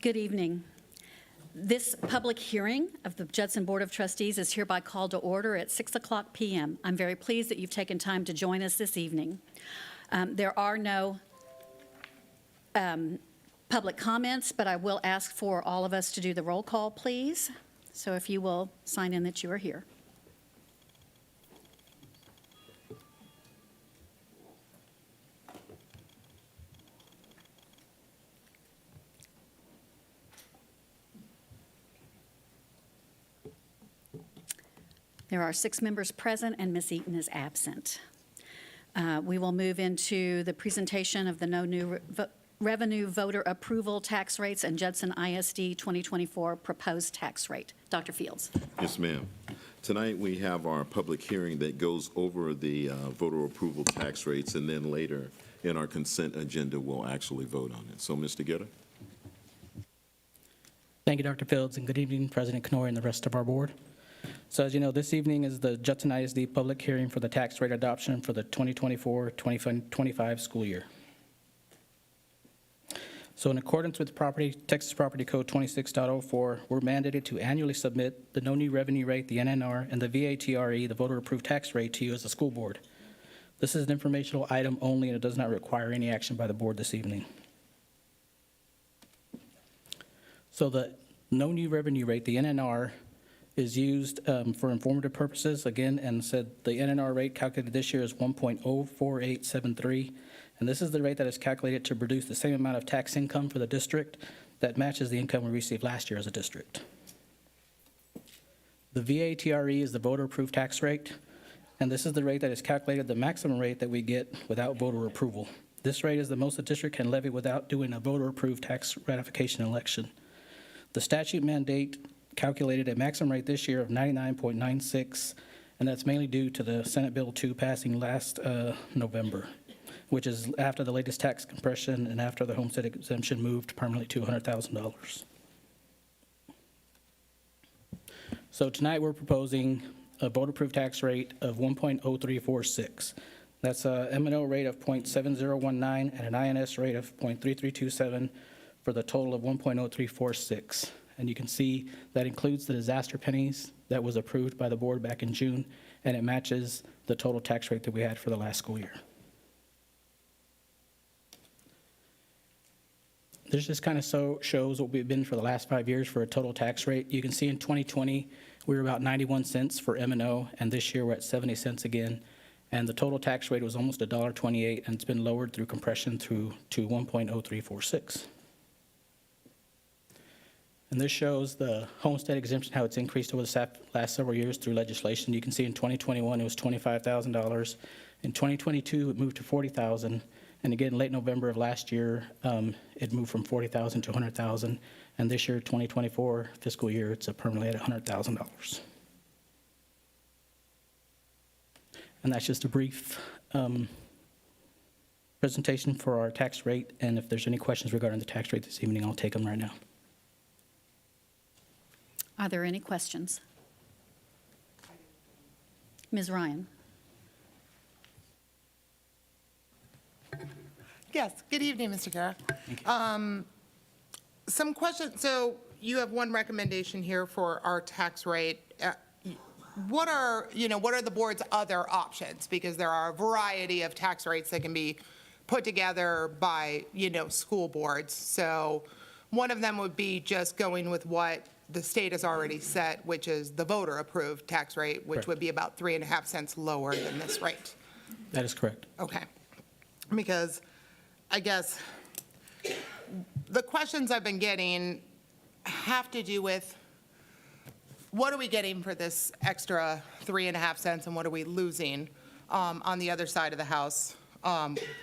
Good evening. This public hearing of the Judson Board of Trustees is hereby called to order at 6:00 p.m. I'm very pleased that you've taken time to join us this evening. There are no public comments, but I will ask for all of us to do the roll call, please. So if you will sign in that you are here. There are 6 members present, and Ms. Eaton is absent. We will move into the presentation of the no new revenue voter approval tax rates and Judson ISD 2024 proposed tax rate. Dr. Fields. Yes, ma'am. Tonight we have our public hearing that goes over the voter approval tax rates, and then later in our consent agenda we'll actually vote on it. So, Mr. Getter. Thank you, Dr. Fields, and good evening, President Knorr and the rest of our board. So as you know, this evening is the Judson ISD public hearing for the tax rate adoption for the 2024-2025 school year. So in accordance with Texas Property Code 26.04, we're mandated to annually submit the no new revenue rate, the NNR, and the VATRE, the voter approved tax rate, to you as a school board. This is an informational item only, and it does not require any action by the board this evening. So the no new revenue rate, the NNR, is used for informative purposes, again, and said the NNR rate calculated this year is 1.04873, and this is the rate that is calculated to produce the same amount of tax income for the district that matches the income we received last year as a district. The VATRE is the voter-approved tax rate, and this is the rate that is calculated the maximum rate that we get without voter approval. This rate is the most the district can levy without doing a voter-approved tax ratification election. The statute mandate calculated a maximum rate this year of 99.96, and that's mainly due to the Senate Bill 2 passing last November, which is after the latest tax compression and after the homestead exemption moved permanently to $100,000. So tonight we're proposing a voter-approved tax rate of 1.0346. That's a M&O rate of 0.7019 and an INS rate of 0.3327 for the total of 1.0346. And you can see that includes the disaster pennies that was approved by the board back in June, and it matches the total tax rate that we had for the last school year. This just kind of shows what we've been for the last 5 years for a total tax rate. You can see in 2020, we were about 91 cents for M&O, and this year we're at 70 cents again. And the total tax rate was almost $1.28, and it's been lowered through compression to 1.0346. And this shows the homestead exemption, how it's increased over the last several years through legislation. You can see in 2021, it was $25,000. In 2022, it moved to $40,000. And again, late November of last year, it moved from $40,000 to $100,000. And this year, 2024 fiscal year, it's permanently at $100,000. And that's just a brief presentation for our tax rate. And if there's any questions regarding the tax rate this evening, I'll take them right now. Are there any questions? Ms. Ryan. Yes, good evening, Mr. Kara. Some questions. So you have one recommendation here for our tax rate. What are the board's other options? Because there are a variety of tax rates that can be put together by, school boards. So one of them would be just going with what the state has already set, which is the voter-approved tax rate, which would be about 3.5 cents lower than this rate. That is correct. Okay. Because I guess the questions I've been getting have to do with what are we getting for this extra 3.5 cents and what are we losing on the other side of the house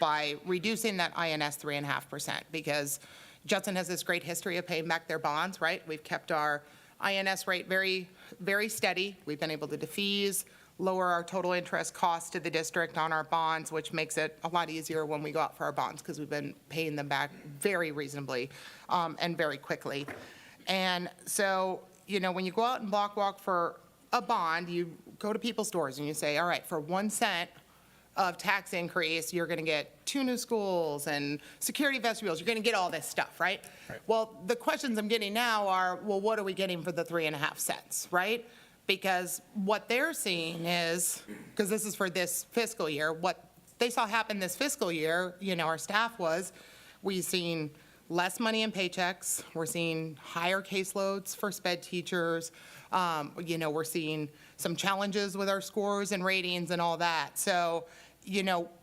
by reducing that INS 3.5%? Because Judson has this great history of paying back their bonds, right? We've kept our INS rate very, very steady. We've been able to defease, lower our total interest cost to the district on our bonds, which makes it a lot easier when we go out for our bonds because we've been paying them back very reasonably and very quickly. And so, when you go out and block walk for a bond, you go to people's doors and you say, all right, for 1 cent, of tax increase, you're going to get 2 new schools and security vestibules, you're going to get all this stuff, right? Well, the questions I'm getting now are, well, what are we getting for the 3.5 cents, right? Because what they're seeing is, because this is for this fiscal year, what they saw happen this fiscal year, our staff was, we've seen less money in paychecks, we're seeing higher caseloads for sped teachers, we're seeing some challenges with our scores and ratings and all that. So,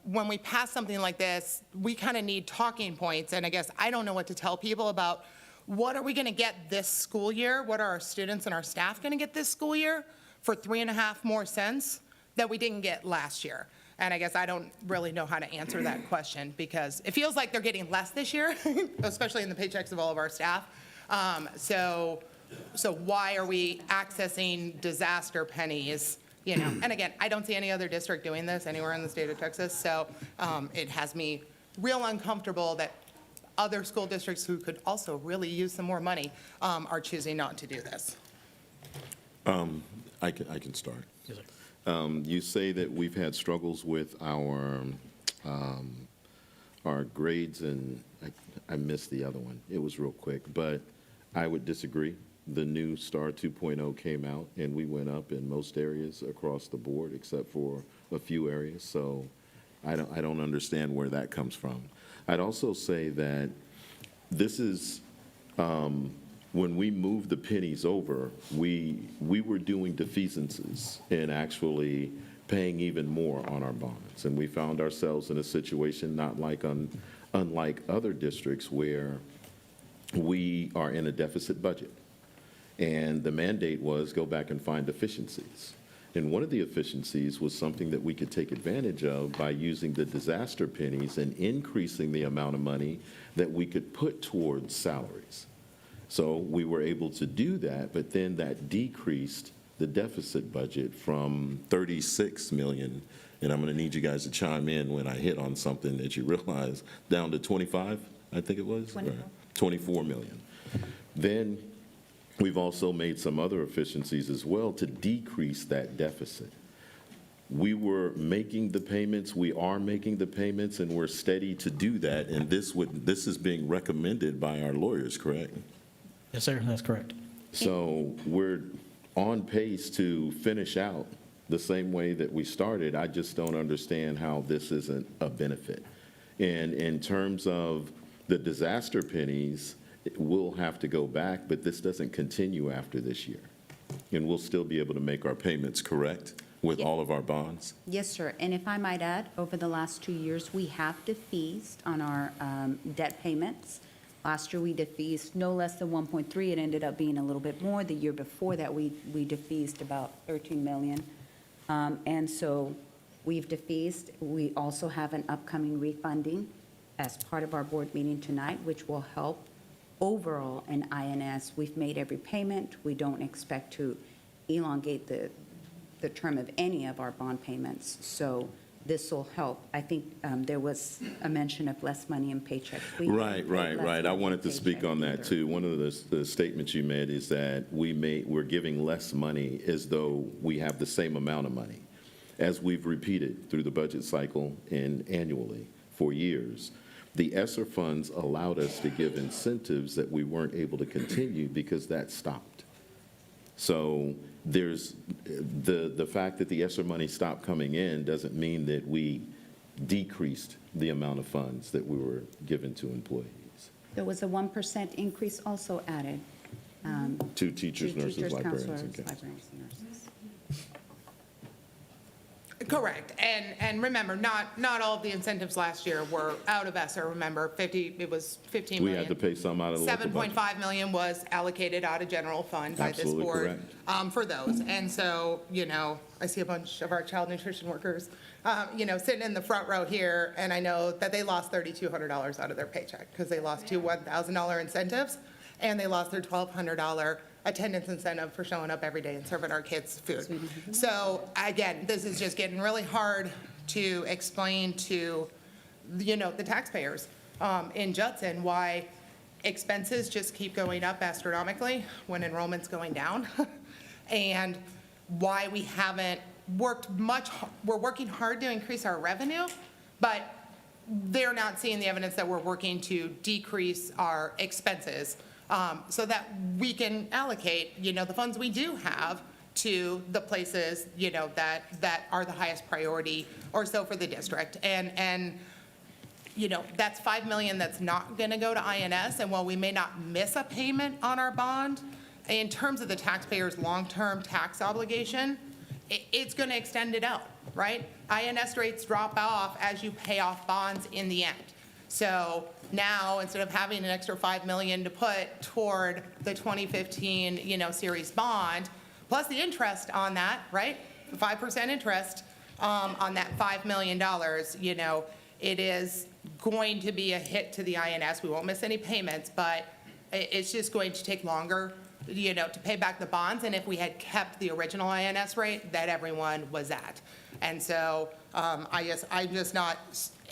when we pass something like this, we kind of need talking points, and I guess I don't know what to tell people about what are we going to get this school year? What are our students and our staff going to get this school year for 3.5 more cents that we didn't get last year? And I guess I don't really know how to answer that question because it feels like they're getting less this year, especially in the paychecks of all of our staff. So why are we accessing disaster pennies? And again, I don't see any other district doing this anywhere in the state of Texas. So it has me real uncomfortable that other school districts who could also really use some more money are choosing not to do this. I can start. Yes, sir. You say that we've had struggles with our grades, and I missed the other one. It was real quick, but I would disagree. The new STAR 2.0 came out, and we went up in most areas across the board, except for a few areas. So I don't understand where that comes from. I'd also say that this is when we moved the pennies over, we were doing defeasances and actually paying even more on our bonds. And we found ourselves in a situation not like unlike other districts where we are in a deficit budget. And the mandate was go back and find efficiencies. And one of the efficiencies was something that we could take advantage of by using the disaster pennies and increasing the amount of money that we could put towards salaries. So we were able to do that, but then that decreased the deficit budget from 36 million, and I'm going to need you guys to chime in when I hit on something that you realize, down to 25, I think it was? 24. 24 million. Then we've also made some other efficiencies as well to decrease that deficit. We were making the payments, we are making the payments, and we're steady to do that, and this is being recommended by our lawyers, correct? Yes, sir, that's correct. So we're on pace to finish out the same way that we started. I just don't understand how this isn't a benefit. And in terms of the disaster pennies, we'll have to go back, but this doesn't continue after this year. And we'll still be able to make our payments, correct, with Yeah. all of our bonds? Yes, sir. And if I might add, over the last 2 years, we have defeased on our debt payments. Last year, we defeased no less than 1.3. It ended up being a little bit more. The year before that, we defeased about 13 million. And so we've defeased. We also have an upcoming refunding as part of our board meeting tonight, which will help overall in INS. We've made every payment. We don't expect to elongate the term of any of our bond payments. So this will help. I think there was a mention of less money in paychecks. We Right. paid less I money wanted to in speak paycheck on that either. too. One of the statements you made is that we're giving less money as though we have the same amount of money. As we've repeated through the budget cycle and annually for years, the ESSER funds allowed us to give incentives that we weren't able to continue because that stopped. So there's the fact that the ESSER money stopped coming in doesn't mean that we decreased the amount of funds that we were given to employees. There was a 1% increase also added. To teachers, to nurses, teachers, librarians, counselors, and counselors. librarians, and nurses. Correct. And remember, not all of the incentives last year were out of ESSER. Remember, it was 15 We million. had to pay some out of the local budget. 7.5 million was allocated out of general fund by this Absolutely board correct. for those. And so, I see a bunch of our child nutrition workers, sitting in the front row here, and I know that they lost $3,200 out of their paycheck because they lost 2 $1,000 incentives, and they lost their $1,200 attendance incentive for showing up every day and serving our kids food. So again, this is just getting really hard to explain to, the taxpayers in Judson why expenses just keep going up astronomically when enrollment's going down, and why we haven't we're working hard to increase our revenue, but they're not seeing the evidence that we're working to decrease our expenses, so that we can allocate, the funds we do have to the places, that are the highest priority or so for the district. And that's $5 million that's not going to go to INS, and while we may not miss a payment on our bond, in terms of the taxpayer's long-term tax obligation, it's going to extend it out, right? INS rates drop off as you pay off bonds in the end. So now, instead of having an extra $5 million to put toward the 2015, series bond, plus the interest on that, right? 5% interest on that $5 million, it is going to be a hit to the INS. We won't miss any payments, but it's just going to take longer, to pay back the bonds, and if we had kept the original INS rate that everyone was at. And so I'm just not,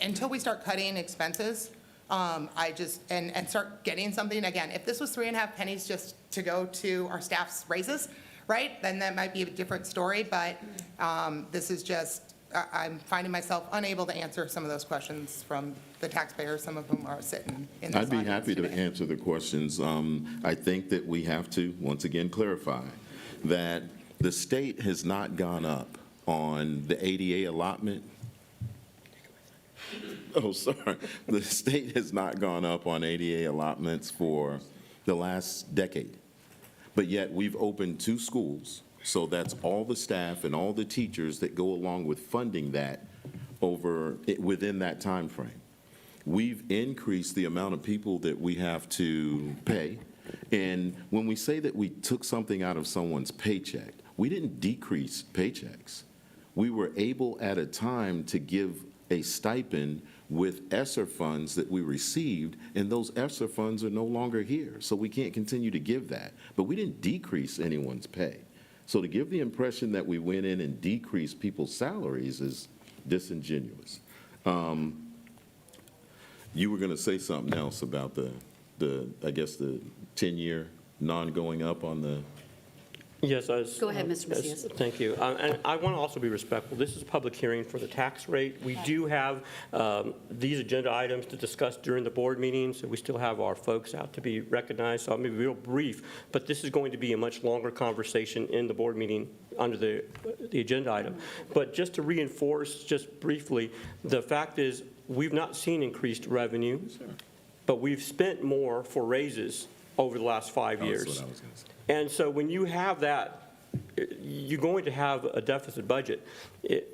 until we start cutting expenses, and start getting something, again, if this was 3.5 pennies just to go to our staff's raises, right, then that might be a different story, but this is just, I'm finding myself unable to answer some of those questions from the taxpayers, some of whom are sitting in this I'd be audience happy to today. answer the questions. I think that we have to, once again, clarify that the state has not gone up on the ADA allotment. Oh, sorry. The state has not gone up on ADA allotments for the last decade. But yet, we've opened 2 schools, so that's all the staff and all the teachers that go along with funding that within that time frame. We've increased the amount of people that we have to pay, and when we say that we took something out of someone's paycheck, we didn't decrease paychecks. We were able at a time to give a stipend with ESSER funds that we received, and those ESSER funds are no longer here, so we can't continue to give that. But we didn't decrease anyone's pay. So to give the impression that we went in and decreased people's salaries is disingenuous. You were going to say something else about I guess, the 10-year non-going up on the... Yes, Go ahead, Mr. yes, Macias. thank you. And I want to also be respectful. This is a public hearing for the tax rate. We do have these agenda items to discuss during the board meetings, so we still have our folks out to be recognized. So I'll be real brief, but this is going to be a much longer conversation in the board meeting under the agenda item. But just to reinforce, just briefly, the fact is we've not seen increased revenue, but we've spent more for raises over the last 5 years. That's what I was going to say. And so when you have that, you're going to have a deficit budget.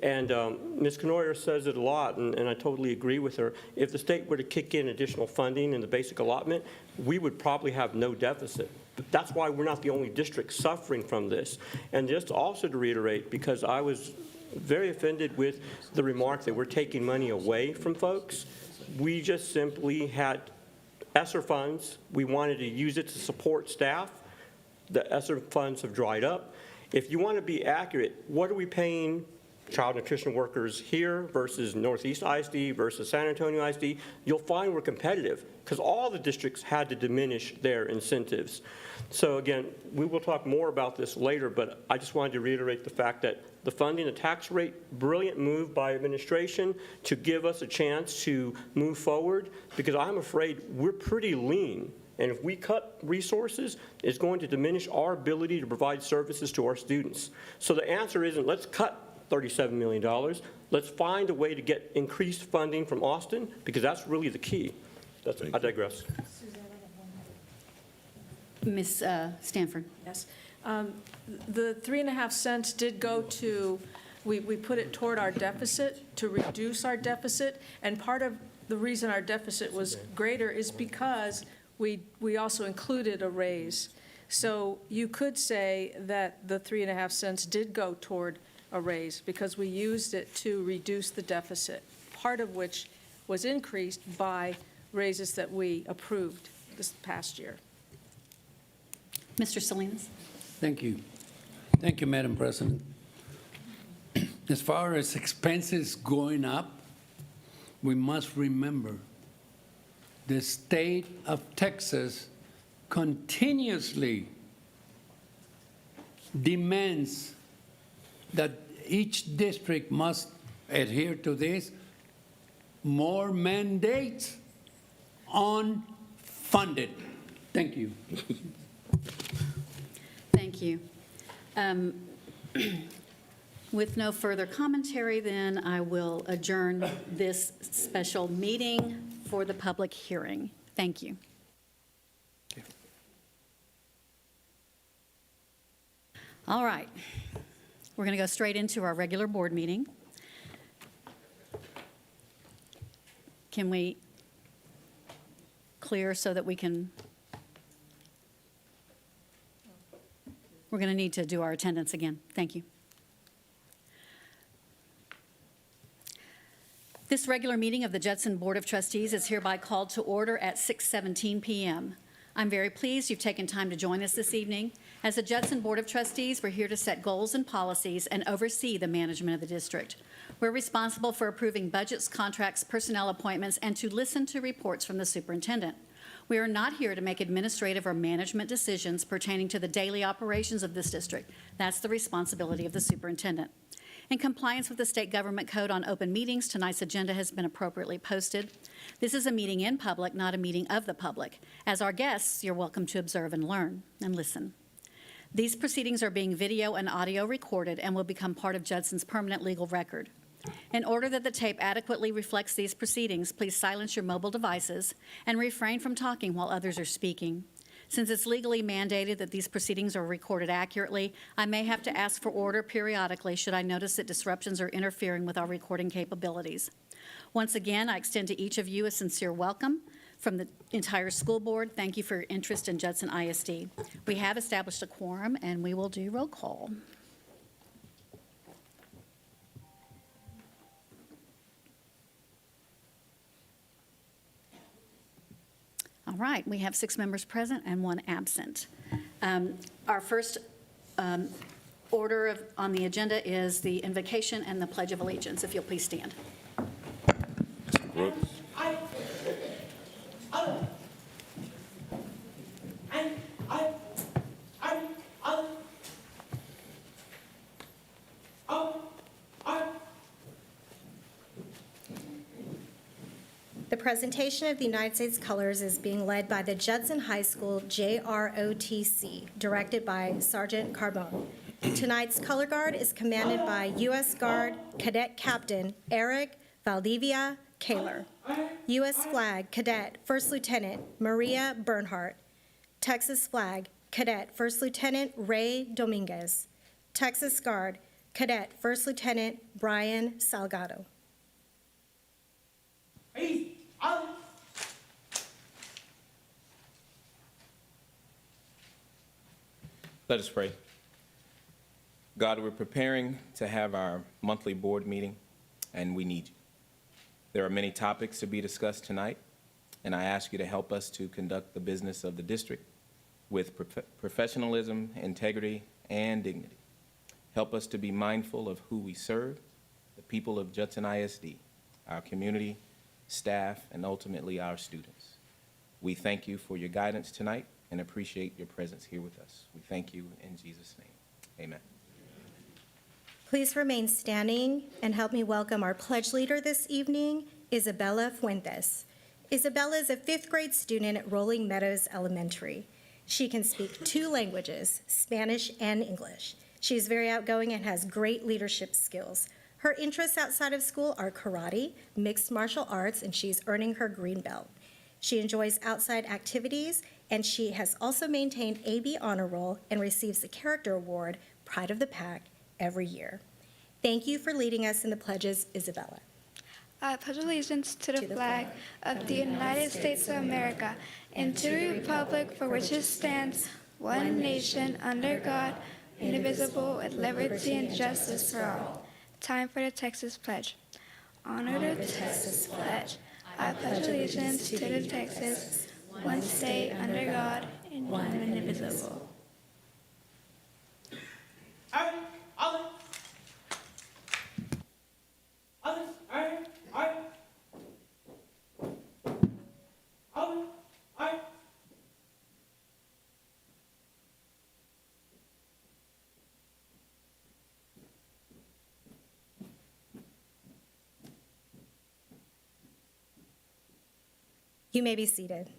And Ms. Knoyer says it a lot, and I totally agree with her. If the state were to kick in additional funding in the basic allotment, we would probably have no deficit. But that's why we're not the only district suffering from this. And just also to reiterate, because I was very offended with the remark that we're taking money away from folks, we just simply had ESSER funds. We wanted to use it to support staff. The ESSER funds have dried up. If you want to be accurate, what are we paying child nutrition workers here versus Northeast ISD versus San Antonio ISD? You'll find we're competitive because all the districts had to diminish their incentives. So again, we will talk more about this later, but I just wanted to reiterate the fact that the funding, the tax rate, brilliant move by administration to give us a chance to move forward, because I'm afraid we're pretty lean. And if we cut resources, it's going to diminish our ability to provide services to our students. So the answer isn't let's cut $37 million. Let's find a way to get increased funding from Austin, because that's really the key. I digress. Ms. Stanford. Yes. The 3.5 cents did go to, we put it toward our deficit to reduce our deficit. And part of the reason our deficit was greater is because we also included a raise. So you could say that the 3.5 cents did go toward a raise because we used it to reduce the deficit, part of which was increased by raises that we approved this past year. Mr. Salinas? Thank you. Thank you, Madam President. As far as expenses going up, we must remember the state of Texas continuously demands that each district must adhere to this, more mandates unfunded. Thank you. Thank you. With no further commentary, then, I will adjourn this special meeting for the public hearing. Thank you. All right. We're going to go straight into our regular board meeting. Can we clear so that we can? We're going to need to do our attendance again. Thank you. This regular meeting of the Judson Board of Trustees is hereby called to order at 6:17 p.m. I'm very pleased you've taken time to join us this evening. As the Judson Board of Trustees, we're here to set goals and policies and oversee the management of the district. We're responsible for approving budgets, contracts, personnel appointments, and to listen to reports from the superintendent. We are not here to make administrative or management decisions pertaining to the daily operations of this district. That's the responsibility of the superintendent. In compliance with the State Government Code on Open Meetings, tonight's agenda has been appropriately posted. This is a meeting in public, not a meeting of the public. As our guests, you're welcome to observe and learn and listen. These proceedings are being video and audio recorded and will become part of Judson's permanent legal record. In order that the tape adequately reflects these proceedings, please silence your mobile devices and refrain from talking while others are speaking. Since it's legally mandated that these proceedings are recorded accurately, I may have to ask for order periodically should I notice that disruptions are interfering with our recording capabilities. Once again, I extend to each of you a sincere welcome from the entire school board. Thank you for your interest in Judson ISD. We have established a quorum, and we will do roll call. All right, we have 6 members present and 1 absent. Our first order on the agenda is the invocation and the Pledge of Allegiance. If you'll please stand. Brooks? The presentation of the United States colors is being led by the Judson High School JROTC, directed by Sergeant Carbone. Tonight's color guard is commanded by U.S. Guard Cadet Captain Eric Valdivia Kaler. U.S. Flag Cadet First Lieutenant Maria Bernhardt. Texas Flag Cadet First Lieutenant Ray Dominguez. Texas Guard Cadet First Lieutenant Brian Salgado. Let us pray. God, we're preparing to have our monthly board meeting, and we need you. There are many topics to be discussed tonight, and I ask you to help us to conduct the business of the district with professionalism, integrity, and dignity. Help us to be mindful of who we serve, the people of Judson ISD, our community, staff, and ultimately our students. We thank you for your guidance tonight and appreciate your presence here with us. We thank you in Jesus' name. Amen. Please remain standing and help me welcome our pledge leader this evening, Isabella Fuentes. Isabella is a 5th grade student at Rolling Meadows Elementary. She can speak 2 languages, Spanish and English. She is very outgoing and has great leadership skills. Her interests outside of school are karate, mixed martial arts, and she's earning her green belt. She enjoys outside activities, and she has also maintained AB Honor Roll and receives the Character Award, Pride of the Pack, every year. Thank you for leading us in the pledges, Isabella. I pledge allegiance to the flag of the United States of America and to the republic for which it stands, one nation, under God, indivisible, with liberty and justice for all. Time for the Texas Pledge. Honor the Texas Pledge. I pledge allegiance to the Texas, one state under God, and one indivisible. You may be seated.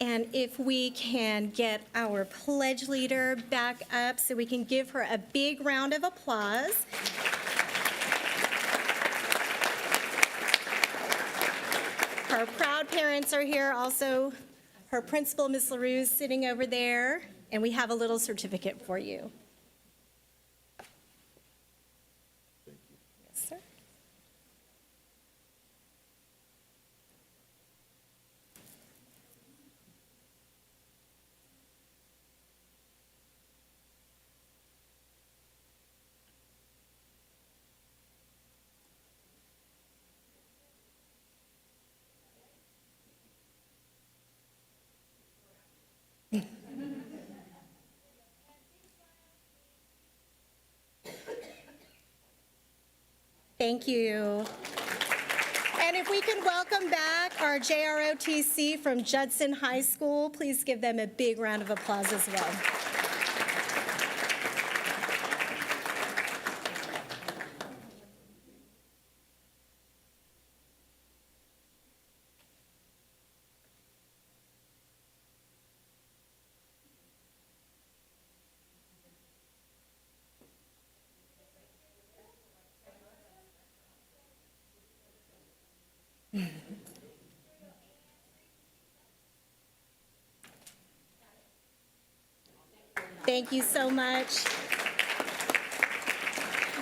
And if we can get our pledge leader back up so we can give her a big round of applause. Her proud parents are here, also her principal, Ms. LaRue, is sitting over there, and we have a little certificate for you. Yes, sir. Thank you. And if we can welcome back our JROTC from Judson High School, please give them a big round of applause as well. Thank you so much.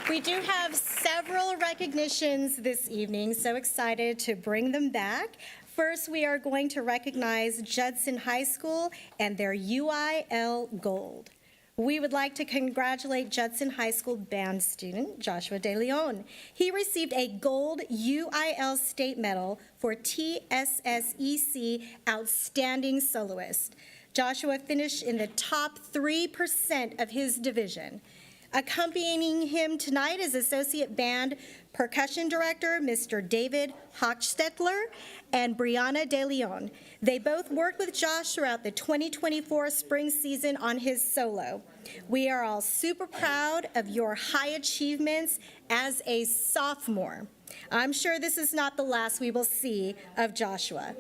We do have several recognitions this evening, so excited to bring them back. First, we are going to recognize Judson High School and their UIL Gold. We would like to congratulate Judson High School band student Joshua De Leon. He received a gold UIL state medal for TSSEC Outstanding Soloist. Joshua finished in the top 3% of his division. Accompanying him tonight is Associate Band Percussion Director, Mr. David Hochstetler, and Brianna De Leon. They both worked with Josh throughout the 2024 spring season on his solo. We are all super proud of your high achievements as a sophomore. I'm sure this is not the last we will see of Joshua.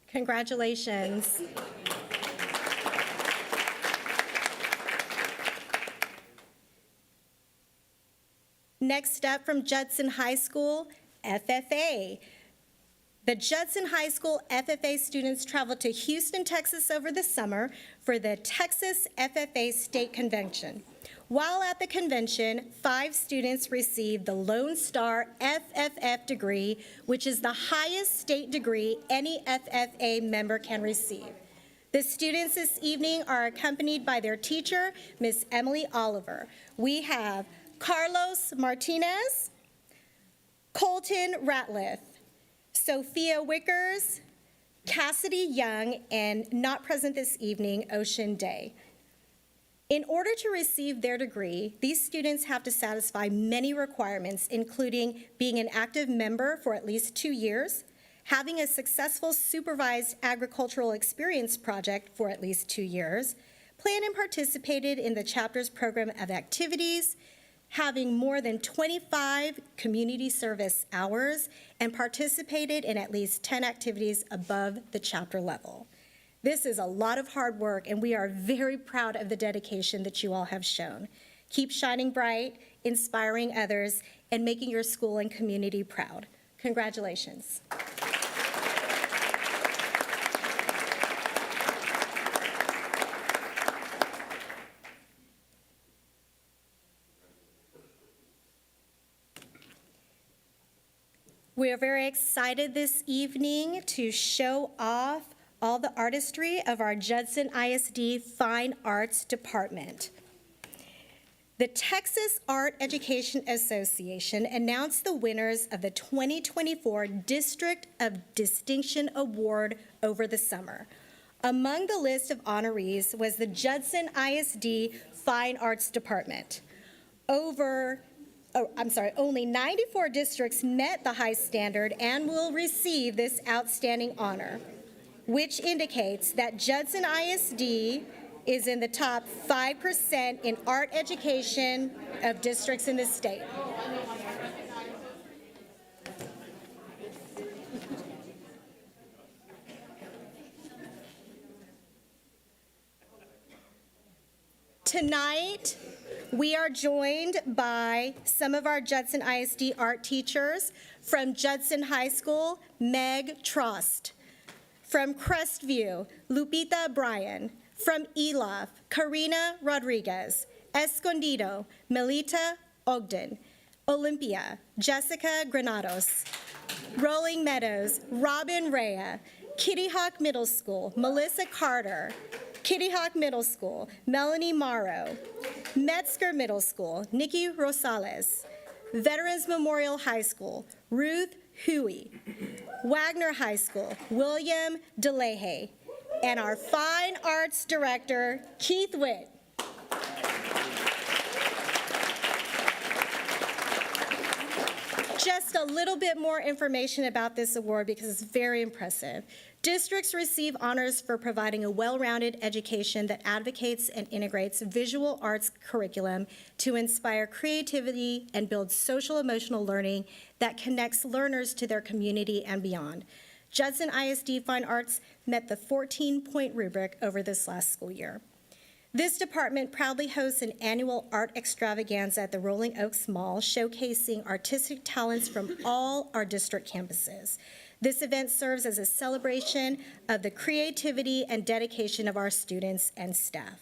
Congratulations. Next up from Judson High School, FFA. The Judson High School FFA students traveled to Houston, Texas over the summer for the Texas FFA State Convention. While at the convention, 5 students received the Lone Star FFF degree, which is the highest state degree any FFA member can receive. The students this evening are accompanied by their teacher, Miss Emily Oliver. We have Carlos Martinez, Colton Ratliff, Sophia Wickers, Cassidy Young, and not present this evening, Ocean Day. In order to receive their degree, these students have to satisfy many requirements, including being an active member for at least 2 years, having a successful supervised agricultural experience project for at least 2 years, planned and participated in the chapter's program of activities, having more than 25 community service hours, and participated in at least 10 activities above the chapter level. This is a lot of hard work, and we are very proud of the dedication that you all have shown. Keep shining bright, inspiring others, and making your school and community proud. Congratulations. We are very excited this evening to show off all the artistry of our Judson ISD Fine Arts Department. The Texas Art Education Association announced the winners of the 2024 District of Distinction Award over the summer. Among the list of honorees was the Judson ISD Fine Arts Department. Only 94 districts met the high standard and will receive this outstanding honor. which indicates that Judson ISD is in the top 5% in art education of districts in the state. Tonight, we are joined by some of our Judson ISD art teachers. From Judson High School, Meg Trost. From Crestview, Lupita Bryan. From Elof, Karina Rodriguez. Escondido, Melita Ogden. Olympia, Jessica Granados. Rolling Meadows, Robin Rea. Kitty Hawk Middle School, Melissa Carter. Kitty Hawk Middle School, Melanie Morrow. Metzger Middle School, Nikki Rosales. Veterans Memorial High School, Ruth Huey. Wagner High School, William DeLahaye. And our Fine Arts Director, Keith Witt. Just a little bit more information about this award because it's very impressive. Districts receive honors for providing a well-rounded education that advocates and integrates visual arts curriculum to inspire creativity and build social-emotional learning that connects learners to their community and beyond. Judson ISD Fine Arts met the 14-point rubric over this last school year. This department proudly hosts an annual art extravaganza at the Rolling Oaks Mall, showcasing artistic talents from all our district campuses. This event serves as a celebration of the creativity and dedication of our students and staff.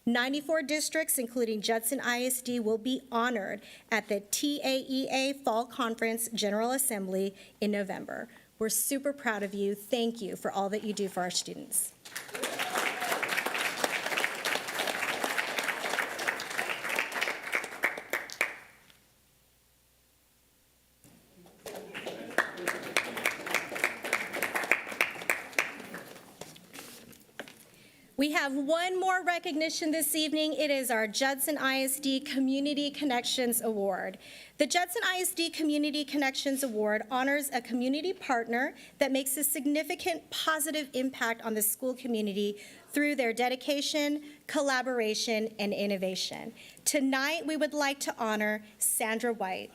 94 districts, including Judson ISD, will be honored at the TAEA Fall Conference General Assembly in November. We're super proud of you. Thank you for all that you do for our students. We have one more recognition this evening. It is our Judson ISD Community Connections Award. The Judson ISD Community Connections Award honors a community partner that makes a significant positive impact on the school community through their dedication, collaboration, and innovation. Tonight, we would like to honor Sandra White.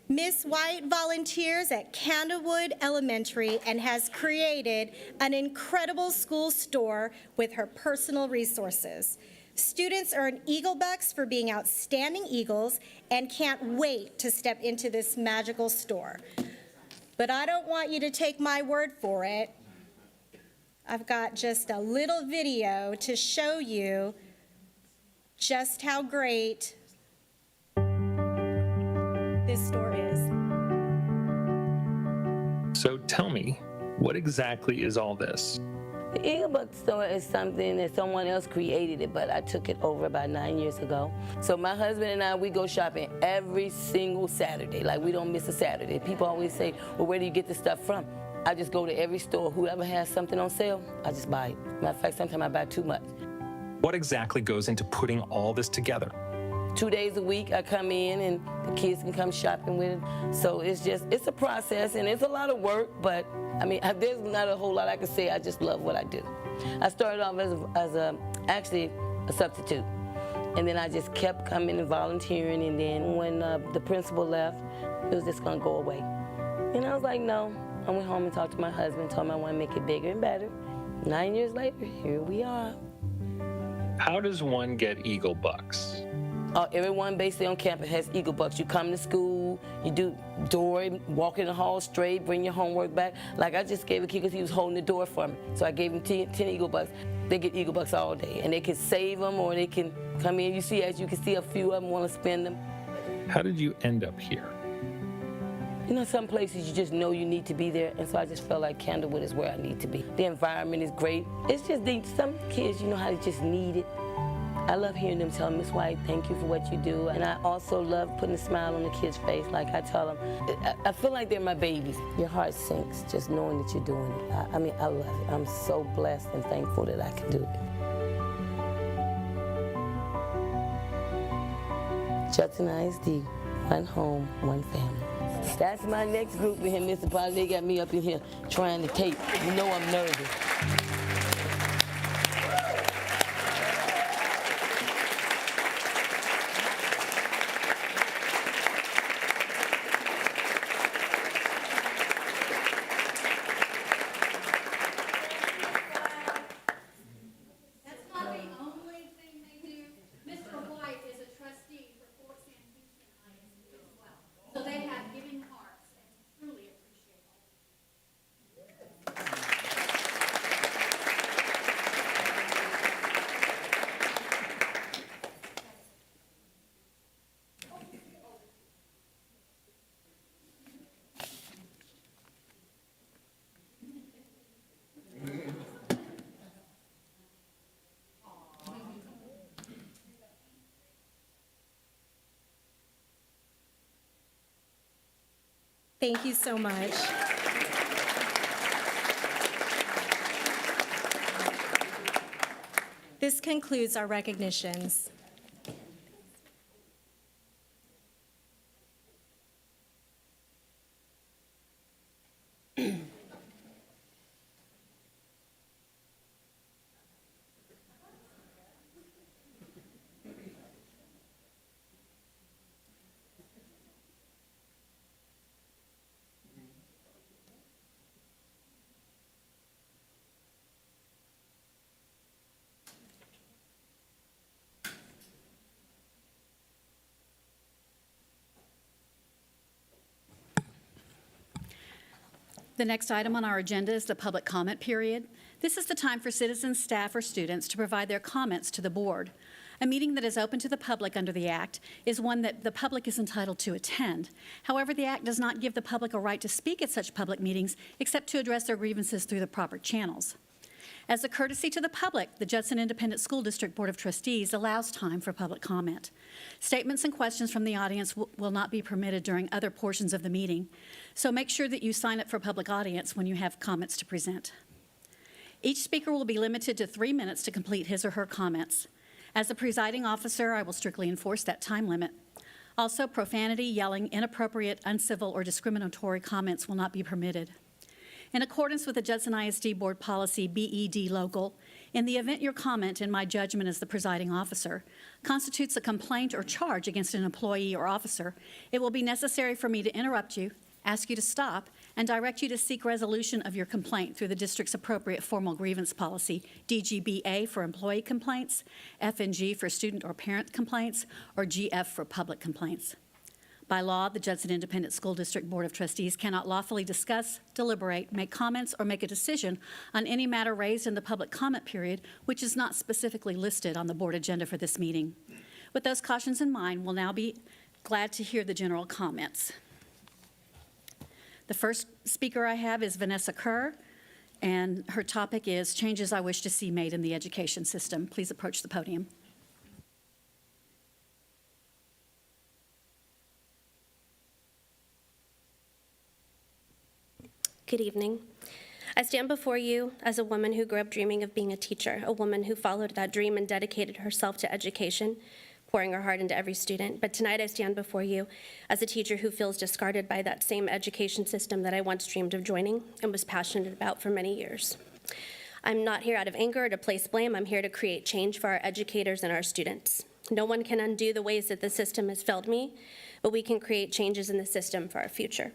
Ms. White volunteers at Candlewood Elementary and has created an incredible school store with her personal resources. Students earn Eagle Bucks for being outstanding Eagles and can't wait to step into this magical store. But I don't want you to take my word for it. I've got just a little video to show you just how great this store is. So tell me, what exactly is all this? The Eagle Book Store is something that someone else created it, but I took it over about 9 years ago. So my husband and I, we go shopping every single Saturday. Like, we don't miss a Saturday. People always say, well, where do you get this stuff from? I just go to every store. Whoever has something on sale, I just buy it. Matter of fact, sometimes I buy too much. What exactly goes into putting all this together? 2 days a week I come in and the kids can come shopping with it. So it's a process and it's a lot of work, but I mean, there's not a whole lot I can say. I just love what I do. I started off actually a substitute. And then I just kept coming and volunteering. And then when the principal left, it was just gonna go away. And I was like, no. I went home and talked to my husband, told him I want to make it bigger and better. 9 years later, here we are. How does one get Eagle Bucks? Everyone basically on campus has Eagle Bucks. You come to school, you do door, walk in the hall straight, bring your homework back. Like, I just gave a kid because he was holding the door for me. So I gave him 10 Eagle Bucks. They get Eagle Bucks all day, and they can save them or they can come in. As you can see, a few of them want to spend them. How did you end up here? You know, some places you just know you need to be there, and so I just felt like Candlewood is where I need to be. The environment is great. It's just some kids, you know how they just need it. I love hearing them tell Miss White, thank you for what you do. And I also love putting a smile on the kids' face. Like I tell them, I feel like they're my babies. Your heart sinks just knowing that you're doing it. I mean, I love it. I'm so blessed and thankful that I can do it. Judson ISD, one home, one family. That's my next group in here, Mr. Potter. They got me up in here trying to tape. You know I'm nervous. That's not the only thing they do. Mr. White is a trustee for Fort Sam Houston ISD as well. So they have giving hearts and truly appreciate all. Thank you so much. This concludes our recognitions. The next item on our agenda is the public comment period. This is the time for citizens, staff, or students to provide their comments to the board. A meeting that is open to the public under the Act is one that the public is entitled to attend. However, the Act does not give the public a right to speak at such public meetings except to address their grievances through the proper channels. As a courtesy to the public, the Judson Independent School District Board of Trustees allows time for public comment. Statements and questions from the audience will not be permitted during other portions of the meeting, so make sure that you sign up for public audience when you have comments to present. Each speaker will be limited to 3 minutes to complete his or her comments. As the presiding officer, I will strictly enforce that time limit. Also, profanity, yelling, inappropriate, uncivil, or discriminatory comments will not be permitted. In accordance with the Judson ISD Board Policy BED Local, in the event your comment, in my judgment as the presiding officer, constitutes a complaint or charge against an employee or officer, it will be necessary for me to interrupt you, ask you to stop, and direct you to seek resolution of your complaint through the district's appropriate formal grievance policy, DGBA for employee complaints, F&G for student or parent complaints, or GF for public complaints. By law, the Judson Independent School District Board of Trustees cannot lawfully discuss, deliberate, make comments, or make a decision on any matter raised in the public comment period which is not specifically listed on the board agenda for this meeting. With those cautions in mind, we'll now be glad to hear the general comments. The first speaker I have is Vanessa Kerr, and her topic is Changes I Wish to See Made in the Education System. Please approach the podium. Good evening. I stand before you as a woman who grew up dreaming of being a teacher, a woman who followed that dream and dedicated herself to education, pouring her heart into every student. But tonight I stand before you as a teacher who feels discarded by that same education system that I once dreamed of joining and was passionate about for many years. I'm not here out of anger or to place blame. I'm here to create change for our educators and our students. No one can undo the ways that the system has failed me, but we can create changes in the system for our future.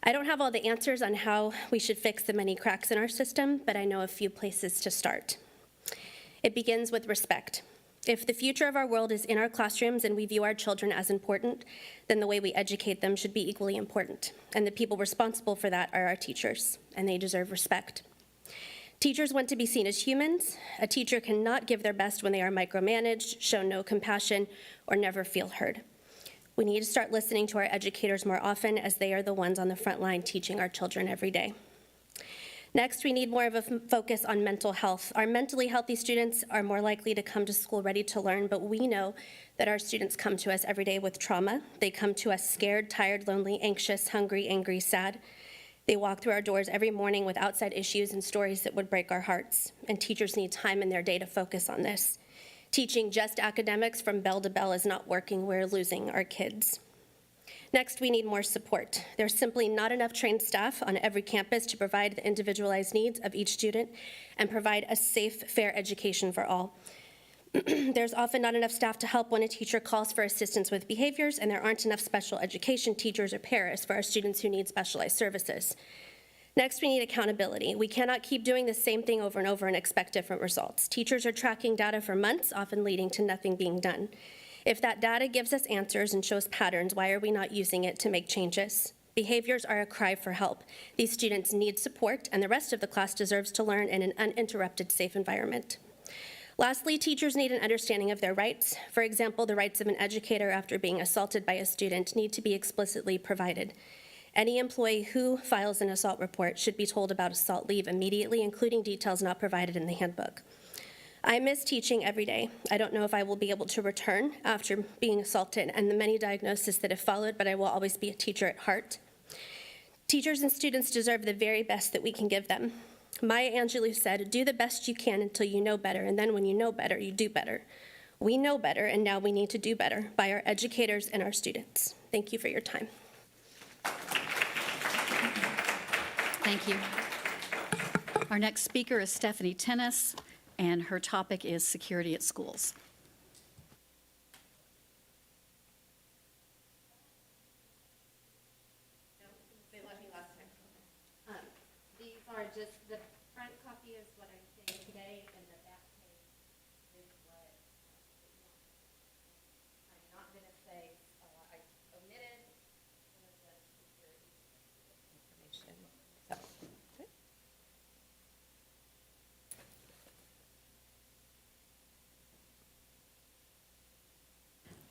I don't have all the answers on how we should fix the many cracks in our system, but I know a few places to start. It begins with respect. If the future of our world is in our classrooms and we view our children as important, then the way we educate them should be equally important. And the people responsible for that are our teachers, and they deserve respect. Teachers want to be seen as humans. A teacher cannot give their best when they are micromanaged, show no compassion, or never feel heard. We need to start listening to our educators more often, as they are the ones on the front line teaching our children every day. Next, we need more of a focus on mental health. Our mentally healthy students are more likely to come to school ready to learn, but we know that our students come to us every day with trauma. They come to us scared, tired, lonely, anxious, hungry, angry, sad. They walk through our doors every morning with outside issues and stories that would break our hearts, and teachers need time in their day to focus on this. Teaching just academics from bell to bell is not working. We're losing our kids. Next, we need more support. There's simply not enough trained staff on every campus to provide the individualized needs of each student and provide a safe, fair education for all. There's often not enough staff to help when a teacher calls for assistance with behaviors, and there aren't enough special education teachers or paras for our students who need specialized services. Next, we need accountability. We cannot keep doing the same thing over and over and expect different results. Teachers are tracking data for months, often leading to nothing being done. If that data gives us answers and shows patterns, why are we not using it to make changes? Behaviors are a cry for help. These students need support, and the rest of the class deserves to learn in an uninterrupted, safe environment. Lastly, teachers need an understanding of their rights. For example, the rights of an educator after being assaulted by a student need to be explicitly provided. Any employee who files an assault report should be told about assault leave immediately, including details not provided in the handbook. I miss teaching every day. I don't know if I will be able to return after being assaulted and the many diagnoses that have followed, but I will always be a teacher at heart. Teachers and students deserve the very best that we can give them. Maya Angelou said, "Do the best you can until you know better, and then when you know better, you do better." We know better, and now we need to do better by our educators and our students. Thank you for your time. Thank you. Our next speaker is Stephanie Tennis, and her topic is security at schools. These are just, the front copy is what I'm saying today, and the back page is what I'm not going to say. I omitted some of the security information. So, okay.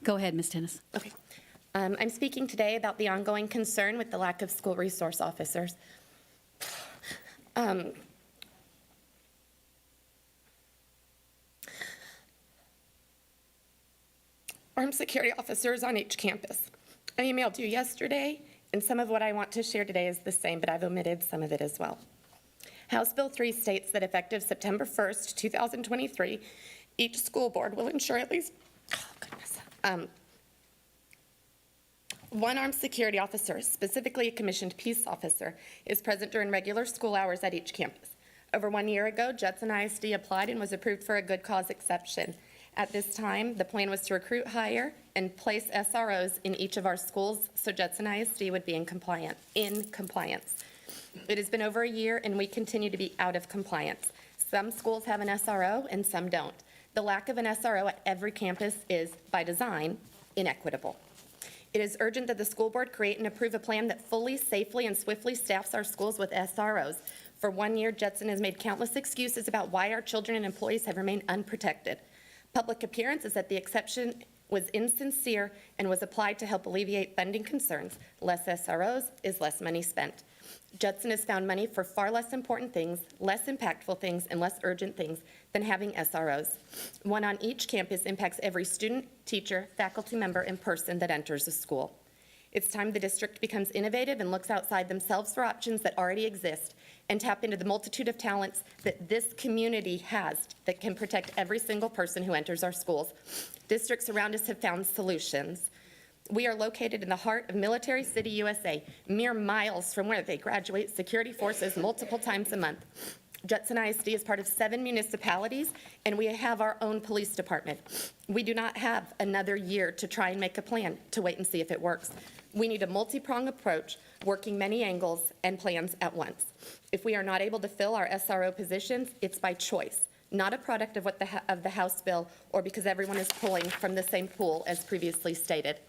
Go ahead, Ms. Tennis. Okay. I'm speaking today about the ongoing concern with the lack of school resource officers. Armed security officers on each campus. I emailed you yesterday, and some of what I want to share today is the same, but I've omitted some of it as well. House Bill 3 states that effective September 1st, 2023, each school board will ensure at least, one armed security officer, specifically a commissioned peace officer, is present during regular school hours at each campus. Over 1 year ago, Judson ISD applied and was approved for a good cause exception. At this time, the plan was to recruit, hire, and place SROs in each of our schools so Judson ISD would be in compliance. It has been over a year, and we continue to be out of compliance. Some schools have an SRO and some don't. The lack of an SRO at every campus is, by design, inequitable. It is urgent that the school board create and approve a plan that fully, safely, and swiftly staffs our schools with SROs. For 1 year, Judson has made countless excuses about why our children and employees have remained unprotected. Public appearance is that the exception was insincere and was applied to help alleviate funding concerns. Less SROs is less money spent. Judson has found money for far less important things, less impactful things, and less urgent things than having SROs. One on each campus impacts every student, teacher, faculty member, and person that enters a school. It's time the district becomes innovative and looks outside themselves for options that already exist and tap into the multitude of talents that this community has that can protect every single person who enters our schools. Districts around us have found solutions. We are located in the heart of Military City, USA, mere miles from where they graduate security forces multiple times a month. Judson ISD is part of 7 municipalities, and we have our own police department. We do not have another year to try and make a plan to wait and see if it works. We need a multi-pronged approach, working many angles and plans at once. If we are not able to fill our SRO positions, it's by choice, not a product of the House bill or because everyone is pulling from the same pool as previously stated.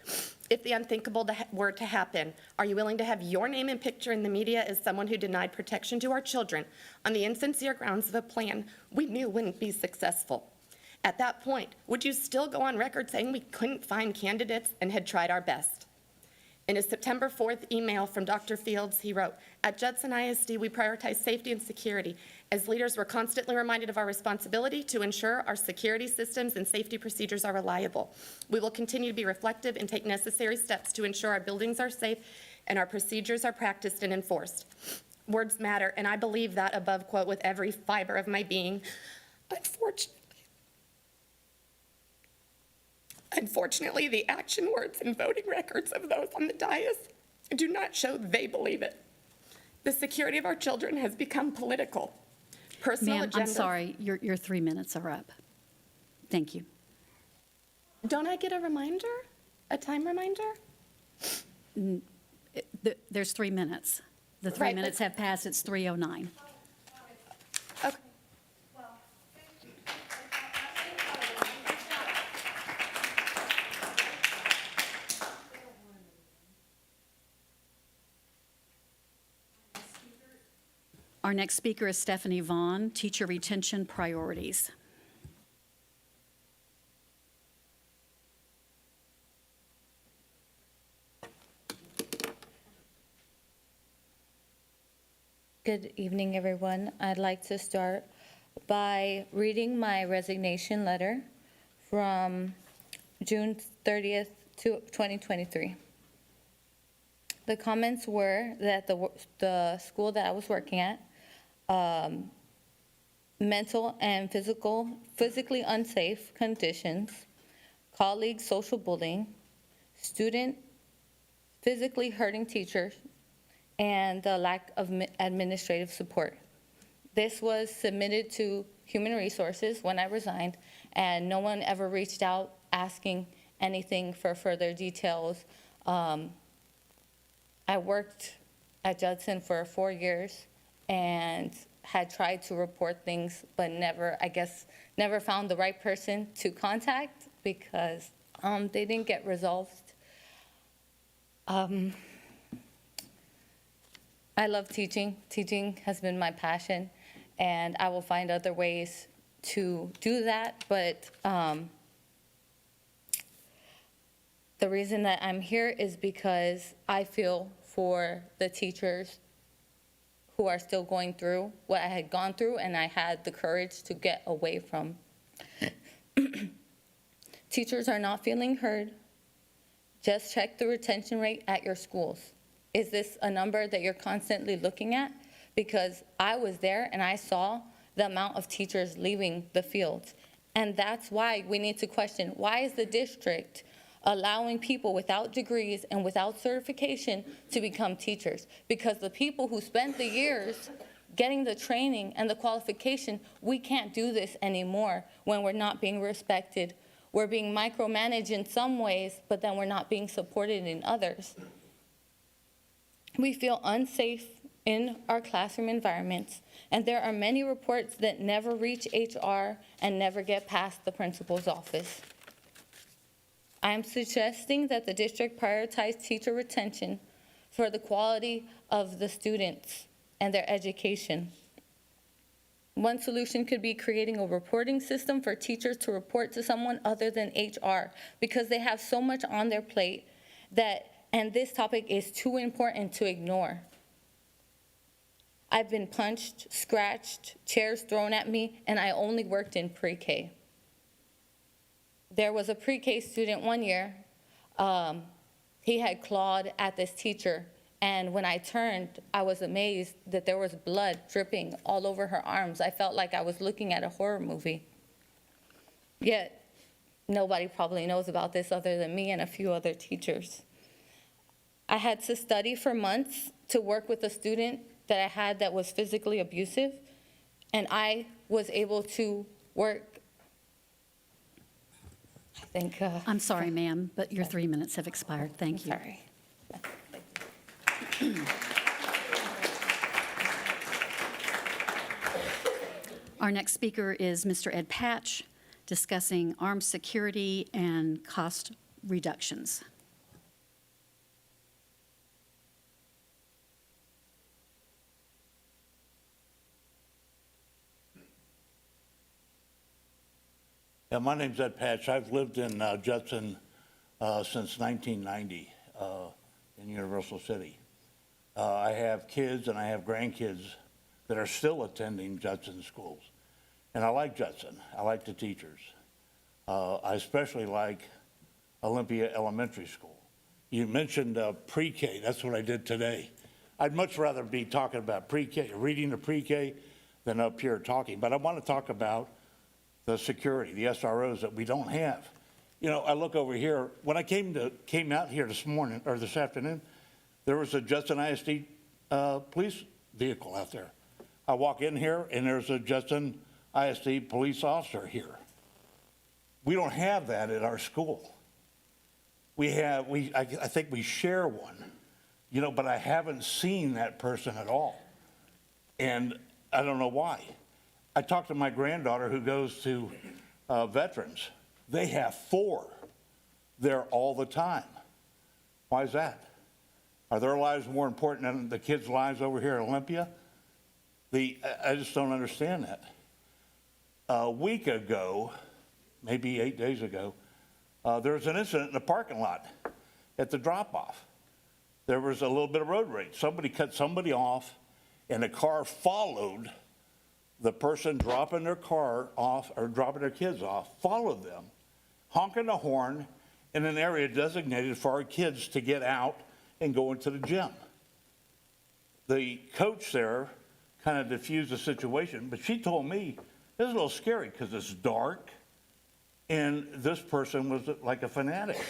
If the unthinkable were to happen, are you willing to have your name and picture in the media as someone who denied protection to our children on the insincere grounds of a plan we knew wouldn't be successful? At that point, would you still go on record saying we couldn't find candidates and had tried our best? In his September 4th email from Dr. Fields, he wrote, "At Judson ISD, we prioritize safety and security. As leaders, we're constantly reminded of our responsibility to ensure our security systems and safety procedures are reliable. We will continue to be reflective and take necessary steps to ensure our buildings are safe and our procedures are practiced and enforced." Words matter, and I believe that above quote with every fiber of my being. Unfortunately, Unfortunately, the action words and voting records of those on the dais do not show they believe it. The security of our children has become political. Personal Ma'am, agendas. I'm sorry, your 3 minutes are up. Thank you. Don't I get a reminder? A time reminder? There's 3 minutes. The 3 Right, but- minutes have passed, it's 3:09. Okay. Our next speaker is Stephanie Vaughn, Teacher Retention Priorities. Good evening, everyone. I'd like to start by reading my resignation letter from June 30th, 2023. The comments were that the school that I was working at, mental and physically unsafe conditions, colleague social bullying, student physically hurting teachers, and the lack of administrative support. This was submitted to Human Resources when I resigned, and no one ever reached out asking anything for further details. I worked at Judson for 4 years and had tried to report things, but never found the right person to contact because they didn't get resolved. I love teaching. Teaching has been my passion, and I will find other ways to do that. But the reason that I'm here is because I feel for the teachers who are still going through what I had gone through, and I had the courage to get away from. Teachers are not feeling heard. Just check the retention rate at your schools. Is this a number that you're constantly looking at? Because I was there and I saw the amount of teachers leaving the field. And that's why we need to question, why is the district allowing people without degrees and without certification to become teachers? Because the people who spent the years getting the training and the qualification, we can't do this anymore when we're not being respected. We're being micromanaged in some ways, but then we're not being supported in others. We feel unsafe in our classroom environments, and there are many reports that never reach HR and never get past the principal's office. I am suggesting that the district prioritize teacher retention for the quality of the students and their education. One solution could be creating a reporting system for teachers to report to someone other than HR because they have so much on their plate and this topic is too important to ignore. I've been punched, scratched, chairs thrown at me, and I only worked in pre-K. There was a pre-K student one year, he had clawed at this teacher, and when I turned, I was amazed that there was blood dripping all over her arms. I felt like I was looking at a horror movie. Yet, nobody probably knows about this other than me and a few other teachers. I had to study for months to work with a student that I had that was physically abusive, and I was able to work, I think. I'm sorry, ma'am, but your 3 minutes have expired. Thank you. Sorry. Our next speaker is Mr. Ed Patch, discussing armed security and cost reductions. Yeah, my name's Ed Patch. I've lived in Judson since 1990 in Universal City. I have kids and I have grandkids that are still attending Judson schools. And I like Judson. I like the teachers. I especially like Olympia Elementary School. You mentioned pre-K. That's what I did today. I'd much rather be talking about pre-K, reading the pre-K, than up here talking. But I want to talk about the security, the SROs that we don't have. You know, I look over here, when I came out here this morning, or this afternoon, there was a Judson ISD police vehicle out there. I walk in here, and there's a Judson ISD police officer here. We don't have that at our school. I think we share one, you know, but I haven't seen that person at all. And I don't know why. I talked to my granddaughter who goes to veterans. They have 4 there all the time. Why is that? Are their lives more important than the kids' lives over here at Olympia? I just don't understand that. A week ago, maybe 8 days ago, there was an incident in the parking lot at the drop-off. There was a little bit of road rage. Somebody cut somebody off, and a car followed the person dropping their car off or dropping their kids off, followed them, honking the horn in an area designated for our kids to get out and go into the gym. The coach there kind of diffused the situation, but she told me it was a little scary because it's dark and this person was like a fanatic.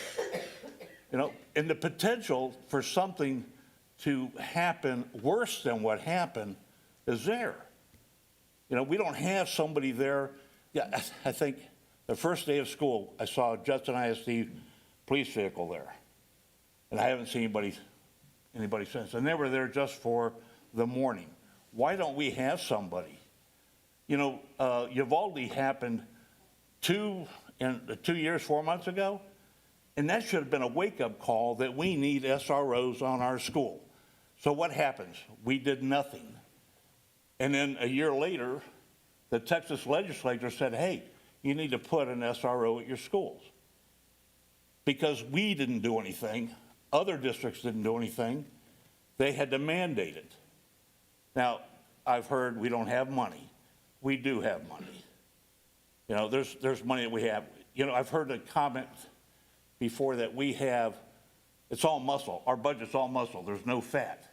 You know, and the potential for something to happen worse than what happened is there. You know, we don't have somebody there. Yeah, I think the first day of school, I saw a Judson ISD police vehicle there. And I haven't seen anybody since. And they were there just for the morning. Why don't we have somebody? You know, Uvalde happened 2 years, 4 months ago. And that should have been a wake-up call that we need SROs on our school. So what happens? We did nothing. And then a year later, the Texas legislature said, hey, you need to put an SRO at your schools. Because we didn't do anything, other districts didn't do anything, they had to mandate it. Now, I've heard we don't have money. We do have money. You know, there's money that we have. You know, I've heard a comment before that we have, it's all muscle. Our budget's all muscle. There's no fat.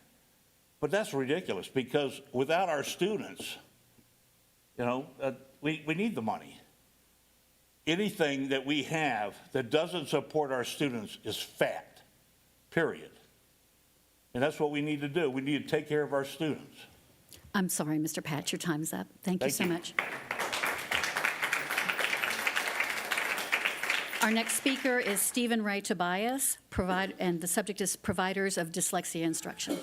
But that's ridiculous because without our students, you know, we need the money. Anything that we have that doesn't support our students is fat, period. And that's what we need to do. We need to take care of our students. I'm sorry, Mr. Patch, your time's up. Thank you so much. Our next speaker is Stephen Ray Tobias, and the subject is Providers of Dyslexia Instruction.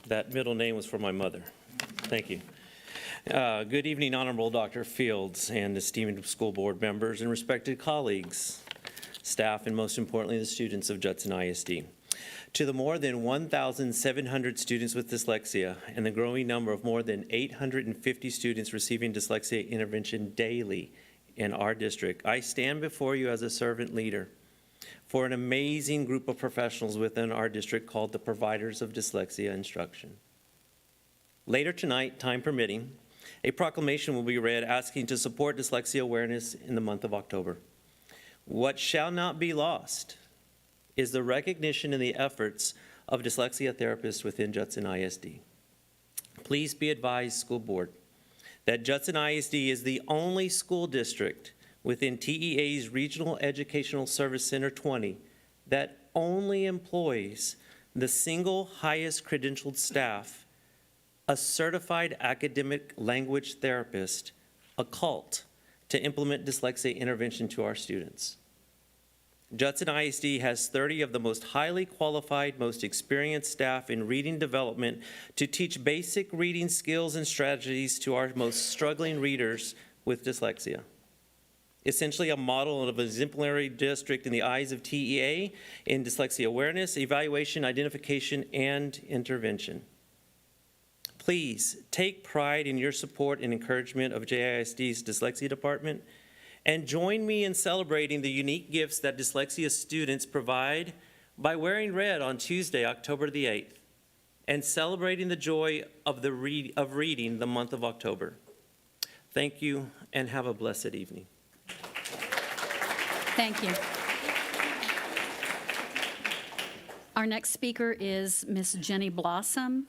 That middle name was for my mother. Thank you. Good evening, Honorable Dr. Fields and esteemed school board members and respected colleagues, staff, and most importantly, the students of Judson ISD. To the more than 1,700 students with dyslexia and the growing number of more than 850 students receiving dyslexia intervention daily in our district, I stand before you as a servant leader for an amazing group of professionals within our district called the Providers of Dyslexia Instruction. Later tonight, time permitting, a proclamation will be read asking to support dyslexia awareness in the month of October. What shall not be lost is the recognition and the efforts of dyslexia therapists within Judson ISD. Please be advised, school board, that Judson ISD is the only school district within TEA's Regional Educational Service Center 20 that only employs the single highest credentialed staff, a certified academic language therapist, a CALT, to implement dyslexia intervention to our students. Judson ISD has 30 of the most highly qualified, most experienced staff in reading development to teach basic reading skills and strategies to our most struggling readers with dyslexia. Essentially a model of an exemplary district in the eyes of TEA in dyslexia awareness, evaluation, identification, and intervention. Please take pride in your support and encouragement of JISD's dyslexia department and join me in celebrating the unique gifts that dyslexia students provide by wearing red on Tuesday, October the 8th, and celebrating the joy of reading the month of October. Thank you and have a blessed evening. Thank you. Our next speaker is Ms. Jenny Blossom,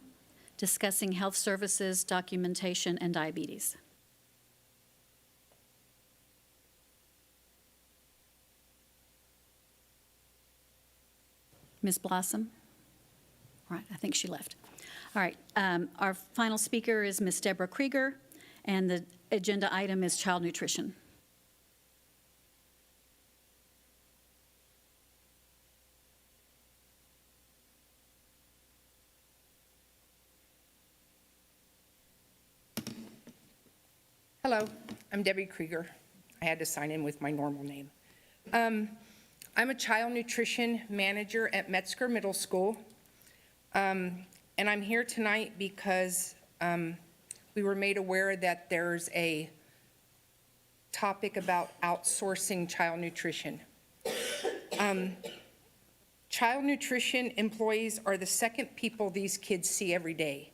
discussing health services, documentation, and diabetes. Ms. Blossom? All right, I think she left. All right, our final speaker is Ms. Deborah Krieger, and the agenda item is child nutrition. Hello, I'm Debbie Krieger. I had to sign in with my normal name. I'm a child nutrition manager at Metzger Middle School. And I'm here tonight because we were made aware that there's a topic about outsourcing child nutrition. Child nutrition employees are the second people these kids see every day.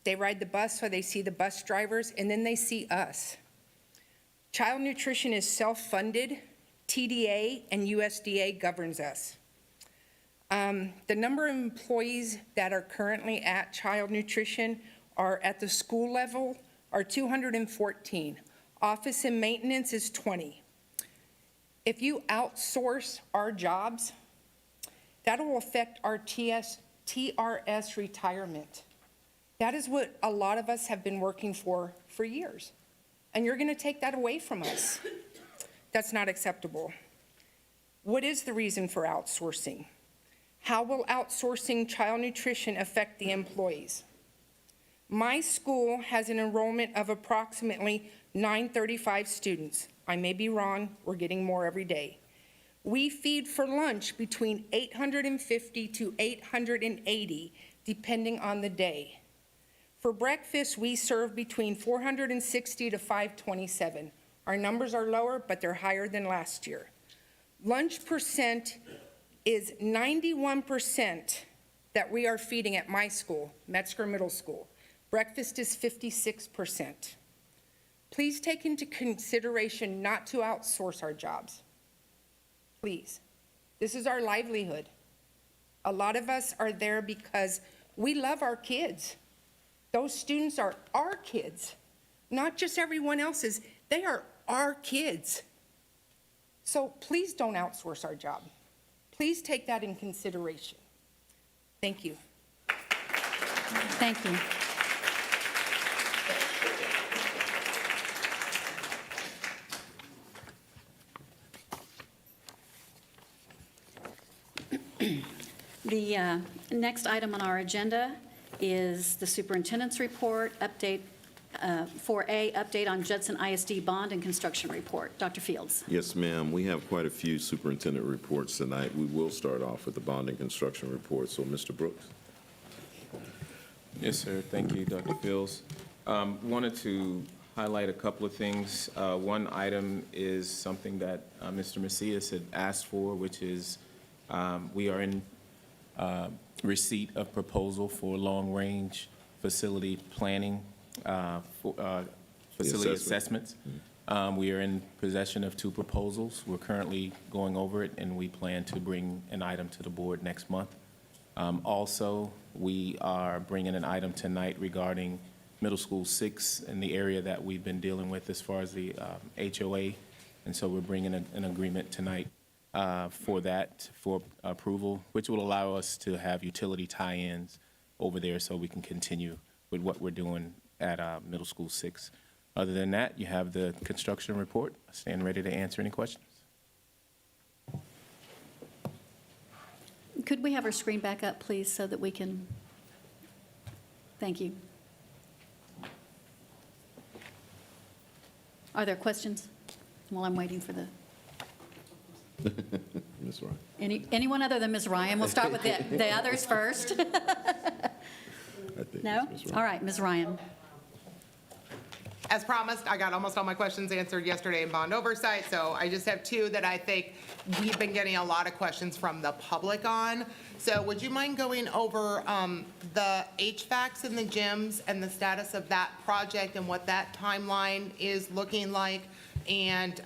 They ride the bus, so they see the bus drivers, and then they see us. Child nutrition is self-funded. TDA and USDA governs us. The number of employees that are currently at child nutrition are at the school level are 214. Office and maintenance is 20. If you outsource our jobs, that will affect our TRS retirement. That is what a lot of us have been working for years. And you're going to take that away from us. That's not acceptable. What is the reason for outsourcing? How will outsourcing child nutrition affect the employees? My school has an enrollment of approximately 935 students. I may be wrong, we're getting more every day. We feed for lunch between 850 to 880, depending on the day. For breakfast, we serve between 460 to 527. Our numbers are lower, but they're higher than last year. Lunch percent is 91% that we are feeding at my school, Metzger Middle School. Breakfast is 56%. Please take into consideration not to outsource our jobs. Please. This is our livelihood. A lot of us are there because we love our kids. Those students are our kids, not just everyone else's. They are our kids. So please don't outsource our job. Please take that in consideration. Thank you. Thank you. The next item on our agenda is the superintendent's report, update 4A, update on Judson ISD bond and construction report. Dr. Fields. Yes, ma'am. We have quite a few superintendent reports tonight. We will start off with the bond and construction report. So, Mr. Brooks. Yes, sir. Thank you, Dr. Fields. Wanted to highlight a couple of things. One item is something that Mr. Macias had asked for, which is we are in receipt of proposal for long-range facility planning, facility assessments. We are in possession of 2 proposals. We're currently going over it, and we plan to bring an item to the board next month. Also, we are bringing an item tonight regarding middle school 6 in the area that we've been dealing with as far as the HOA. And so we're bringing an agreement tonight for that, for approval, which will allow us to have utility tie-ins over there so we can continue with what we're doing at middle school 6. Other than that, you have the construction report. I stand ready to answer any questions. Could we have our screen back up, please, so that we can, thank you. Are there questions while I'm waiting for the, Ms. Ryan. anyone other than Ms. Ryan? We'll start with the others first. I think No? it's Ms. Ryan. All right, Ms. Ryan. As promised, I got almost all my questions answered yesterday in bond oversight, so I just have 2 that I think we've been getting a lot of questions from the public on. So would you mind going over the HVACs in the gyms and the status of that project and what that timeline is looking like, and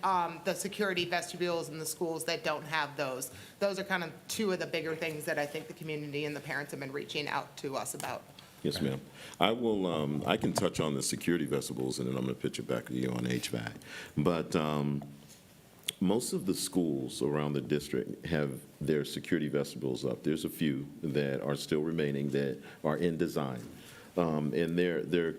the security vestibules in the schools that don't have those? Those are kind of 2 of the bigger things that I think the community and the parents have been reaching out to us about. Yes, ma'am. I will, I can touch on the security vestibules, and then I'm going to pitch it back to you on HVAC. But Most of the schools around the district have their security vestibules up. There's a few that are still remaining that are in design. And they're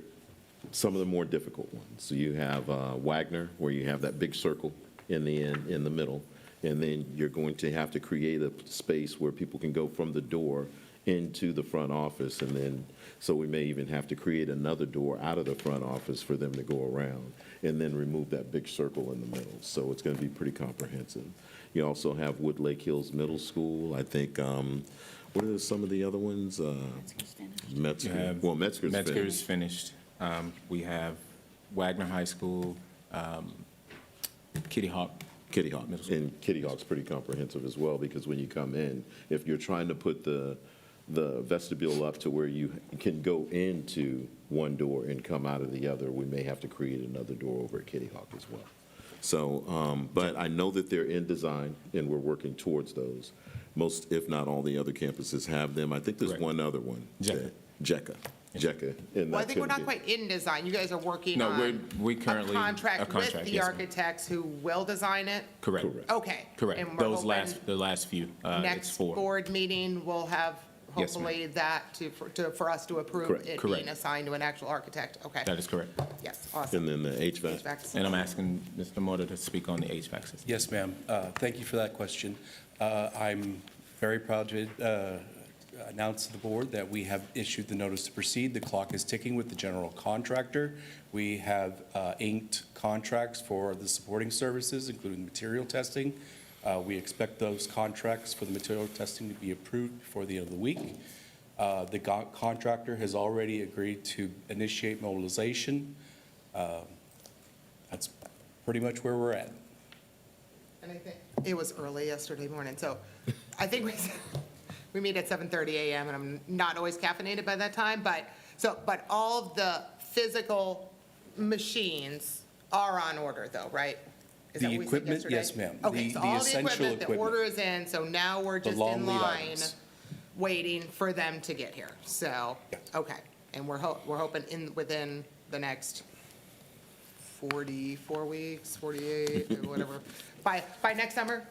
some of the more difficult ones. So you have Wagner, where you have that big circle in the end, in the middle. And then you're going to have to create a space where people can go from the door into the front office. And then, so we may even have to create another door out of the front office for them to go around, and then remove that big circle in the middle. So it's going to be pretty comprehensive. You also have Wood Lake Hills Middle School. I think, what are some of the other ones? Metzger. Well, Metzger's finished. We have Wagner High School, Kitty Hawk. Kitty Hawk. And Kitty Hawk's pretty comprehensive as well, because when you come in, if you're trying to put the vestibule up to where you can go into one door and come out of the other, we may have to create another door over at Kitty Hawk as well. So, but I know that they're in design, and we're working towards those. Most, if not all, the other campuses have them. I think there's one other one. JECA. Well, I think we're not quite in design. You guys are working on we currently a contract with the yes, ma'am. architects who will design it? Correct. Okay. Correct. And we're hoping The last few. It's next 4. board meeting, we'll have Yes, ma'am. hopefully that for us to approve Correct. it Correct. being assigned to an actual architect. Okay. That is correct. Yes, awesome. And then the HVAC. HVACs. And I'm asking Mr. Mota to speak on the HVAC system. Yes, ma'am. Thank you for that question. I'm very proud to announce to the board that we have issued the notice to proceed. The clock is ticking with the general contractor. We have inked contracts for the supporting services, including material testing. We expect those contracts for the material testing to be approved before the end of the week. The contractor has already agreed to initiate mobilization. That's pretty much where we're at. And I think it was early yesterday morning, so I think we meet at 7:30 a.m. and I'm not always caffeinated by that time, but all of the physical machines are on order though, right? Is that The what we said equipment, yesterday? yes, ma'am. Okay, so The all the essential equipment, the equipment. order is in, so now we're The just long in lead line, items. waiting for them to get here. So, okay, and we're hoping within the next 44 weeks, 48, whatever, by next summer?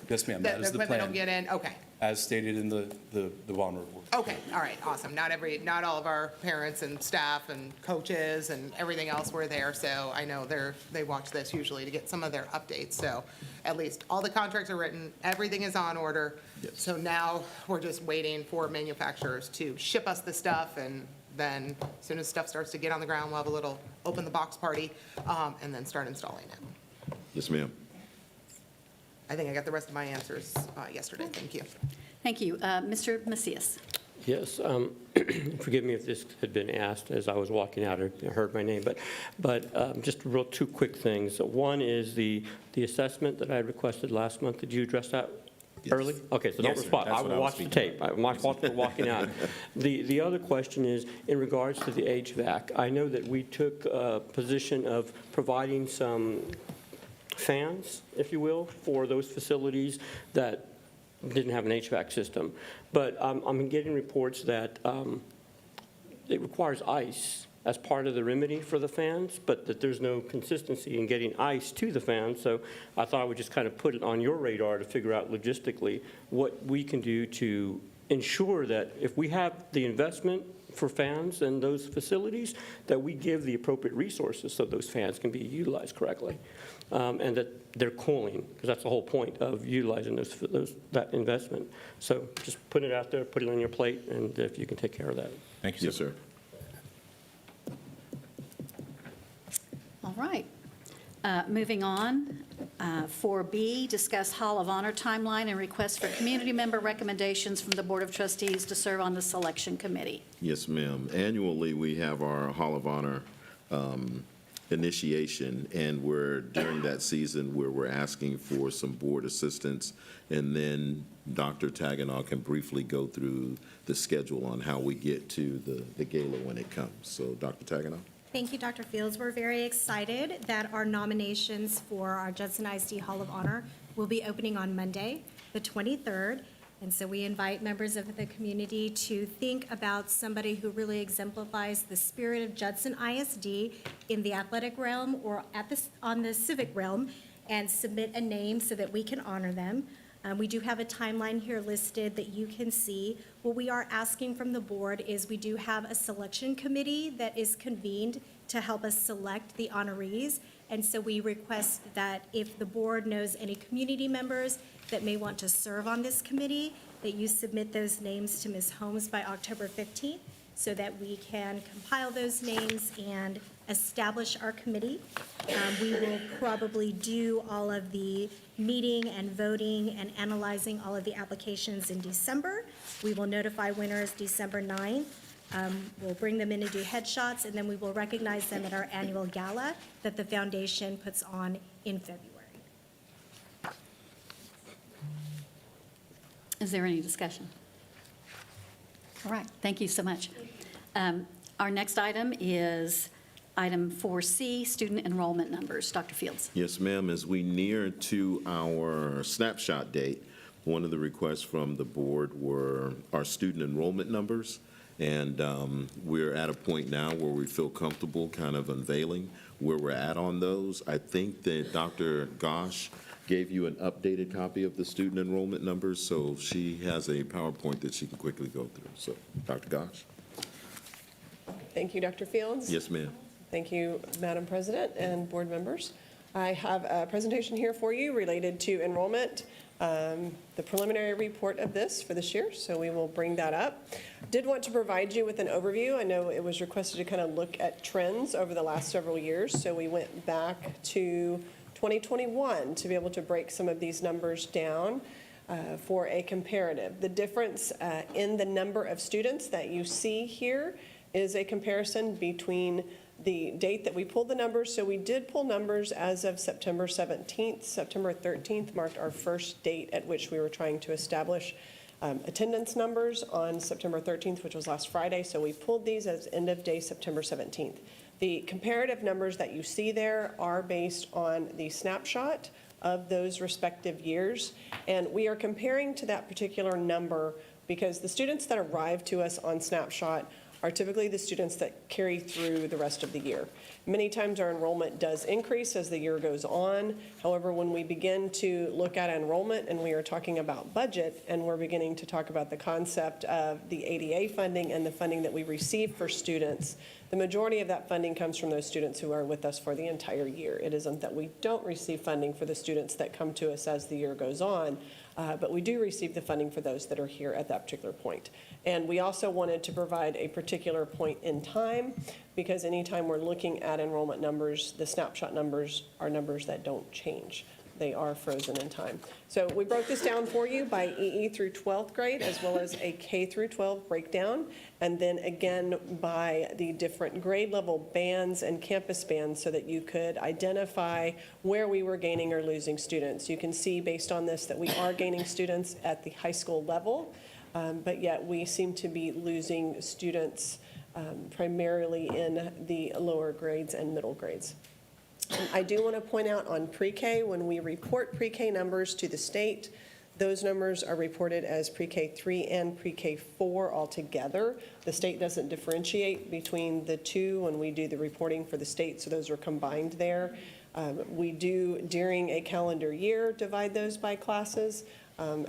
Yes, ma'am. The That is the equipment will plan, get in, okay. as stated in the bond report. Okay, all right, awesome. Not all of our parents and staff and coaches and everything else were there, so I know they watch this usually to get some of their updates. So at least all the contracts are written, everything is on order. So now we're just waiting for manufacturers to ship us the stuff, and then as soon as stuff starts to get on the ground, we'll have a little open the box party, and then start installing it. Yes, ma'am. I think I got the rest of my answers yesterday. Thank you. Thank you. Mr. Macias. Yes, forgive me if this had been asked as I was walking out, or heard my name, but just real 2 quick things. One is the assessment that I had requested last month. Did you address that early? Okay, so don't Yes, sir. respond. That's I what will I was watch the speaking tape. I watched it walking out. The other question is, in regards to the HVAC, I know that we took a position of providing some fans, if you will, for those facilities that didn't have an HVAC system. But I'm getting reports that it requires ice as part of the remedy for the fans, but that there's no consistency in getting ice to the fans. So I thought I would just kind of put it on your radar to figure out logistically what we can do to ensure that if we have the investment for fans in those facilities, that we give the appropriate resources so those fans can be utilized correctly. And that they're cooling, because that's the whole point of utilizing that investment. So just put it out there, put it on your plate, and if you can take care of that. Thank you, Yes, sir. All right. Moving on, 4B, discuss Hall of Honor timeline and request for community member recommendations from the Board of Trustees to serve on the selection committee. Yes, ma'am. Annually, we have our Hall of Honor initiation, and during that season where we're asking for some board assistance, and then Dr. Taganow can briefly go through the schedule on how we get to the gala when it comes. So, Dr. Taganow? Thank you, Dr. Fields. We're very excited that our nominations for our Judson ISD Hall of Honor will be opening on Monday, the 23rd. And so we invite members of the community to think about somebody who really exemplifies the spirit of Judson ISD in the athletic realm or on the civic realm. and submit a name so that we can honor them. We do have a timeline here listed that you can see. What we are asking from the board is we do have a selection committee that is convened to help us select the honorees. And so we request that if the board knows any community members that may want to serve on this committee, that you submit those names to Ms. Holmes by October 15th so that we can compile those names and establish our committee. We will probably do all of the meeting and voting and analyzing all of the applications in December. We will notify winners December 9th. We'll bring them in to do headshots, and then we will recognize them at our annual gala that the foundation puts on in February. Is there any discussion? All right, thank you so much. Our next item is item 4C, student enrollment numbers. Dr. Fields. Yes, ma'am. As we near to our snapshot date, one of the requests from the board were our student enrollment numbers. And we're at a point now where we feel comfortable kind of unveiling where we're at on those. I think that Dr. Gosh gave you an updated copy of the student enrollment numbers, so she has a PowerPoint that she can quickly go through. So, Dr. Gosh. Thank you, Dr. Fields. Yes, ma'am. Thank you, Madam President and board members. I have a presentation here for you related to enrollment, the preliminary report of this for this year, so we will bring that up. Did want to provide you with an overview. I know it was requested to kind of look at trends over the last several years, so we went back to 2021 to be able to break some of these numbers down for a comparative. The difference in the number of students that you see here is a comparison between the date that we pulled the numbers. So we did pull numbers as of September 17th. September 13th marked our first date at which we were trying to establish attendance numbers on September 13th, which was last Friday. So we pulled these as end of day September 17th. The comparative numbers that you see there are based on the snapshot of those respective years. And we are comparing to that particular number because the students that arrive to us on snapshot are typically the students that carry through the rest of the year. Many times our enrollment does increase as the year goes on. However, when we begin to look at enrollment and we are talking about budget and we're beginning to talk about the concept of the ADA funding and the funding that we receive for students, the majority of that funding comes from those students who are with us for the entire year. It isn't that we don't receive funding for the students that come to us as the year goes on, but we do receive the funding for those that are here at that particular point. And we also wanted to provide a particular point in time because anytime we're looking at enrollment numbers, the snapshot numbers are numbers that don't change. They are frozen in time. So we broke this down for you by EE through 12th grade as well as a K through 12 breakdown, and then again by the different grade level bands and campus bands so that you could identify where we were gaining or losing students. You can see based on this that we are gaining students at the high school level, but yet we seem to be losing students primarily in the lower grades and middle grades. I do want to point out on pre-K, when we report pre-K numbers to the state, those numbers are reported as pre-K 3 and pre-K 4 altogether. The state doesn't differentiate between the two when we do the reporting for the state, so those are combined there. We do, during a calendar year, divide those by classes.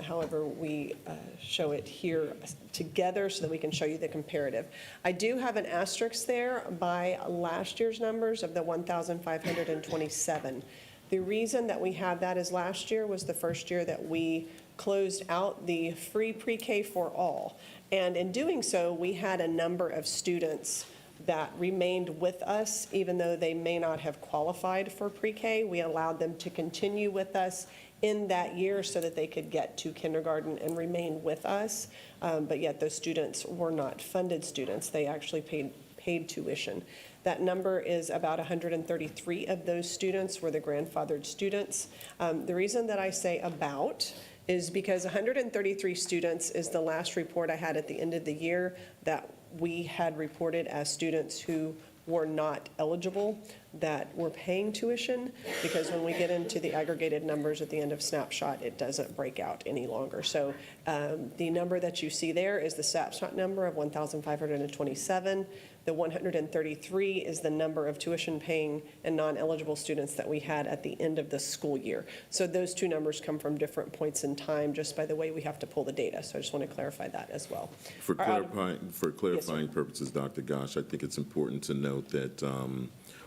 However, we show it here together so that we can show you the comparative. I do have an asterisk there by last year's numbers of the 1,527. The reason that we have that is last year was the first year that we closed out the free pre-K for all. And in doing so, we had a number of students that remained with us, even though they may not have qualified for pre-K. We allowed them to continue with us in that year so that they could get to kindergarten and remain with us. But yet those students were not funded students. They actually paid tuition. That number is about 133 of those students were the grandfathered students. The reason that I say about is because 133 students is the last report I had at the end of the year that we had reported as students who were not eligible that were paying tuition, because when we get into the aggregated numbers at the end of snapshot, it doesn't break out any longer. So the number that you see there is the snapshot number of 1,527. The 133 is the number of tuition-paying and non-eligible students that we had at the end of the school year. So those two numbers come from different points in time, just by the way we have to pull the data. So I just want to clarify that as well. For clarifying purposes, Dr. Gosh, I think it's important to note that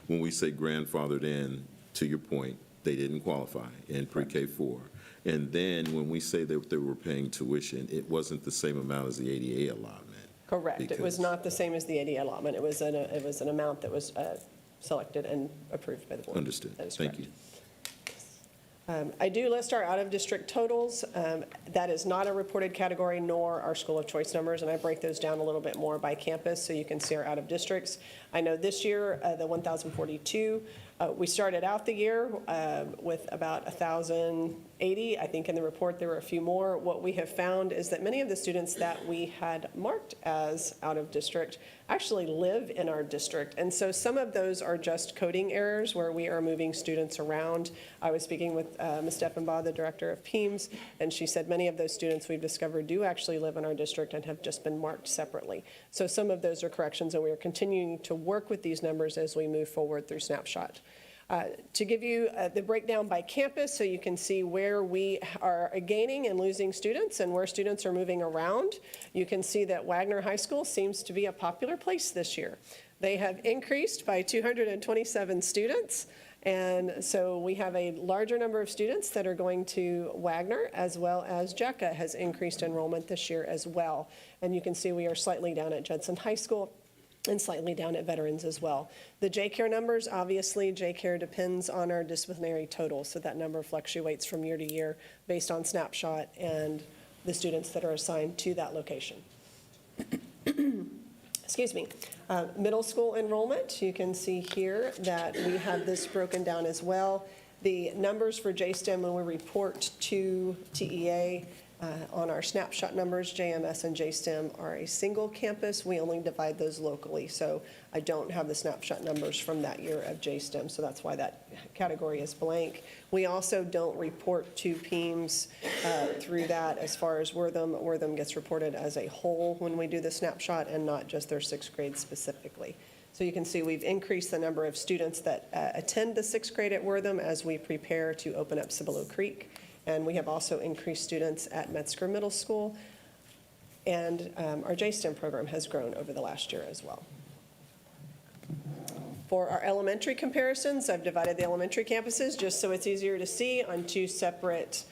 when we say grandfathered in, to your point, they didn't qualify in pre-K 4. And then when we say that they were paying tuition, it wasn't the same amount as the ADA allotment. Correct. It was not the same as the ADA allotment. It was an amount that was selected and approved by the board. Understood. That is Thank correct. you. I do list our out-of-district totals. That is not a reported category, nor our school of choice numbers, and I break those down a little bit more by campus so you can see our out-of-districts. I know this year, the 1,042, we started out the year with about 1,080. I think in the report there were a few more. What we have found is that many of the students that we had marked as out-of-district actually live in our district. And so some of those are just coding errors where we are moving students around. I was speaking with Ms. Steffenbaugh, the director of PEAMS, and she said many of those students we've discovered do actually live in our district and have just been marked separately. So some of those are corrections, and we are continuing to work with these numbers as we move forward through Snapshot. To give you the breakdown by campus so you can see where we are gaining and losing students and where students are moving around, you can see that Wagner High School seems to be a popular place this year. They have increased by 227 students, and so we have a larger number of students that are going to Wagner, as well as JECA has increased enrollment this year as well. And you can see we are slightly down at Judson High School and slightly down at Veterans as well. The J-CARE numbers, obviously, J-CARE depends on our disciplinary total, so that number fluctuates from year to year based on Snapshot and the students that are assigned to that location. Excuse me. Middle school enrollment, you can see here that we have this broken down as well. The numbers for JSTEM when we report to TEA on our snapshot numbers, JMS and JSTEM are a single campus. We only divide those locally, so I don't have the snapshot numbers from that year of JSTEM, so that's why that category is blank. We also don't report to PEAMS through that as far as Wortham. Wortham gets reported as a whole when we do the snapshot and not just their sixth grade specifically. So you can see we've increased the number of students that attend the sixth grade at Wortham as we prepare to open up Cibolo Creek. And we have also increased students at Metzger Middle School. And our JSTEM program has grown over the last year as well. For our elementary comparisons, I've divided the elementary campuses just so it's easier to see on two separate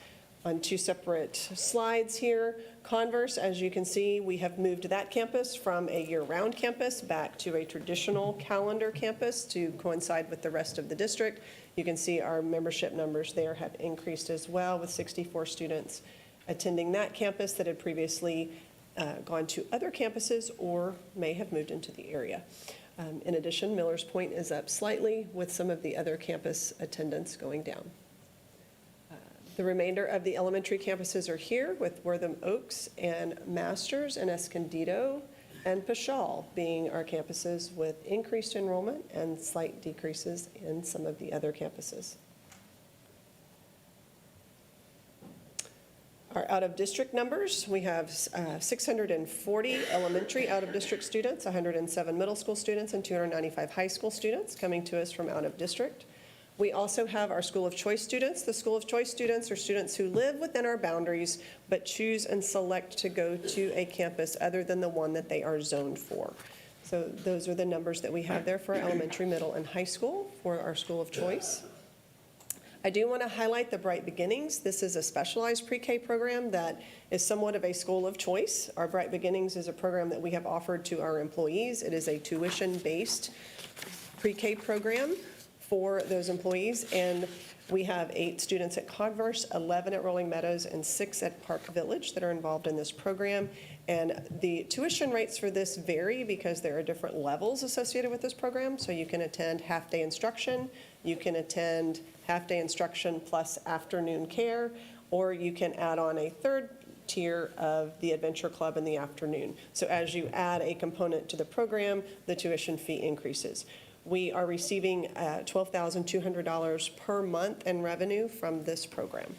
slides here. Converse, as you can see, we have moved that campus from a year-round campus back to a traditional calendar campus to coincide with the rest of the district. You can see our membership numbers there have increased as well, with 64 students attending that campus that had previously gone to other campuses or may have moved into the area. In addition, Millers Point is up slightly, with some of the other campus attendance going down. The remainder of the elementary campuses are here, with Wortham Oaks and Masters and Escondido and Pashal being our campuses with increased enrollment and slight decreases in some of the other campuses. Our out-of-district numbers, we have 640 elementary out-of-district students, 107 middle school students, and 295 high school students coming to us from out-of-district. We also have our School of Choice students. The School of Choice students are students who live within our boundaries but choose and select to go to a campus other than the one that they are zoned for. So those are the numbers that we have there for elementary, middle, and high school for our School of Choice. I do want to highlight the Bright Beginnings. This is a specialized pre-K program that is somewhat of a school of choice. Our Bright Beginnings is a program that we have offered to our employees. It is a tuition-based pre-K program for those employees, and we have 8 students at Converse, 11 at Rolling Meadows, and 6 at Park Village that are involved in this program. And the tuition rates for this vary because there are different levels associated with this program. So you can attend half-day instruction, you can attend half-day instruction plus afternoon care, or you can add on a third tier of the Adventure Club in the afternoon. So as you add a component to the program, the tuition fee increases. We are receiving $12,200 per month in revenue from this program.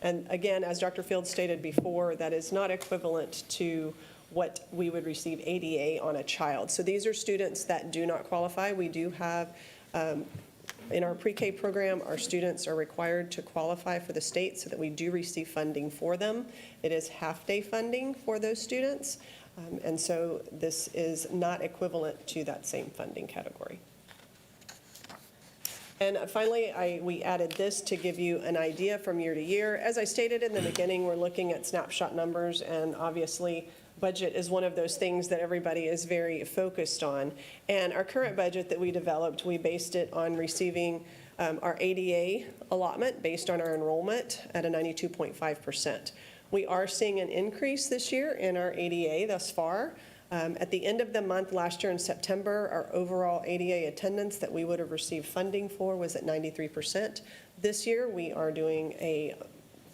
And again, as Dr. Fields stated before, that is not equivalent to what we would receive ADA on a child. So these are students that do not qualify. We do have, in our pre-K program, our students are required to qualify for the state so that we do receive funding for them. It is half-day funding for those students, and so this is not equivalent to that same funding category. And finally, we added this to give you an idea from year to year. As I stated in the beginning, we're looking at snapshot numbers, and obviously, budget is one of those things that everybody is very focused on. And our current budget that we developed, we based it on receiving our ADA allotment based on our enrollment at a 92.5%. We are seeing an increase this year in our ADA thus far. At the end of the month last year in September, our overall ADA attendance that we would have received funding for was at 93%. This year, we are doing a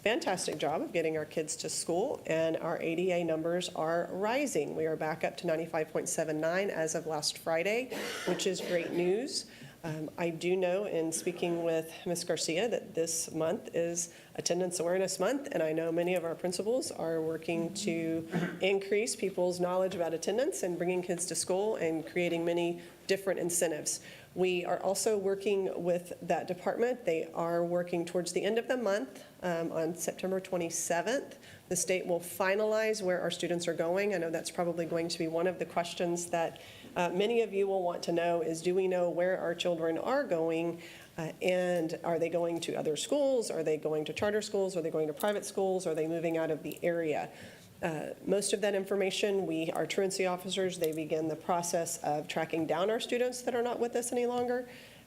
fantastic job of getting our kids to school, and our ADA numbers are rising. We are back up to 95.79 as of last Friday, which is great news. I do know, in speaking with Ms. Garcia, that this month is Attendance Awareness Month, and I know many of our principals are working to increase people's knowledge about attendance and bringing kids to school and creating many different incentives. We are also working with that department. They are working towards the end of the month on September 27th. The state will finalize where our students are going. I know that's probably going to be one of the questions that many of you will want to know is, do we know where our children are going? And are they going to other schools? Are they going to charter schools? Are they going to private schools? Are they moving out of the area? Most of that information, our truancy officers, they begin the process of tracking down our students that are not with us any longer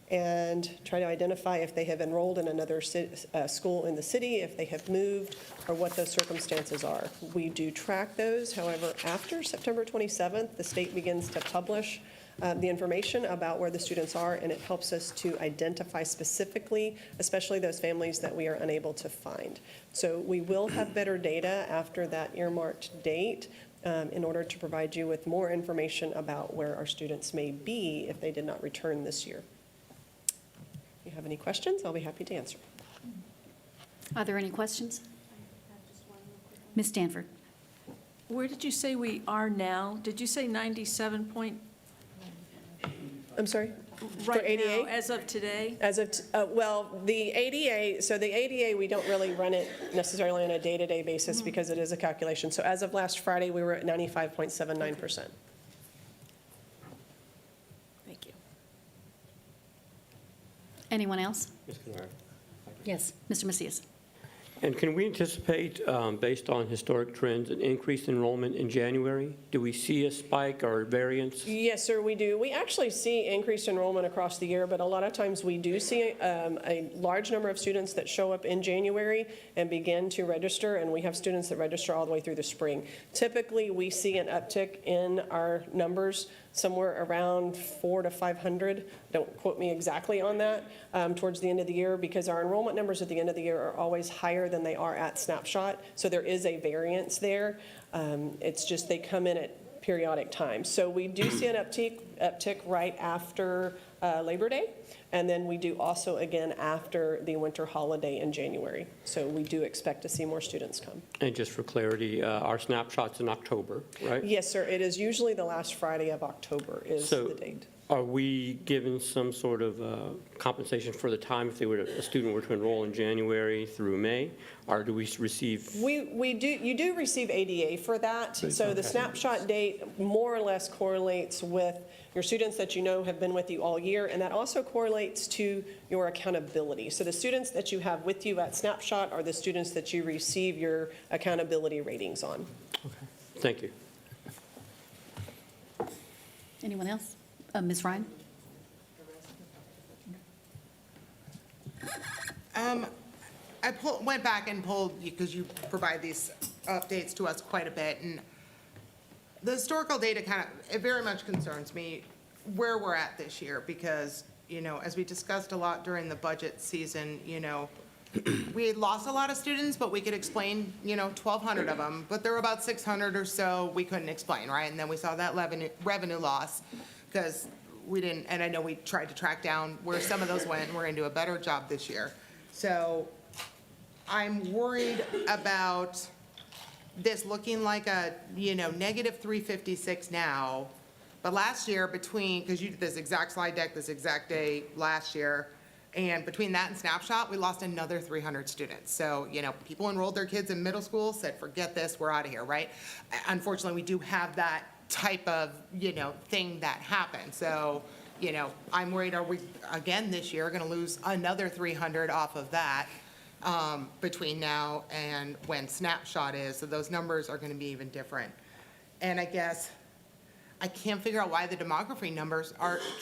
and try to identify if they have enrolled in another school in the city, if they have moved, or what those circumstances are. We do track those. However, after September 27th, the state begins to publish the information about where the students are, and it helps us to identify specifically, especially those families that we are unable to find. So we will have better data after that earmarked date in order to provide you with more information about where our students may be if they did not return this year. If you have any questions, I'll be happy to answer. Are there any questions? Ms. Stanford. Where did you say we are now? Did you say 97 point? I'm sorry? Right For ADA? now, as of today? As of, well, the ADA, we don't really run it necessarily on a day-to-day basis because it is a calculation. So as of last Friday, we were at 95.79%. Thank you. Anyone else? Ms. Canary. Yes, Mr. Macias. And can we anticipate, based on historic trends, an increased enrollment in January? Do we see a spike or variance? Yes, sir, we do. We actually see increased enrollment across the year, but a lot of times we do see a large number of students that show up in January and begin to register, and we have students that register all the way through the spring. Typically, we see an uptick in our numbers somewhere around 400 to 500. Don't quote me exactly on that, towards the end of the year, because our enrollment numbers at the end of the year are always higher than they are at snapshot. So there is a variance there. It's just they come in at periodic times. So we do see an uptick right after Labor Day. And then we do also again after the winter holiday in January. So we do expect to see more students come. And just for clarity, our snapshot's in October, right? Yes, sir. It is usually the last Friday of October is the date. Are we given some sort of compensation for the time if a student were to enroll in January through May? Or do we receive? You do receive ADA for that. So the snapshot date more or less correlates with your students that you know have been with you all year, and that also correlates to your accountability. So the students that you have with you at snapshot are the students that you receive your accountability ratings on. Okay, thank you. Anyone else? Ms. Ryan? I went back and pulled, because you provide these updates to us quite a bit, and the historical data it very much concerns me where we're at this year, because, as we discussed a lot during the budget season, we had lost a lot of students, but we could explain, 1,200 of them, but there were about 600 or so we couldn't explain, right? And then we saw that revenue loss, because we didn't, and I know we tried to track down where some of those went, and we're going to do a better job this year. So I'm worried about this looking like a, negative 356 now, but last year because you did this exact slide deck, this exact day last year, and between that and Snapshot, we lost another 300 students. So, people enrolled their kids in middle school, said, forget this, we're out of here, right? Unfortunately, we do have that type of, thing that happens. So, I'm worried, are we, again, this year, going to lose another 300 off of that between now and when Snapshot is? So those numbers are going to be even different. And I guess I can't figure out why the demography numbers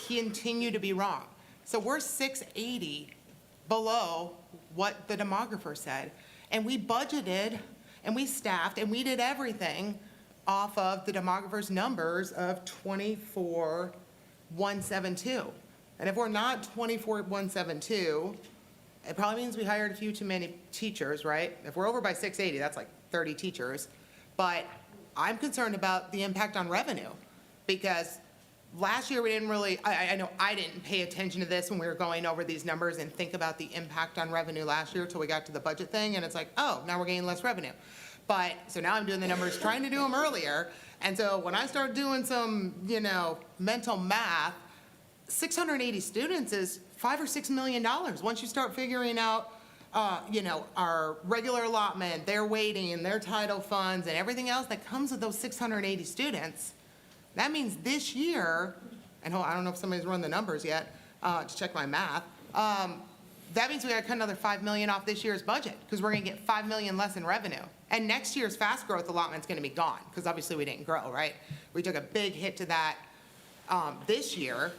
continue to be wrong. So we're 680 below what the demographer said. And we budgeted and we staffed and we did everything off of the demographer's numbers of 24,172. And if we're not 24,172, it probably means we hired a few too many teachers, right? If we're over by 680, that's like 30 teachers. But I'm concerned about the impact on revenue because last year we didn't really, I know I didn't pay attention to this when we were going over these numbers and think about the impact on revenue last year until we got to the budget thing, and it's like, oh, now we're getting less revenue. But, so now I'm doing the numbers, trying to do them earlier, and so when I start doing some, mental math, 680 students is $5 or $6 million. Once you start figuring out, our regular allotment, their weighting, their title funds, and everything else that comes with those 680 students, that means this year, and I don't know if somebody's run the numbers yet to check my math, that means we got to cut another $5 million off this year's budget because we're going to get $5 million less in revenue. And next year's fast growth allotment's going to be gone because obviously we didn't grow, right? We took a big hit to that this year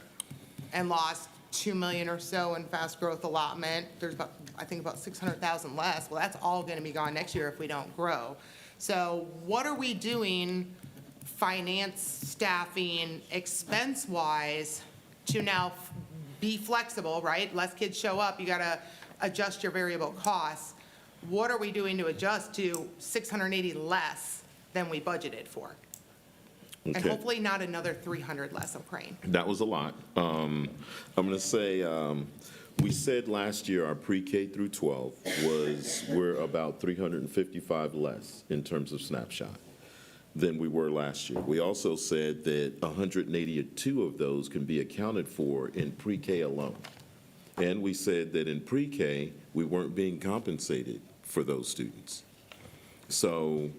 and lost $2 million or so in fast growth allotment. There's about 600,000 less. Well, that's all going to be gone next year if we don't grow. So what are we doing finance, staffing, expense-wise to now be flexible, right? Less kids show up, you got to adjust your variable costs. What are we doing to adjust to 680 less than we budgeted for? And Okay. hopefully not another 300 less, I'm praying. That was a lot. I'm going to say, we said last year our pre-K through 12 we're about 355 less in terms of Snapshot than we were last year. We also said that 182 of those can be accounted for in pre-K alone. And we said that in pre-K, we weren't being compensated for those students. So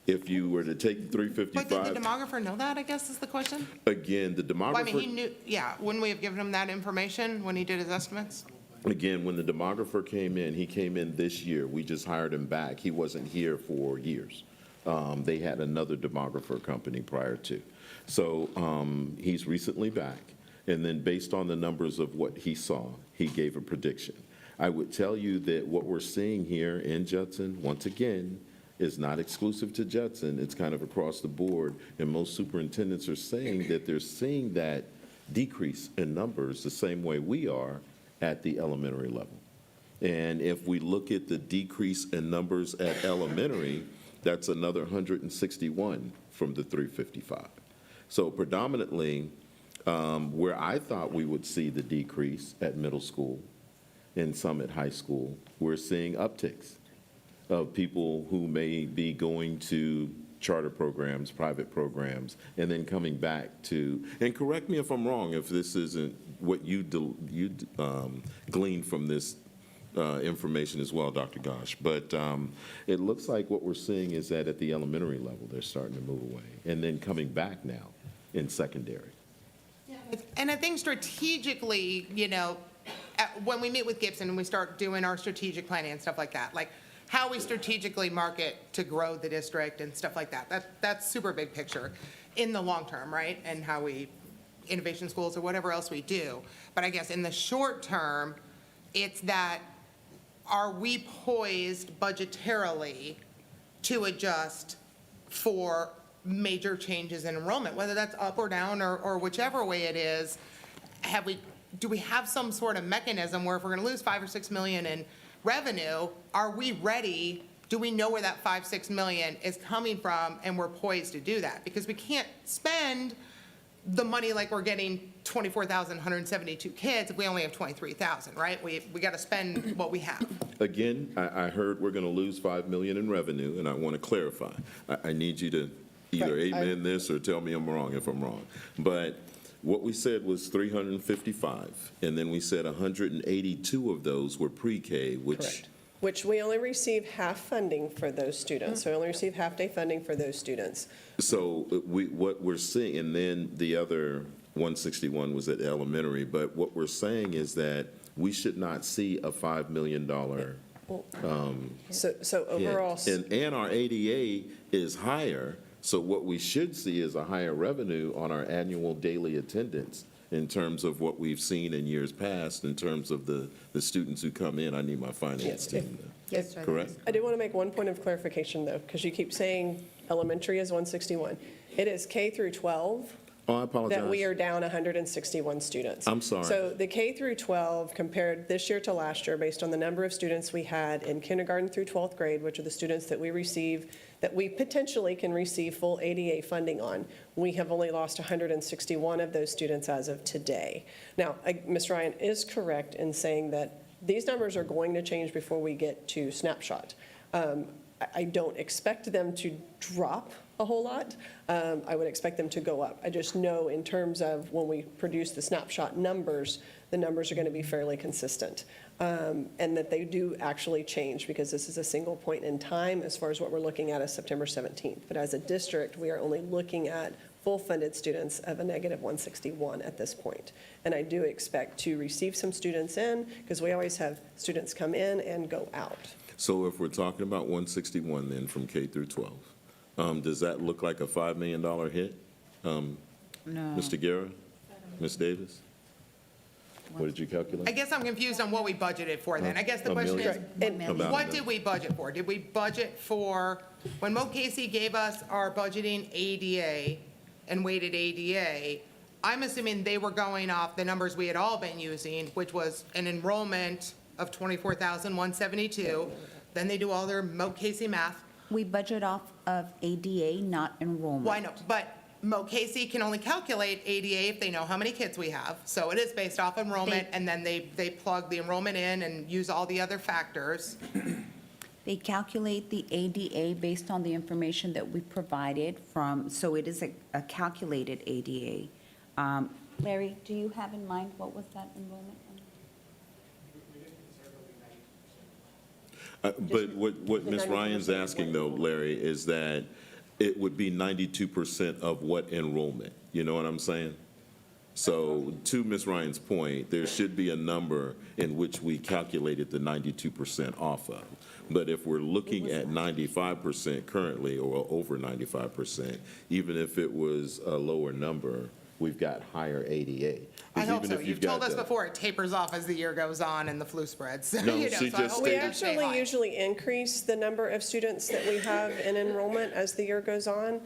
if you were to take the 355. But did the demographer know that, I guess is the question? Again, the demographer. Well, I mean, he knew, yeah, wouldn't we have given him that information when he did his estimates? Again, when the demographer came in, he came in this year. We just hired him back. He wasn't here for years. They had another demographer company prior to. So he's recently back. And then based on the numbers of what he saw, he gave a prediction. I would tell you that what we're seeing here in Judson, once again, is not exclusive to Judson. It's kind of across the board. And most superintendents are saying that they're seeing that decrease in numbers the same way we are at the elementary level. And if we look at the decrease in numbers at elementary, that's another 161 from the 355. So predominantly, where I thought we would see the decrease at middle school and some at high school, we're seeing upticks of people who may be going to charter programs, private programs, and then coming back to, and correct me if I'm wrong, if this isn't what you gleaned from this information as well, Dr. Gosh, but it looks like what we're seeing is that at the elementary level, they're starting to move away, and then coming back now in secondary. And I think strategically, when we meet with Gibson and we start doing our strategic planning and stuff like that, like how we strategically market to grow the district and stuff like that, that's super big picture in the long term, right? And how we, innovation schools or whatever else we do. But I guess in the short term, it's that, are we poised budgetarily to adjust for major changes in enrollment, whether that's up or down or whichever way it is? Do we have some sort of mechanism where if we're going to lose $5 or $6 million in revenue, are we ready? Do we know where that $5-6 million is coming from, and we're poised to do that? Because we can't spend the money like we're getting 24,172 kids if we only have 23,000, right? We got to spend what we have. Again, I heard we're going to lose 5 million in revenue, and I want to clarify. I need you to either Right, amen this or tell me I'm wrong if I'm wrong. But what we said was 355, and then we said 182 of those were pre-K, which Correct. Which we only receive half funding for those students. So we only receive half-day funding for those students. So what we're seeing, and then the other 161 was at elementary, but what we're saying is that we should not see a $5 million So overall, hit. And our ADA is higher, so what we should see is a higher revenue on our annual daily attendance in terms of what we've seen in years past, in terms of the students who come in. I need my finance team to Yes, sir. correct? I do want to make one point of clarification, though, because you keep saying elementary is 161. It is K through 12 Oh, I apologize. that we are down 161 students. I'm sorry. So the K through 12 compared this year to last year, based on the number of students we had in kindergarten through 12th grade, which are the students that we receive, that we potentially can receive full ADA funding on, we have only lost 161 of those students as of today. Now, Ms. Ryan is correct in saying that these numbers are going to change before we get to snapshot. I don't expect them to drop a whole lot. I would expect them to go up. I just know in terms of when we produce the snapshot numbers, the numbers are going to be fairly consistent. And that they do actually change because this is a single point in time as far as what we're looking at as September 17th. But as a district, we are only looking at full-funded students of a negative 161 at this point. And I do expect to receive some students in because we always have students come in and go out. So if we're talking about 161 then from K through 12, does that look like a $5 million hit? No. Mr. Guerra? Ms. Davis? What did you calculate? I guess I'm confused on what we budgeted for then. I guess the A question million? is, About what a did we budget for? Did we budget for, when Mo Casey gave us our budgeting ADA and weighted ADA, I'm assuming they were going off the numbers we had all been using, which was an enrollment of 24,172. Then they do all their Mo Casey math. We budget off of ADA, not enrollment. Why no? But Mo Casey can only calculate ADA if they know how many kids we have. So it is based off enrollment, and then they plug the enrollment in and use all the other factors. They calculate the ADA based on the information that we provided from, so it is a calculated ADA. Larry, do you have in mind what was that enrollment? But what Ms. Ryan's asking though, Larry, is that it would be 92% of what enrollment? You know what I'm saying? So to Ms. Ryan's point, there should be a number in which we calculated the 92% off of. But if we're looking at 95% currently, or over 95%, even if it was a lower number, we've got higher ADA. I 'Cause hope even so. if You've got told us the- before it tapers off as the year goes on and the flu spreads. No, You know, she so I just hope We it does stay actually high. usually increase the number of students that we have in enrollment as the year goes on.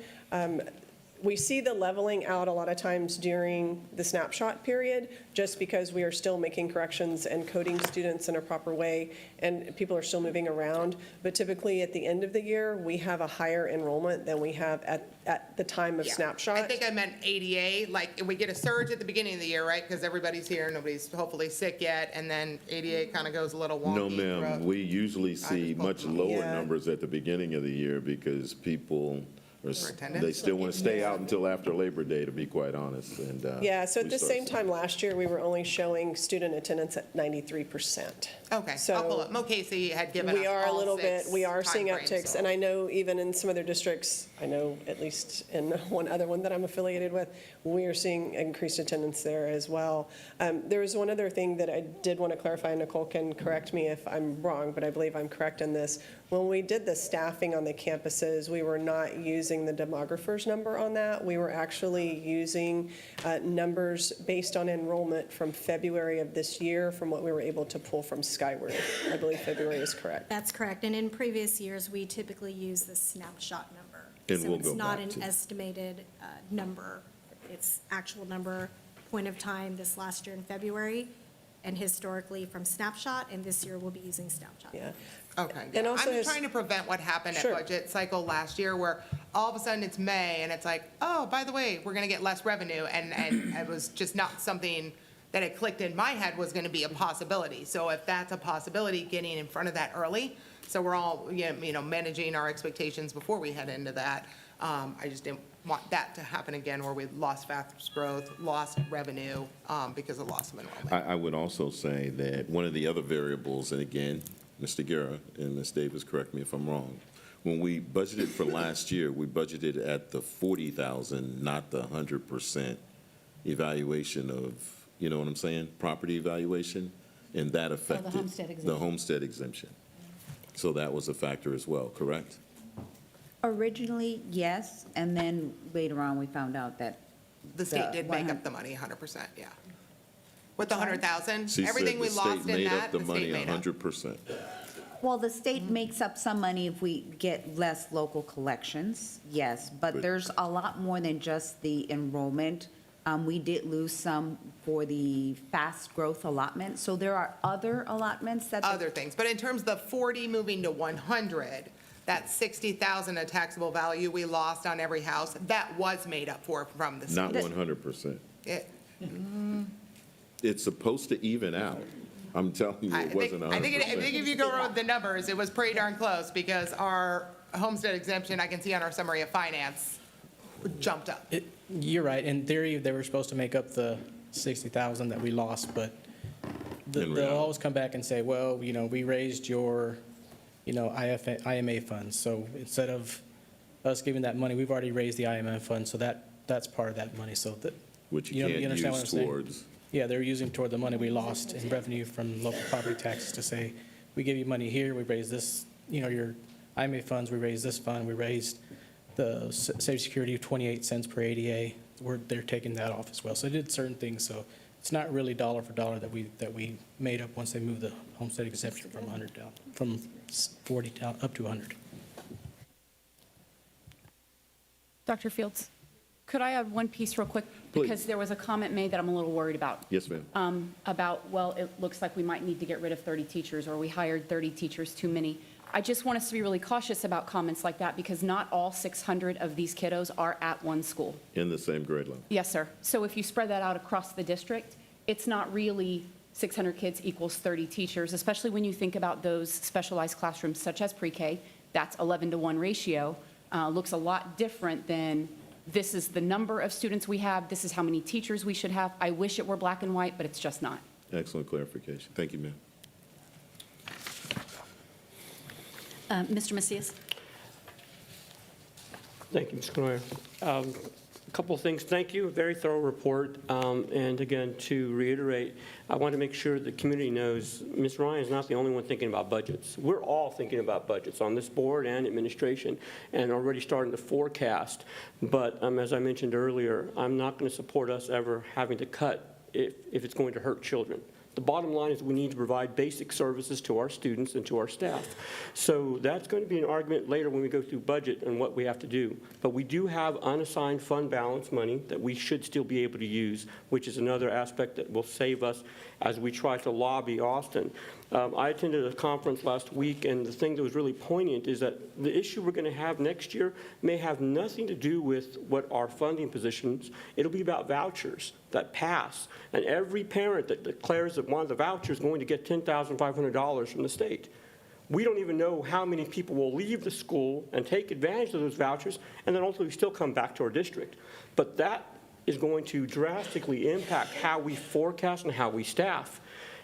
We see the leveling out a lot of times during the snapshot period, just because we are still making corrections and coding students in a proper way, and people are still moving around. But typically, at the end of the year, we have a higher enrollment than we have at the time of Yeah. snapshot. I think I meant ADA, like, we get a surge at the beginning of the year, right? Because everybody's here, nobody's hopefully sick yet, and then ADA kind of goes a little wonky. No, ma'am. throughout. We usually see much lower Yeah. numbers at the beginning of the year because people are, Superintendent? they still want to stay out until after Labor Day, to be quite honest, and. Yeah, so at we the start same seeing- time last year, we were only showing student attendance at 93%. Okay, So- I'll pull up. Mo Casey had given us We are a all little bit, 6 we are seeing timeframes, upticks, so- and I know even in some other districts, I know at least in one other one that I'm affiliated with, we are seeing increased attendance there as well. There was one other thing that I did want to clarify, and Nicole can correct me if I'm wrong, but I believe I'm correct in this. When we did the staffing on the campuses, we were not using the demographer's number on that. We were actually using numbers based on enrollment from February of this year, from what we were able to pull from Skyward. I believe February is correct. That's correct. And in previous years, we typically use the snapshot number. And we'll So go it's not back an to- estimated number. It's actual number, point of time this last year in February. and historically from Snapshot, and this year we'll be using Snapshot. Yeah. Okay. And also I'm his- trying to prevent what happened at Sure. budget cycle last year, where all of a sudden it's May, and it's like, oh, by the way, we're going to get less revenue, and it was just not something that it clicked in my head was going to be a possibility. So if that's a possibility, getting in front of that early, so we're all, managing our expectations before we head into that. I just didn't want that to happen again, where we lost fast growth, lost revenue because of loss of enrollment. I would also say that one of the other variables, and again, Mr. Guerra and Ms. Davis, correct me if I'm wrong, when we budgeted for last year, we budgeted at the 40,000, not the 100% evaluation of, you know what I'm saying, property evaluation, and that affected the homestead exemption. So that was a factor as well, correct? Originally, yes, and then later on, we found out that. The state did make up the money 100%, yeah. With the 100,000, She everything said we the lost state in made that, up the the money state made up. 100%. Well, the state makes up some money if we get less local collections, yes, but Good. there's a lot more than just the enrollment. We did lose some for the fast growth allotment, so there are other allotments that. Other things, but in terms of the 40 moving to 100, that 60,000 of taxable value we lost on every house, that was made up for from the state. Not 100%. It- It's supposed to even out. I'm telling you, I it think, wasn't 100%. I think if you go with the numbers, it was pretty darn close, because our homestead exemption, I can see on our summary of finance, jumped up. You're right. In theory, they were supposed to make up the 60,000 that we lost, but they'll always come back and say, well, we raised your, IMA funds. So instead of us giving that money, we've already raised the IMA fund, so that's part of that money. So that. Which you can't understand what I'm use saying? towards. Yeah, they're using toward the money we lost in revenue from local property taxes to say, we give you money here, we raise this, your IMA funds, we raised this fund, we raised the Social Security of 28 cents per ADA. They're taking that off as well. So they did certain things, so it's not really dollar for dollar that we made up once they moved the homestead exemption from 100 down, from 40 down up to 100. Dr. Fields, could I add one piece real quick? Please. Because there was a comment made that I'm a little worried about. Yes, ma'am. About, well, it looks like we might need to get rid of 30 teachers, or we hired 30 teachers too many. I just want us to be really cautious about comments like that, because not all 600 of these kiddos are at one school. In the same grade level. Yes, sir. So if you spread that out across the district, it's not really 600 kids equals 30 teachers, especially when you think about those specialized classrooms such as pre-K. That's 11-to-1 ratio. Looks a lot different than this is the number of students we have, this is how many teachers we should have. I wish it were black and white, but it's just not. Excellent clarification. Thank you, ma'am. Mr. Macias? Thank you, Ms. Canoyer. A couple of things. Thank you. Very thorough report. And again, to reiterate, I want to make sure the community knows Ms. Ryan is not the only one thinking about budgets. We're all thinking about budgets on this board and administration, and already starting to forecast. But as I mentioned earlier, I'm not going to support us ever having to cut if it's going to hurt children. The bottom line is we need to provide basic services to our students and to our staff. So that's going to be an argument later when we go through budget and what we have to do. But we do have unassigned fund balance money that we should still be able to use, which is another aspect that will save us as we try to lobby Austin. I attended a conference last week, and the thing that was really poignant is that the issue we're going to have next year may have nothing to do with what our funding positions. It'll be about vouchers that pass. And every parent that declares that one of the vouchers is going to get $10,500 from the state. We don't even know how many people will leave the school and take advantage of those vouchers and then ultimately still come back to our district. But that is going to drastically impact how we forecast and how we staff.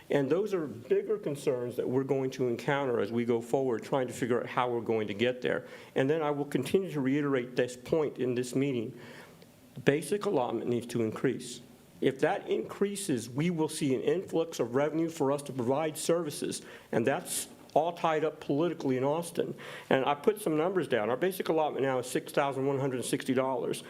And those are bigger concerns that we're going to encounter as we go forward, trying to figure out how we're going to get there. And then I will continue to reiterate this point in this meeting. The basic allotment needs to increase. If that increases, we will see an influx of revenue for us to provide services, and that's all tied up politically in Austin. And I put some numbers down. Our basic allotment now is $6,160.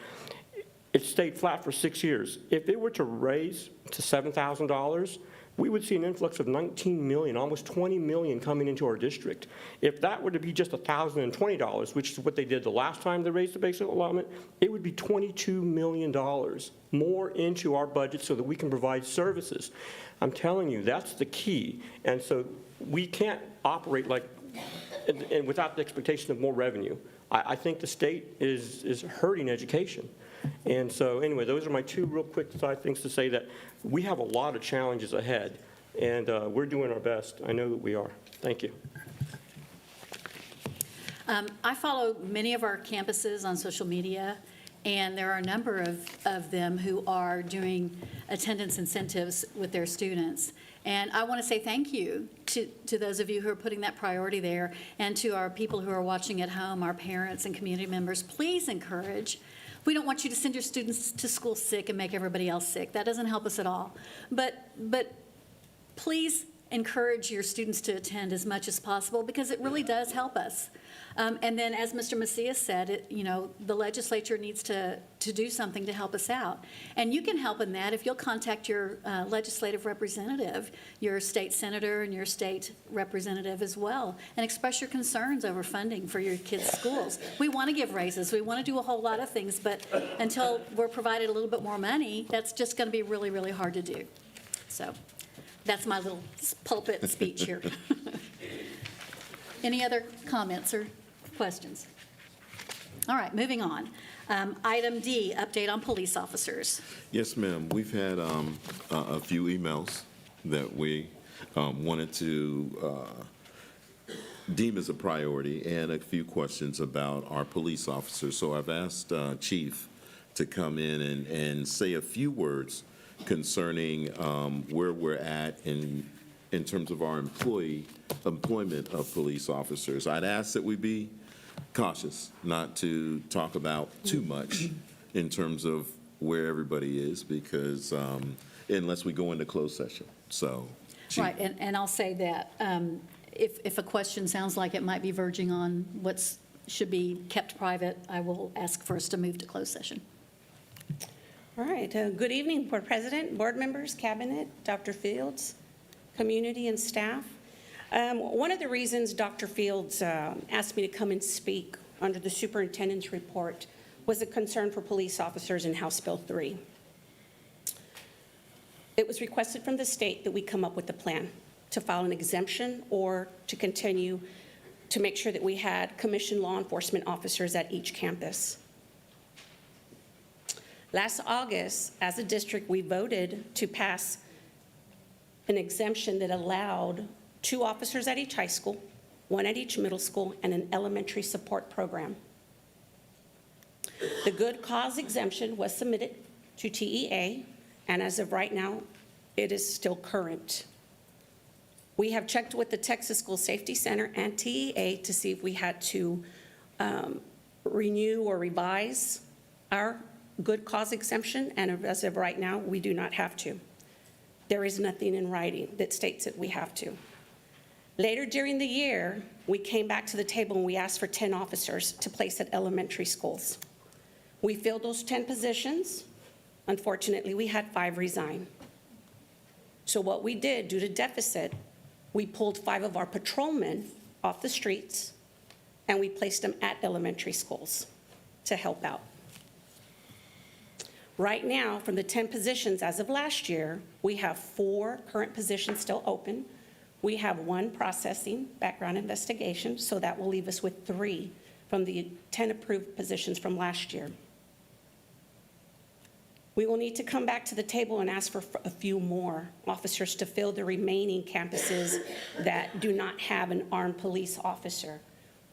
It stayed flat for 6 years. If it were to raise to $7,000, we would see an influx of 19 million, almost 20 million coming into our district. If that were to be just $1,020, which is what they did the last time they raised the basic allotment, it would be $22 million more into our budget so that we can provide services. I'm telling you, that's the key. And so we can't operate like, and without the expectation of more revenue. I think the state is hurting education. And so anyway, those are my two real quick side things to say that we have a lot of challenges ahead, and we're doing our best. I know that we are. Thank you. I follow many of our campuses on social media, and there are a number of them who are doing attendance incentives with their students. And I want to say thank you to those of you who are putting that priority there, and to our people who are watching at home, our parents and community members. Please encourage. We don't want you to send your students to school sick and make everybody else sick. That doesn't help us at all. But please encourage your students to attend as much as possible, because it really does help us. And then, as Mr. Macias said, the legislature needs to do something to help us out. And you can help in that if you'll contact your legislative representative, your state senator and your state representative as well, and express your concerns over funding for your kids' schools. We want to give raises. We want to do a whole lot of things, but until we're provided a little bit more money, that's just going to be really, really hard to do. So that's my little pulpit speech here. Any other comments or questions? All right, moving on. Item D, update on police officers. Yes, ma'am. We've had a few emails that we wanted to deem as a priority, and a few questions about our police officers. So I've asked Chief to come in and say a few words concerning where we're at in terms of our employment of police officers. I'd ask that we be cautious not to talk about too much in terms of where everybody is, because unless we go into closed session. So, Chief. Right, and I'll say that if a question sounds like it might be verging on what should be kept private, I will ask for us to move to closed session. All right. Good evening, Board President, board members, cabinet, Dr. Fields, community, and staff. One of the reasons Dr. Fields asked me to come and speak under the superintendent's report was a concern for police officers in House Bill 3. It was requested from the state that we come up with a plan to file an exemption or to continue to make sure that we had commissioned law enforcement officers at each campus. Last August, as a district, we voted to pass an exemption that allowed 2 officers at each high school, 1 at each middle school, and an elementary support program. The good cause exemption was submitted to TEA, and as of right now, it is still current. We have checked with the Texas School Safety Center and TEA to see if we had to renew or revise our good cause exemption, and as of right now, we do not have to. There is nothing in writing that states that we have to. Later during the year, we came back to the table and we asked for 10 officers to place at elementary schools. We filled those 10 positions. Unfortunately, we had 5 resign. So what we did, due to deficit, we pulled 5 of our patrolmen off the streets and we placed them at elementary schools to help out. Right now, from the 10 positions as of last year, we have 4 current positions still open. We have 1 processing background investigation, so that will leave us with 3 from the 10 approved positions from last year. We will need to come back to the table and ask for a few more officers to fill the remaining campuses that do not have an armed police officer.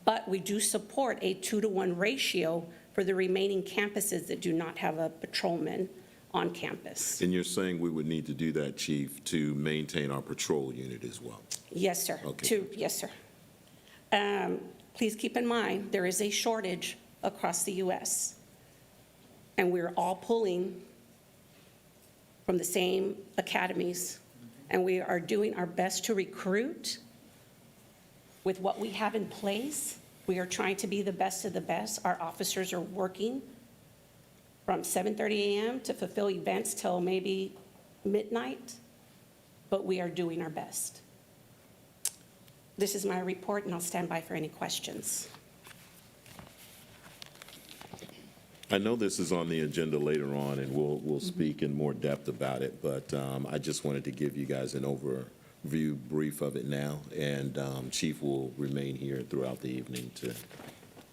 But we do support a 2-to-1 ratio for the remaining campuses that do not have a patrolman on campus. And you're saying we would need to do that, Chief, to maintain our patrol unit as well? Yes, sir. Okay. Yes, sir. Please keep in mind, there is a shortage across the U.S., and we're all pulling from the same academies, and we are doing our best to recruit with what we have in place. We are trying to be the best of the best. Our officers are working from 7:30 a.m. to fulfill events till maybe midnight. but we are doing our best. This is my report, and I'll stand by for any questions. I know this is on the agenda later on, and we'll speak in more depth about it, but I just wanted to give you guys an overview brief of it now, and Chief will remain here throughout the evening to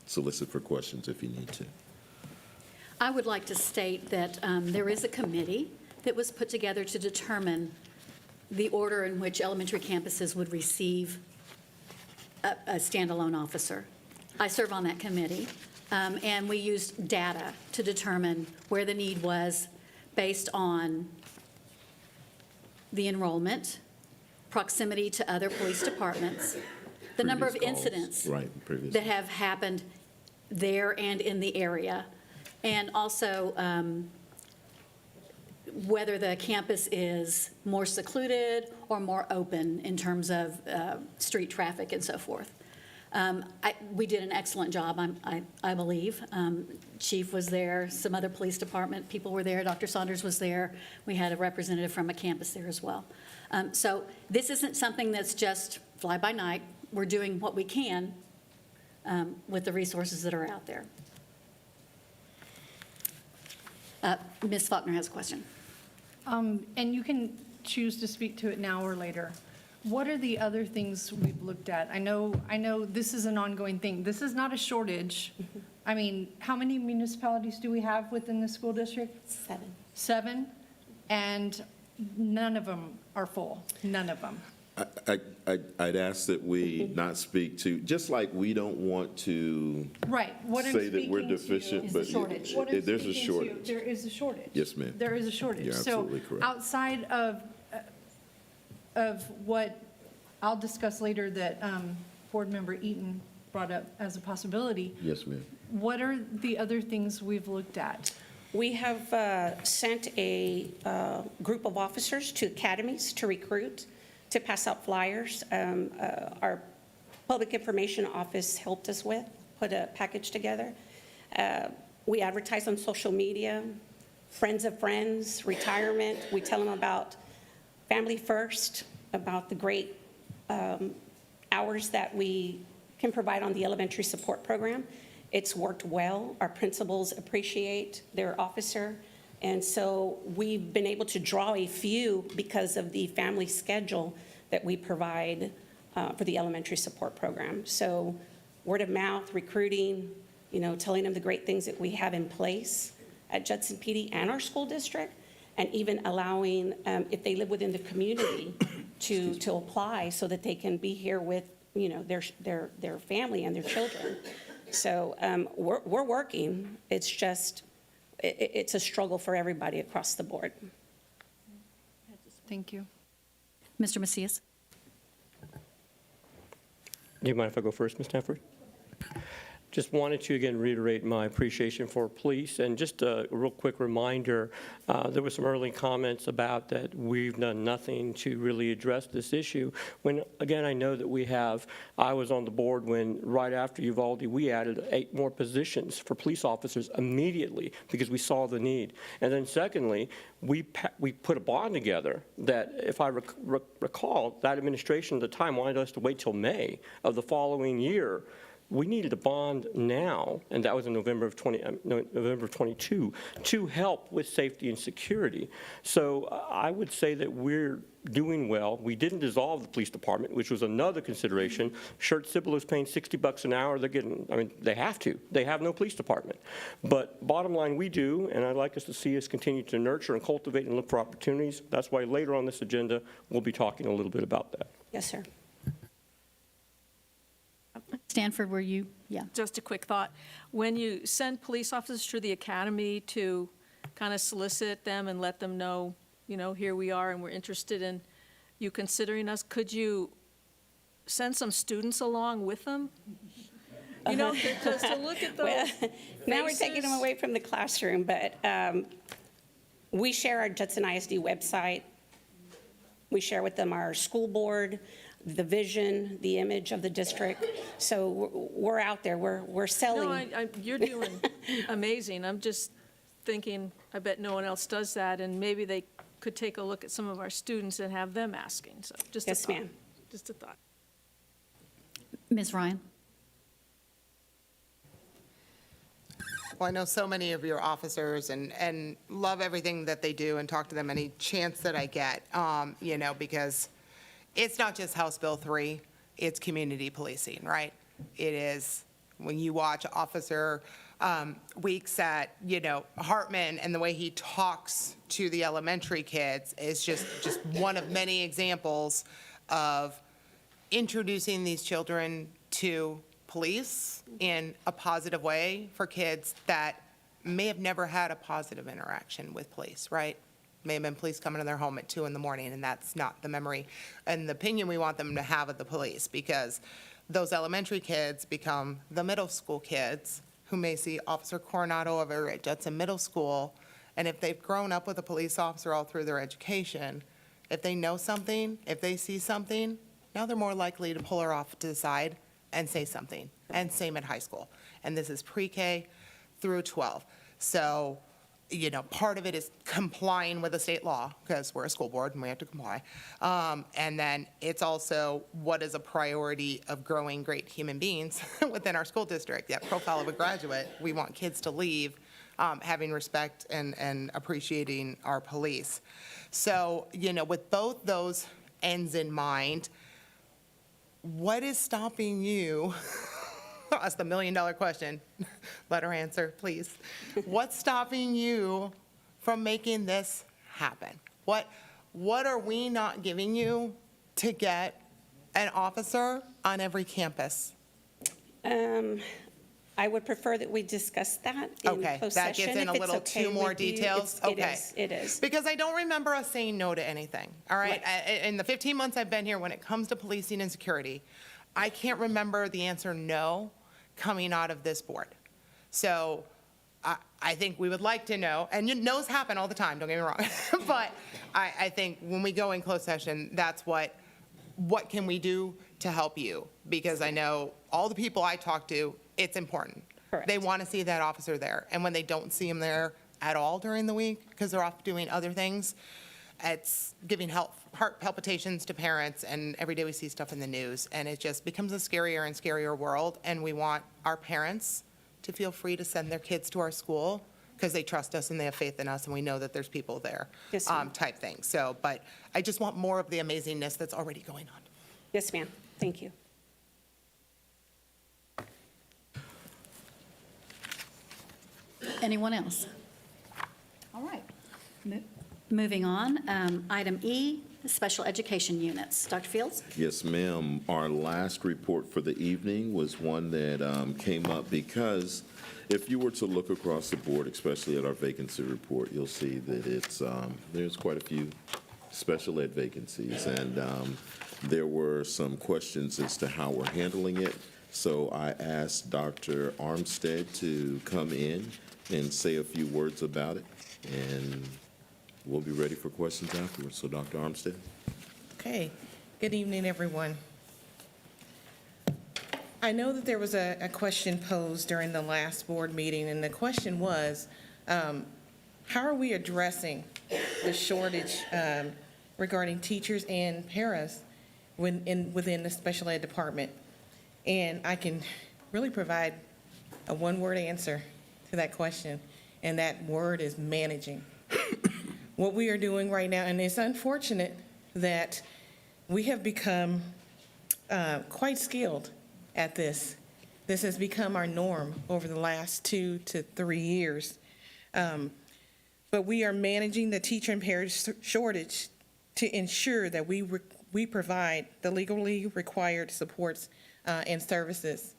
solicit for questions if you need to. I would like to state that there is a committee that was put together to determine the order in which elementary campuses would receive a standalone officer. I serve on that committee, and we used data to determine where the need was based on the enrollment, proximity to other police departments, the number of Previous calls. incidents Right, previous. that have happened there and in the area, and also whether the campus is more secluded or more open in terms of street traffic and so forth. We did an excellent job, I believe. Chief was there, some other police department people were there, Dr. Saunders was there. We had a representative from a campus there as well. So this isn't something that's just fly by night. We're doing what we can with the resources that are out there. Ms. Faulkner has a question. And you can choose to speak to it now or later. What are the other things we've looked at? I know this is an ongoing thing. This is not a shortage. I mean, how many municipalities do we have within the school district? 7. 7? And none of them are full, none of them. I'd ask that we not speak to, just like we don't want to Right. What I'm say that we're speaking to deficient, is but the shortage. What I'm there's a speaking to, shortage. there is a shortage. Yes, ma'am. There is a shortage. You're absolutely correct. So outside of what I'll discuss later that Board Member Eaton brought up as a possibility, Yes, ma'am. what are the other things we've looked at? We have sent a group of officers to academies to recruit, to pass out flyers. Our public information office helped us with, put a package together. We advertise on social media, friends of friends, retirement. We tell them about Family First, about the great hours that we can provide on the elementary support program. It's worked well. Our principals appreciate their officer. And so we've been able to draw a few because of the family schedule that we provide for the elementary support program. So word of mouth, recruiting, telling them the great things that we have in place at Judson PD and our school district, and even allowing, if they live within the community, to apply so that they can be here with, their family and their children. So we're working. It's just, it's a struggle for everybody across the board. Thank you. Mr. Macias? Do you mind if I go first, Ms. Stanford? Just wanted to again reiterate my appreciation for police, and just a real quick reminder, there were some early comments about that we've done nothing to really address this issue, when again I know that I was on the board when right after Uvalde we added 8 more positions for police officers immediately because we saw the need. And then secondly, we put a bond together that, if I recall, that administration at the time wanted us to wait till May of the following year. We needed a bond now, and that was in November of 22, to help with safety and security. So I would say that we're doing well. We didn't dissolve the police department, which was another consideration. Shirt Cibolo is paying $60 an hour. They're getting, they have to. They have no police department. But bottom line, we do, and I'd like us to see us continue to nurture and cultivate and look for opportunities. That's why later on this agenda, we'll be talking a little bit about that. Yes, sir. Stanford, were you? Yeah. Just a quick thought. When you send police officers to the academy to kind of solicit them and let them know, here we are and we're interested in you considering us, could you send some students along with them? Just to look at those Now we're taking them away from the classroom, but we share our Judson ISD website. We share with them our school board, the vision, the image of the district. So we're out there, we're selling. No, you're doing amazing. I'm just thinking, I bet no one else does that, and maybe they could take a look at some of our students and have them asking, so just a Yes, thought. ma'am. Just a thought. Ms. Ryan? Well, I know so many of your officers and love everything that they do and talk to them any chance that I get, because it's not just House Bill 3, it's community policing, right? It is, when you watch Officer Weeks at, Hartman and the way he talks to the elementary kids is just one of many examples of introducing these children to police in a positive way for kids that may have never had a positive interaction with police, right? May have been police coming to their home at 2 in the morning, and that's not the memory and the opinion we want them to have of the police, because those elementary kids become the middle school kids who may see Officer Coronado over at Judson Middle School, and if they've grown up with a police officer all through their education, if they know something, if they see something, now they're more likely to pull her off to the side and say something, and same at high school. And this is pre-K through 12. So, part of it is complying with the state law, because we're a school board and we have to comply. And then it's also what is a priority of growing great human beings within our school district. That profile of a graduate, we want kids to leave having respect and appreciating our police. So, with both those ends in mind, what is stopping you? That's the million-dollar question. Let her answer, please. What's stopping you from making this happen? What are we not giving you to get an officer on every campus? I would prefer that we discuss that in Okay, closed that session. gets in if a it's little okay two more with you. details? Okay. It is. Because I don't remember us saying no to anything, all right? In the 15 months I've been here, when it comes to policing and security, I can't remember the answer no coming out of this board. So I think we would like to know, and no's happen all the time, don't get me wrong, but I think when we go in closed session, that's what can we do to help you? Because I know all the people I talk to, it's important. Correct. They want to see that officer there, and when they don't see him there at all during the week, because they're off doing other things, it's giving heart palpitations to parents, and every day we see stuff in the news, and it just becomes a scarier and scarier world, and we want our parents to feel free to send their kids to our school because they trust us and they have faith in us, and we know that there's people there, Yes, ma'am. type thing. So, but I just want more of the amazingness that's already going on. Yes, ma'am. Thank you. Anyone else? All right. Moving on, item E, special education units. Dr. Fields? Yes, ma'am. Our last report for the evening was one that came up because if you were to look across the board, especially at our vacancy report, you'll see that there's quite a few special ed vacancies, and there were some questions as to how we're handling it. So I asked Dr. Armstead to come in and say a few words about it, and we'll be ready for questions afterwards. So Dr. Armstead. Okay. Good evening, everyone. I know that there was a question posed during the last board meeting, and the question was, how are we addressing the shortage regarding teachers and paras within the special ed department? And I can really provide a one-word answer to that question, and that word is managing. What we are doing right now, and it's unfortunate that we have become quite skilled at this. This has become our norm over the last 2 to 3 years. But we are managing the teacher and parent shortage to ensure that we provide the legally required supports and services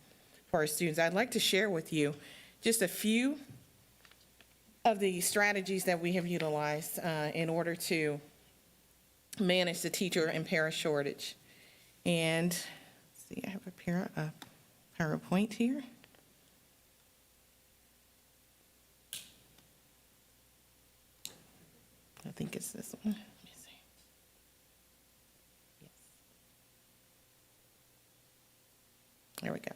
for our students. I'd like to share with you just a few of the strategies that we have utilized in order to manage the teacher and parent shortage. And let's see, I have a PowerPoint here. I think it's this one. Let me see. Yes. There we go.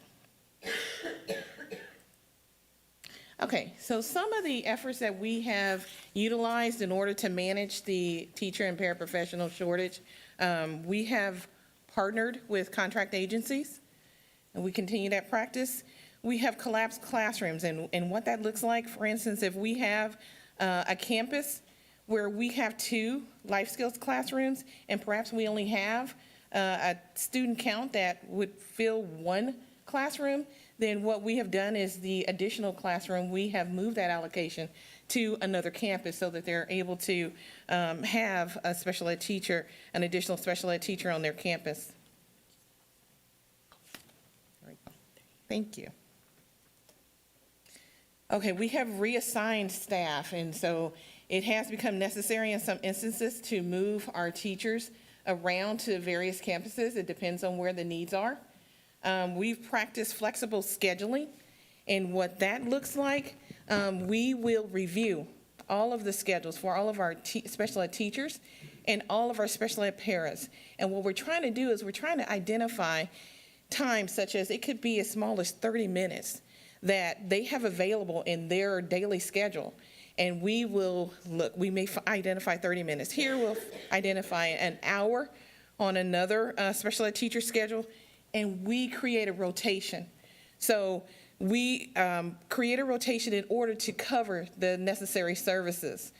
Okay, so some of the efforts that we have utilized in order to manage the teacher and paraprofessional shortage, we have partnered with contract agencies, and we continue that practice. We have collapsed classrooms, and what that looks like, for instance, if we have a campus where we have 2 life skills classrooms, and perhaps we only have a student count that would fill 1 classroom, then what we have done is the additional classroom, we have moved that allocation to another campus so that they're able to have a special ed teacher, an additional special ed teacher on their campus. There we go. Thank you. Okay, we have reassigned staff, and so it has become necessary in some instances to move our teachers around to various campuses. It depends on where the needs are. We've practiced flexible scheduling, and what that looks like, we will review all of the schedules for all of our special ed teachers and all of our special ed paras. And what we're trying to do is we're trying to identify times such as it could be as small as 30 minutes that they have available in their daily schedule. And we will look, we may identify 30 minutes. Here we'll identify an hour on another special ed teacher schedule, and we create a rotation. So we create a rotation in order to cover the necessary services.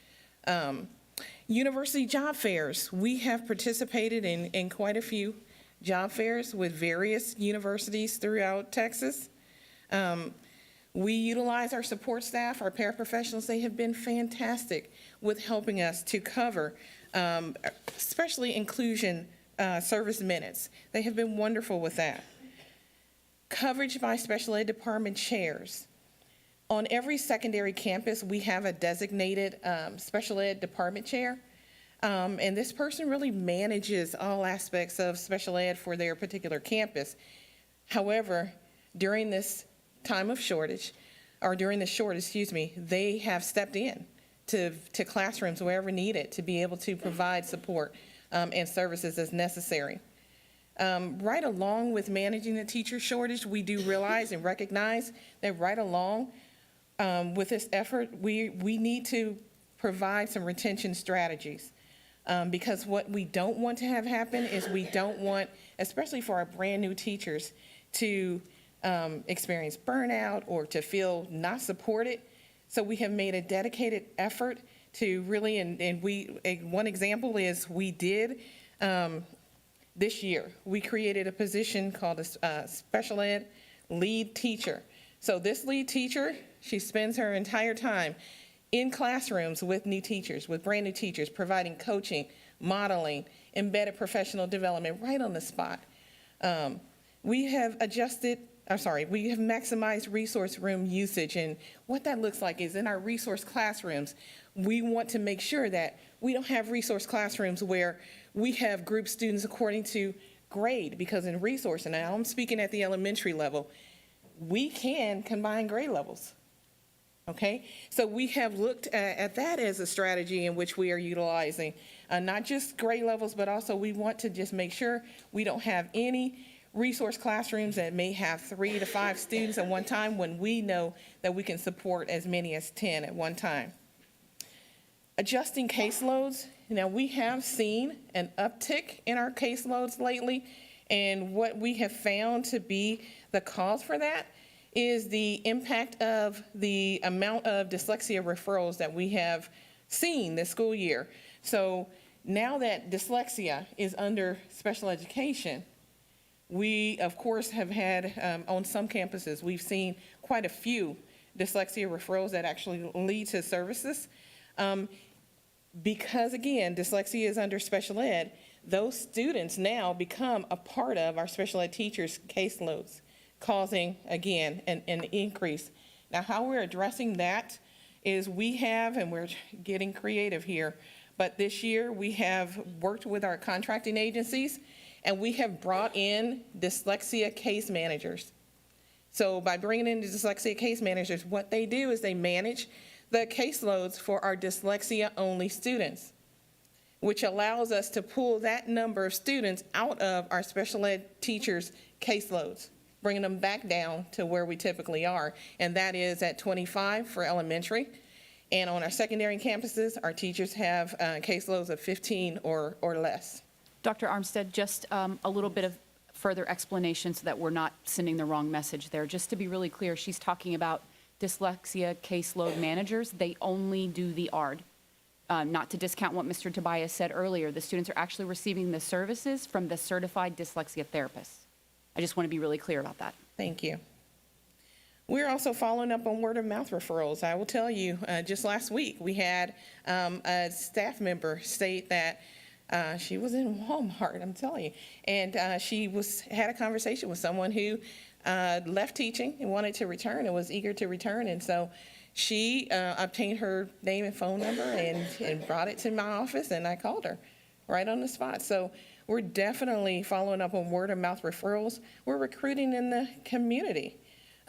University job fairs, we have participated in quite a few job fairs with various universities throughout Texas. We utilize our support staff, our paraprofessionals. They have been fantastic with helping us to cover, especially inclusion service minutes. They have been wonderful with that. Coverage by special ed department chairs. On every secondary campus, we have a designated special ed department chair. And this person really manages all aspects of special ed for their particular campus. However, during this time of shortage, or during the shortage, they have stepped in to classrooms wherever needed to be able to provide support and services as necessary. Right along with managing the teacher shortage, we do realize and recognize that right along with this effort, we need to provide some retention strategies. Because what we don't want to have happen is we don't want, especially for our brand new teachers, to experience burnout or to feel not supported. So we have made a dedicated effort to really, one example is we did this year, we created a position called a special ed lead teacher. So this lead teacher, she spends her entire time in classrooms with new teachers, with brand new teachers, providing coaching, modeling, embedded professional development right on the spot. We have maximized resource room usage, and what that looks like is in our resource classrooms, we want to make sure that we don't have resource classrooms where we have group students according to grade, because in resource, and now I'm speaking at the elementary level, we can combine grade levels. Okay, so we have looked at that as a strategy in which we are utilizing not just grade levels, but also we want to just make sure we don't have any resource classrooms that may have 3 to 5 students at one time when we know that we can support as many as 10 at one time. Adjusting caseloads. Now, we have seen an uptick in our caseloads lately, and what we have found to be the cause for that is the impact of the amount of dyslexia referrals that we have seen this school year. So now that dyslexia is under special education, we, of course, have had, on some campuses, we've seen quite a few dyslexia referrals that actually lead to services. Because, again, dyslexia is under special ed, those students now become a part of our special ed teachers' caseloads, causing, again, an increase. Now, how we're addressing that is we have, and we're getting creative here, but this year we have worked with our contracting agencies, and we have brought in dyslexia case managers. So by bringing in the dyslexia case managers, what they do is they manage the caseloads for our dyslexia-only students, which allows us to pull that number of students out of our special ed teachers' caseloads. bringing them back down to where we typically are, and that is at 25 for elementary. And on our secondary campuses, our teachers have caseloads of 15 or less. Dr. Armstead, just a little bit of further explanation so that we're not sending the wrong message there. Just to be really clear, she's talking about dyslexia caseload managers. They only do the ARD. Not to discount what Mr. Tobias said earlier, the students are actually receiving the services from the certified dyslexia therapists. I just want to be really clear about that. Thank you. We're also following up on word of mouth referrals. I will tell you, just last week, we had a staff member state that she was in Walmart, I'm telling you, and she had a conversation with someone who left teaching and wanted to return and was eager to return, and so she obtained her name and phone number and brought it to my office, and I called her right on the spot. So we're definitely following up on word of mouth referrals. We're recruiting in the community.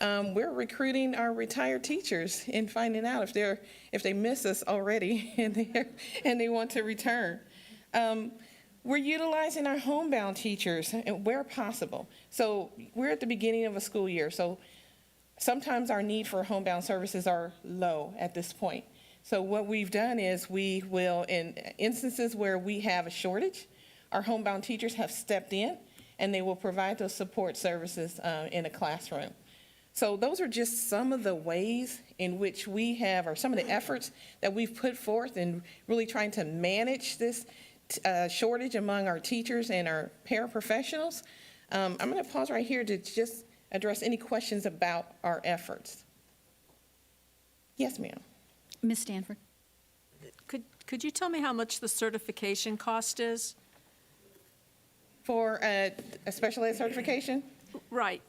We're recruiting our retired teachers and finding out if they miss us already and they want to return. We're utilizing our homebound teachers where possible. So we're at the beginning of a school year, so sometimes our need for homebound services are low at this point. So what we've done is we will, in instances where we have a shortage, our homebound teachers have stepped in and they will provide those support services in a classroom. So those are just some of the ways in which we have, or some of the efforts that we've put forth in really trying to manage this shortage among our teachers and our paraprofessionals. I'm going to pause right here to just address any questions about our efforts. Yes, ma'am. Ms. Stanford? Could you tell me how much the certification cost is? For a special ed certification? Right.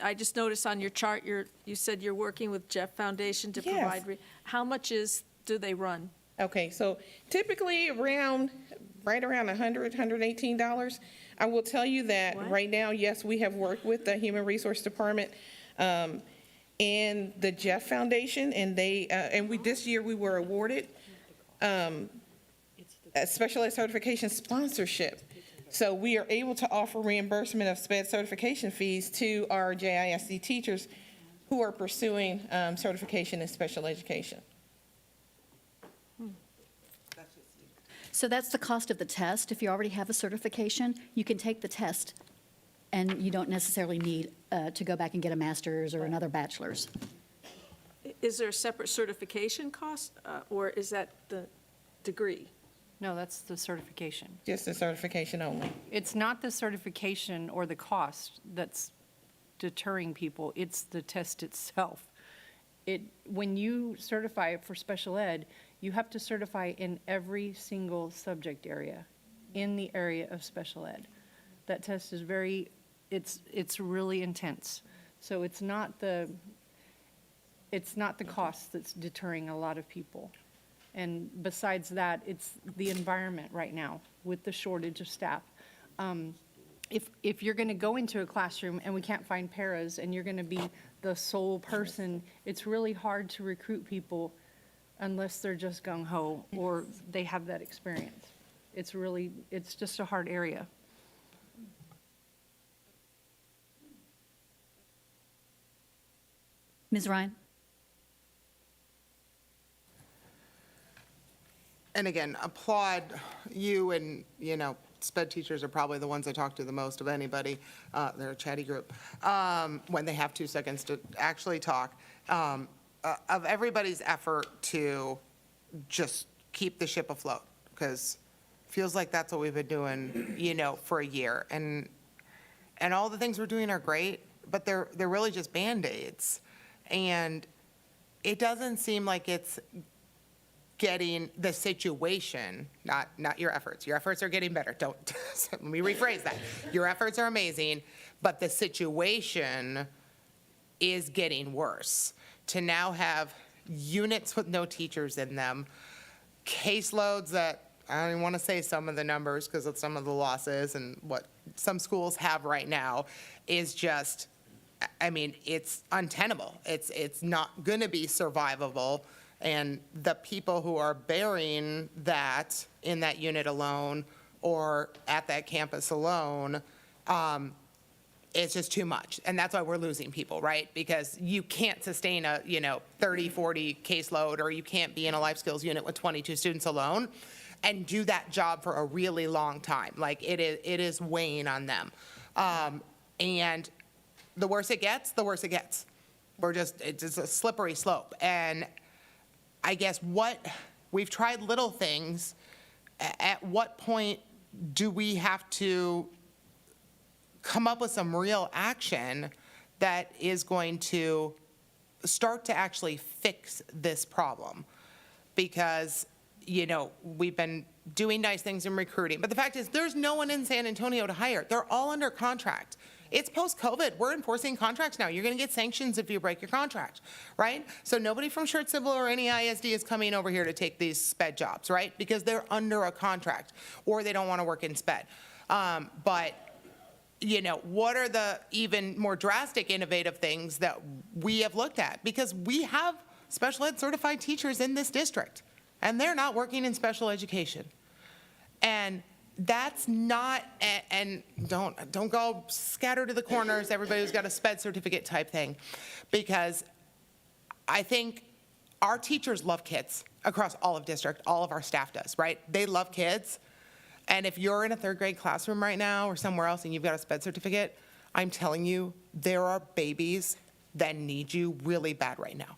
I just noticed on your chart, you said you're working with Jeff Foundation to Yes. provide. How much do they run? Okay, so typically right around $100, $118. I will tell you that right now, yes, we have worked with the Human Resource Department and the Jeff Foundation, and this year we were awarded a special ed certification sponsorship. So we are able to offer reimbursement of SPED certification fees to our JISD teachers who are pursuing certification in special education. So that's the cost of the test. If you already have a certification, you can take the test, and you don't necessarily need to go back and get a master's or another bachelor's. Is there a separate certification cost, or is that the degree? No, that's the certification. Just the certification only. It's not the certification or the cost that's deterring people, it's the test itself. When you certify for special ed, you have to certify in every single subject area in the area of special ed. That test is it's really intense. So it's not the cost that's deterring a lot of people. And besides that, it's the environment right now with the shortage of staff. If you're going to go into a classroom and we can't find paras and you're going to be the sole person, it's really hard to recruit people unless they're just gung-ho or they have that experience. It's just a hard area. Ms. Ryan? And again, applaud you and, SPED teachers are probably the ones I talk to the most of anybody. They're a chatty group. When they have 2 seconds to actually talk. Of everybody's effort to just keep the ship afloat, because it feels like that's what we've been doing, for a year. And all the things we're doing are great, but they're really just Band-Aids. And it doesn't seem like it's getting the situation, not your efforts. Your efforts are getting better. Let me rephrase that. Your efforts are amazing, but the situation is getting worse. To now have units with no teachers in them, caseloads that, I don't even want to say some of the numbers because of some of the losses and what some schools have right now, is just, it's untenable. It's not going to be survivable. And the people who are bearing that in that unit alone or at that campus alone, it's just too much. And that's why we're losing people, right? Because you can't sustain a, 30, 40 caseload, or you can't be in a life skills unit with 22 students alone and do that job for a really long time. Like, it is weighing on them. And the worse it gets, the worse it gets. It's just a slippery slope. And I guess we've tried little things. At what point do we have to come up with some real action that is going to start to actually fix this problem? Because, we've been doing nice things in recruiting, but the fact is there's no one in San Antonio to hire. They're all under contract. It's post-COVID. We're enforcing contracts now. You're going to get sanctions if you break your contract, right? So nobody from Schertz Civil or any ISD is coming over here to take these sped jobs, right? Because they're under a contract or they don't want to work in sped. But what are the even more drastic, innovative things that we have looked at? Because we have special ed certified teachers in this district, and they're not working in special education. And that's not, and don't go scatter to the corners, everybody who's got a sped certificate type thing, because I think our teachers love kids across all of district, all of our staff does, right? They love kids. And if you're in a third grade classroom right now or somewhere else and you've got a sped certificate, I'm telling you, there are babies that need you really bad right now.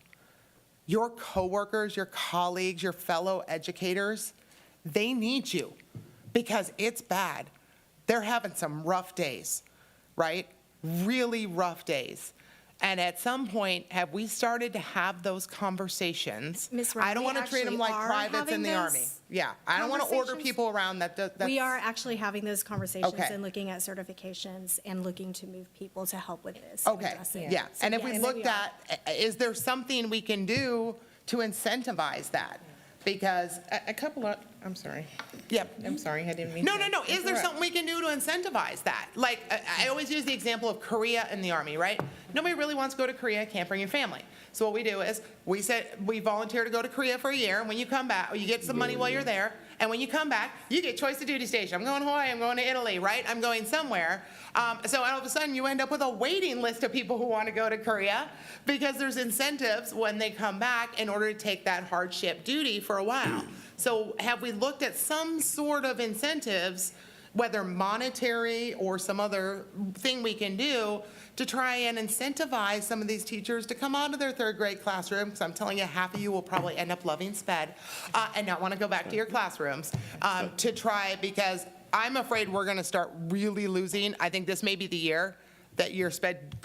Your coworkers, your colleagues, your fellow educators, they need you because it's bad. They're having some rough days, right? Really rough days. And at some point, have we started to have those conversations? Ms. I don't Ryan, want to treat them like privates in the Army. Yeah, I don't want to order people around that's. We are actually having those conversations Okay. and looking at certifications and looking to move people to help with this. and Okay, address it. yeah. So And if we yes, looked are. at, is there something we can do to incentivize that? Because, A couple of, I'm sorry. yep. I'm sorry, I didn't mean No, to no, no. Is there interrupt. something we can do to incentivize that? Like, I always use the example of Korea and the Army, right? Nobody really wants to go to Korea, can't bring your family. So what we do is, we volunteer to go to Korea for a year, and when you come back, you get some money while you're there, and when you come back, you get choice of duty station. I'm going to Hawaii, I'm going to Italy, right? I'm going somewhere. So all of a sudden, you end up with a waiting list of people who want to go to Korea, because there's incentives when they come back in order to take that hardship duty for a while. So have we looked at some sort of incentives, whether monetary or some other thing we can do, to try and incentivize some of these teachers to come out of their third grade classroom? Because I'm telling you, half of you will probably end up loving sped and not want to go back to your classrooms to try, because I'm afraid we're going to start really losing. I think this may be the year that your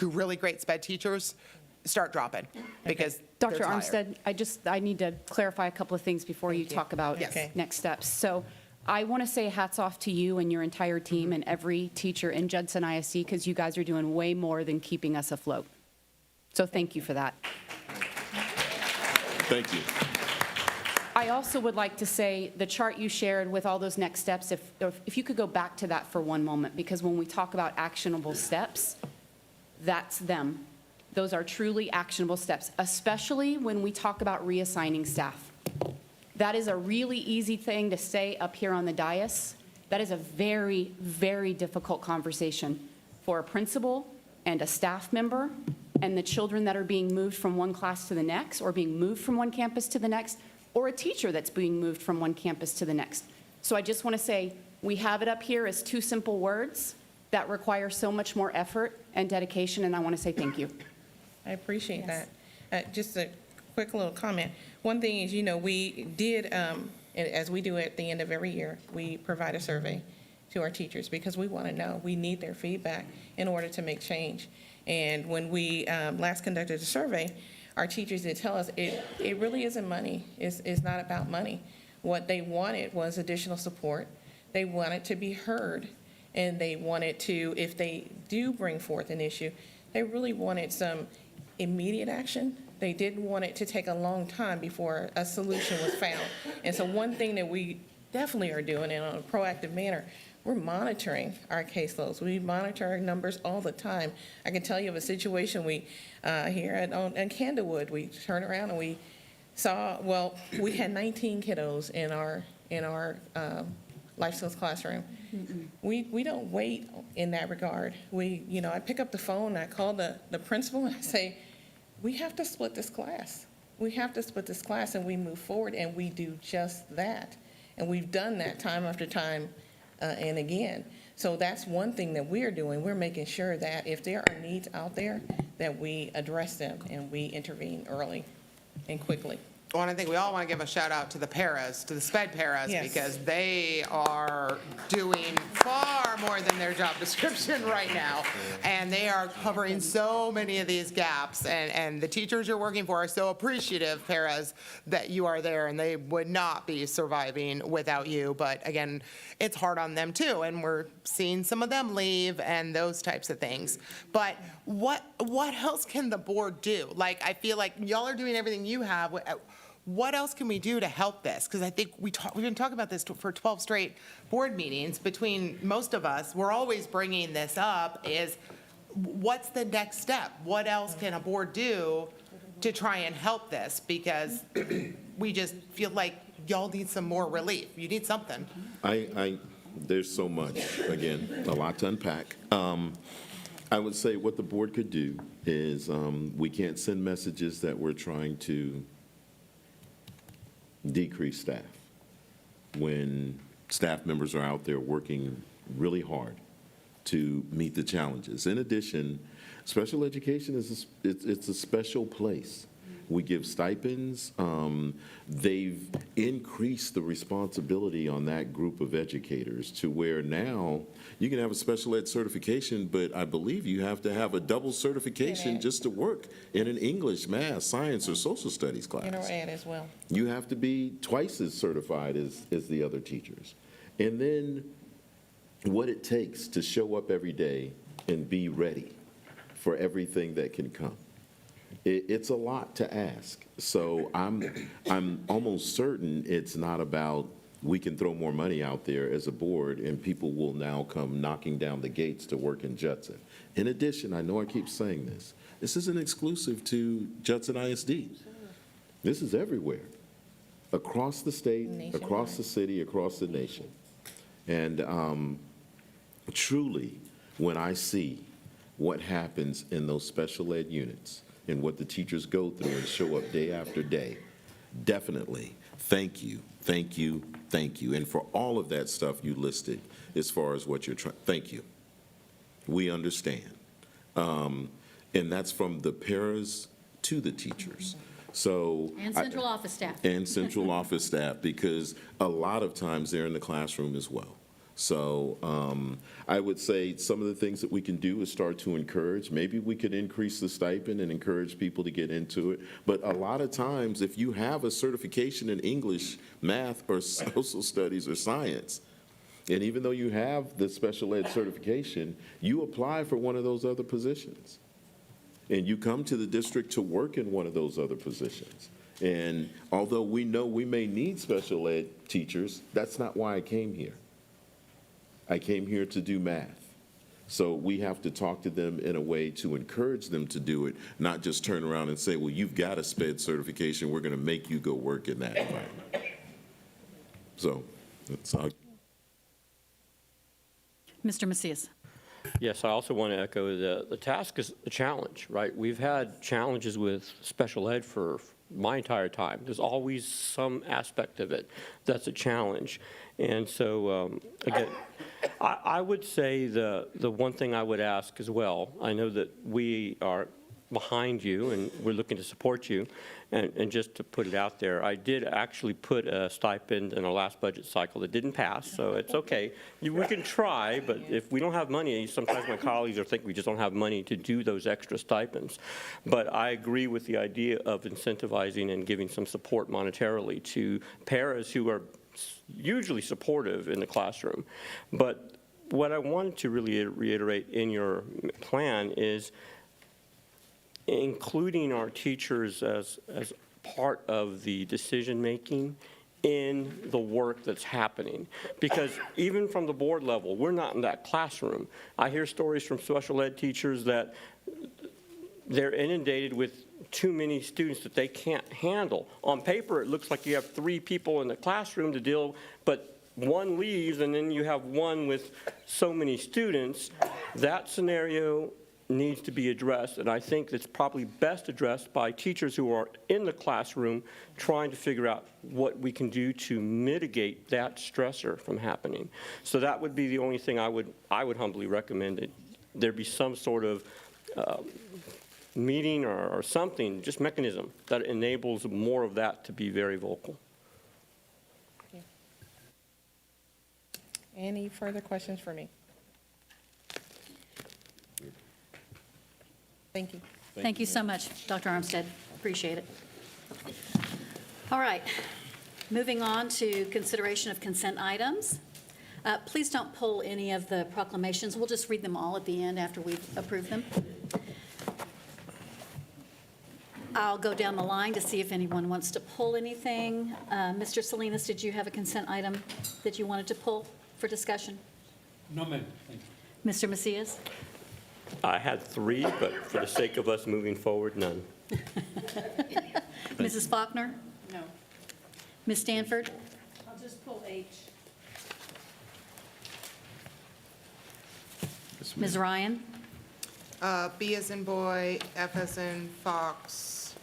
really great sped teachers start dropping, because Dr. they're tired. Armstead, I need to clarify a couple of things before you talk about Yes. Okay. next steps. So I want to say hats off to you and your entire team and every teacher in Judson ISD, because you guys are doing way more than keeping us afloat. So thank you for that. Thank you. I also would like to say the chart you shared with all those next steps, if you could go back to that for one moment, because when we talk about actionable steps, that's them. Those are truly actionable steps, especially when we talk about reassigning staff. That is a really easy thing to say up here on the dais. That is a very, very difficult conversation for a principal and a staff member and the children that are being moved from one class to the next, or being moved from one campus to the next, or a teacher that's being moved from one campus to the next. So I just want to say, we have it up here as two simple words that require so much more effort and dedication, and I want to say thank you. I appreciate that. Just a quick little comment. One thing is, we did, and as we do at the end of every year, we provide a survey to our teachers because we want to know. We need their feedback in order to make change. And when we last conducted a survey, our teachers did tell us it really isn't money. It's not about money. What they wanted was additional support. They wanted to be heard, and they wanted to, if they do bring forth an issue, they really wanted some immediate action. They didn't want it to take a long time before a solution was found. And so one thing that we definitely are doing in a proactive manner, we're monitoring our caseloads. We monitor our numbers all the time. I can tell you of a situation we, here in Candlewood, we turned around and we saw, we had 19 kiddos in our life skills classroom. We don't wait in that regard. I pick up the phone, I call the principal, and I say, we have to split this class. We have to split this class, and we move forward, and we do just that. And we've done that time after time and again. So that's one thing that we're doing. We're making sure that if there are needs out there, that we address them and we intervene early and quickly. Well, and I think we all want to give a shout out to the paras, to the sped paras, Yes. because they are doing far more than their job description right now. And they are covering so many of these gaps. And the teachers you're working for are so appreciative, paras, that you are there, and they would not be surviving without you. But again, it's hard on them too, and we're seeing some of them leave and those types of things. But what else can the board do? Like, I feel like y'all are doing everything you have. What else can we do to help this? Because I think we've been talking about this for 12 straight board meetings between most of us. We're always bringing this up is what's the next step? What else can a board do to try and help this? Because we just feel like y'all need some more relief. You need something. There's so much, again, a lot to unpack. I would say what the board could do is we can't send messages that we're trying to decrease staff when staff members are out there working really hard to meet the challenges. In addition, special education it's a special place. We give stipends. They've increased the responsibility on that group of educators to where now you can have a special ed certification, but I believe you have to have a double certification just to work in an English, math, science, or social studies class. Or ed as well. You have to be twice as certified as the other teachers. And then what it takes to show up every day and be ready for everything that can come. It's a lot to ask. So I'm almost certain it's not about we can throw more money out there as a board and people will now come knocking down the gates to work in Judson. In addition, I know I keep saying this, this isn't exclusive to Judson ISD. This is everywhere, across the state, across the city, across the nation. And truly, when I see what happens in those special ed units and what the teachers go through and show up day after day, definitely, thank you, thank you, thank you. And for all of that stuff you listed as far as what you're trying, thank you. We understand. And that's from the paras to the teachers. So And central office staff. And central office staff, because a lot of times they're in the classroom as well. So I would say some of the things that we can do is start to encourage. Maybe we could increase the stipend and encourage people to get into it. But a lot of times, if you have a certification in English, math, or social studies, or science, and even though you have the special ed certification, you apply for one of those other positions. And you come to the district to work in one of those other positions. And although we know we may need special ed teachers, that's not why I came here. I came here to do math. So we have to talk to them in a way to encourage them to do it, not just turn around and say, well, you've got a SPED certification, we're going to make you go work in that environment. So that's all. Mr. Macias. Yes, I also want to echo the task is a challenge, right? We've had challenges with special ed for my entire time. There's always some aspect of it that's a challenge. And so, again, I would say the one thing I would ask as well, I know that we are behind you and we're looking to support you. And just to put it out there, I did actually put a stipend in the last budget cycle that didn't pass, so it's okay. We can try, but if we don't have money, sometimes my colleagues will think we just don't have money to do those extra stipends. But I agree with the idea of incentivizing and giving some support monetarily to paras who are usually supportive in the classroom. But what I wanted to really reiterate in your plan is including our teachers as part of the decision-making in the work that's happening. Because even from the board level, we're not in that classroom. I hear stories from special ed teachers that they're inundated with too many students that they can't handle. On paper, it looks like you have 3 people in the classroom to deal, but one leaves and then you have one with so many students, that scenario needs to be addressed, and I think it's probably best addressed by teachers who are in the classroom trying to figure out what we can do to mitigate that stressor from happening. So that would be the only thing I would humbly recommend, that there be some sort of meeting or something, just mechanism that enables more of that to be very vocal. Any further questions for me? Thank you. Thank you so much, Dr. Armstead. Appreciate it. All right, moving on to consideration of consent items. Please don't pull any of the proclamations. We'll just read them all at the end after we've approved them. I'll go down the line to see if anyone wants to pull anything. Mr. Salinas, did you have a consent item that you wanted to pull for discussion? No, ma'am. Thank you. Mr. Macias? I had 3, but for the sake of us moving forward, none. Mrs. Faulkner? No. Ms. Stanford? I'll just pull H. Ms. Ryan? B as in boy, F as in fox,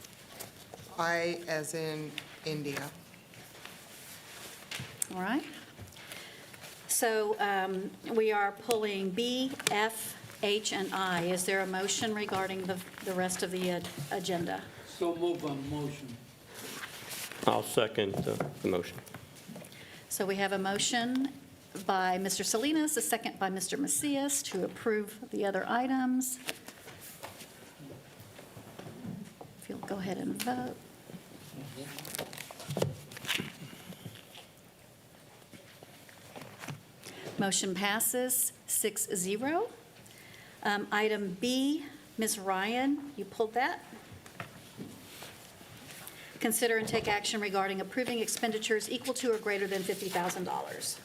I as in India. All right. So we are pulling B, F, H, and I. Is there a motion regarding the rest of the agenda? So move on motion. I'll second the motion. So we have a motion by Mr. Salinas, a second by Mr. Macias to approve the other items. If you'll go ahead and vote. Motion passes 6-0. Item B, Ms. Ryan, you pulled that. Consider and take action regarding approving expenditures equal to or greater than $50,000.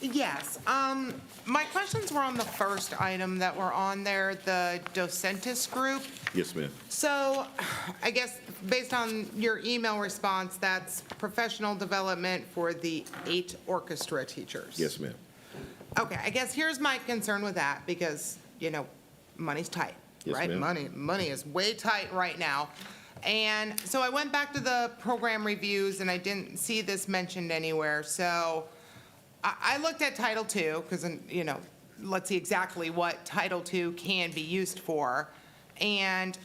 Yes, my questions were on the first item that were on there, the Docentis group. Yes, ma'am. So I guess based on your email response, that's professional development for the 8 orchestra teachers. Yes, ma'am. Okay, I guess here's my concern with that, because, money's tight, Yes, right? ma'am. Money is way tight right now. And so I went back to the program reviews, and I didn't see this mentioned anywhere. So I looked at Title II, because, let's see exactly what Title II can be used for. And,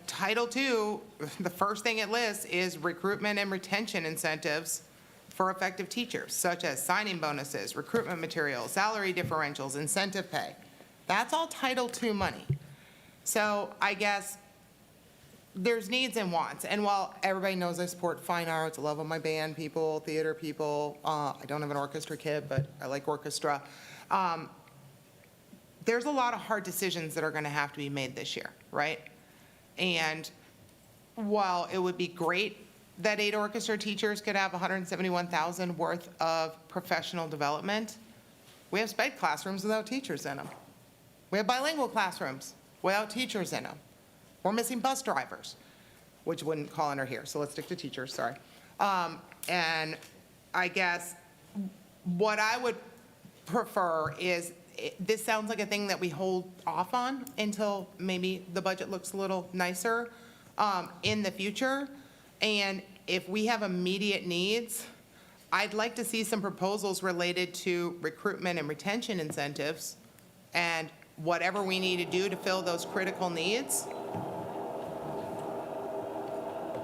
Title II, the first thing it lists is recruitment and retention incentives for effective teachers, such as signing bonuses, recruitment materials, salary differentials, incentive pay. That's all Title II money. So I guess there's needs and wants. And while everybody knows I support fine arts, I love all my band people, theater people, I don't have an orchestra kid, but I like orchestra. There's a lot of hard decisions that are going to have to be made this year, right? And while it would be great that 8 orchestra teachers could have $171,000 worth of professional development, we have sped classrooms without teachers in them. We have bilingual classrooms without teachers in them. We're missing bus drivers, which wouldn't call under here, so let's stick to teachers, sorry. And I guess what I would prefer is, this sounds like a thing that we hold off on until maybe the budget looks a little nicer in the future. And if we have immediate needs, I'd like to see some proposals related to recruitment and retention incentives and whatever we need to do to fill those critical needs.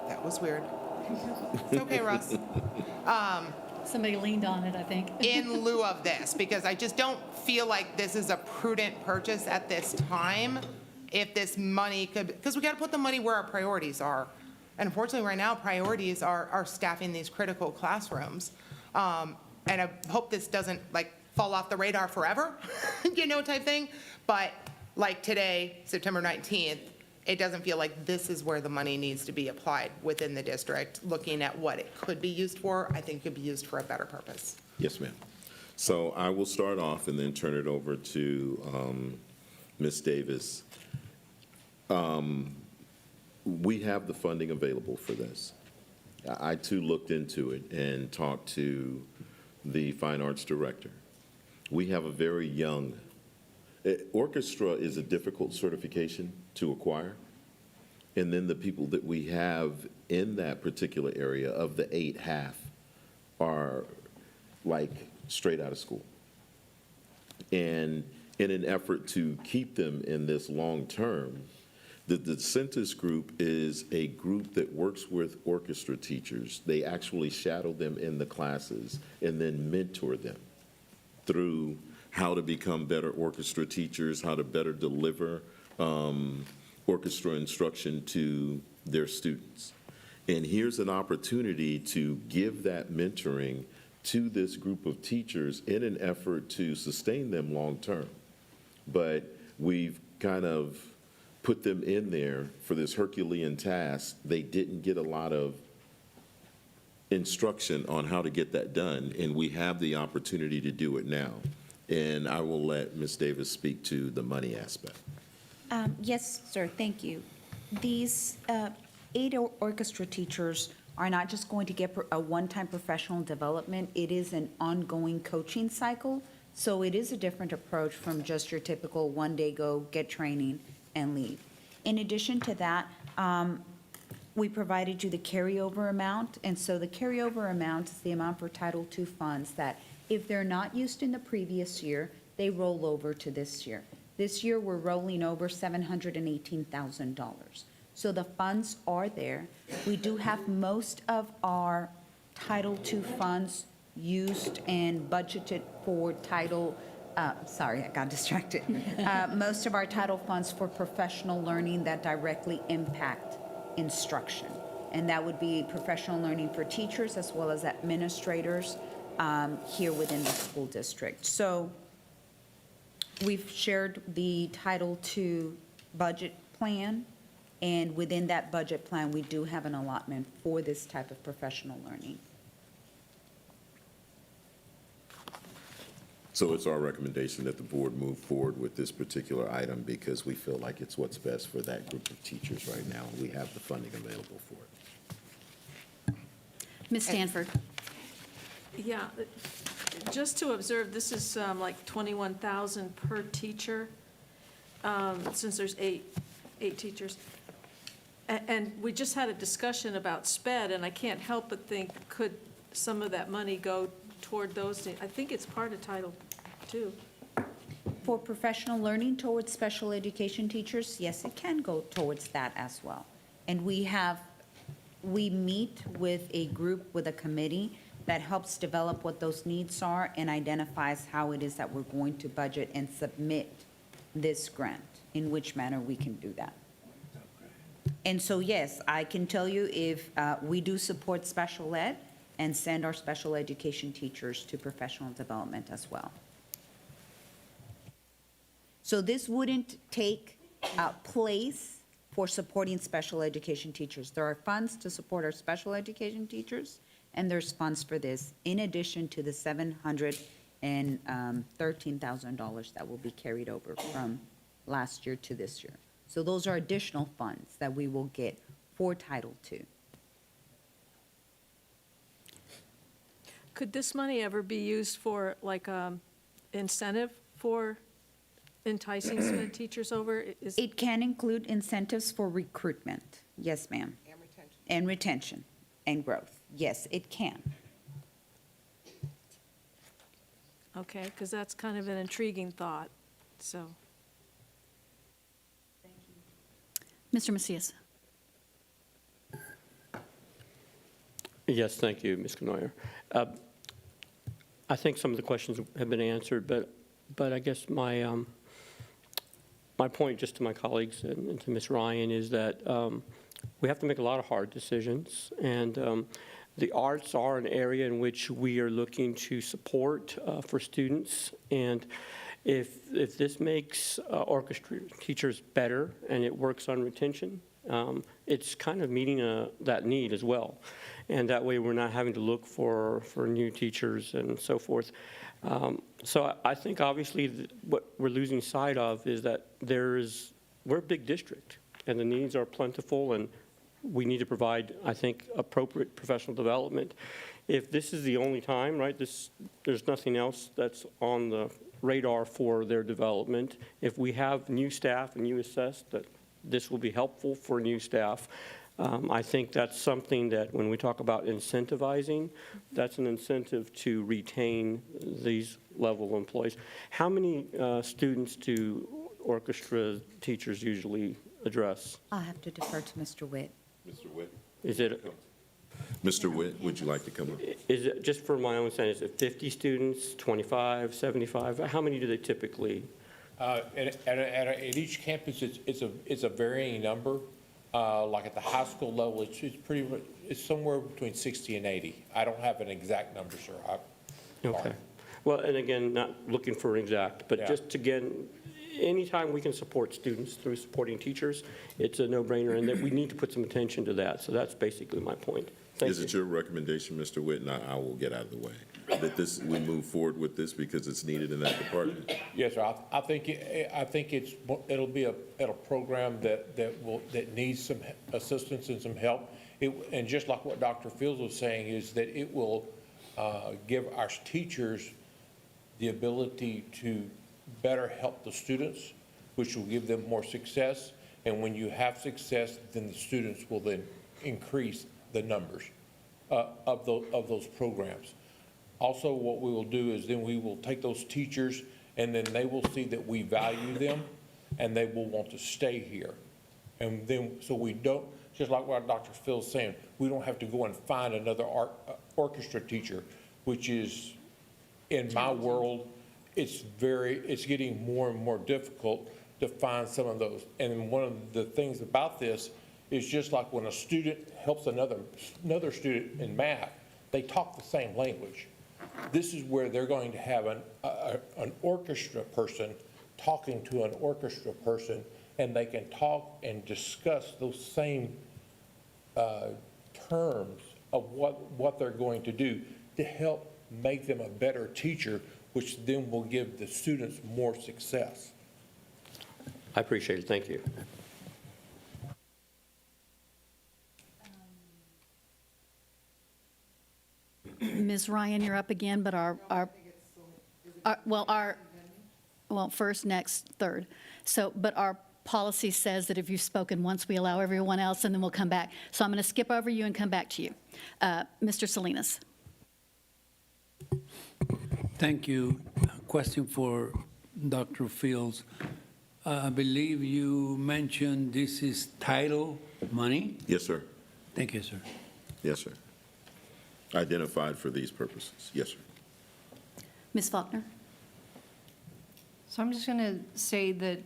That was weird. It's okay, Russ. Somebody leaned on it, I think. In lieu of this, because I just don't feel like this is a prudent purchase at this time. If this money could, because we got to put the money where our priorities are. And unfortunately, right now, priorities are staffing these critical classrooms. And I hope this doesn't fall off the radar forever, type thing. But like today, September 19th, it doesn't feel like this is where the money needs to be applied within the district. Looking at what it could be used for, I think it could be used for a better purpose. Yes, ma'am. So I will start off and then turn it over to Ms. Davis. We have the funding available for this. I too looked into it and talked to the fine arts director. We have a very young, orchestra is a difficult certification to acquire. And then the people that we have in that particular area, of the 8, half are like straight out of school. And in an effort to keep them in this long term, the Census Group is a group that works with orchestra teachers. They actually shadow them in the classes and then mentor them through how to become better orchestra teachers, how to better deliver orchestra instruction to their students. And here's an opportunity to give that mentoring to this group of teachers in an effort to sustain them long term. But we've kind of put them in there for this Herculean task. They didn't get a lot of instruction on how to get that done, and we have the opportunity to do it now. And I will let Ms. Davis speak to the money aspect. Yes, sir, thank you. These 8 orchestra teachers are not just going to get a one-time professional development, it is an ongoing coaching cycle. So it is a different approach from just your typical one-day go, get training, and leave. In addition to that, we provided you the carryover amount, and so the carryover amount is the amount for Title II funds that if they're not used in the previous year, they roll over to this year. This year, we're rolling over $718,000. So the funds are there. We do have most of our Title II funds used and budgeted for sorry, I got distracted. Most of our title funds for professional learning that directly impact instruction. And that would be professional learning for teachers as well as administrators here within the school district. So we've shared the Title II budget plan, and within that budget plan, we do have an allotment for this type of professional learning. So it's our recommendation that the board move forward with this particular item because we feel like it's what's best for that group of teachers right now, and we have the funding available for it. Ms. Stanford? Yeah, just to observe, this is like 21,000 per teacher, since there's eight teachers. And we just had a discussion about SPED, and I can't help but think, could some of that money go toward those? I think it's part of Title II. For professional learning towards special education teachers, yes, it can go towards that as well. And we meet with a group, with a committee that helps develop what those needs are and identifies how it is that we're going to budget and submit this grant, in which manner we can do that. And so, yes, I can tell you if we do support special ed and send our special education teachers to professional development as well. So this wouldn't take place for supporting special education teachers. There are funds to support our special education teachers, and there's funds for this, in addition to the $713,000 that will be carried over from last year to this year. So those are additional funds that we will get for Title II. Could this money ever be used for like incentive for enticing SPED teachers over? It can include incentives for recruitment, yes, ma'am. And retention. And retention and growth, yes, it can. Okay, because that's kind of an intriguing thought, so. Mr. Macias? Yes, thank you, Ms. Knoyer. I think some of the questions have been answered, but I guess my point just to my colleagues and to Ms. Ryan is that we have to make a lot of hard decisions, and the arts are an area in which we are looking to support for students, and if this makes orchestra teachers better and it works on retention, it's kind of meeting that need as well. And that way we're not having to look for new teachers and so forth. So I think obviously what we're losing sight of is that we're a big district and the needs are plentiful, and we need to provide, I think, appropriate professional development. if this is the only time, right, there's nothing else that's on the radar for their development. If we have new staff and you assess that this will be helpful for new staff, I think that's something that when we talk about incentivizing, that's an incentive to retain these level employees. How many students do orchestra teachers usually address? I'll have to defer to Mr. Witt. Mr. Witt? Is it, Mr. Witt, would you like to come up? is it, just for my own sense, is it 50 students, 25, 75? How many do they typically? At each campus, it's a varying number. Like at the high school level, it's somewhere between 60 and 80. I don't have an exact number, sir. Okay. Well, and again, not looking for an exact, but Yeah. just again, anytime we can support students through supporting teachers, it's a no-brainer, and that we need to put some attention to that. So that's basically my point. Thank Is you. it your recommendation, Mr. Witt, and I will get out of the way, that we move forward with this because it's needed in that department? Yes, sir. I think it'll be a program that needs some assistance and some help. And just like what Dr. Fields was saying, is that it will give our teachers the ability to better help the students, which will give them more success. And when you have success, then the students will then increase the numbers of those programs. Also, what we will do is then we will take those teachers, and then they will see that we value them, and they will want to stay here. And then, so we don't, just like what Dr. Phil's saying, we don't have to go and find another orchestra teacher, which is, in my world, it's getting more and more difficult to find some of those. And one of the things about this is just like when a student helps another student in math, they talk the same language. This is where they're going to have an orchestra person talking to an orchestra person, and they can talk and discuss those same terms of what they're going to do to help make them a better teacher, which then will give the students more success. I appreciate it. Thank you. Ms. Ryan, you're up again, but first, next, third. So, but our policy says that if you've spoken once, we allow everyone else, and then we'll come back. So I'm going to skip over you and come back to you. Mr. Salinas. Thank you. Question for Dr. Fields. I believe you mentioned this is title money? Yes, sir. Thank you, sir. Yes, sir. Identified for these purposes. Yes, sir. Ms. Faulkner. So I'm just going to say that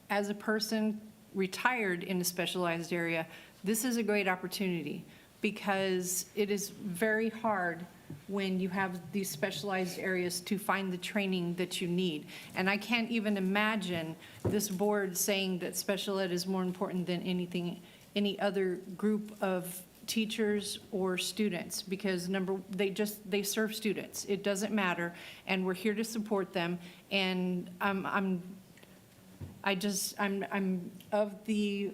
as a person retired in a specialized area, this is a great opportunity because it is very hard when you have these specialized areas to find the training that you need. And I can't even imagine this board saying that special ed is more important than any other group of teachers or students, because they serve students. It doesn't matter, and we're here to support them. And I'm of the,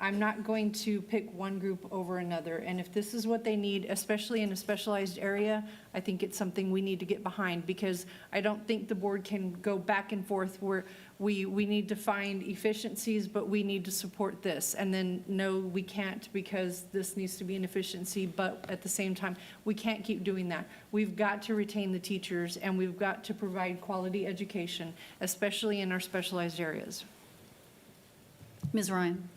I'm not going to pick one group over another. And if this is what they need, especially in a specialized area, I think it's something we need to get behind, because I don't think the board can go back and forth where we need to find efficiencies, but we need to support this. And then, no, we can't, because this needs to be an efficiency, but at the same time, we can't keep doing that. We've got to retain the teachers, and we've got to provide quality education, especially in our specialized areas. Ms. Ryan.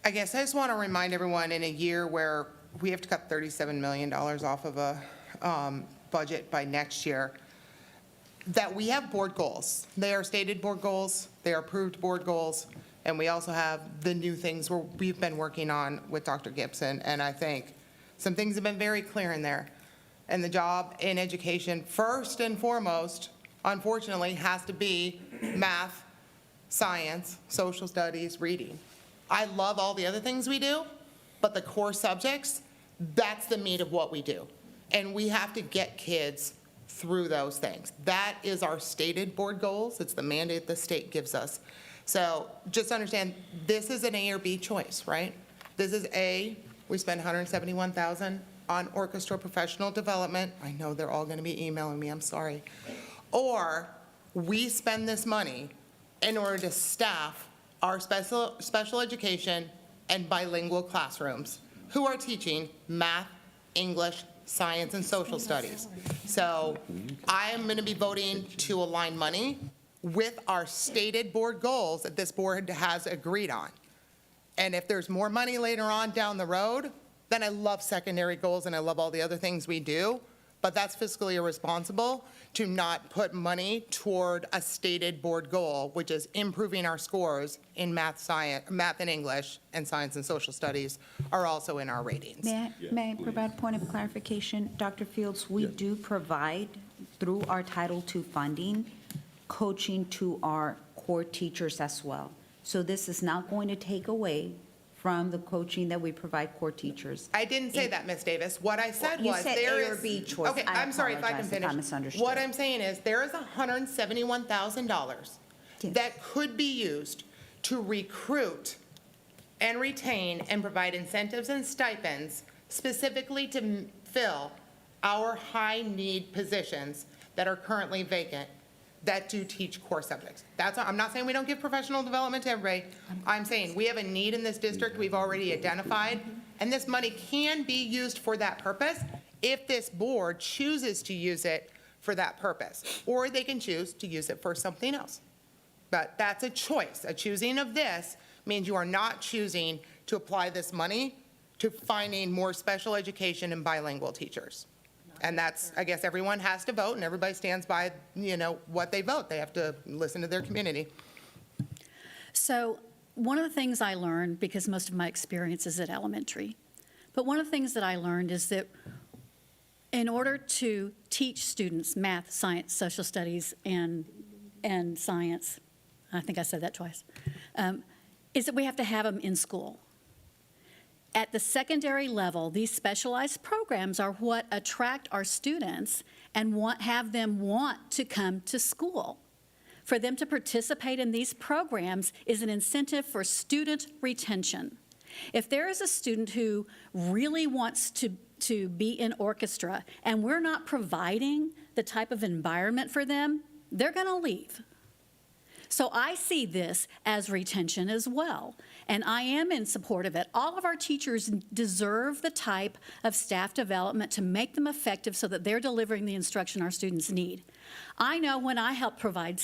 I guess I just want to remind everyone, in a year where we have to cut $37 million off of a budget by next year, that we have board goals. They are stated board goals, they are approved board goals, and we also have the new things we've been working on with Dr. Gibson. And I think some things have been very clear in there. And the job in education, first and foremost, unfortunately, has to be math, science, social studies, reading. I love all the other things we do, but the core subjects, that's the meat of what we do. And we have to get kids through those things. That is our stated board goals. It's the mandate the state gives us. So just understand, this is an A or B choice, right? This is A, we spend $171,000 on orchestra professional development. I know they're all going to be emailing me, I'm sorry. Or we spend this money in order to staff our special education and bilingual classrooms who are teaching math, English, science, and social studies. So I am going to be voting to align money with our stated board goals that this board has agreed on. And if there's more money later on down the road, then I love secondary goals and I love all the other things we do, but that's fiscally irresponsible to not put money toward a stated board goal, which is improving our scores in math and English, and science and social studies are also in our ratings. May I provide point of clarification? Dr. Fields, we do provide, through our Title II funding, coaching to our core teachers as well. So this is not going to take away from the coaching that we provide core teachers. I didn't say that, Ms. Davis. What I said You was said there A or is. B choice. Okay, I I'm sorry if I can apologize if I finish. misunderstood. What I'm saying is there is $171,000 that could be used to recruit and retain and provide incentives and stipends specifically to fill our high-need positions that are currently vacant that do teach core subjects. I'm not saying we don't give professional development to everybody. I'm saying we have a need in this district we've already identified, and this money can be used for that purpose if this board chooses to use it for that purpose, or they can choose to use it for something else. But that's a choice. A choosing of this means you are not choosing to apply this money to finding more special education and bilingual teachers. And that's, I guess, everyone has to vote, and everybody stands by, what they vote. They have to listen to their community. So one of the things I learned, because most of my experience is at elementary, but one of the things that I learned is that in order to teach students math, science, social studies, and science, I think I said that twice, is that we have to have them in school. At the secondary level, these specialized programs are what attract our students and have them want to come to school. For them to participate in these programs is an incentive for student retention. If there is a student who really wants to be in orchestra and we're not providing the type of environment for them, they're going to leave. So I see this as retention as well, and I am in support of it. All of our teachers deserve the type of staff development to make them effective so that they're delivering the instruction our students need. I know when I help provide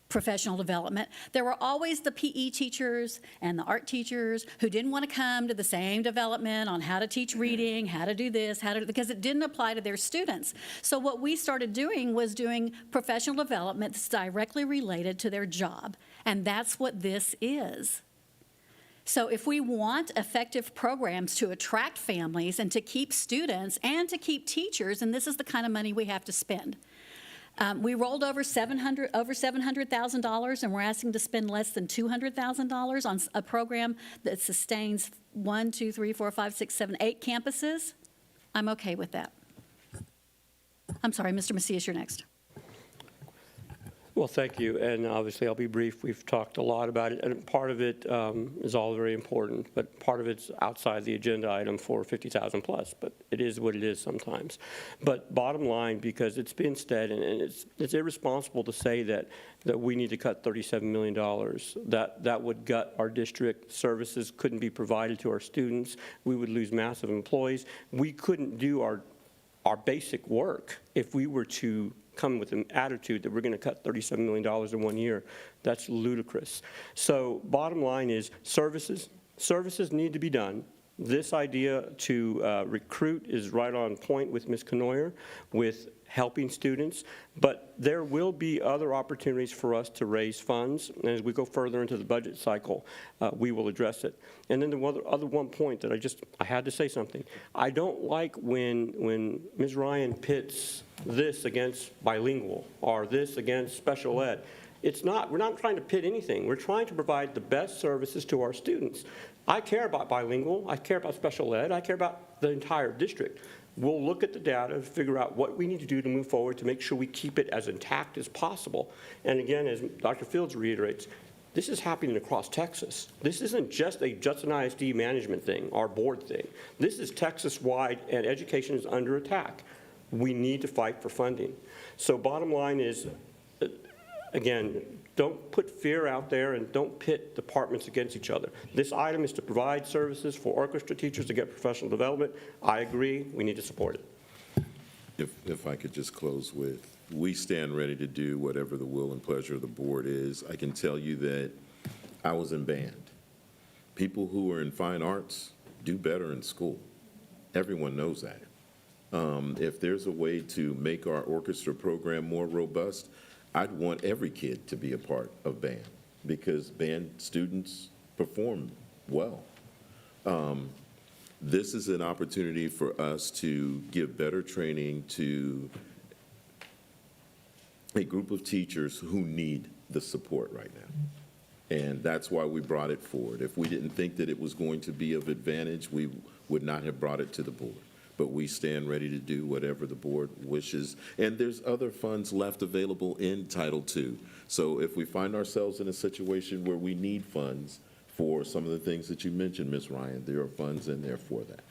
professional development, there were always the PE teachers and the art teachers who didn't want to come to the same development on how to teach reading, how to do this, because it didn't apply to their students. So what we started doing was doing professional development that's directly related to their job, and that's what this is. So if we want effective programs to attract families and to keep students and to keep teachers, and this is the kind of money we have to spend. We rolled over $700,000, and we're asking to spend less than $200,000 on a program that sustains 8 campuses. I'm okay with that. I'm sorry, Mr. Macias, you're next. Well, thank you, and obviously I'll be brief. We've talked a lot about it, and part of it is all very important, but part of it's outside the agenda item for 50,000 plus, but it is what it is sometimes. But bottom line, because it's been said, and it's irresponsible to say that we need to cut $37 million. That would gut our district. Services couldn't be provided to our students. We would lose massive employees. We couldn't do our basic work if we were to come with an attitude that we're going to cut $37 million in 1 year. That's ludicrous. So bottom line is services need to be done. This idea to recruit is right on point with Ms. Knoyer with helping students, but there will be other opportunities for us to raise funds, and as we go further into the budget cycle, we will address it. And then the other one point that I had to say something. I don't like when Ms. Ryan pits this against bilingual or this against special ed. We're not trying to pit anything. We're trying to provide the best services to our students. I care about bilingual, I care about special ed, I care about the entire district. We'll look at the data, figure out what we need to do to move forward to make sure we keep it as intact as possible. And again, as Dr. Fields reiterates, this is happening across Texas. This isn't just a Judson ISD management thing, our board thing. This is Texas-wide, and education is under attack. We need to fight for funding. So bottom line is, again, don't put fear out there and don't pit departments against each other. This item is to provide services for orchestra teachers to get professional development. I agree, we need to support it. If I could just close with, we stand ready to do whatever the will and pleasure of the board is. I can tell you that I was in band. People who are in fine arts do better in school. Everyone knows that. If there's a way to make our orchestra program more robust, I'd want every kid to be a part of band because band students perform well. This is an opportunity for us to give better training to a group of teachers who need the support right now. And that's why we brought it forward. If we didn't think that it was going to be of advantage, we would not have brought it to the board. But we stand ready to do whatever the board wishes. And there's other funds left available in Title II. So if we find ourselves in a situation where we need funds for some of the things that you mentioned, Ms. Ryan, there are funds in there for that.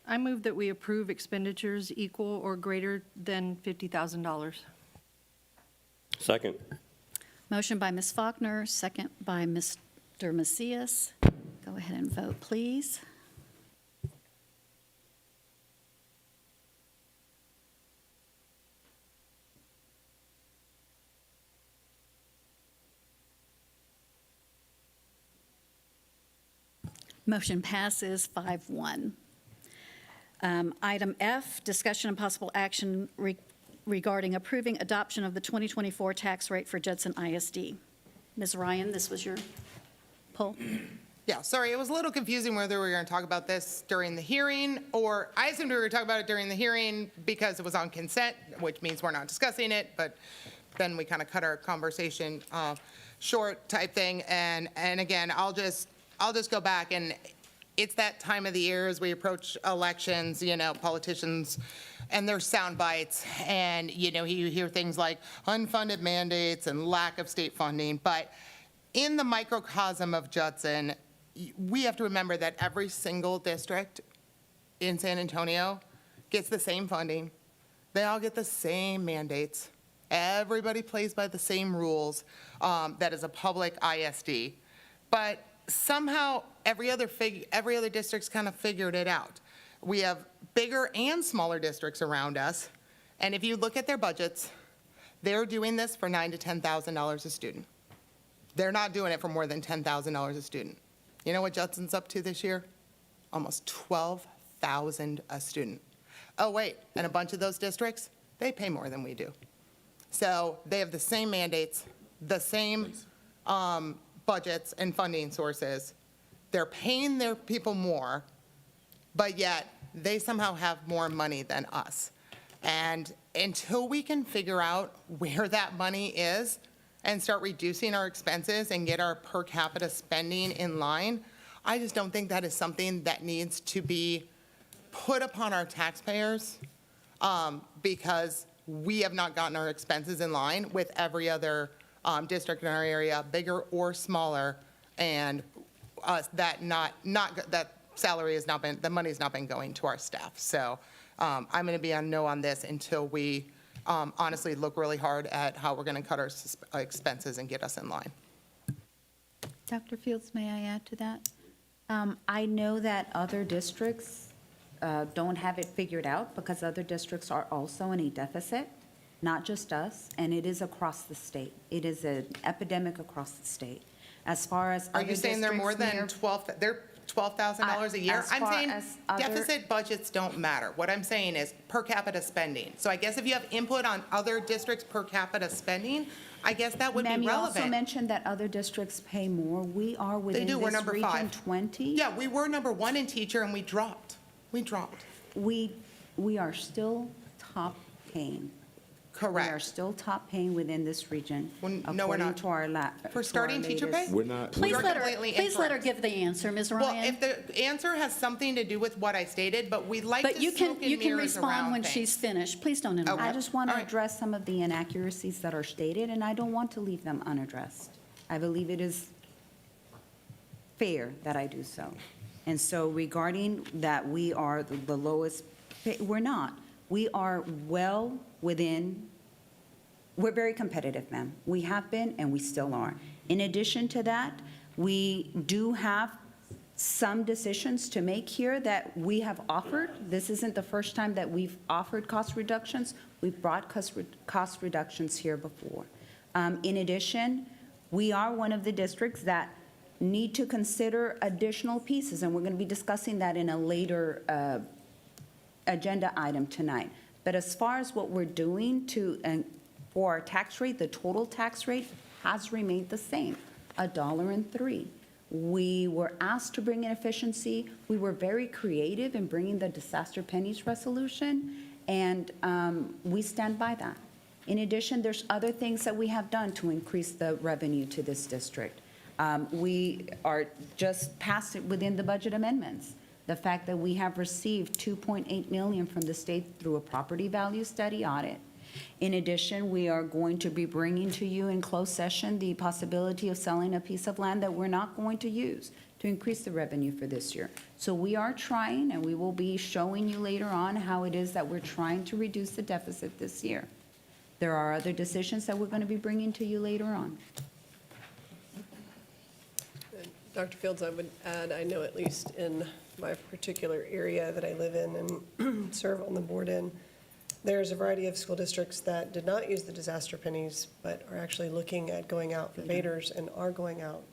I move that we approve expenditures equal or greater than $50,000. Second. Motion by Ms. Faulkner, second by Mr. Macias. Go ahead and vote, please. Motion passes 5-1. Item F, discussion and possible action regarding approving adoption of the 2024 tax rate for Judson ISD. Ms. Ryan, this was your poll. Yeah, sorry, it was a little confusing whether we were going to talk about this during the hearing, or I assumed we were going to talk about it during the hearing because it was on consent, which means we're not discussing it, but then we kind of cut our conversation short type thing. And again, I'll just go back, and it's that time of the year as we approach elections, you know, politicians and their sound bites, and, you know, you hear things like unfunded mandates and lack of state funding. But in the microcosm of Judson, we have to remember that every single district in San Antonio gets the same funding. They all get the same mandates. Everybody plays by the same rules. That is a public ISD. But somehow every other district's kind of figured it out. We have bigger and smaller districts around us, and if you look at their budgets, they're doing this for $9,000 to $10,000 a student. They're not doing it for more than $10,000 a student. You know what Judson's up to this year? Almost $12,000 a student. Oh, wait, and a bunch of those districts, they pay more than we do. So they have the same mandates, the same budgets and funding sources. They're paying their people more, but yet they somehow have more money than us. And until we can figure out where that money is and start reducing our expenses and get our per capita spending in line, I just don't think that is something that needs to be put upon our taxpayers because we have not gotten our expenses in line with every other district in our area, bigger or smaller, and that salary has not been, the money's not been going to our staff. So I'm going to be on no on this until we honestly look really hard at how we're going to cut our expenses and get us in line. Dr. Fields, may I add to that? I know that other districts don't have it figured out because other districts are also in a deficit, not just us, and it is across the state. It is an epidemic across the state. As far as Are you saying they're more than $12,000 a year? I'm saying deficit budgets don't matter. What I'm saying is per capita spending. So I guess if you have input on other districts' per capita spending, I guess that would be relevant. Ma'am, you also mentioned that other districts pay more. We are within They do. We're this number region 5. 20. Yeah, we were number 1 in teacher, and we dropped. We are still top paying. Correct. We are still top paying within this region, no, we're according not. to our For starting teacher pay? We're not. Please You're let her, completely please let her incorrect. give the answer, Ms. Well, Ryan. if the answer has something to do with what I stated, but we like But to you smoke can and mirrors respond around when things. she's finished. Please don't interrupt. I just want to All right. address some of the inaccuracies that are stated, and I don't want to leave them unaddressed. I believe it is fair that I do so. And so regarding that we are the lowest, we're not. We are well within, we're very competitive, ma'am. We have been, and we still are. In addition to that, we do have some decisions to make here that we have offered. This isn't the first time that we've offered cost reductions. We've brought cost reductions here before. In addition, we are one of the districts that need to consider additional pieces, and we're going to be discussing that in a later agenda item tonight. But as far as what we're doing for our tax rate, the total tax rate has remained the same, $1.03. We were asked to bring in efficiency. We were very creative in bringing the disaster pennies resolution, and we stand by that. In addition, there's other things that we have done to increase the revenue to this district. We are just past it within the budget amendments. The fact that we have received $2.8 million from the state through a property value study audit. In addition, we are going to be bringing to you in closed session the possibility of selling a piece of land that we're not going to use to increase the revenue for this year. So we are trying, and we will be showing you later on how it is that we're trying to reduce the deficit this year. There are other decisions that we're going to be bringing to you later on. Dr. Fields, I would add, I know at least in my particular area that I live in and serve on the board in, there's a variety of school districts that did not use the disaster pennies, but are actually looking at going out for vaders and are going out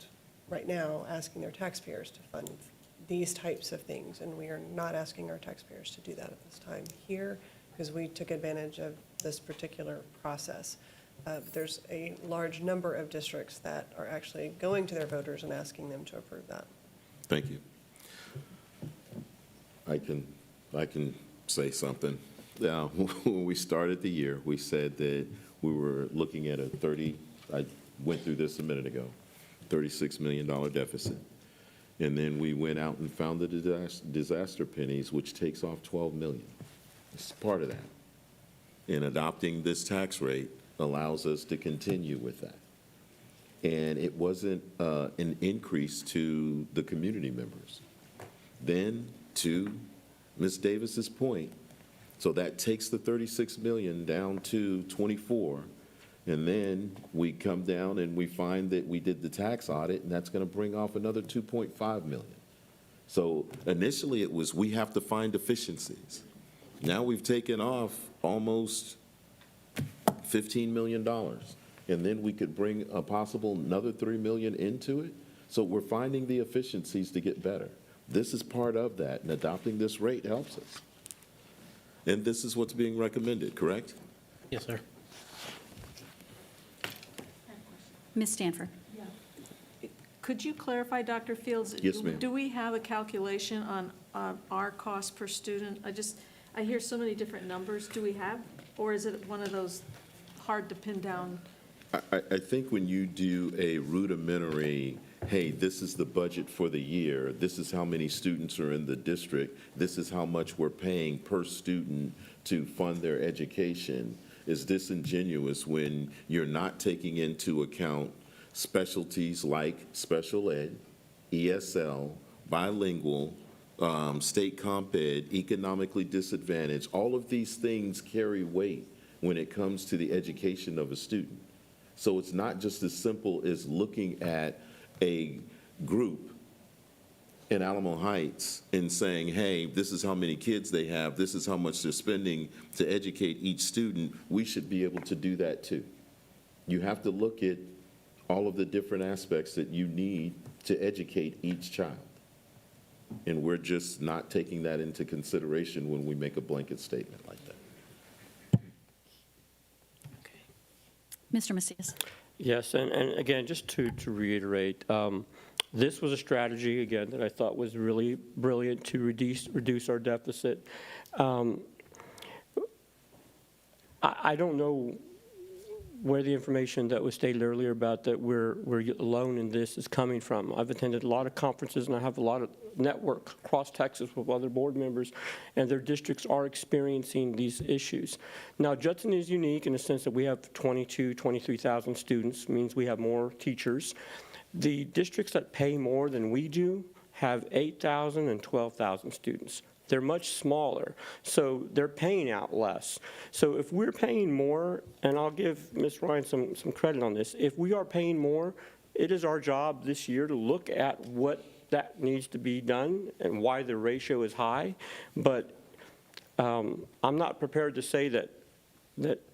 right now asking their taxpayers to fund these types of things. And we are not asking our taxpayers to do that at this time here because we took advantage of this particular process. But there's a large number of districts that are actually going to their voters and asking them to approve that. Thank you. I can say something. Now, when we started the year, we said that we were looking at I went through this a minute ago, $36 million deficit. And then we went out and found the disaster pennies, which takes off $12 million. It's part of that. And adopting this tax rate allows us to continue with that. And it wasn't an increase to the community members. Then, to Ms. Davis's point, so that takes the 36 million down to 24, and then we come down and we find that we did the tax audit, and that's going to bring off another 2.5 million. So initially it was, we have to find efficiencies. Now we've taken off almost $15 million, and then we could bring a possible another 3 million into it. So we're finding the efficiencies to get better. This is part of that, and adopting this rate helps us. And this is what's being recommended, correct? Yes, sir. Ms. Stanford. Could you clarify, Dr. Fields? Yes, ma'am. Do we have a calculation on our cost per student? I hear so many different numbers. Do we have, or is it one of those hard to pin down? I think when you do a rudimentary, hey, this is the budget for the year, this is how many students are in the district, this is how much we're paying per student to fund their education, is disingenuous when you're not taking into account specialties like special ed, ESL, bilingual, state comp ed, economically disadvantaged. All of these things carry weight when it comes to the education of a student. So it's not just as simple as looking at a group in Alamo Heights and saying, hey, this is how many kids they have, this is how much they're spending to educate each student. We should be able to do that too. You have to look at all of the different aspects that you need to educate each child. And we're just not taking that into consideration when we make a blanket statement like that. Mr. Macias. Yes, and again, just to reiterate, this was a strategy, again, that I thought was really brilliant to reduce our deficit. I don't know where the information that was stated earlier about that we're alone in this is coming from. I've attended a lot of conferences, and I have a lot of network across Texas with other board members, and their districts are experiencing these issues. Now, Judson is unique in the sense that we have 23,000 students, means we have more teachers. The districts that pay more than we do have 8,000 and 12,000 students. They're much smaller, so they're paying out less. So if we're paying more, and I'll give Ms. Ryan some credit on this, if we are paying more, it is our job this year to look at what that needs to be done and why the ratio is high. But I'm not prepared to say that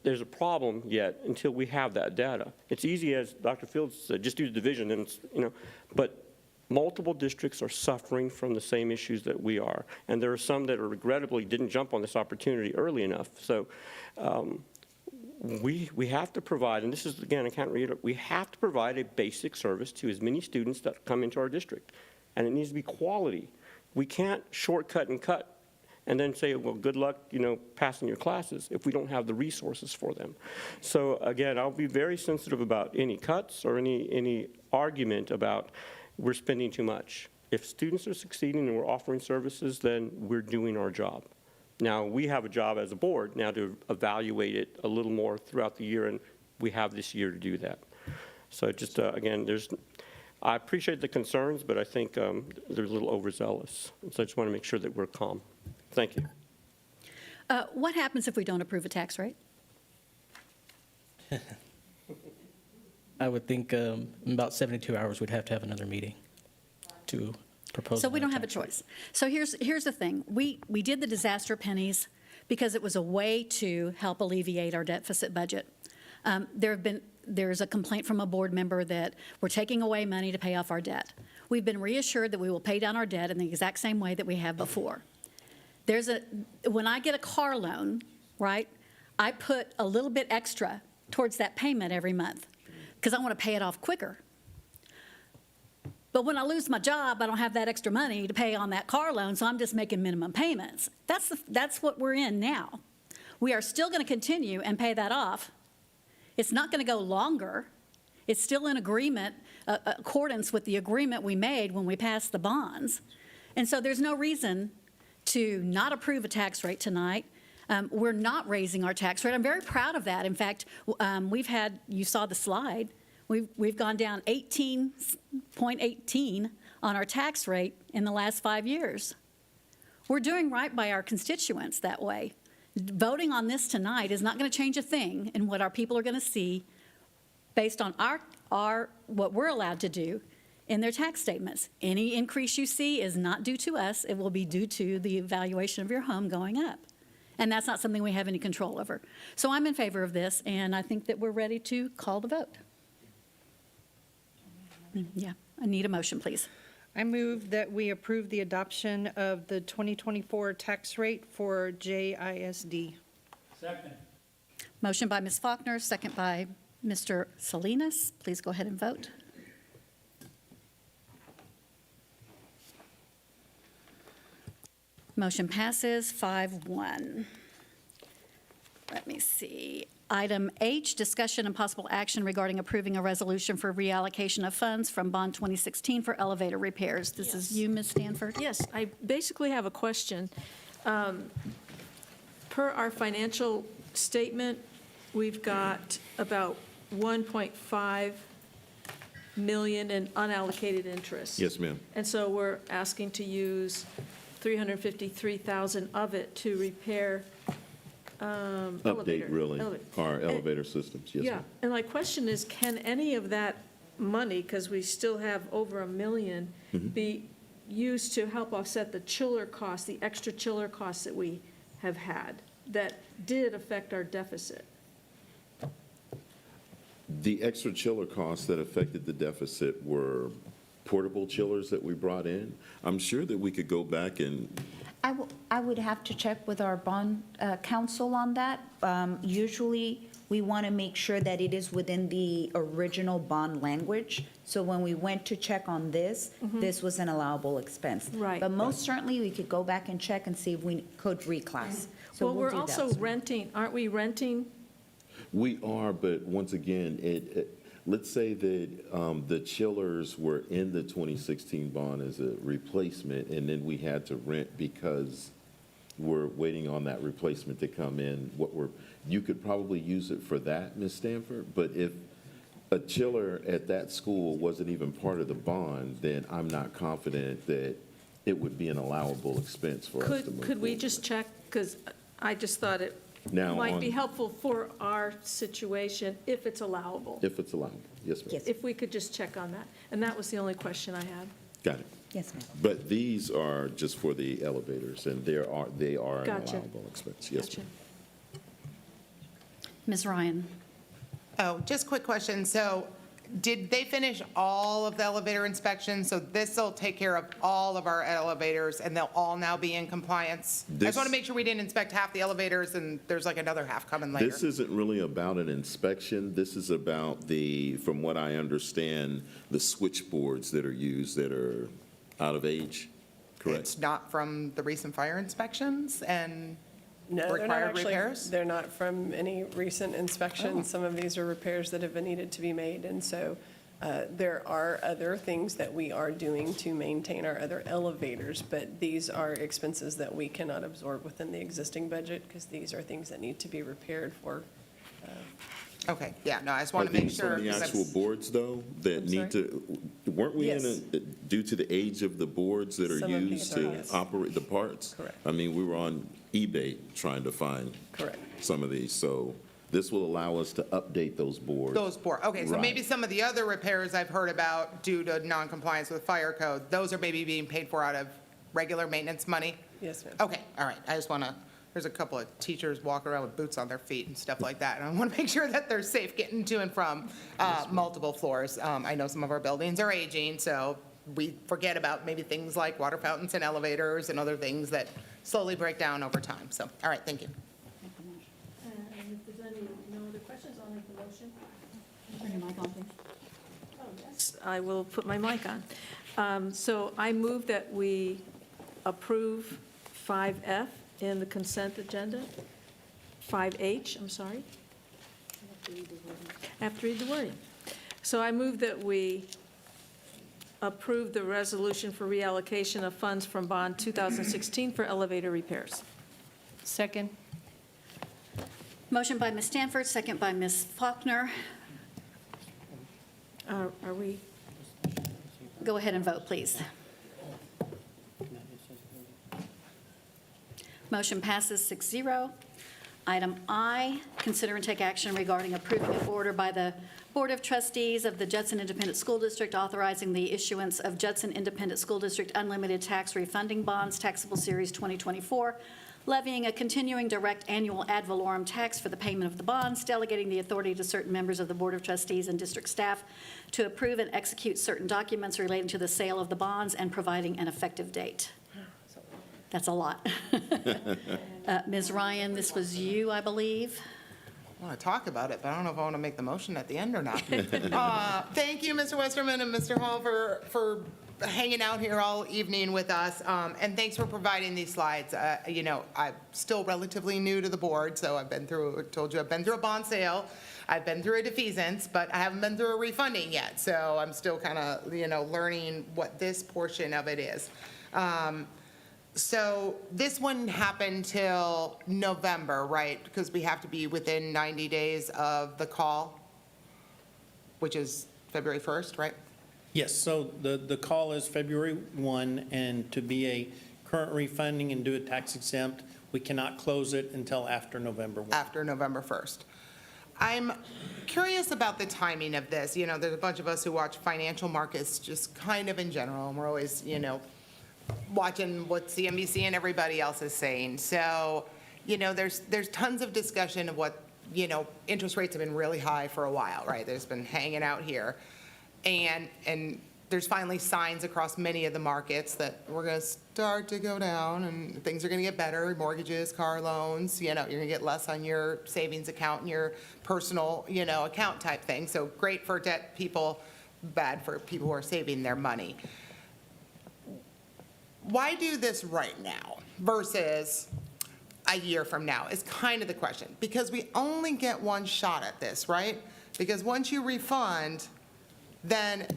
there's a problem yet until we have that data. It's easy, as Dr. Fields said, just do the division, and it's, but multiple districts are suffering from the same issues that we are, and there are some that are regrettably didn't jump on this opportunity early enough. So we have to provide, and this is, again, I can't read it, we have to provide a basic service to as many students that come into our district, and it needs to be quality. We can't shortcut and cut and then say, well, good luck, passing your classes if we don't have the resources for them. So again, I'll be very sensitive about any cuts or any argument about we're spending too much. If students are succeeding and we're offering services, then we're doing our job. Now, we have a job as a board now to evaluate it a little more throughout the year, and we have this year to do that. So just, again, I appreciate the concerns, but I think they're a little overzealous. So I just want to make sure that we're calm. Thank you. What happens if we don't approve a tax rate? I would think in about 72 hours, we'd have to have another meeting to propose. So we don't have a tax rate. choice. So here's the thing. We did the disaster pennies because it was a way to help alleviate our deficit budget. There's a complaint from a board member that we're taking away money to pay off our debt. We've been reassured that we will pay down our debt in the exact same way that we have before. When I get a car loan, right, I put a little bit extra towards that payment every month because I want to pay it off quicker. But when I lose my job, I don't have that extra money to pay on that car loan, so I'm just making minimum payments. That's what we're in now. We are still going to continue and pay that off. It's not going to go longer. It's still in accordance with the agreement we made when we passed the bonds. And so there's no reason to not approve a tax rate tonight. We're not raising our tax rate. I'm very proud of that. In fact, you saw the slide, we've gone down 18.18 on our tax rate in the last 5 years. We're doing right by our constituents that way. Voting on this tonight is not going to change a thing in what our people are going to see based on what we're allowed to do in their tax statements. Any increase you see is not due to us. It will be due to the valuation of your home going up. And that's not something we have any control over. So I'm in favor of this, and I think that we're ready to call the vote. Yeah, I need a motion, please. I move that we approve the adoption of the 2024 tax rate for JISD. Second. Motion by Ms. Faulkner, second by Mr. Salinas. Please go ahead and vote. Motion passes 5-1. Let me see. Item H, discussion and possible action regarding approving a resolution for reallocation of funds from Bond 2016 for elevator repairs. This is you, Ms. Stanford? Yes, I basically have a question. Per our financial statement, we've got about 1.5 million in unallocated interest. Yes, ma'am. And so we're asking to use 353,000 of it to repair Update, really, our elevator systems. Yes, Yeah, ma'am. and my question is, can any of that money, because we still have over $1 million, be used to help offset the chiller costs, the extra chiller costs that we have had that did affect our deficit? The extra chiller costs that affected the deficit were portable chillers that we brought in. I'm sure that we could go back and I would have to check with our bond counsel on that. Usually, we want to make sure that it is within the original bond language. So when we went to check on this, this was an allowable expense. Right. But most certainly, we could go back and check and see if we could reclass. So Well, we'll we're do that. also renting, aren't we renting? We are, but once again, let's say that the chillers were in the 2016 bond as a replacement, and then we had to rent because we're waiting on that replacement to come in. You could probably use it for that, Ms. Stanford, but if a chiller at that school wasn't even part of the bond, then I'm not confident that it would be an allowable expense for us to move forward. Could we just check, because I just thought it Now, might be on- helpful for our situation if it's allowable. If it's allowable, yes, ma'am. If we could just check on that. And that was the only question I had. Got it. Yes, ma'am. But these are just for the elevators, and they are an Gotcha. allowable expense. Yes, Gotcha. ma'am. Ms. Ryan? Oh, just quick question. So did they finish all of the elevator inspections? So this will take care of all of our elevators, and they'll all now be in compliance? I just want to make sure we didn't inspect half the elevators, and there's like another half coming later. This isn't really about an inspection. This is about from what I understand, the switchboards that are used that are out of age, correct? It's not from the recent fire inspections and No, they're not required actually, repairs? they're not from any recent Oh. inspections. Some of these are repairs that have been needed to be made. And so there are other things that we are doing to maintain our other elevators, but these are expenses that we cannot absorb within the existing budget because these are things that need to be repaired for. Okay, yeah, no, I just Are want to make these sure. some of the 'cause actual that's- boards, though, that I'm need to, weren't we in Yes. due to the age of the boards that are Some of these used are, to yes. operate the parts? Correct. I mean, we were on eBay trying to find Correct. some of these, so this will allow us to update those boards. Those four, okay, so Right. maybe some of the other repairs I've heard about due to noncompliance with fire code, those are maybe being paid for out of regular maintenance money? Yes, ma'am. Okay, all right, I just want to, there's a couple of teachers walking around with boots on their feet and stuff like that, and I want to make sure that they're safe getting to and from multiple floors. I know some of our buildings are aging, so we forget about maybe things like water fountains and elevators and other things that slowly break down over time, so, all right, thank you. And if there's no other questions, I'll make the motion. Turn your mic on, please. Oh, yes, I will put my mic on. So I move that we approve 5F in the consent agenda, 5H, I'm sorry. I have to read the wording. So I move that we approve the resolution for reallocation of funds from Bond 2016 for elevator repairs. Second. Motion by Ms. Stanford, second by Ms. Faulkner. Are we, Go ahead and vote, please. Motion passes 6-0. Item I, consider and take action regarding approving an order by the Board of Trustees of the Judson Independent School District authorizing the issuance of Judson Independent School District unlimited tax refunding bonds, taxable series 2024, levying a continuing direct annual ad valorem tax for the payment of the bonds, delegating the authority to certain members of the Board of Trustees and district staff to approve and execute certain documents relating to the sale of the bonds, and providing an effective date. That's a lot. Ms. Ryan, this was you, I believe. I want to talk about it, but I don't know if I want to make the motion at the end or not. Thank you, Mr. Westerman and Mr. Hall, for hanging out here all evening with us, and thanks for providing these slides. You know, I'm still relatively new to the board, so I've been through a bond sale, I've been through a defeasance, but I haven't been through a refunding yet, so I'm still kind of, learning what this portion of it is. So this wouldn't happen till November, right? Because we have to be within 90 days of the call, which is February 1st, right? Yes, so the call is February 1, and to be a current refunding and do it tax exempt, we cannot close it until after November 1. After November 1st. I'm curious about the timing of this. There's a bunch of us who watch financial markets just kind of in general, and we're always, watching what CNBC and everybody else is saying. So, there's tons of discussion of what, interest rates have been really high for a while, right? There's been hanging out here. And there's finally signs across many of the markets that we're going to start to go down and things are going to get better, mortgages, car loans, you're going to get less on your savings account and your personal, account type thing. So great for debt people, bad for people who are saving their money. Why do this right now versus a year from now is kind of the question, because we only get one shot at this, right? Because once you refund, then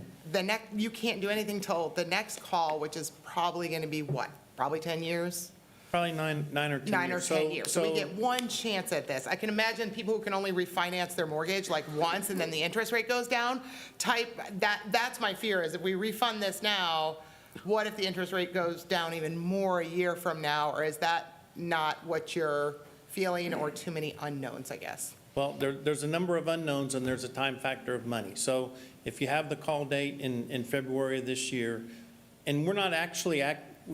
you can't do anything till the next call, which is probably going to be what? Probably 10 years? Probably nine or 10 years. 9 or 10 years. So we get one chance at this. I can imagine people who can only refinance their mortgage like once and then the interest rate goes down. That's my fear, is if we refund this now, what if the interest rate goes down even more a year from now? Or is that not what you're feeling, or too many unknowns, I guess? Well, there's a number of unknowns and there's a time factor of money. So if you have the call date in February of this year, and we're not actually,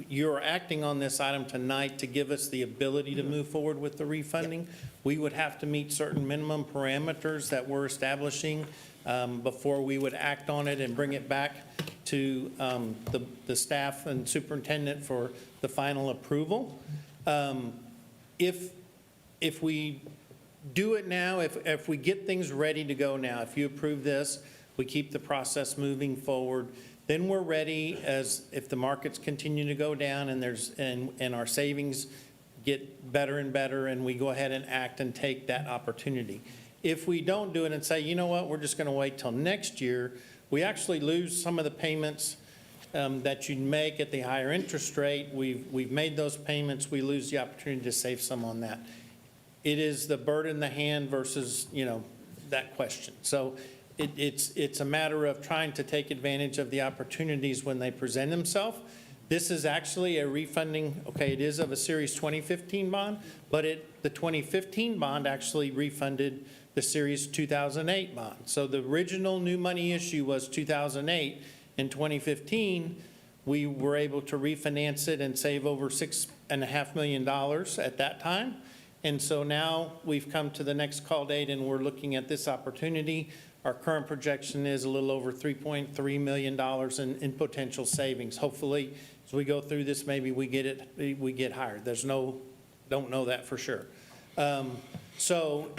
you're acting on this item tonight to give us the ability to move forward with the refunding, we would have to meet certain minimum parameters that we're establishing before we would act on it and bring it back to the staff and superintendent for the final approval. If we do it now, if we get things ready to go now, if you approve this, we keep the process moving forward, then we're ready as if the markets continue to go down and our savings get better and better, and we go ahead and act and take that opportunity. If we don't do it and say, you know what, we're just going to wait till next year, we actually lose some of the payments that you'd make at the higher interest rate. We've made those payments, we lose the opportunity to save some on that. It is the bird in the hand versus, that question. So it's a matter of trying to take advantage of the opportunities when they present themselves. This is actually a refunding, okay, it is of a Series 2015 bond, but the 2015 bond actually refunded the Series 2008 bond. So the original new money issue was 2008. In 2015, we were able to refinance it and save over $6.5 million at that time. And so now we've come to the next call date and we're looking at this opportunity. Our current projection is a little over $3.3 million in potential savings. Hopefully, as we go through this, maybe we get higher. Don't know that for sure. So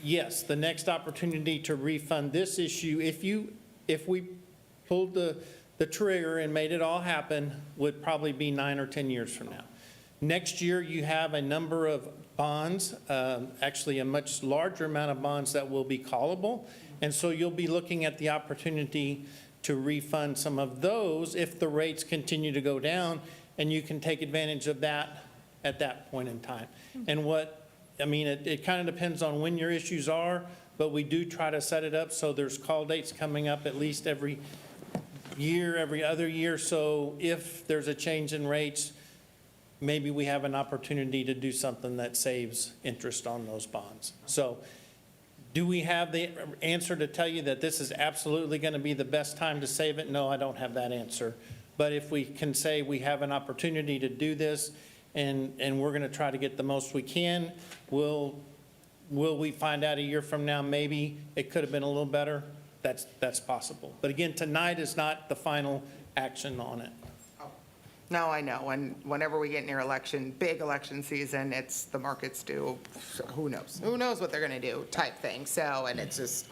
yes, the next opportunity to refund this issue, if we pulled the trigger and made it all happen, would probably be 9 or 10 years from now. Next year, you have a number of bonds, actually a much larger amount of bonds that will be callable. And so you'll be looking at the opportunity to refund some of those if the rates continue to go down, and you can take advantage of that at that point in time. And it kind of depends on when your issues are, but we do try to set it up so there's call dates coming up at least every year, every other year. So if there's a change in rates, maybe we have an opportunity to do something that saves interest on those bonds. So do we have the answer to tell you that this is absolutely going to be the best time to save it? No, I don't have that answer. But if we can say we have an opportunity to do this and we're going to try to get the most we can, will we find out a year from now maybe it could have been a little better? That's possible. But again, tonight is not the final action on it. No, I know. Whenever we get near big election season, it's the markets do, who knows? Who knows what they're going to do type thing. So, and it's just,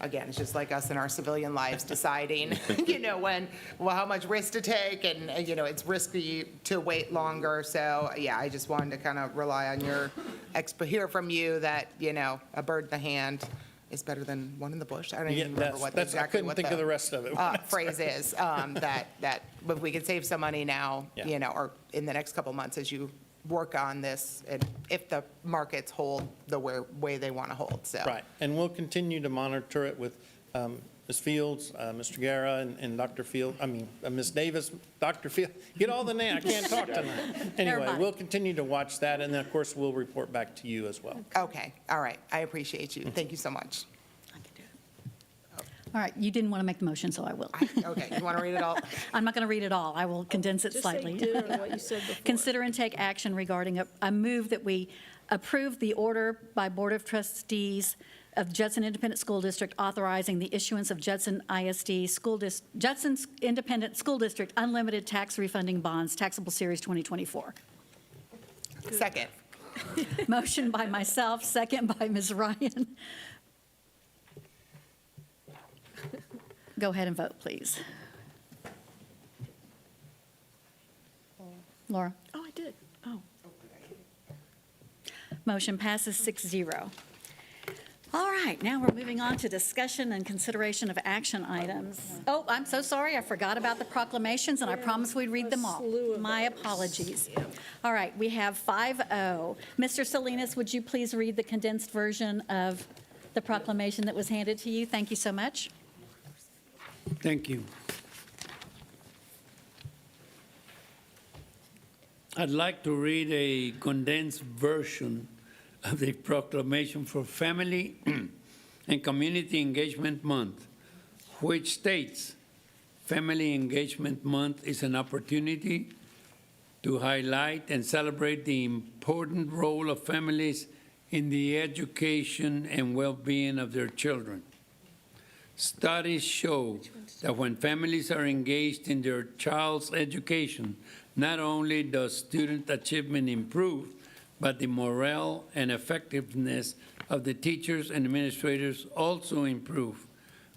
again, it's just like us in our civilian lives deciding, how much risk to take. And, it's risky to wait longer. So, yeah, I just wanted to kind of rely on hear from you that, a bird in the hand is better than one in the bush. I don't even remember I couldn't think of the rest of it. Phrase is, that if we can save some money now, or in the next couple months as you work on this, and if the markets hold the way they want to hold, so. Right, and we'll continue to monitor it with Ms. Fields, Mr. Guerra, and Dr. Field, Ms. Davis, Dr. Field, get all the names, I can't talk tonight. Anyway, we'll continue to watch that, and then, of course, we'll report back to you as well. Okay, all right, I appreciate you. Thank you so much. All right, you didn't want to make the motion, so I will. Okay, you want to read it all? I'm not going to read it all. I will condense it slightly. Just say what you said before. Consider and take action regarding a move that we approve the order by Board of Trustees of Judson Independent School District authorizing the issuance of Judson ISD Judson's Independent School District unlimited tax refunding bonds, taxable series 2024. Second. Motion by myself, second by Ms. Ryan. Go ahead and vote, please. Laura? Oh, I did. Oh. Motion passes 6-0. All right, now we're moving on to discussion and consideration of action items. Oh, I'm so sorry, I forgot about the proclamations, and I promised we'd read them all. My apologies. All right, we have 5-0. Mr. Salinas, would you please read the condensed version of the proclamation that was handed to you? Thank you so much. Thank you. I'd like to read a condensed version of the proclamation for Family and Community Engagement Month, which states, Family Engagement Month is an opportunity to highlight and celebrate the important role of families in the education and well-being of their children. Studies show that when families are engaged in their child's education, not only does student achievement improve, but the morale and effectiveness of the teachers and administrators also improve.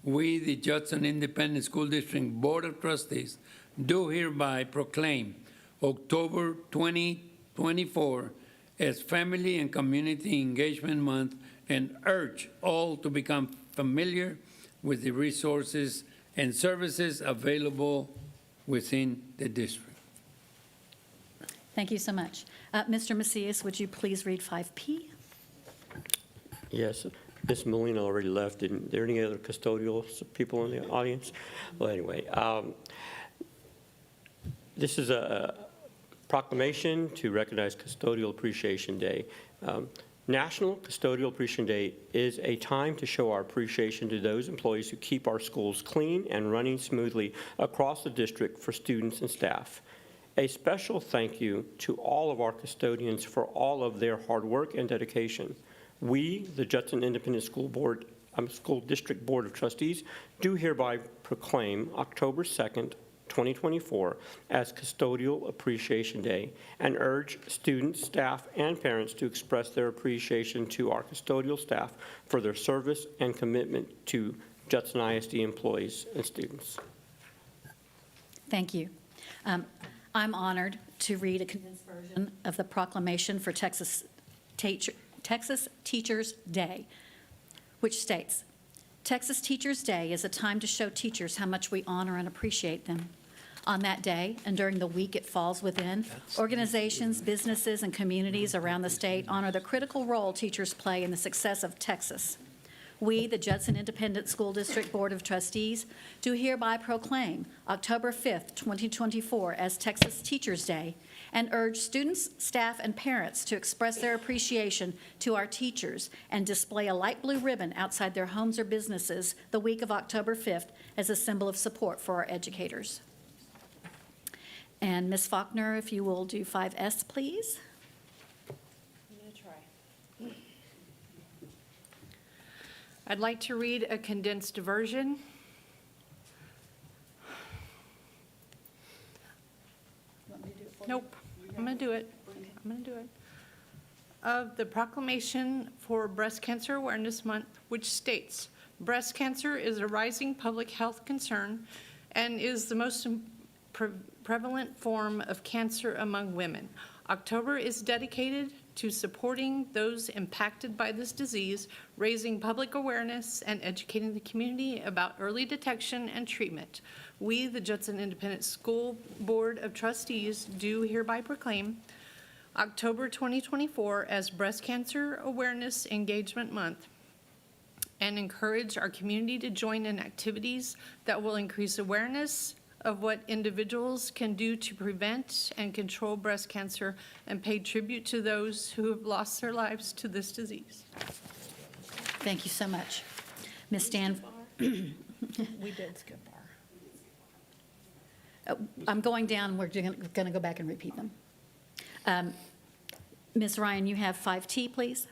We, the Judson Independent School District Board of Trustees, do hereby proclaim October 2024 as Family and Community Engagement Month and urge all to become familiar with the resources and services available within the district. Thank you so much. Mr. Macias, would you please read 5P? Yes, Ms. Molina already left. Are there any other custodial people in the audience? Well, anyway, this is a proclamation to recognize Custodial Appreciation Day. National Custodial Appreciation Day is a time to show our appreciation to those employees who keep our schools clean and running smoothly across the district for students and staff. A special thank you to all of our custodians for all of their hard work and dedication. We, the Judson Independent School District Board of Trustees, do hereby proclaim October 2nd, 2024 as Custodial Appreciation Day and urge students, staff, and parents to express their appreciation to our custodial staff for their service and commitment to Judson ISD employees and students. Thank you. I'm honored to read a condensed version of the proclamation for Texas Teachers Day, which states, Texas Teachers Day is a time to show teachers how much we honor and appreciate them. On that day, and during the week it falls within, organizations, businesses, and communities around the state honor the critical role teachers play in the success of Texas. We, the Judson Independent School District Board of Trustees, do hereby proclaim October 5th, 2024 as Texas Teachers Day and urge students, staff, and parents to express their appreciation to our teachers and display a light blue ribbon outside their homes or businesses the week of October 5th as a symbol of support for our educators. And Ms. Faulkner, if you will do 5S, please. I'm going to try. I'd like to read a condensed version. Nope, I'm going to do it. I'm going to do it. Of the Proclamation for Breast Cancer Awareness Month, which states, breast cancer is a rising public health concern and is the most prevalent form of cancer among women. October is dedicated to supporting those impacted by this disease, raising public awareness, and educating the community about early detection and treatment. We, the Judson Independent School Board of Trustees, do hereby proclaim October 2024 as Breast Cancer Awareness Engagement Month and encourage our community to join in activities that will increase awareness of what individuals can do to prevent and control breast cancer and pay tribute to those who have lost their lives to this disease. Thank you so much. Ms. Stan. We did skip our. I'm going down, we're going to go back and repeat them. Ms. Ryan, you have 5T, please.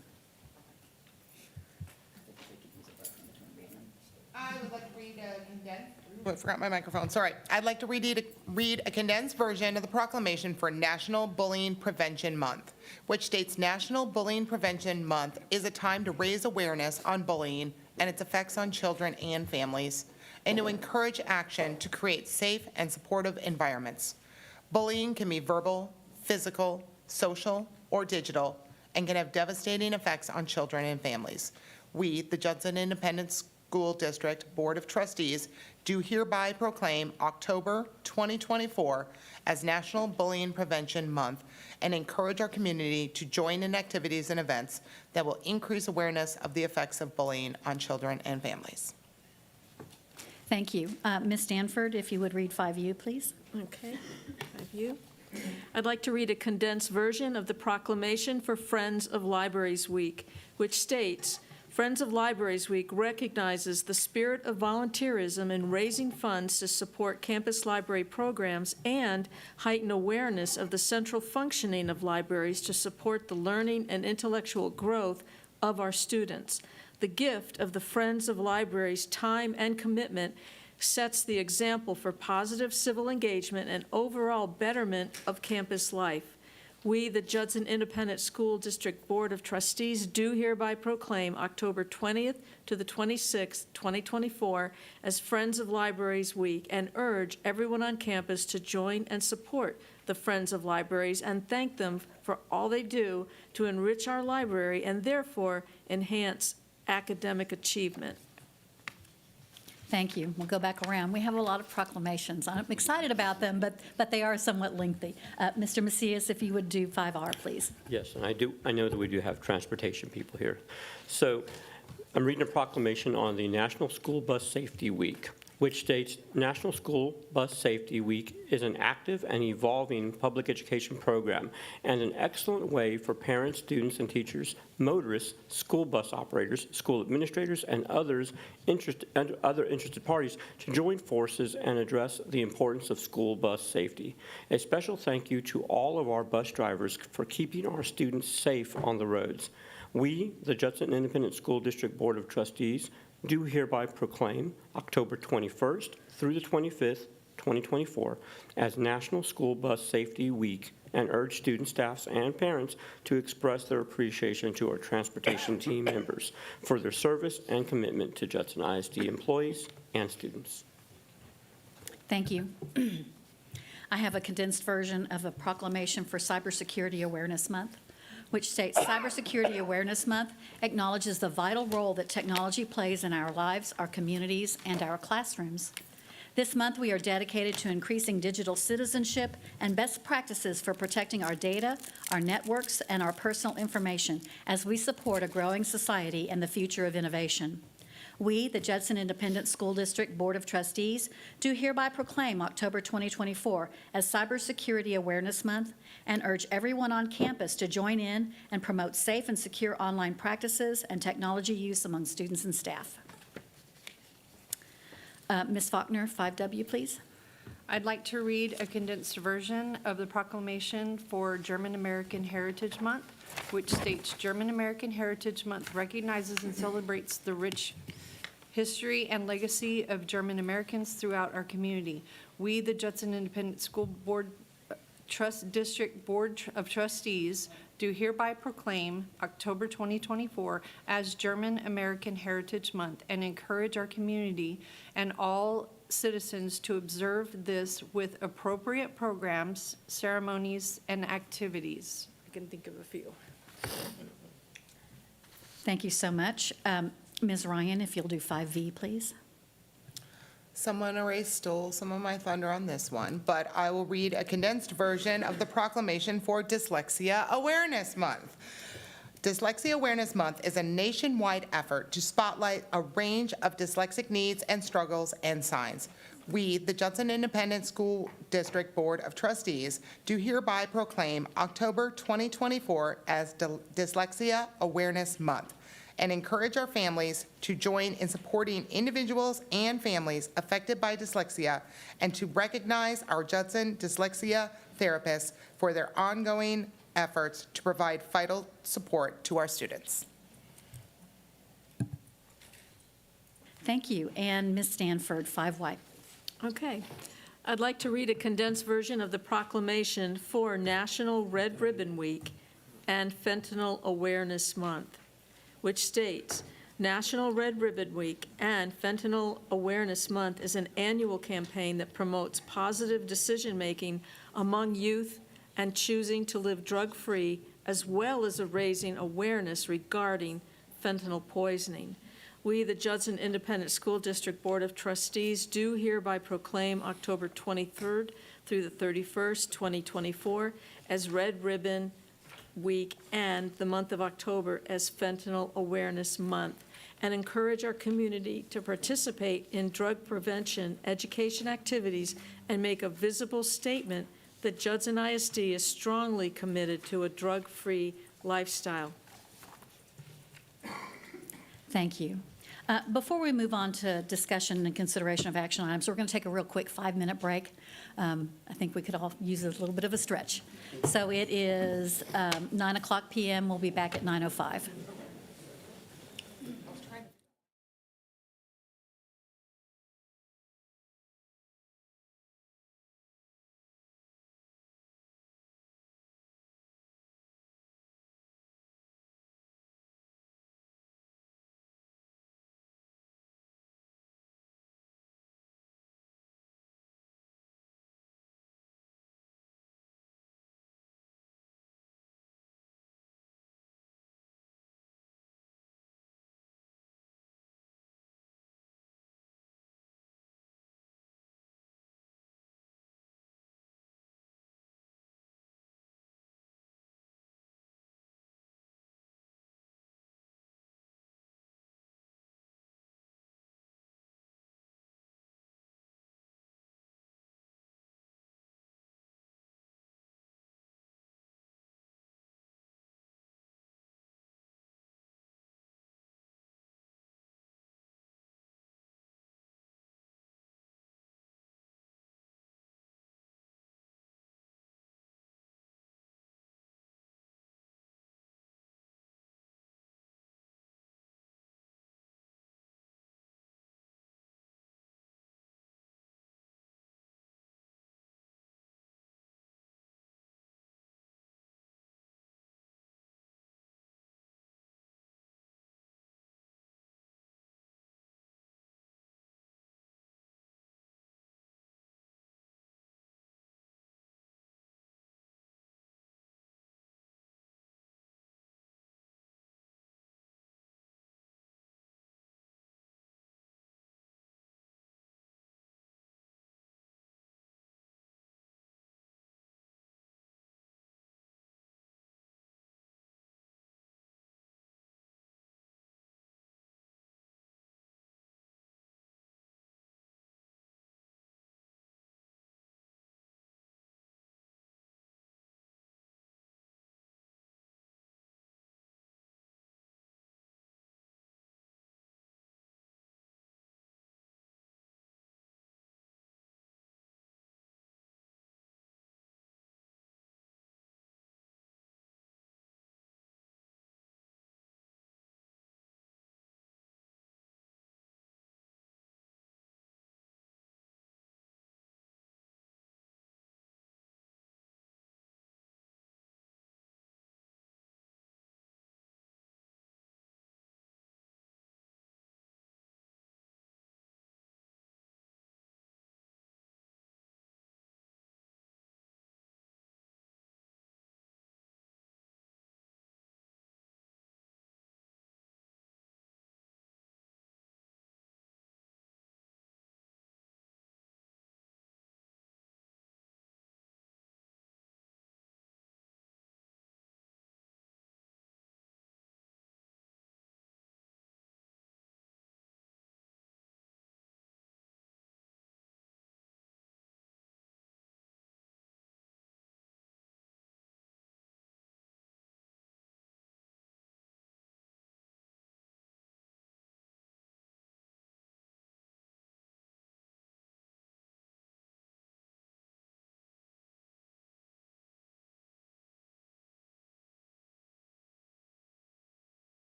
I would like to read a condensed, I forgot my microphone, sorry. I'd like to read a condensed version of the proclamation for National Bullying Prevention Month, which states National Bullying Prevention Month is a time to raise awareness on bullying and its effects on children and families, and to encourage action to create safe and supportive environments. Bullying can be verbal, physical, social, or digital, and can have devastating effects on children and families. We, the Judson Independent School District Board of Trustees, do hereby proclaim October 2024 as National Bullying Prevention Month and encourage our community to join in activities and events that will increase awareness of the effects of bullying on children and families. Thank you. Ms. Stanford, if you would read 5U, please. Okay, have you? I'd like to read a condensed version of the proclamation for Friends of Libraries Week, which states, Friends of Libraries Week recognizes the spirit of volunteerism in raising funds to support campus library programs and heighten awareness of the central functioning of libraries to support the learning and intellectual growth of our students. The gift of the Friends of Libraries' time and commitment sets the example for positive civil engagement and overall betterment of campus life. We, the Judson Independent School District Board of Trustees, do hereby proclaim October 20th to the 26th, 2024, as Friends of Libraries Week and urge everyone on campus to join and support the Friends of Libraries and thank them for all they do to enrich our library and therefore enhance academic achievement. Thank you. We'll go back around. We have a lot of proclamations. I'm excited about them, but they are somewhat lengthy. Mr. Macias, if you would do 5R, please. Yes, and I know that we do have transportation people here. So I'm reading a proclamation on the National School Bus Safety Week, which states National School Bus Safety Week is an active and evolving public education program and an excellent way for parents, students, and teachers, motorists, school bus operators, school administrators, and other interested parties to join forces and address the importance of school bus safety. A special thank you to all of our bus drivers for keeping our students safe on the roads. We, the Judson Independent School District Board of Trustees, do hereby proclaim October 21st through the 25th, 2024, as National School Bus Safety Week and urge students, staffs, and parents to express their appreciation to our transportation team members for their service and commitment to Judson ISD employees and students. Thank you. I have a condensed version of a proclamation for Cybersecurity Awareness Month, which states Cybersecurity Awareness Month acknowledges the vital role that technology plays in our lives, our communities, and our classrooms. This month, we are dedicated to increasing digital citizenship and best practices for protecting our data, our networks, and our personal information as we support a growing society and the future of innovation. We, the Judson Independent School District Board of Trustees, do hereby proclaim October 2024 as Cybersecurity Awareness Month and urge everyone on campus to join in and promote safe and secure online practices and technology use among students and staff. Ms. Faulkner, 5W, please. I'd like to read a condensed version of the proclamation for German American Heritage Month, which states German American Heritage Month recognizes and celebrates the rich history and legacy of German Americans throughout our community. We, the Judson Independent School District Board of Trustees, do hereby proclaim October 2024 as German American Heritage Month and encourage our community and all citizens to observe this with appropriate programs, ceremonies, and activities. I can think of a few. Thank you so much. Ms. Ryan, if you'll do 5V, please. Someone already stole some of my thunder on this one, but I will read a condensed version of the proclamation for Dyslexia Awareness Month. Dyslexia Awareness Month is a nationwide effort to spotlight a range of dyslexic needs and struggles and signs. We, the Judson Independent School District Board of Trustees, do hereby proclaim October 2024 as Dyslexia Awareness Month and encourage our families to join in supporting individuals and families affected by dyslexia and to recognize our Judson dyslexia therapists for their ongoing efforts to provide vital support to our students. Thank you. And Ms. Stanford, 5Y. Okay. I'd like to read a condensed version of the proclamation for National Red Ribbon Week and Fentanyl Awareness Month, which states, National Red Ribbon Week and Fentanyl Awareness Month is an annual campaign that promotes positive decision-making among youth and choosing to live drug-free, as well as raising awareness regarding fentanyl poisoning. We, the Judson Independent School District Board of Trustees, do hereby proclaim October 23rd through the 31st, 2024, as Red Ribbon Week and the month of October as Fentanyl Awareness Month, and encourage our community to participate in drug prevention education activities and make a visible statement that Judson ISD is strongly committed to a drug-free lifestyle. Thank you. Before we move on to discussion and consideration of action items, we're going to take a real quick 5-minute break. I think we could all use a little bit of a stretch. So it is 9:00 p.m. We'll be back at 9:05.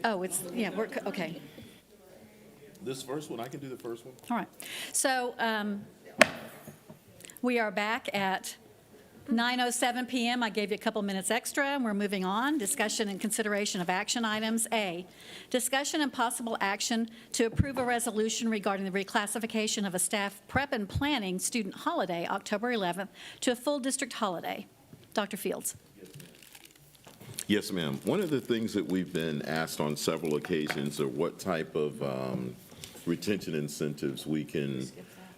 Oh, it's, yeah, we're, okay. This first one, I can do the first one. All right. So we are back at 9:07 PM. I gave you a couple minutes extra, and we're moving on. Discussion and consideration of action items. A, discussion and possible action to approve a resolution regarding the reclassification of a staff prep and planning student holiday, October 11th, to a full district holiday. Dr. Fields. Yes, ma'am. One of the things that we've been asked on several occasions are what type of retention incentives we can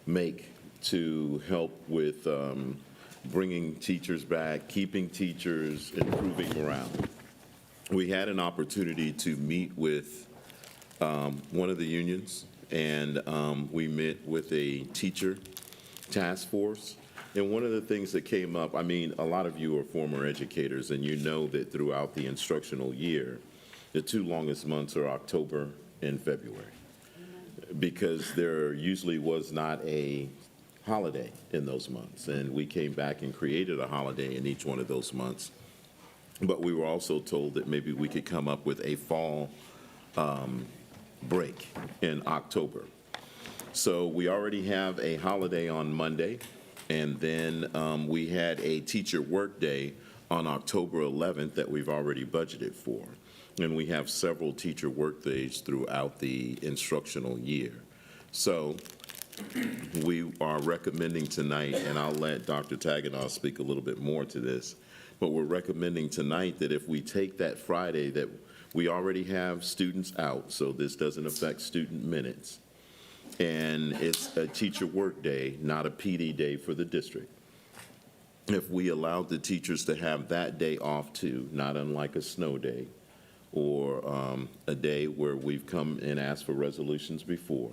make to help with bringing teachers back, keeping teachers, improving morale. We had an opportunity to meet with one of the unions, and we met with a teacher task force. And one of the things that came up, I mean, a lot of you are former educators, and you know that throughout the instructional year, the two longest months are October and February, because there usually was not a holiday in those months. And we came back and created a holiday in each one of those months. But we were also told that maybe we could come up with a fall break in October. So we already have a holiday on Monday, and then we had a teacher work day on October 11th that we've already budgeted for. And we have several teacher work days throughout the instructional year. So we are recommending tonight, and I'll let Dr. Taganoff speak a little bit more to this, but we're recommending tonight that if we take that Friday that we already have students out, so this doesn't affect student minutes, and it's a teacher work day, not a PD day for the district. If we allowed the teachers to have that day off too, not unlike a snow day, or a day where we've come and asked for resolutions before,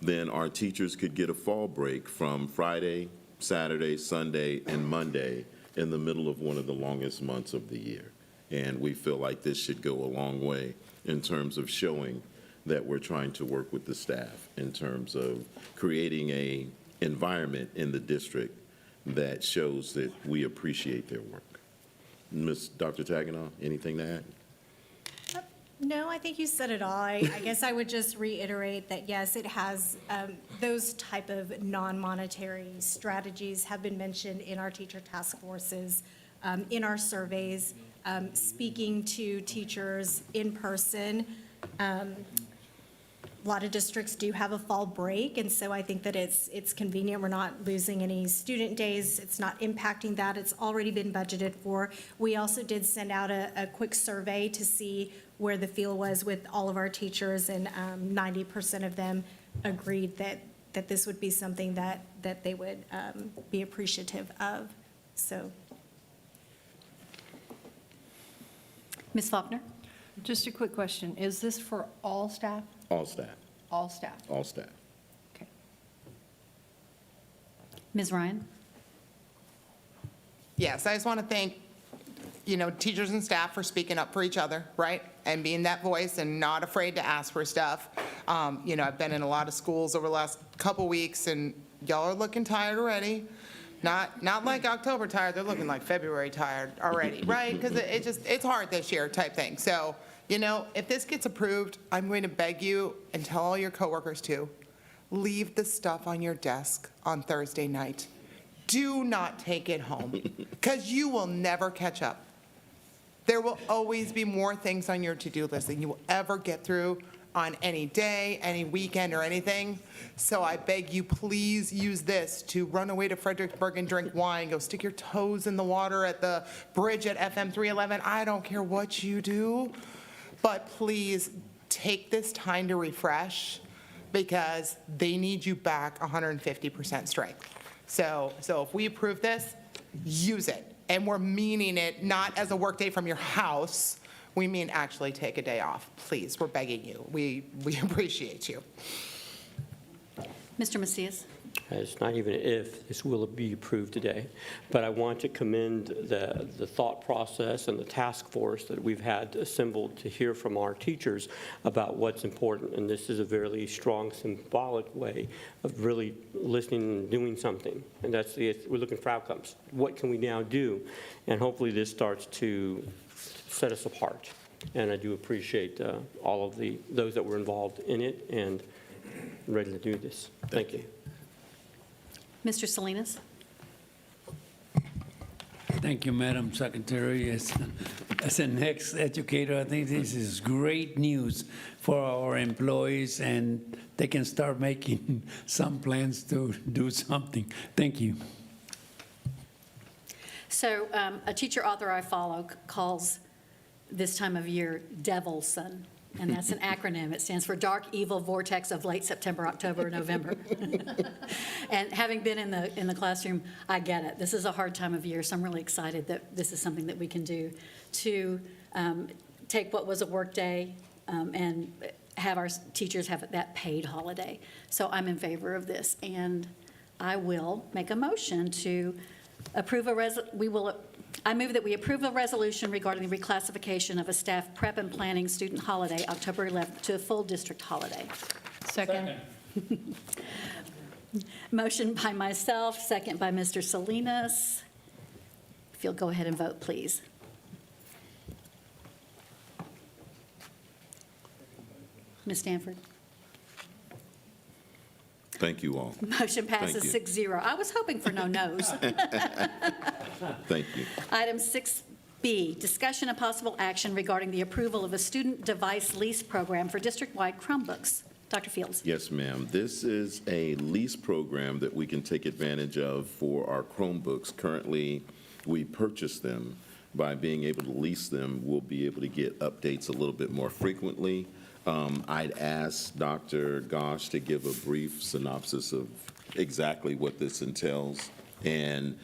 then our teachers could get a fall break from Friday, Saturday, Sunday, and Monday in the middle of one of the longest months of the year. And we feel like this should go a long way in terms of showing that we're trying to work with the staff in terms of creating a environment in the district that shows that we appreciate their work. Dr. Taganoff, anything to add? No, I think you said it all. I guess I would just reiterate that, yes, it has, those type of non-monetary strategies have been mentioned in our teacher task forces, in our surveys, speaking to teachers in person. A lot of districts do have a fall break, and so I think that it's convenient. We're not losing any student days. It's not impacting that. It's already been budgeted for. We also did send out a quick survey to see where the feel was with all of our teachers, and 90% of them agreed that this would be something that they would be appreciative of. So. Ms. Faulkner? Just a quick question. Is this for all staff? All staff. All staff? All staff. Okay. Ms. Ryan? Yes, I just want to thank, teachers and staff for speaking up for each other, right? And being that voice and not afraid to ask for stuff. I've been in a lot of schools over the last couple weeks, and y'all are looking tired already. Not like October tired, they're looking like February tired already, right? Because it's hard this year type thing. So, if this gets approved, I'm going to beg you and tell all your coworkers too, leave the stuff on your desk on Thursday night. Do not take it home, because you will never catch up. There will always be more things on your to-do list than you will ever get through on any day, any weekend, or anything. So I beg you, please use this to run away to Fredericksburg and drink wine, go stick your toes in the water at the bridge at FM 311. I don't care what you do, but please take this time to refresh, because they need you back 150% strength. So if we approve this, use it. And we're meaning it not as a work day from your house. We mean actually take a day off. Please, we're begging you. We appreciate you. Mr. Macias? It's not even if, this will be approved today. But I want to commend the thought process and the task force that we've had assembled to hear from our teachers about what's important. And this is a very strong symbolic way of really listening and doing something. And we're looking for outcomes. What can we now do? And hopefully this starts to set us apart. And I do appreciate all of those that were involved in it and ready to do this. Thank you. Mr. Salinas? Thank you, Madam Secretary. As an ex-educator, I think this is great news for our employees, and they can start making some plans to do something. Thank you. So a teacher author I follow calls this time of year Devilson, and that's an acronym. It stands for Dark Evil Vortex of Late September, October, November. And having been in the classroom, I get it. This is a hard time of year, so I'm really excited that this is something that we can do to take what was a work day and have our teachers have that paid holiday. So I'm in favor of this, and I will make a motion to approve I move that we approve a resolution regarding the reclassification of a staff prep and planning student holiday, October 11th, to a full district holiday. Second. Motion by myself, second by Mr. Salinas. If you'll go ahead and vote, please. Ms. Stanford? Thank you all. Motion passes Thank 6-0. I was hoping for no no's. Thank you. Item 6B, discussion and possible action regarding the approval of a student device lease program for district-wide Chromebooks. Dr. Fields. Yes, ma'am. This is a lease program that we can take advantage of for our Chromebooks. Currently, we purchase them. By being able to lease them, we'll be able to get updates a little bit more frequently. I'd ask Dr. Gosh to give a brief synopsis of exactly what this entails and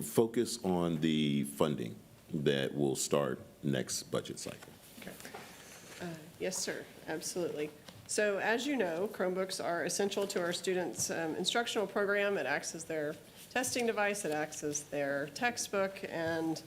focus on the funding that will start next budget cycle. Yes, sir, absolutely. So as you know, Chromebooks are essential to our students' instructional program. It acts as their testing device, it acts as their textbook, and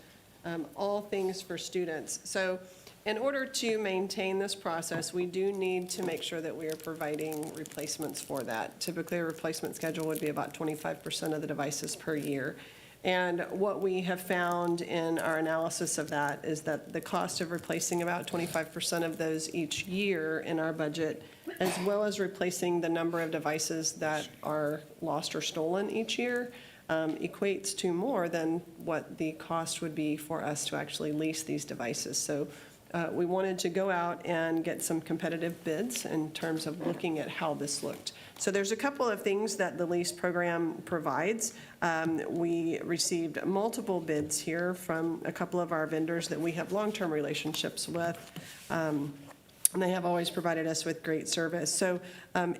all things for students. So in order to maintain this process, we do need to make sure that we are providing replacements for that. Typically, a replacement schedule would be about 25% of the devices per year. And what we have found in our analysis of that is that the cost of replacing about 25% of those each year in our budget, as well as replacing the number of devices that are lost or stolen each year, equates to more than what the cost would be for us to actually lease these devices. So we wanted to go out and get some competitive bids in terms of looking at how this looked. So there's a couple of things that the lease program provides. We received multiple bids here from a couple of our vendors that we have long-term relationships with. And they have always provided us with great service. So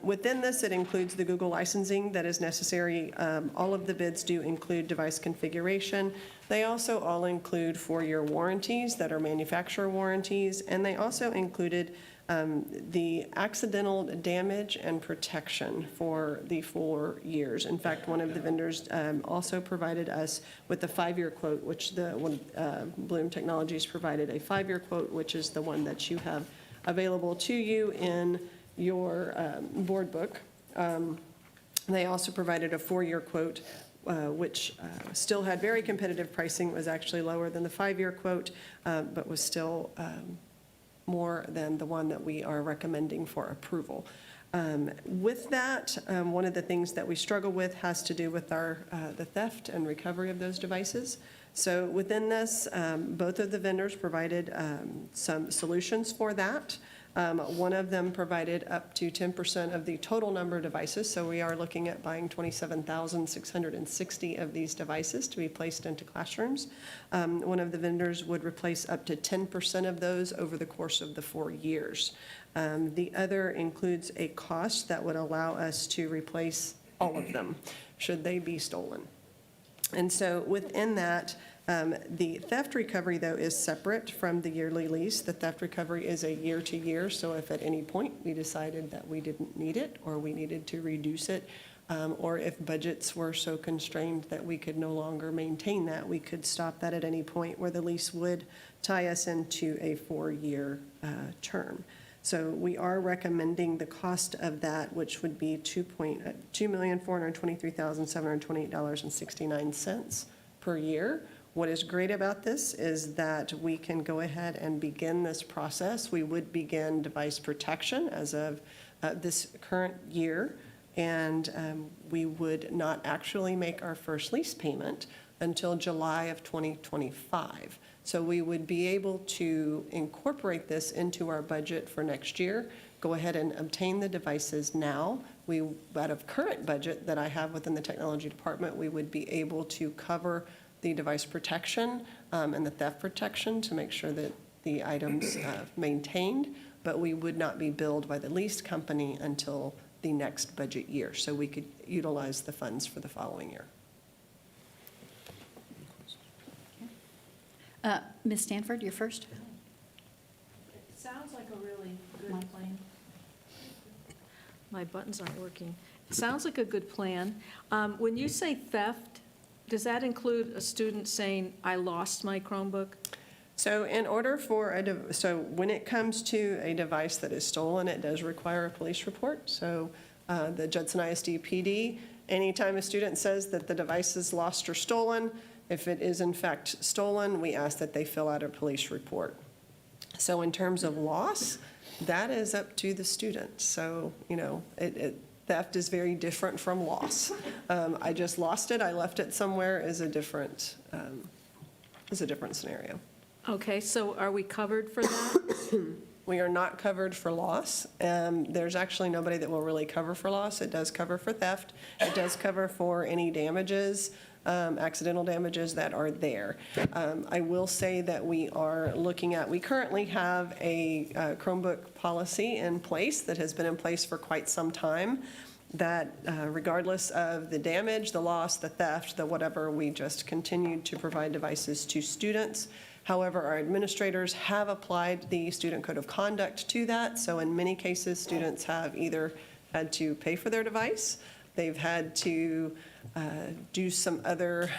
within this, it includes the Google licensing that is necessary. All of the bids do include device configuration. They also all include 4-year warranties that are manufacturer warranties, and they also included the accidental damage and protection for the 4 years. In fact, one of the vendors also provided us with a 5-year quote, which Bloom Technologies provided a 5-year quote, which is the one that you have available to you in your board book. They also provided a 4-year quote, which still had very competitive pricing. It was actually lower than the 5-year quote, but was still more than the one that we are recommending for approval. With that, one of the things that we struggle with has to do with the theft and recovery of those devices. So within this, both of the vendors provided some solutions for that. One of them provided up to 10% of the total number of devices, so we are looking at buying 27,660 of these devices to be placed into classrooms. One of the vendors would replace up to 10% of those over the course of the 4 years. The other includes a cost that would allow us to replace all of them, should they be stolen. And so within that, the theft recovery, though, is separate from the yearly lease. The theft recovery is a year-to-year, so if at any point we decided that we didn't need it or we needed to reduce it, or if budgets were so constrained that we could no longer maintain that, we could stop that at any point where the lease would tie us into a 4-year term. So we are recommending the cost of that, which would be $2,423,728.69 per year, What is great about this is that we can go ahead and begin this process. We would begin device protection as of this current year, and we would not actually make our first lease payment until July of 2025. So we would be able to incorporate this into our budget for next year, go ahead and obtain the devices now. Out of current budget that I have within the technology department, we would be able to cover the device protection and the theft protection to make sure that the items maintained, but we would not be billed by the lease company until the next budget year. So we could utilize the funds for the following year. Ms. Stanford, you're first. It sounds like a really good plan. My buttons aren't working. It sounds like a good plan. When you say theft, does that include a student saying, "I lost my Chromebook"? So in order for so when it comes to a device that is stolen, it does require a police report. So the Judson ISD PD, anytime a student says that the device is lost or stolen, if it is in fact stolen, we ask that they fill out a police report. So in terms of loss, that is up to the student. So, theft is very different from loss. I just lost it, I left it somewhere is a different scenario. Okay, so are we covered for that? We are not covered for loss. There's actually nobody that will really cover for loss. It does cover for theft. It does cover for any damages, accidental damages that are there. I will say that we currently have a Chromebook policy in place that has been in place for quite some time, that regardless of the damage, the loss, the theft, the whatever, we just continue to provide devices to students. However, our administrators have applied the Student Code of Conduct to that. So in many cases, students have either had to pay for their device, they've had to do some other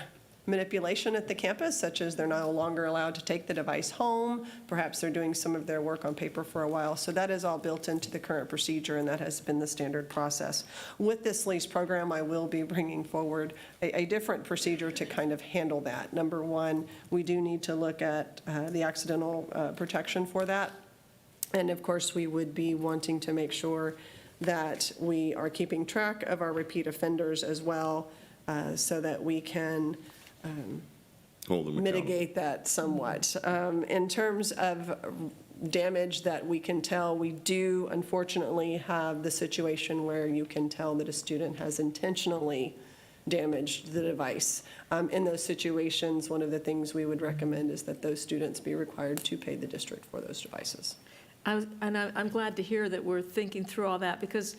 manipulation at the campus, such as they're no longer allowed to take the device home. Perhaps they're doing some of their work on paper for a while. So that is all built into the current procedure, and that has been the standard process. With this lease program, I will be bringing forward a different procedure to kind of handle that. Number one, we do need to look at the accidental protection for that. And of course, we would be wanting to make sure that we are keeping track of our repeat offenders as well, so that we can Hold them mitigate that somewhat. In terms of damage that we can tell, we do unfortunately have the situation where you can tell that a student has intentionally damaged the device. In those situations, one of the things we would recommend is that those students be required to pay the district for those devices. I'm glad to hear that we're thinking through all that, because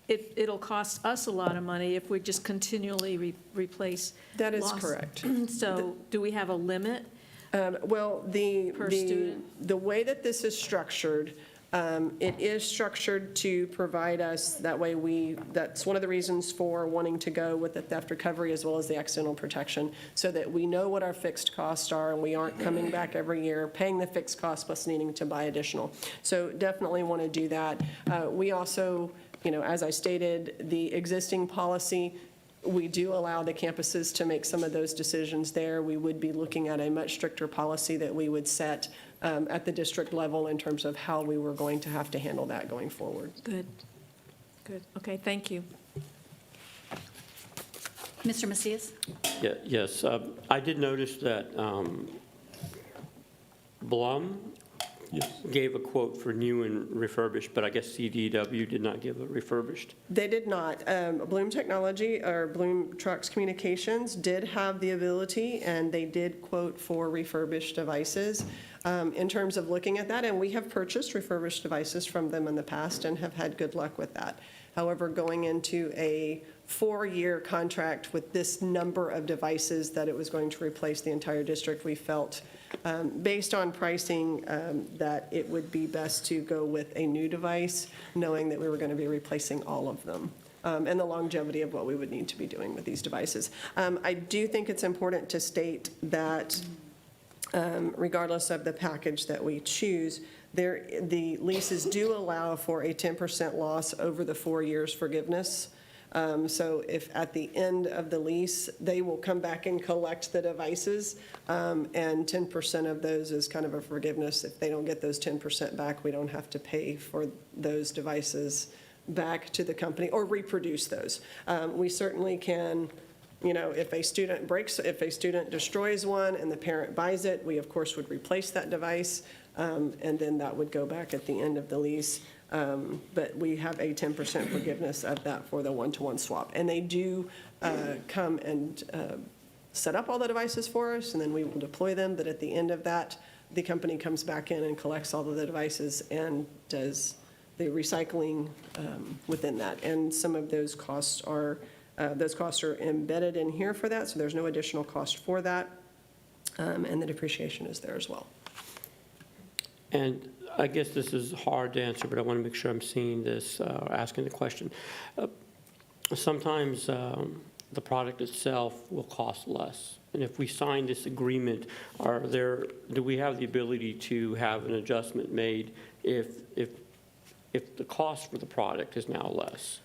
it'll cost us a lot of money if we just continually replace. That is lost. correct. So do we have a limit? Well, Per student? the way that this is structured, it is structured to provide us, that way that's one of the reasons for wanting to go with the theft recovery as well as the accidental protection, so that we know what our fixed costs are and we aren't coming back every year paying the fixed cost plus needing to buy additional. So definitely want to do that. We also, as I stated, the existing policy, we do allow the campuses to make some of those decisions there. We would be looking at a much stricter policy that we would set at the district level in terms of how we were going to have to handle that going forward. Good. Okay, thank you. Mr. Macias? Yes, I did notice that Blum gave a quote for new and refurbished, but I guess CDW did not give a refurbished. They did not. Bloom Technology, or Bloom Trucks Communications, did have the ability, and they did quote for refurbished devices. In terms of looking at that, and we have purchased refurbished devices from them in the past and have had good luck with that. However, going into a 4-year contract with this number of devices that it was going to replace the entire district, we felt, based on pricing, that it would be best to go with a new device, knowing that we were going to be replacing all of them, and the longevity of what we would need to be doing with these devices. I do think it's important to state that regardless of the package that we choose, the leases do allow for a 10% loss over the 4 years forgiveness. So if at the end of the lease, they will come back and collect the devices, and 10% of those is kind of a forgiveness. If they don't get those 10% back, we don't have to pay for those devices back to the company or reproduce those. We certainly can, if a student destroys one and the parent buys it, we of course would replace that device, and then that would go back at the end of the lease. But we have a 10% forgiveness of that for the one-to-one swap. And they do come and set up all the devices for us, and then we will deploy them. But at the end of that, the company comes back in and collects all of the devices and does the recycling within that. And some of those costs are embedded in here for that, so there's no additional cost for that. And the depreciation is there as well. And I guess this is hard to answer, but I want to make sure I'm seeing this, asking the question. Sometimes the product itself will cost less. And if we sign this agreement, do we have the ability to have an adjustment made if the cost for the product is now less?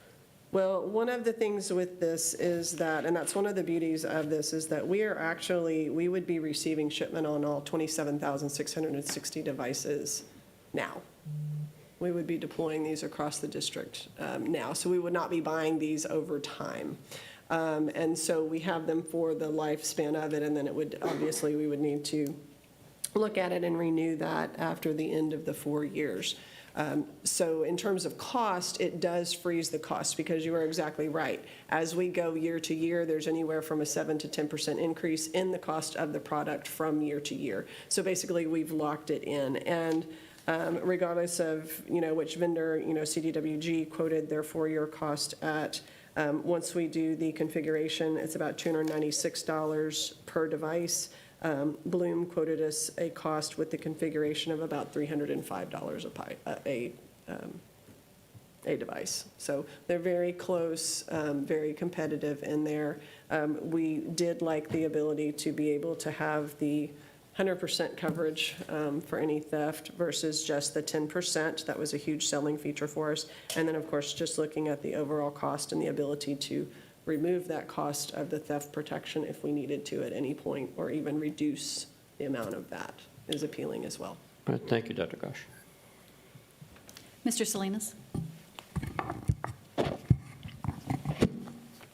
Well, one of the things with this is that, and that's one of the beauties of this, is that we would be receiving shipment on all 27,660 devices now. We would be deploying these across the district now, so we would not be buying these over time. And so we have them for the lifespan of it, and then we would need to look at it and renew that after the end of the 4 years. So in terms of cost, it does freeze the cost, because you are exactly right. As we go year to year, there's anywhere from a 7 to 10% increase in the cost of the product from year to year. So basically, we've locked it in. And regardless of, which vendor, CDWG quoted their 4-year cost at, once we do the configuration, it's about $296 per device. Bloom quoted us a cost with the configuration of about $305 a device. So they're very close, very competitive in there. We did like the ability to be able to have the 100% coverage for any theft versus just the 10%. That was a huge selling feature for us. And then, of course, just looking at the overall cost and the ability to remove that cost of the theft protection if we needed to at any point, or even reduce the amount of that, is appealing as well. All right, thank you, Dr. Gosh. Mr. Salinas?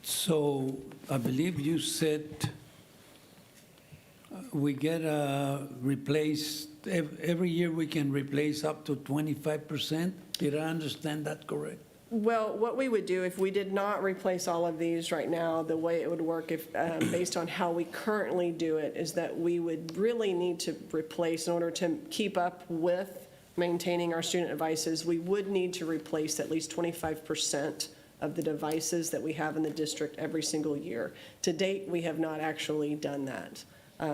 So I believe you said we get replaced, every year we can replace up to 25%? Did I understand that correct? Well, what we would do if we did not replace all of these right now, the way it would work if, based on how we currently do it, is that we would really need to replace, in order to keep up with maintaining our student devices, we would need to replace at least 25% of the devices that we have in the district every single year. To date, we have not actually done that.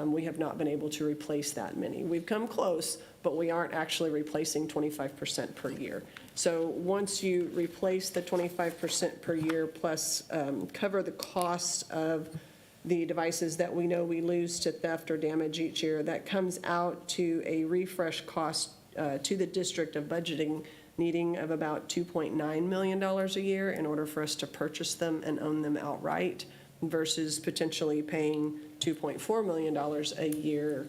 We have not been able to replace that many. We've come close, but we aren't actually replacing 25% per year. So once you replace the 25% per year, plus cover the cost of the devices that we know we lose to theft or damage each year, that comes out to a refresh cost to the district of budgeting needing of about $2.9 million a year in order for us to purchase them and own them outright, versus potentially paying $2.4 million a year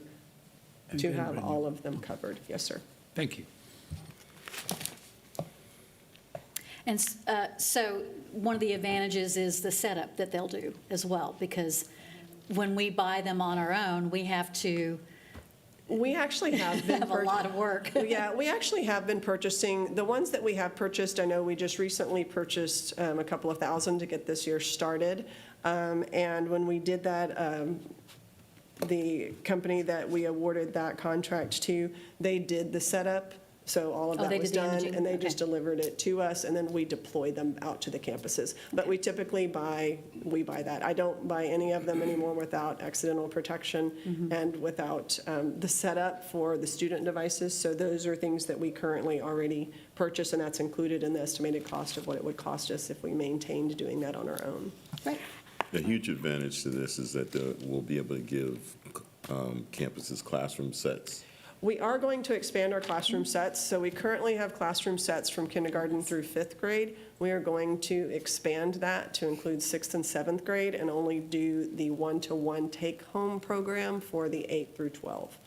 to have all of them covered. Yes, sir. Thank you. And so one of the advantages is the setup that they'll do as well, because when we buy them on our own, we have to We actually have been have a lot of work. Yeah, we actually have been purchasing. The ones that we have purchased, I know we just recently purchased a couple of thousand to get this year started. And when we did that, the company that we awarded that contract to, they did the setup. So all of that was done, and they just delivered it to us, and then we deploy them out to the campuses. But we typically buy that. I don't buy any of them anymore without accidental protection and without the setup for the student devices. So those are things that we currently already purchase, and that's included in the estimated cost of what it would cost us if we maintained doing that on our own. Right. A huge advantage to this is that we'll be able to give campuses classroom sets. We are going to expand our classroom sets. So we currently have classroom sets from kindergarten through 5th grade. We are going to expand that to include 6th and 7th grade and only do the one-to-one take-home program for the 8th through 12.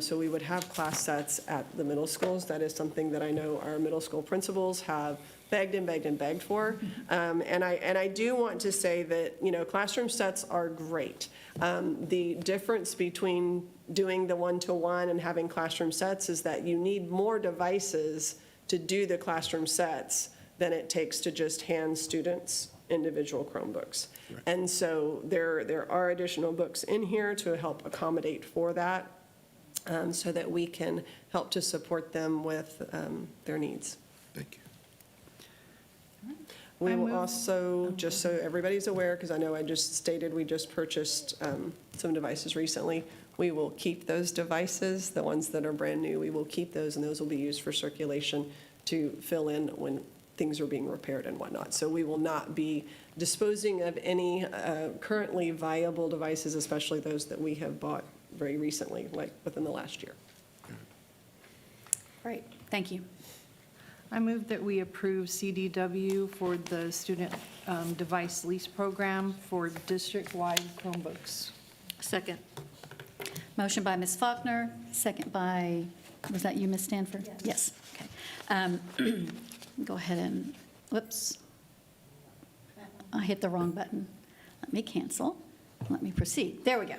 So we would have class sets at the middle schools. That is something that I know our middle school principals have begged and begged and begged for. And I do want to say that, you know, classroom sets are great. The difference between doing the one-to-one and having classroom sets is that you need more devices to do the classroom sets than it takes to just hand students individual Chromebooks. And so there are additional books in here to help accommodate for that, so that we can help to support them with their needs. Thank you. We will also, just so everybody's aware, because I know I just stated we just purchased some devices recently, we will keep those devices, the ones that are brand new, we will keep those, and those will be used for circulation to fill in when things are being repaired and whatnot. So we will not be disposing of any currently viable devices, especially those that we have bought very recently, like within the last year. Great, thank you. I move that we approve CDW for the student device lease program for district-wide Chromebooks. Second. Motion by Ms. Faulkner, second by, was that you, Ms. Stanford? Yes. Okay. Go ahead and, whoops. I hit the wrong button. Let me cancel. Let me proceed. There we go.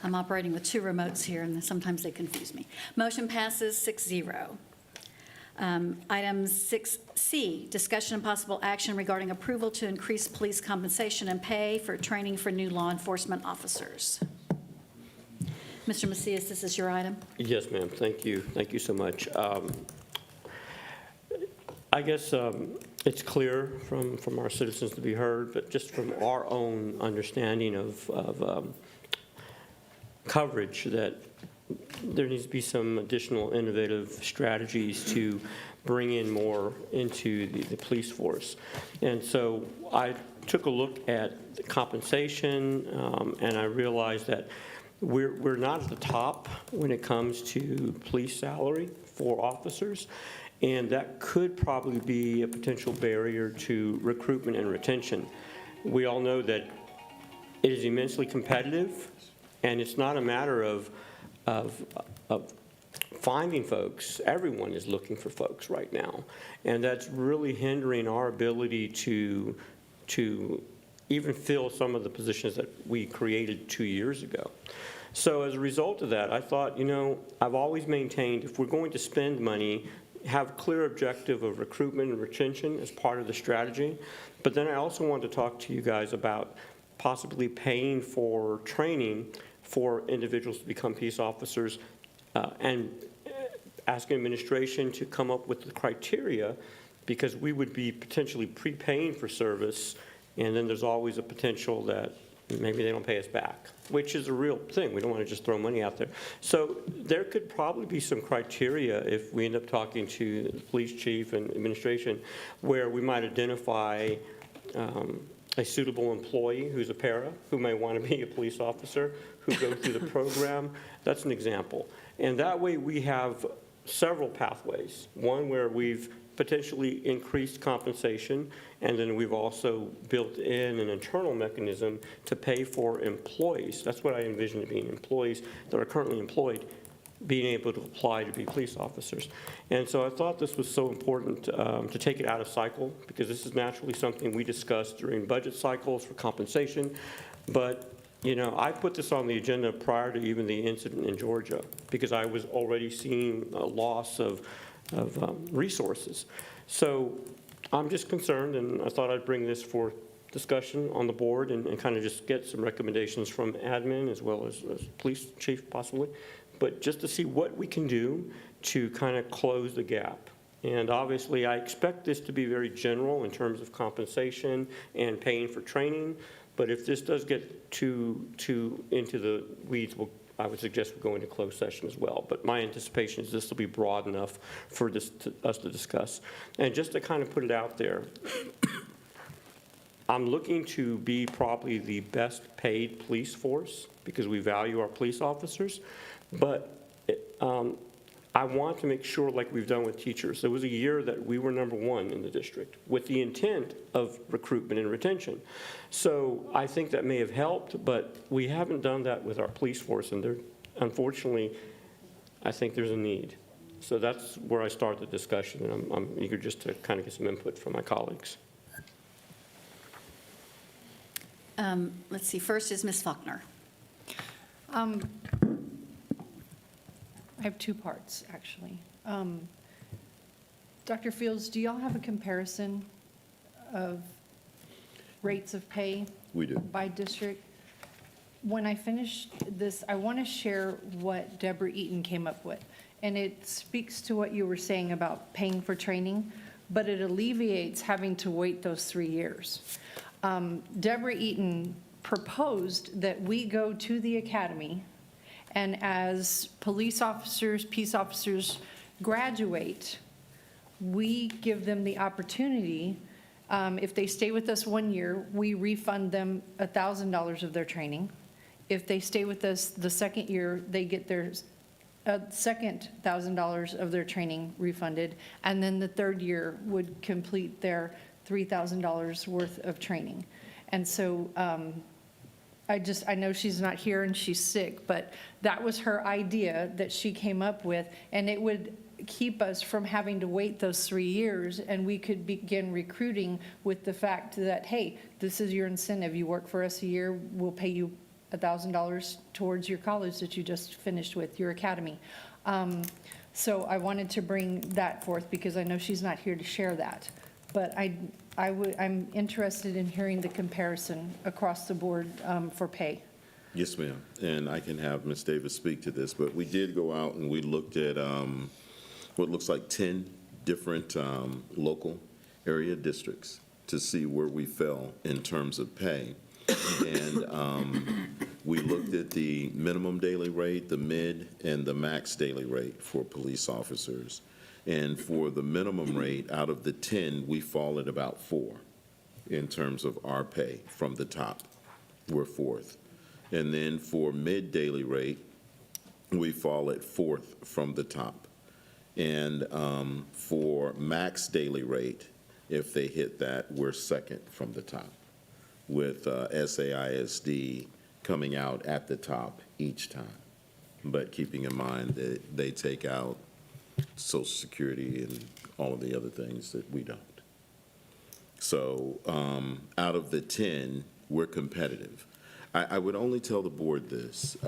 I'm operating with two remotes here, and sometimes they confuse me. Motion passes 6-0. Item 6C, discussion and possible action regarding approval to increase police compensation and pay for training for new law enforcement officers. Mr. Macias, this is your item. Yes, ma'am. Thank you. Thank you so much. I guess it's clear from our citizens to be heard, but just from our own understanding of coverage, that there needs to be some additional innovative strategies to bring in more into the police force. And so I took a look at the compensation, and I realized that we're not at the top when it comes to police salary for officers, and that could probably be a potential barrier to recruitment and retention. We all know that it is immensely competitive, and it's not a matter of finding folks. Everyone is looking for folks right now, and that's really hindering our ability to even fill some of the positions that we created 2 years ago. So as a result of that, I thought, you know, I've always maintained if we're going to spend money, have a clear objective of recruitment and retention as part of the strategy. But then I also wanted to talk to you guys about possibly paying for training for individuals to become peace officers, and asking administration to come up with the criteria, because we would be potentially prepaying for service, and then there's always a potential that maybe they don't pay us back, which is a real thing. We don't want to just throw money out there. So there could probably be some criteria if we end up talking to the police chief and administration, where we might identify a suitable employee who's a para, who may want to be a police officer, who go through the program. That's an example. And that way we have several pathways. One where we've potentially increased compensation, and then we've also built in an internal mechanism to pay for employees. That's what I envision it being, employees that are currently employed being able to apply to be police officers. And so I thought this was so important to take it out of cycle, because this is naturally something we discuss during budget cycles for compensation. But, you know, I put this on the agenda prior to even the incident in Georgia, because I was already seeing a loss of resources. So I'm just concerned, and I thought I'd bring this for discussion on the board and kind of just get some recommendations from admin as well as police chief possibly, but just to see what we can do to kind of close the gap. And obviously I expect this to be very general in terms of compensation and paying for training, but if this does get too into the weeds, I would suggest we go into closed session as well. But my anticipation is this will be broad enough for us to discuss. And just to kind of put it out there, I'm looking to be probably the best paid police force because we value our police officers. But I want to make sure, like we've done with teachers, there was a year that we were #1 in the district with the intent of recruitment and retention. So I think that may have helped, but we haven't done that with our police force, and there, unfortunately, I think there's a need. So that's where I start the discussion, and I'm eager just to kind of get some input from my colleagues. Let's see, first is Ms. Faulkner. I have two parts, actually. Dr. Fields, do y'all have a comparison of rates of pay? We do. By district? When I finish this, I want to share what Deborah Eaton came up with. And it speaks to what you were saying about paying for training, but it alleviates having to wait those 3 years. Deborah Eaton proposed that we go to the academy, and as police officers, peace officers graduate, we give them the opportunity, if they stay with us 1 year, we refund them $1,000 of their training. If they stay with us the second year, they get their second $1,000 of their training refunded, and then the third year would complete their $3,000 worth of training. And so I know she's not here and she's sick, but that was her idea that she came up with, and it would keep us from having to wait those 3 years, and we could begin recruiting with the fact that, hey, this is your incentive. You work for us a year, we'll pay you $1,000 towards your college that you just finished with, your academy. So I wanted to bring that forth because I know she's not here to share that. But I'm interested in hearing the comparison across the board for pay. Yes, ma'am. And I can have Ms. Davis speak to this, but we did go out and we looked at what looks like 10 different local area districts to see where we fell in terms of pay. And we looked at the minimum daily rate, the mid, and the max daily rate for police officers. And for the minimum rate, out of the 10, we fall at about 4 in terms of our pay from the top. We're 4th. And then for mid daily rate, we fall at 4th from the top. And for max daily rate, if they hit that, we're 2nd from the top, with SAISD coming out at the top each time. But keeping in mind that they take out Social Security and all of the other things that we don't. So out of the 10, we're competitive. I would only tell the board this.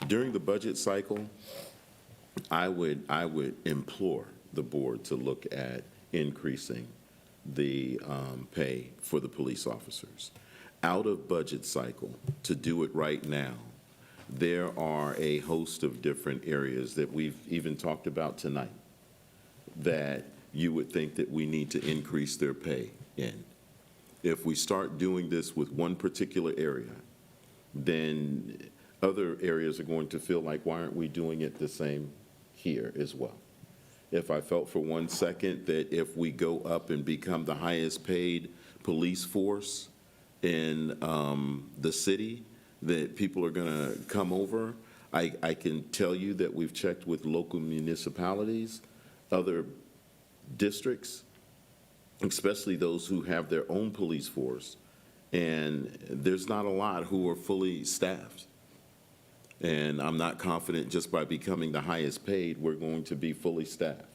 During the budget cycle, I would implore the board to look at increasing the pay for the police officers. Out of budget cycle, to do it right now, there are a host of different areas that we've even talked about tonight that you would think that we need to increase their pay in. If we start doing this with one particular area, then other areas are going to feel like, why aren't we doing it the same here as well? If I felt for 1 second that if we go up and become the highest paid police force in the city, that people are going to come over, I can tell you that we've checked with local municipalities, other districts, especially those who have their own police force, and there's not a lot who are fully staffed. And I'm not confident just by becoming the highest paid, we're going to be fully staffed.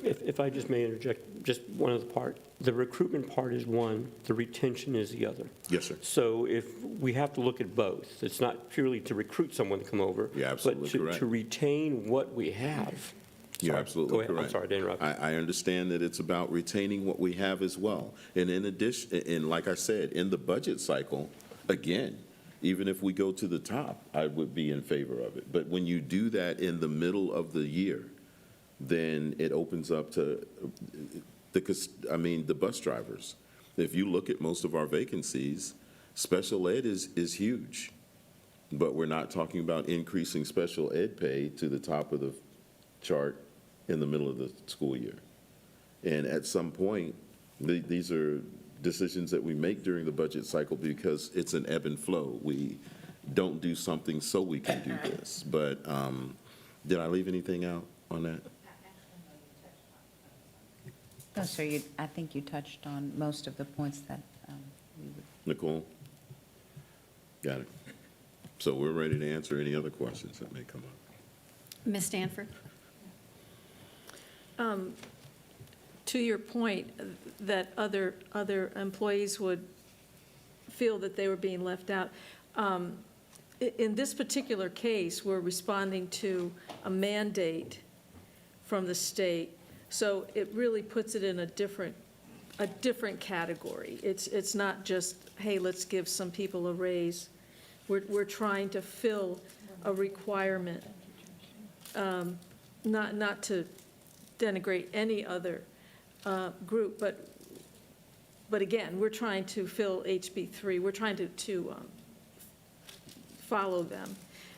If I just may interject, just one other part. The recruitment part is one, the retention is the other. Yes, sir. So if we have to look at both, it's not purely to recruit someone to come over. You're absolutely correct. But to retain what we have. You're Sorry, absolutely go ahead. correct. I'm sorry to interrupt. I understand that it's about retaining what we have as well. And in addition, and like I said, in the budget cycle, again, even if we go to the top, I would be in favor of it. But when you do that in the middle of the year, then it opens up to the bus drivers. If you look at most of our vacancies, special ed is huge. But we're not talking about increasing special ed pay to the top of the chart in the middle of the school year. And at some point, these are decisions that we make during the budget cycle because it's an ebb and flow. We don't do something so we can do this. But did I leave anything out on that? No, sir, I think you touched on most of the points that we would. Nicole? Got it. So we're ready to answer any other questions that may come up. Ms. Stanford? To your point that other employees would feel that they were being left out, in this particular case, we're responding to a mandate from the state, so it really puts it in a different category. It's not just, hey, let's give some people a raise. We're trying to fill a requirement, not to denigrate any other group, but again, we're trying to fill HB3. We're trying to follow them,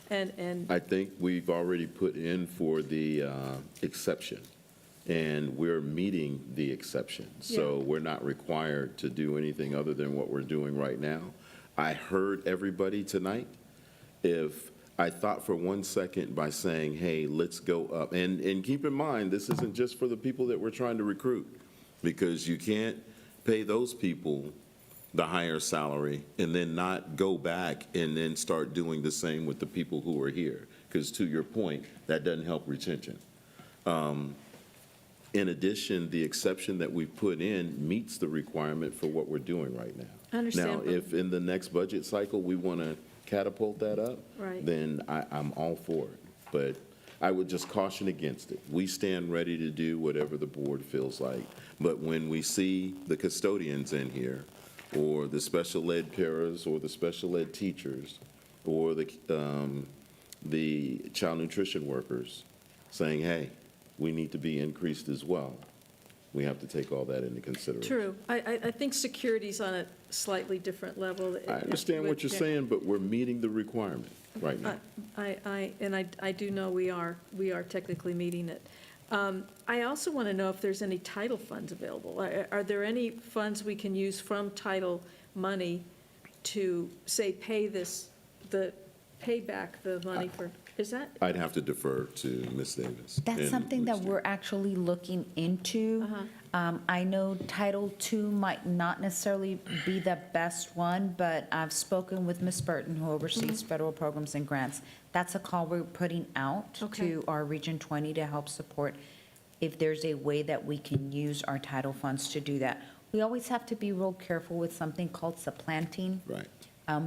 and I think we've already put in for the exception, and we're meeting the exception. So we're not required to do anything other than what we're doing right now. I heard everybody tonight. If I thought for 1 second by saying, hey, let's go up, and keep in mind, this isn't just for the people that we're trying to recruit, because you can't pay those people the higher salary and then not go back and then start doing the same with the people who are here, because to your point, that doesn't help retention. In addition, the exception that we put in meets the requirement for what we're doing right now. I understand, Now, but- if in the next budget cycle, we want to catapult that up, Right. then I'm all for it. But I would just caution against it. We stand ready to do whatever the board feels like. But when we see the custodians in here, or the special ed paras, or the special ed teachers, or the child nutrition workers saying, hey, we need to be increased as well, we have to take all that into consideration. true. I think security's on a slightly different level. I understand what you're saying, but we're meeting the requirement right now. I do know we are technically meeting it. I also want to know if there's any title funds available. Are there any funds we can use from title money to, say, pay back the money for, is that? I'd have to defer to Ms. Davis. That's and something that Ms. we're actually looking into. I know Title II might not necessarily be the best one, but I've spoken with Ms. Burton, who oversees federal programs and grants. That's a call we're putting out Okay. to our Region 20 to help support if there's a way that we can use our title funds to do that. We always have to be real careful with something called supplanting. Right.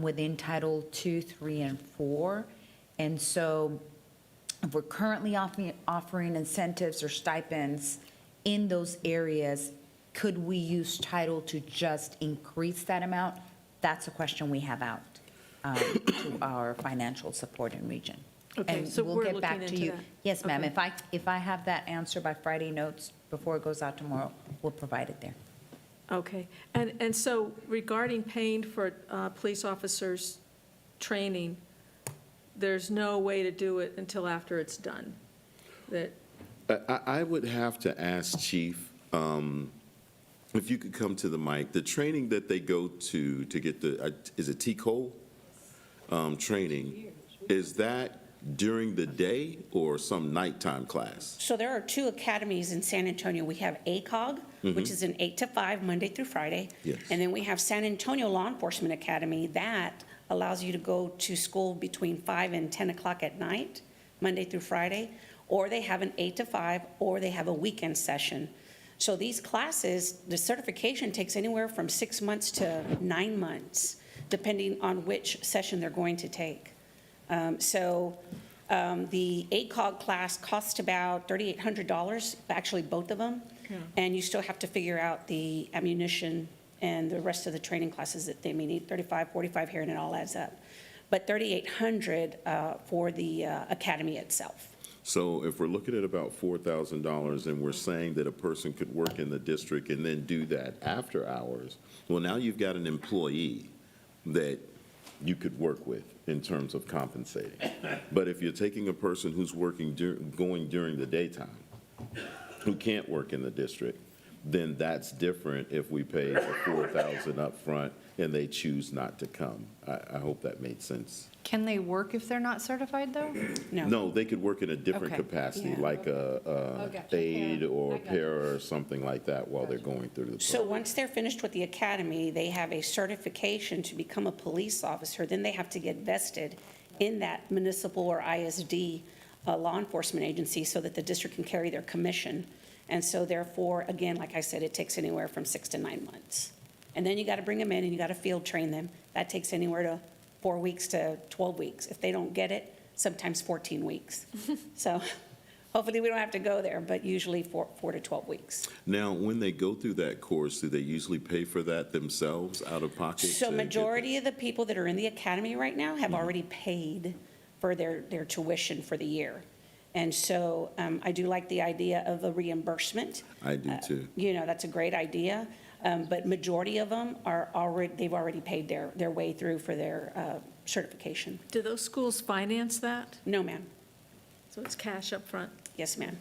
Within Title II, III, and IV. And so if we're currently offering incentives or stipends in those areas, could we use title to just increase that amount? That's a question we have out to our financial support in region. Okay, so And we're we'll get back looking to into you. that. Yes, ma'am. Okay. If I have that answer by Friday notes before it goes out tomorrow, we'll provide it there. Okay. And so regarding paying for police officers' training, there's no way to do it until after it's done? That, I would have to ask Chief, if you could come to the mic, the training that they go to get the, is it T-Cole? Training, is that during the day or some nighttime class? So there are two academies in San Antonio. We have ACOG, which is an 8 to 5, Monday through Friday. Yes. And then we have San Antonio Law Enforcement Academy. That allows you to go to school between 5 and 10 o'clock at night, Monday through Friday. Or they have an 8 to 5, or they have a weekend session. So these classes, the certification takes anywhere from 6 months to 9 months, depending on which session they're going to take. The ACOG class costs about $3,800, actually both of them. And you still have to figure out the ammunition and the rest of the training classes that they may need, 35, 45 here, and it all adds up. But $3,800 for the academy itself. So if we're looking at about $4,000 and we're saying that a person could work in the district and then do that after hours, well, now you've got an employee that you could work with in terms of compensating. But if you're taking a person who's working, going during the daytime, who can't work in the district, then that's different if we pay the 4,000 up front and they choose not to come. I hope that made sense. Can they work if they're not certified, though? No, they could work in a different Okay. capacity, Yeah. like a gotcha. aide or I gotcha. para or something like that while they're going through the So program. once they're finished with the academy, they have a certification to become a police officer. Then they have to get vested in that municipal or ISD law enforcement agency so that the district can carry their commission. And so therefore, again, like I said, it takes anywhere from 6 to 9 months. And then you got to bring them in and you got to field train them. That takes anywhere to 4 weeks to 12 weeks. If they don't get it, sometimes 14 weeks. So hopefully we don't have to go there, but usually 4 to 12 weeks. Now, when they go through that course, do they usually pay for that themselves out of pocket? So to get majority of the people that are in the academy right now have already paid for their tuition for the year. And so I do like the idea of a reimbursement. I do too. You know, that's a great idea. But majority of them they've already paid their way through for their certification. Do those schools finance that? No, ma'am. So it's cash up front? Yes, ma'am.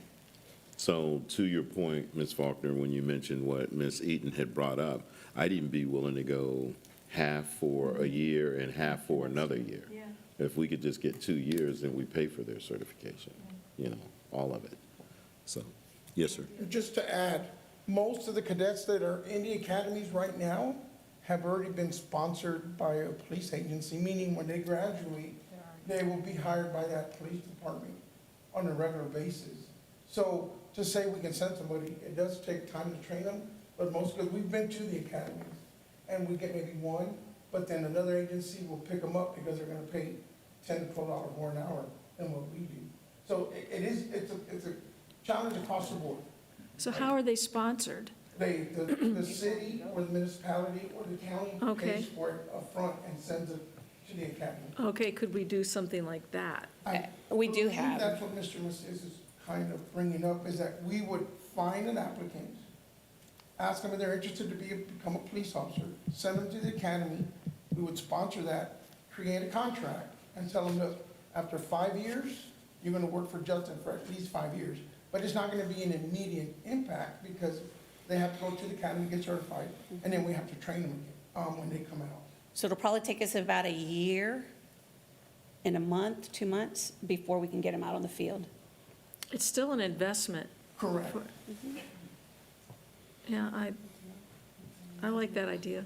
So to your point, Ms. Faulkner, when you mentioned what Ms. Eaton had brought up, I'd even be willing to go half for a year and half for another year. Yeah. If we could just get 2 years, then we pay for their certification, all of it. So, yes, sir. Just to add, most of the cadets that are in the academies right now have already been sponsored by a police agency, meaning when they graduate, they will be hired by that police department on a regular basis. So to say we can send somebody, it does take time to train them, but because we've been to the academies, and we get maybe one, but then another agency will pick them up because they're gonna pay $10 to $12 more an hour than what we do. So it's a challenge across the board. So how are they sponsored? The city or the municipality or the county Okay. pays for it upfront and sends it to the academy. Okay, could we do something like that? We do believe have. That's what Mr. Macias is kind of bringing up, is that we would find an applicant, ask them if they're interested to become a police officer, send them to the academy, we would sponsor that, create a contract, and tell them, look, after 5 years, you're gonna work for Justin for at least 5 years. But it's not gonna be an immediate impact, because they have to go to the academy, get certified, and then we have to train them again, when they come out. So it'll probably take us about a year and a month, 2 months, before we can get them out on the field. It's still an investment. Correct. Yeah, I like that idea.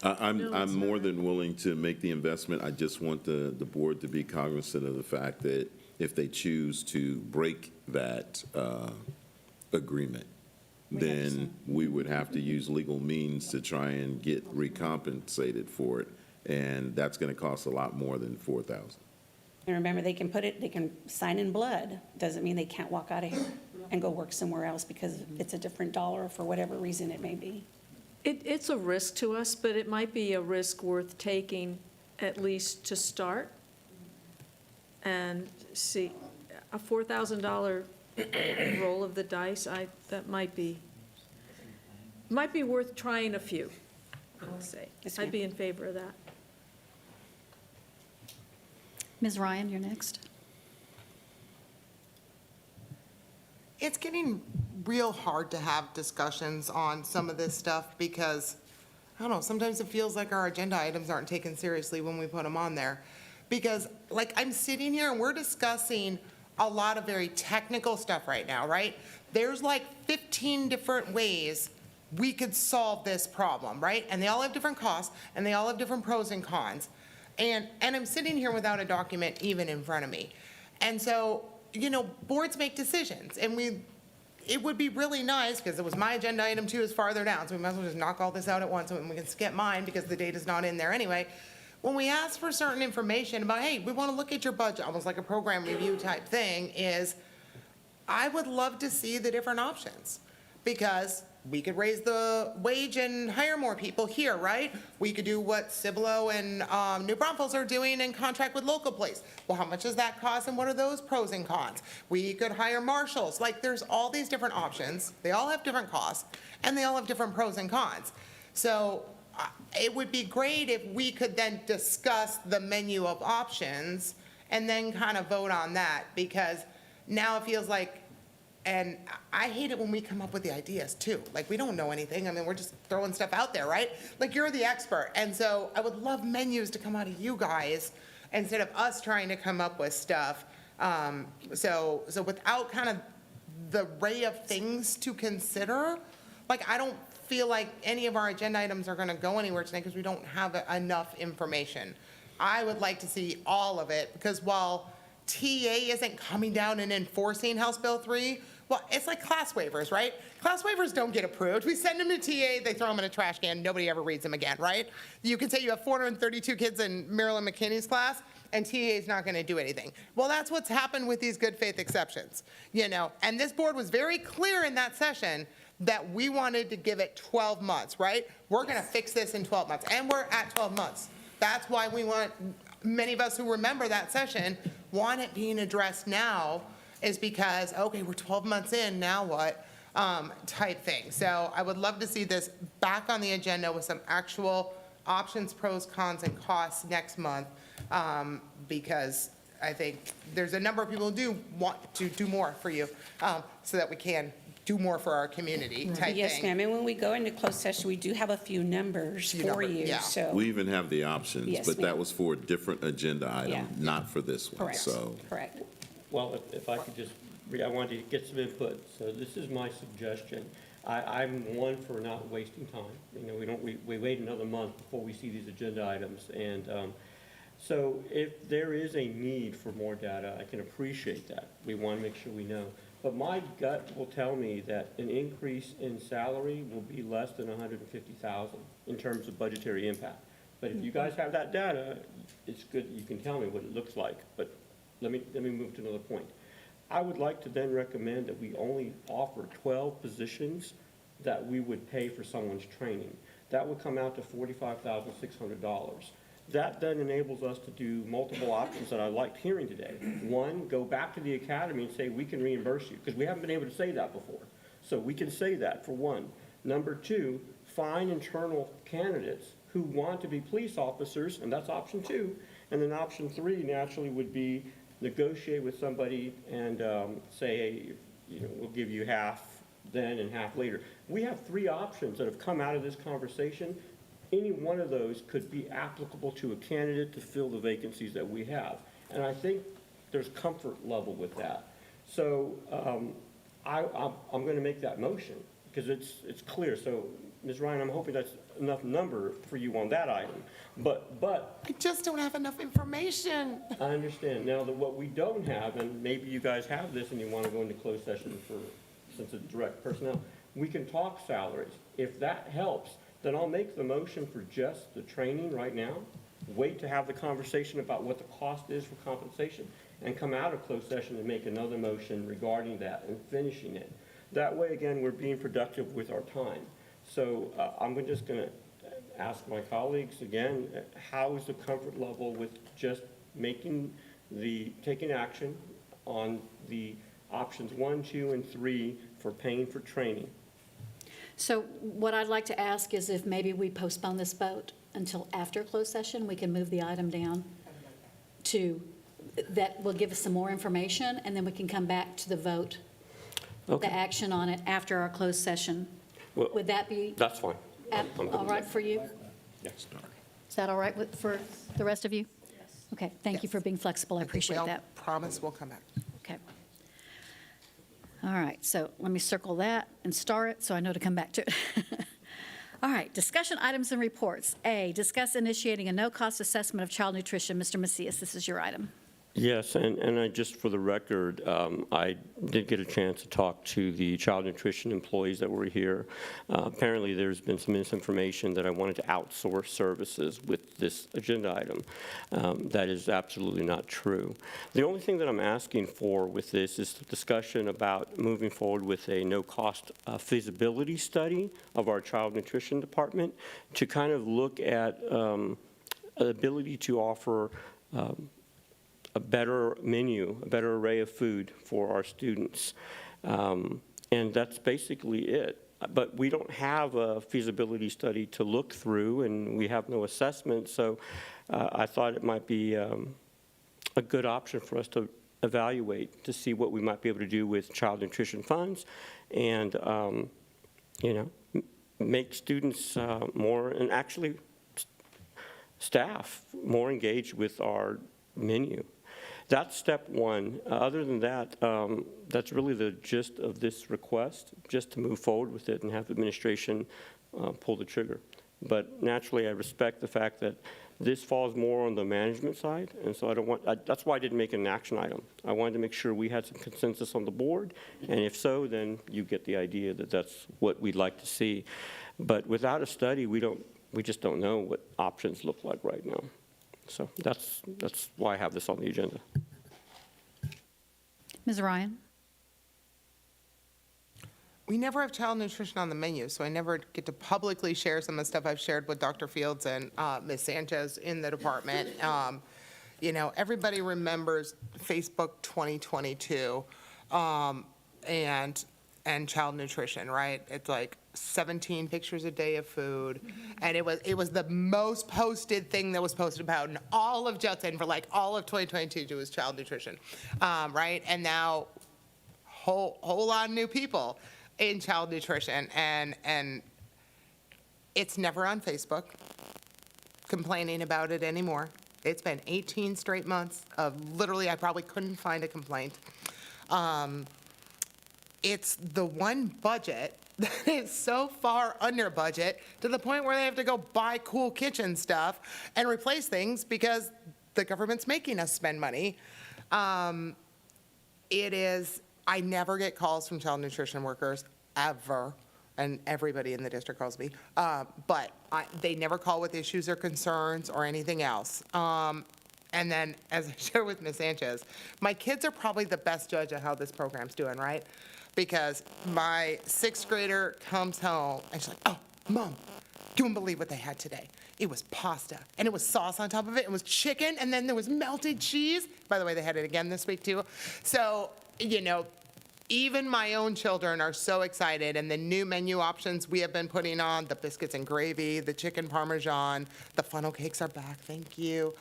I'm more than willing to make the investment. I just want the board to be cognizant of the fact that if they choose to break that agreement, then we would have to use legal means to try and get recompensated for it, and that's going to cost a lot more than $4,000. And remember, they can sign in blood. Doesn't mean they can't walk out of here and go work somewhere else because it's a different dollar for whatever reason it may be. It's a risk to us, but it might be a risk worth taking, at least to start. And see, a $4,000 roll of the dice, that might be worth trying a few, I'll say. Yes, I'd ma'am. be in favor of that. Ms. Ryan, you're next. It's getting real hard to have discussions on some of this stuff because, I don't know, sometimes it feels like our agenda items aren't taken seriously when we put them on there. Because, like, I'm sitting here and we're discussing a lot of very technical stuff right now, right? There's like 15 different ways we could solve this problem, right? And they all have different costs, and they all have different pros and cons. And I'm sitting here without a document even in front of me. And so, boards make decisions, and it would be really nice, because it was my agenda item too, is farther down, so we might as well just knock all this out at once, and we can skip mine, because the data's not in there anyway. When we ask for certain information about, hey, we want to look at your budget, almost like a program review type thing, I would love to see the different options, because we could raise the wage and hire more people here, right? We could do what Cibolo and New Braunfels are doing and contract with local police. Well, how much does that cost, and what are those pros and cons? We could hire marshals. Like, there's all these different options. They all have different costs, and they all have different pros and cons. So it would be great if we could then discuss the menu of options and then kind of vote on that, because now it feels like And I hate it when we come up with the ideas too. Like, we don't know anything. I mean, we're just throwing stuff out there, right? Like, you're the expert. And so I would love menus to come out of you guys instead of us trying to come up with stuff. So without kind of the array of things to consider, like, I don't feel like any of our agenda items are going to go anywhere tonight because we don't have enough information. I would like to see all of it, because while TA isn't coming down and enforcing House Bill 3, well, it's like class waivers, right? Class waivers don't get approved. We send them to TA, they throw them in a trash can, nobody ever reads them again, right? You can say you have 432 kids in Marilyn McKinney's class, and TA is not going to do anything. Well, that's what's happened with these good faith exceptions, you know? And this board was very clear in that session that we wanted to give it 12 months, right? We're going to fix this in 12 months, and we're at 12 months. That's why we want, many of us who remember that session want it being addressed now, is because, okay, we're 12 months in, now what, type thing. So I would love to see this back on the agenda with some actual options, pros, cons, and costs next month, because I think there's a number of people who do want to do more for you, so that we can do more for our community type thing. Yes, ma'am, and when we go into closed session, we do have a few numbers for you, yeah. so. We even have the options, Yes, but ma'am. that was for a different agenda item, Yeah. not for this one, Correct, so. correct. Well, if I could just, I wanted to get some input, so this is my suggestion. I'm one for not wasting time. You know, we wait another month before we see these agenda items, and so if there is a need for more data, I can appreciate that. We want to make sure we know. But my gut will tell me that an increase in salary will be less than $150,000 in terms of budgetary impact. But if you guys have that data, it's good that you can tell me what it looks like. But let me move to another point. I would like to then recommend that we only offer 12 positions that we would pay for someone's training. That would come out to $45,600. That then enables us to do multiple options that I liked hearing today. One, go back to the academy and say, we can reimburse you, because we haven't been able to say that before. So we can say that, for one. Number two, find internal candidates who want to be police officers, and that's option 2. And then option 3 naturally would be negotiate with somebody and say, hey, you know, we'll give you half then and half later. We have 3 options that have come out of this conversation. Any one of those could be applicable to a candidate to fill the vacancies that we have. And I think there's comfort level with that. So I'm going to make that motion because it's clear. So, Ms. Ryan, I'm hoping that's enough number for you on that item. But I just don't have enough information. I understand. Now, that what we don't have, and maybe you guys have this and you want to go into closed session since it's direct personnel, we can talk salaries. If that helps, then I'll make the motion for just the training right now, wait to have the conversation about what the cost is for compensation, and come out of closed session and make another motion regarding that and finishing it. That way, again, we're being productive with our time. So I'm just going to ask my colleagues again, how is the comfort level with just taking action on the options 1, 2, and 3 for paying for training? So what I'd like to ask is if maybe we postpone this vote until after closed session, we can move the item down to, that will give us some more information, and then we can come back to the vote, the action on it after our closed session. Well, Would that be that's fine. all right for you? Yes. Is that all right for the rest of you? Yes. Okay, thank you for being flexible. I appreciate that. We all promise we'll come back. Okay. All right, so let me circle that and star it so I know to come back to it. All right, discussion items and reports. A, discuss initiating a no-cost assessment of child nutrition. Mr. Macias, this is your item. Yes, and I just for the record, I did get a chance to talk to the child nutrition employees that were here. Apparently, there's been some misinformation that I wanted to outsource services with this agenda item. That is absolutely not true. The only thing that I'm asking for with this is the discussion about moving forward with a no-cost feasibility study of our child nutrition department to kind of look at ability to offer a better menu, a better array of food for our students. And that's basically it. But we don't have a feasibility study to look through, and we have no assessment, so I thought it might be a good option for us to evaluate to see what we might be able to do with child nutrition funds and, make students more, and actually staff more engaged with our menu. That's step one. Other than that, that's really the gist of this request, just to move forward with it and have administration pull the trigger. But naturally, I respect the fact that this falls more on the management side, and so that's why I didn't make it an action item. I wanted to make sure we had some consensus on the board, and if so, then you get the idea that that's what we'd like to see. But without a study, we just don't know what options look like right now. So that's why I have this on the agenda. Ms. Ryan? We never have child nutrition on the menu, so I never get to publicly share some of the stuff I've shared with Dr. Fields and Ms. Sanchez in the department. Everybody remembers Facebook 2022 and child nutrition, right? It's like 17 pictures a day of food, and it was the most posted thing that was posted about in all of Judson for like all of 2022 was child nutrition, right? And now whole lot of new people in child nutrition, and it's never on Facebook complaining about it anymore. It's been 18 straight months of literally, I probably couldn't find a complaint. It's the one budget that is so far under budget to the point where they have to go buy cool kitchen stuff and replace things because the government's making us spend money. I never get calls from child nutrition workers, ever, and everybody in the district calls me, but they never call with issues or concerns or anything else. And then, as I shared with Ms. Sanchez, my kids are probably the best judge of how this program's doing, right? Because my 6th grader comes home, and she's like, oh, Mom, you wouldn't believe what they had today. It was pasta, and it was sauce on top of it, it was chicken, and then there was melted cheese. By the way, they had it again this week, too. So, even my own children are so excited, and the new menu options we have been putting on, the biscuits and gravy, the chicken parmesan, the funnel cakes are back, thank you,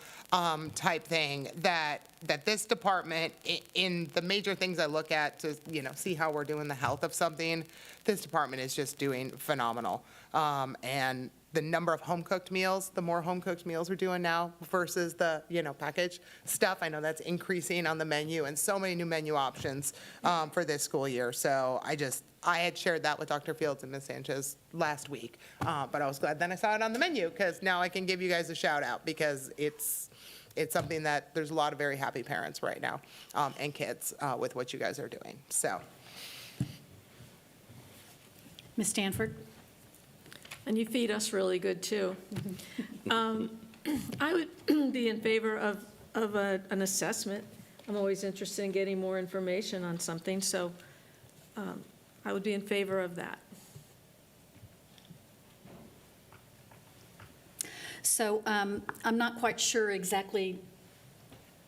type thing, that this department, in the major things I look at to, see how we're doing the health of something, this department is just doing phenomenal. And the number of home-cooked meals, the more home-cooked meals we're doing now versus the, packaged stuff. I know that's increasing on the menu, and so many new menu options for this school year. So I had shared that with Dr. Fields and Ms. Sanchez last week, but I was glad then I saw it on the menu, because now I can give you guys a shout out, because it's something that there's a lot of very happy parents right now, and kids with what you guys are doing, so. Ms. Stanford? And you feed us really good, too. I would be in favor of an assessment. I'm always interested in getting more information on something, so I would be in favor of that. So I'm not quite sure exactly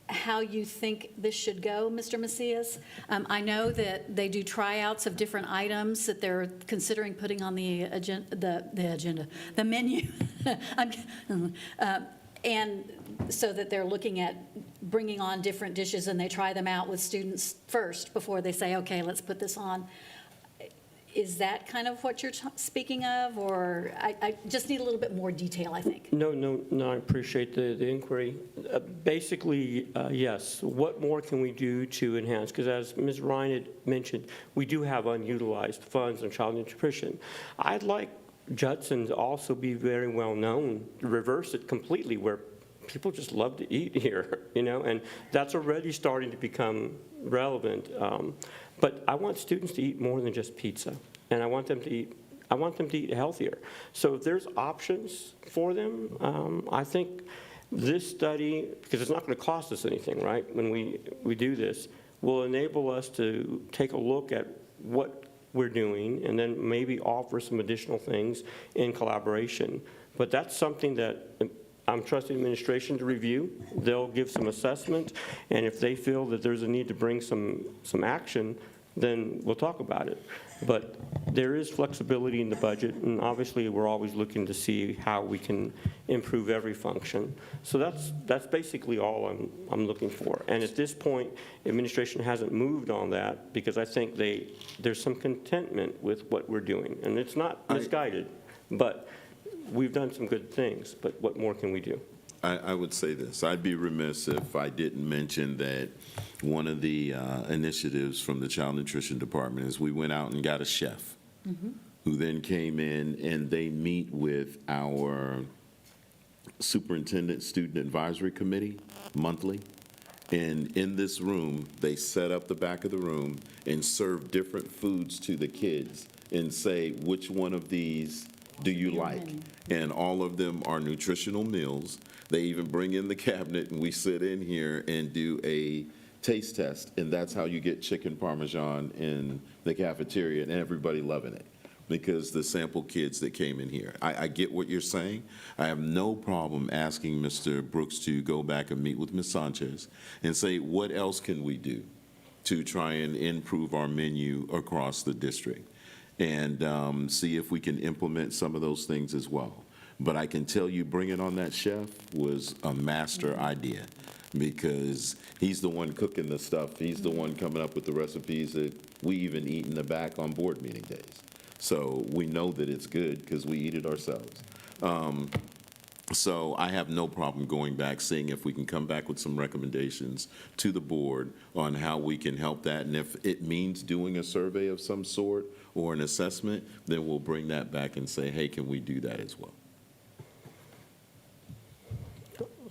how you think this should go, Mr. Macias. I know that they do tryouts of different items that they're considering putting on the menu. And so that they're looking at bringing on different dishes, and they try them out with students first before they say, okay, let's put this on. Is that kind of what you're speaking of, or I just need a little bit more detail, I think. No, I appreciate the inquiry. Basically, yes. What more can we do to enhance? Because as Ms. Ryan had mentioned, we do have unutilized funds on child nutrition. I'd like Judson to also be very well known, reverse it completely, where people just love to eat here, and that's already starting to become relevant. But I want students to eat more than just pizza, and I want them to eat healthier. So if there's options for them, I think this study, because it's not going to cost us anything, right, when we do this, will enable us to take a look at what we're doing and then maybe offer some additional things in collaboration. But that's something that I'm trusting administration to review. They'll give some assessment, and if they feel that there's a need to bring some action, then we'll talk about it. But there is flexibility in the budget, and obviously, we're always looking to see how we can improve every function. So that's basically all I'm looking for. And at this point, administration hasn't moved on that because I think there's some contentment with what we're doing. And it's not misguided, but we've done some good things, but what more can we do? I would say this. I'd be remiss if I didn't mention that one of the initiatives from the Child Nutrition Department is we went out and got a chef who then came in and they meet with our Superintendent Student Advisory Committee monthly. And in this room, they set up the back of the room and serve different foods to the kids and say, which one of these do you like? And all of them are nutritional meals. They even bring in the cabinet and we sit in here and do a taste test. And that's how you get chicken parmesan in the cafeteria and everybody loving it because the sample kids that came in here. I get what you're saying. I have no problem asking Mr. Brooks to go back and meet with Ms. Sanchez and say, what else can we do to try and improve our menu across the district? And see if we can implement some of those things as well. But I can tell you, bringing on that chef was a master idea because he's the one cooking the stuff. He's the one coming up with the recipes that we even eat in the back on board meeting days. So we know that it's good because we eat it ourselves. So I have no problem going back, seeing if we can come back with some recommendations to the board on how we can help that. And if it means doing a survey of some sort or an assessment, then we'll bring that back and say, hey, can we do that as well?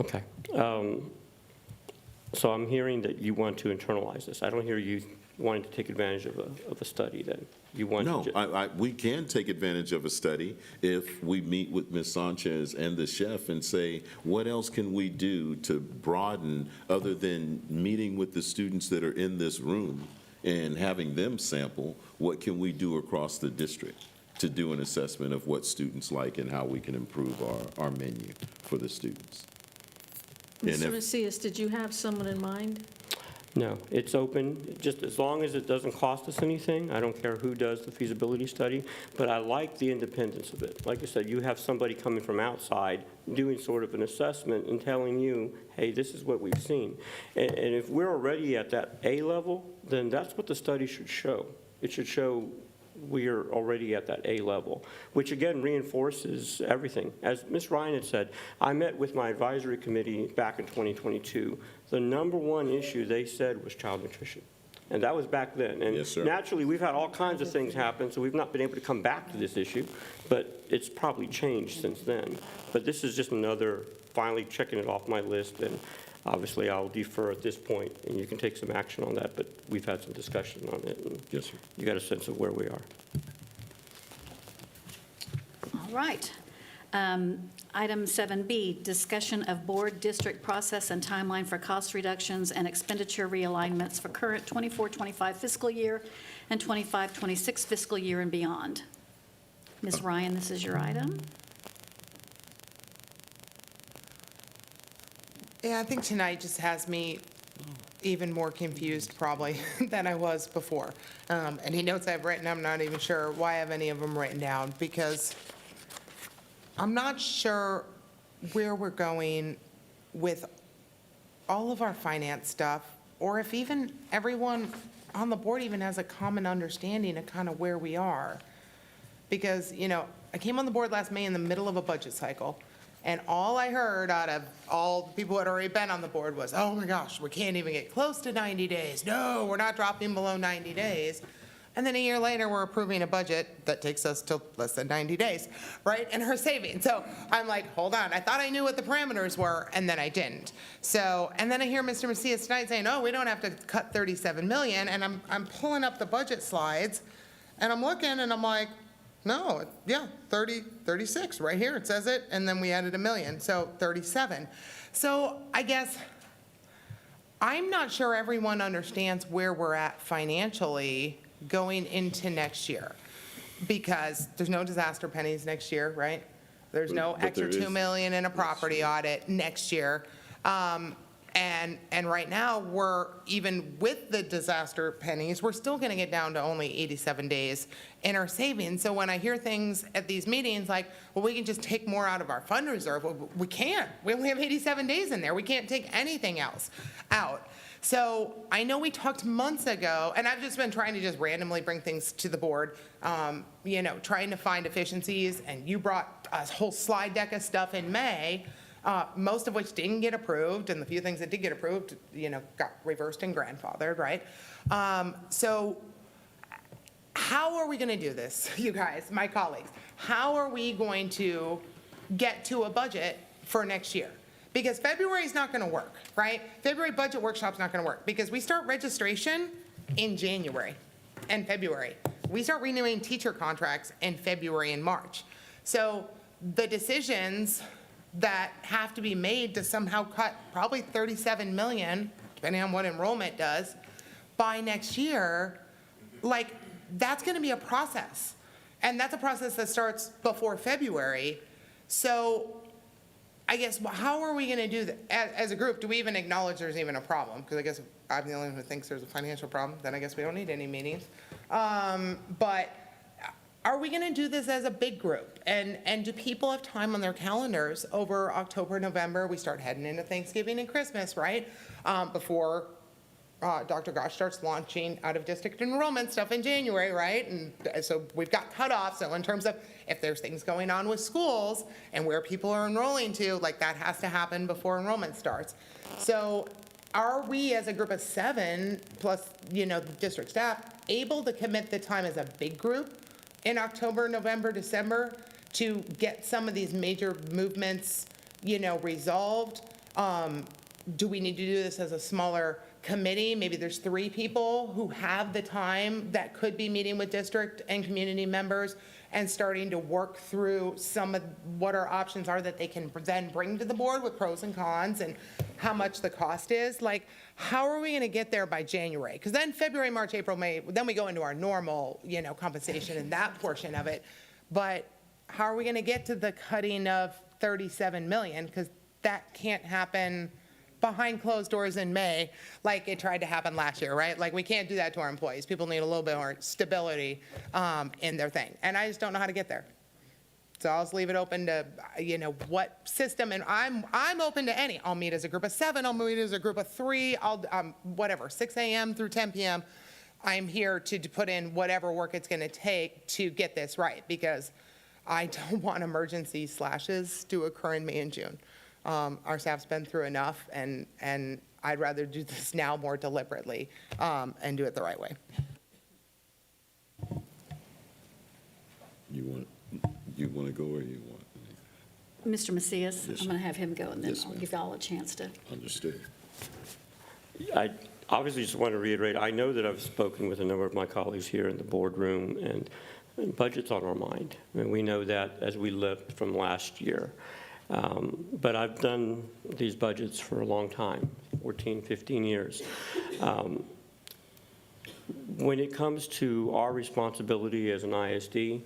Okay. So I'm hearing that you want to internalize this. I don't hear you wanting to take advantage of a study then. You want to No, we can take advantage of a study if we meet with Ms. Sanchez and the chef and say, what else can we do to broaden other than meeting with the students that are in this room and having them sample, what can we do across the district to do an assessment of what students like and how we can improve our menu for the students? Mr. Macias, did you have someone in mind? No, it's open, just as long as it doesn't cost us anything. I don't care who does the feasibility study, but I like the independence of it. Like I said, you have somebody coming from outside doing sort of an assessment and telling you, hey, this is what we've seen. And if we're already at that A level, then that's what the study should show. It should show we're already at that A level, which again reinforces everything. As Ms. Ryan had said, I met with my advisory committee back in 2022. The number one issue they said was child nutrition. And that was back then. And yes, sir. Naturally, we've had all kinds of things happen, so we've not been able to come back to this issue, but it's probably changed since then. But this is just another, finally checking it off my list, and obviously I'll defer at this point, and you can take some action on that, but we've had some discussion on it, and Yes, sir. you got a sense of where we are. All right. Item 7B, discussion of board district process and timeline for cost reductions and expenditure realignments for current 24-25 fiscal year and 25-26 fiscal year and beyond. Ms. Ryan, this is your item. Yeah, I think tonight just has me even more confused probably than I was before. Any notes I've written, I'm not even sure why I have any of them written down because I'm not sure where we're going with all of our finance stuff, or if even everyone on the board even has a common understanding of kind of where we are. Because, I came on the board last May in the middle of a budget cycle, and all I heard out of all the people who had already been on the board was, oh my gosh, we can't even get close to 90 days. No, we're not dropping below 90 days. And then a year later, we're approving a budget that takes us to less than 90 days, right? And her saving. So I'm like, hold on, I thought I knew what the parameters were, and then I didn't. So, and then I hear Mr. Macias tonight saying, oh, we don't have to cut 37 million, and I'm pulling up the budget slides, and I'm looking, and I'm like, no, yeah, 36, right here, it says it, and then we added $1 million, so 37. So I guess I'm not sure everyone understands where we're at financially going into next year, because there's no disaster pennies next year, right? There's no But extra there is. $2 million in a property audit next year. And right now, we're, even with the disaster pennies, we're still going to get down to only 87 days in our savings. So when I hear things at these meetings like, well, we can just take more out of our fund reserve, well, we can't. We only have 87 days in there. We can't take anything else out. So I know we talked months ago, and I've just been trying to just randomly bring things to the board, trying to find efficiencies, and you brought a whole slide deck of stuff in May, most of which didn't get approved, and the few things that did get approved, got reversed and grandfathered, right? So how are we going to do this, you guys, my colleagues? How are we going to get to a budget for next year? Because February is not going to work, right? February budget workshop's not going to work because we start registration in January and February. We start renewing teacher contracts in February and March. So the decisions that have to be made to somehow cut probably 37 million, depending on what enrollment does, by next year, like, that's going to be a process. And that's a process that starts before February. So I guess, how are we going to do that? As a group, do we even acknowledge there's even a problem? Because I guess if I'm the only one who thinks there's a financial problem, then I guess we don't need any meetings. But are we going to do this as a big group? And do people have time on their calendars over October, November? We start heading into Thanksgiving and Christmas, right? Before Dr. Gosh starts launching out-of-district enrollment stuff in January, right? And so we've got cutoffs. So in terms of if there's things going on with schools and where people are enrolling to, like, that has to happen before enrollment starts. So are we, as a group of 7, plus, the district staff, able to commit the time as a big group in October, November, December to get some of these major movements, resolved? Do we need to do this as a smaller committee? Maybe there's 3 people who have the time that could be meeting with district and community members and starting to work through some of what our options are that they can then bring to the board with pros and cons and how much the cost is. Like, how are we going to get there by January? Because then February, March, April, May, then we go into our normal, compensation and that portion of it. But how are we going to get to the cutting of 37 million? Because that can't happen behind closed doors in May like it tried to happen last year, right? Like, we can't do that to our employees. People need a little bit more stability in their thing. And I just don't know how to get there. So I'll just leave it open to, what system, and I'm open to any. I'll meet as a group of 7, I'll meet as a group of 3, whatever, 6 a.m. through 10 p.m. I'm here to put in whatever work it's going to take to get this right, because I don't want emergency slashes to occur in May and June. Our staff's been through enough, and I'd rather do this now more deliberately and do it the right way. You want to go or you want? Mr. Macias, Yes. I'm going to have him go, and then Yes, I'll ma'am. give y'all a chance to. Understood. I obviously just want to reiterate, I know that I've spoken with a number of my colleagues here in the boardroom, and budget's on our mind. I mean, we know that as we lived from last year. But I've done these budgets for a long time, 14, 15 years. When it comes to our responsibility as an ISD,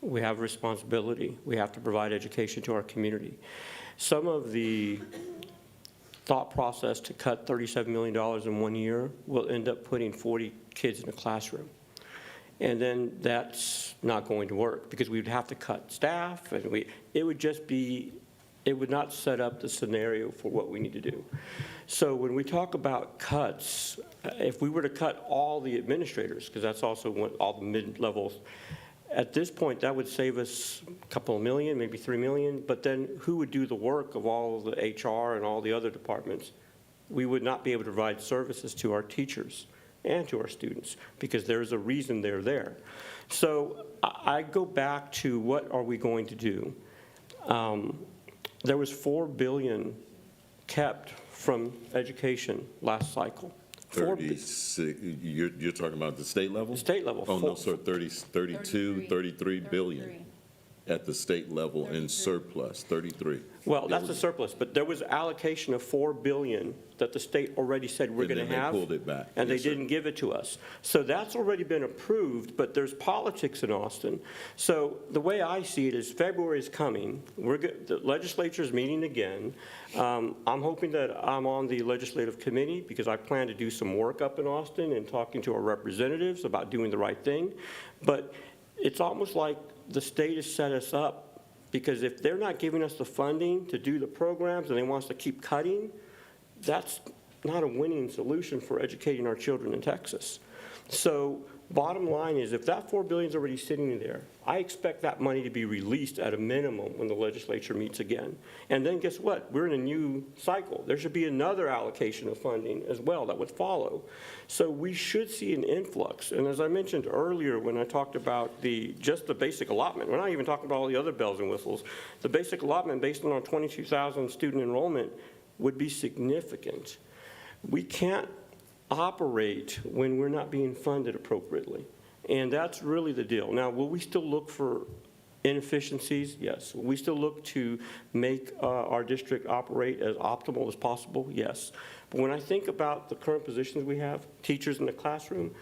we have a responsibility. We have to provide education to our community. Some of the thought process to cut $37 million in 1 year will end up putting 40 kids in a classroom. And then that's not going to work because we'd have to cut staff, and it would not set up the scenario for what we need to do. So when we talk about cuts, if we were to cut all the administrators, because that's also what all the mid-levels, at this point, that would save us a couple of million, maybe 3 million, but then who would do the work of all the HR and all the other departments? We would not be able to provide services to our teachers and to our students because there's a reason they're there. So I go back to what are we going to do? There was $4 billion kept from education last cycle. 36, you're talking about the state level? State level. Oh, no, sir, 32, 33 billion. at the state level in surplus, 33. Well, that's a surplus, but there was allocation of $4 billion that the state already said we're And going then to they have. pulled it back. And they Yes, sir. didn't give it to us. So that's already been approved, but there's politics in Austin. So the way I see it is February is coming. The legislature's meeting again. I'm hoping that I'm on the legislative committee because I plan to do some work up in Austin and talking to our representatives about doing the right thing. But it's almost like the state has set us up, because if they're not giving us the funding to do the programs and they want us to keep cutting, that's not a winning solution for educating our children in Texas. So bottom line is, if that $4 billion is already sitting in there, I expect that money to be released at a minimum when the legislature meets again. And then guess what? We're in a new cycle. There should be another allocation of funding as well that would follow. So we should see an influx. And as I mentioned earlier when I talked about just the basic allotment, we're not even talking about all the other bells and whistles. The basic allotment based on our 22,000 student enrollment would be significant. We can't operate when we're not being funded appropriately. And that's really the deal. Now, will we still look for inefficiencies? Yes. Will we still look to make our district operate as optimal as possible? Yes. But when I think about the current positions we have, teachers in the classroom,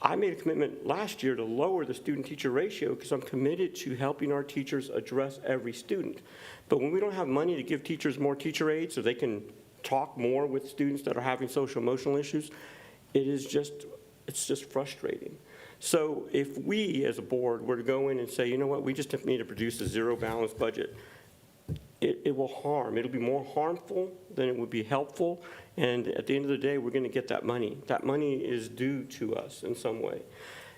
I made a commitment last year to lower the student-teacher ratio because I'm committed to helping our teachers address every student. But when we don't have money to give teachers more teacher aides so they can talk more with students that are having social emotional issues, it's just frustrating. So if we as a board were to go in and say, you know what, we just need to produce a zero balanced budget, it will harm. It'll be more harmful than it would be helpful. And at the end of the day, we're going to get that money. That money is due to us in some way.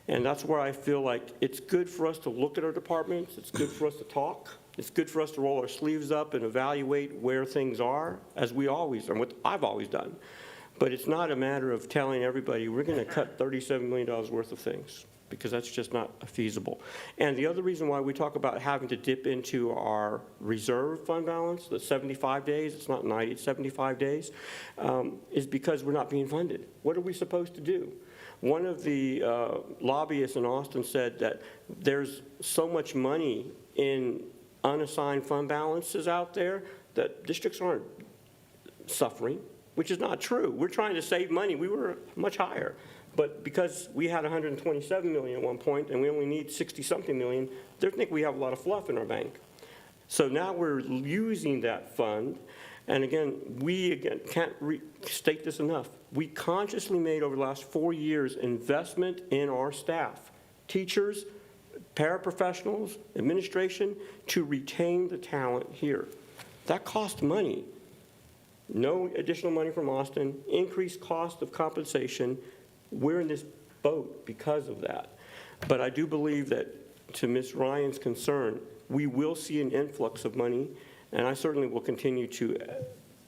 And that's where I feel like it's good for us to look at our departments. It's good for us to talk. It's good for us to roll our sleeves up and evaluate where things are, as we always are, what I've always done. But it's not a matter of telling everybody we're going to cut $37 million worth of things, because that's just not feasible. And the other reason why we talk about having to dip into our reserve fund balance, the 75 days, it's not 90, it's 75 days, is because we're not being funded. What are we supposed to do? One of the lobbyists in Austin said that there's so much money in unassigned fund balances out there that districts aren't suffering, which is not true. We're trying to save money. We were much higher. But because we had 127 million at one point and we only need 60-something million, they think we have a lot of fluff in our bank. So now we're using that fund. And again, we can't state this enough. We consciously made over the last 4 years investment in our staff, teachers, paraprofessionals, administration, to retain the talent here. That cost money. No additional money from Austin, increased cost of compensation. We're in this boat because of that. But I do believe that, to Ms. Ryan's concern, we will see an influx of money, and I certainly will continue to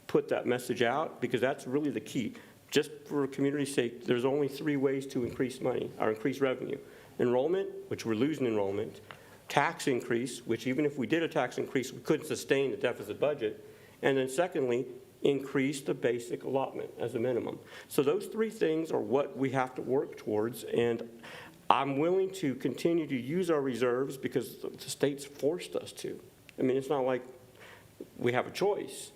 put that message out, because that's really the key. Just for community's sake, there's only 3 ways to increase money, or increase revenue. Enrollment, which we're losing enrollment, tax increase, which even if we did a tax increase, we couldn't sustain the deficit budget, and then secondly, increase the basic allotment as a minimum. So those 3 things are what we have to work towards, and I'm willing to continue to use our reserves because the state's forced us to. I mean, it's not like we have a choice.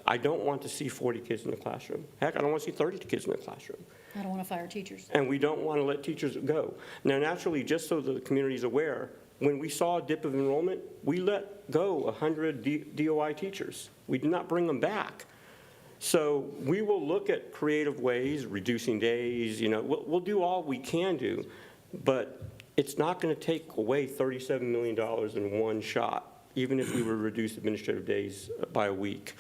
I don't want to see 40 kids in the classroom. Heck, I don't want to see 30 kids in the classroom. I don't want to fire teachers. And we don't want to let teachers go. Now, naturally, just so the community is aware, when we saw a dip of enrollment, we let go 100 DOI teachers. We did not bring them back. So we will look at creative ways, reducing days, we'll do all we can do, but it's not going to take away $37 million in one shot, even if we were to reduce administrative days by a week.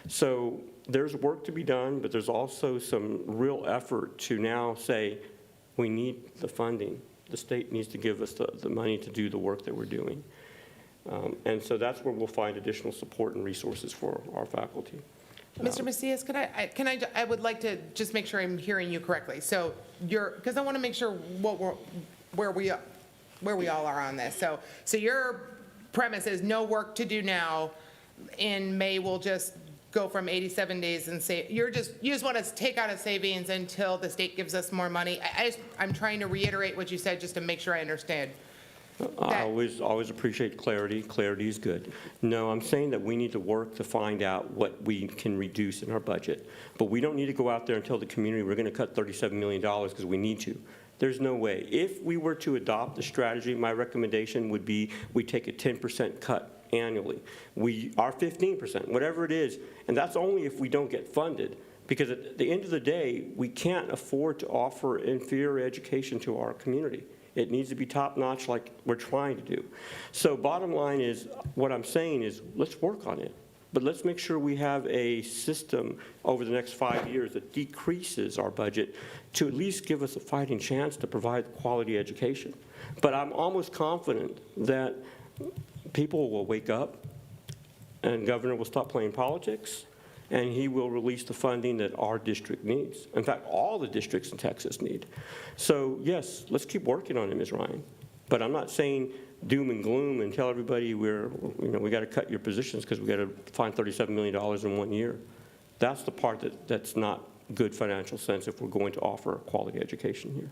So there's work to be done, but there's also some real effort to now say we need the funding. The state needs to give us the money to do the work that we're doing. And so that's where we'll find additional support and resources for our faculty. Mr. Macias, I would like to just make sure I'm hearing you correctly. So because I want to make sure where we all are on this. So your premise is no work to do now. In May, we'll just go from 87 days and say, you just want to take out a savings until the state gives us more money. I'm trying to reiterate what you said just to make sure I understand. I always appreciate clarity. Clarity is good. No, I'm saying that we need to work to find out what we can reduce in our budget. But we don't need to go out there and tell the community we're going to cut $37 million because we need to. There's no way. If we were to adopt the strategy, my recommendation would be we take a 10% cut annually. We are 15%, whatever it is, and that's only if we don't get funded. Because at the end of the day, we can't afford to offer inferior education to our community. It needs to be top-notch like we're trying to do. So bottom line is, what I'm saying is, let's work on it. But let's make sure we have a system over the next 5 years that decreases our budget to at least give us a fighting chance to provide quality education. But I'm almost confident that people will wake up and governor will stop playing politics, and he will release the funding that our district needs. In fact, all the districts in Texas need. So yes, let's keep working on it, Ms. Ryan. But I'm not saying doom and gloom and tell everybody we got to cut your positions because we got to find $37 million in 1 year. That's the part that's not good financial sense if we're going to offer a quality education here.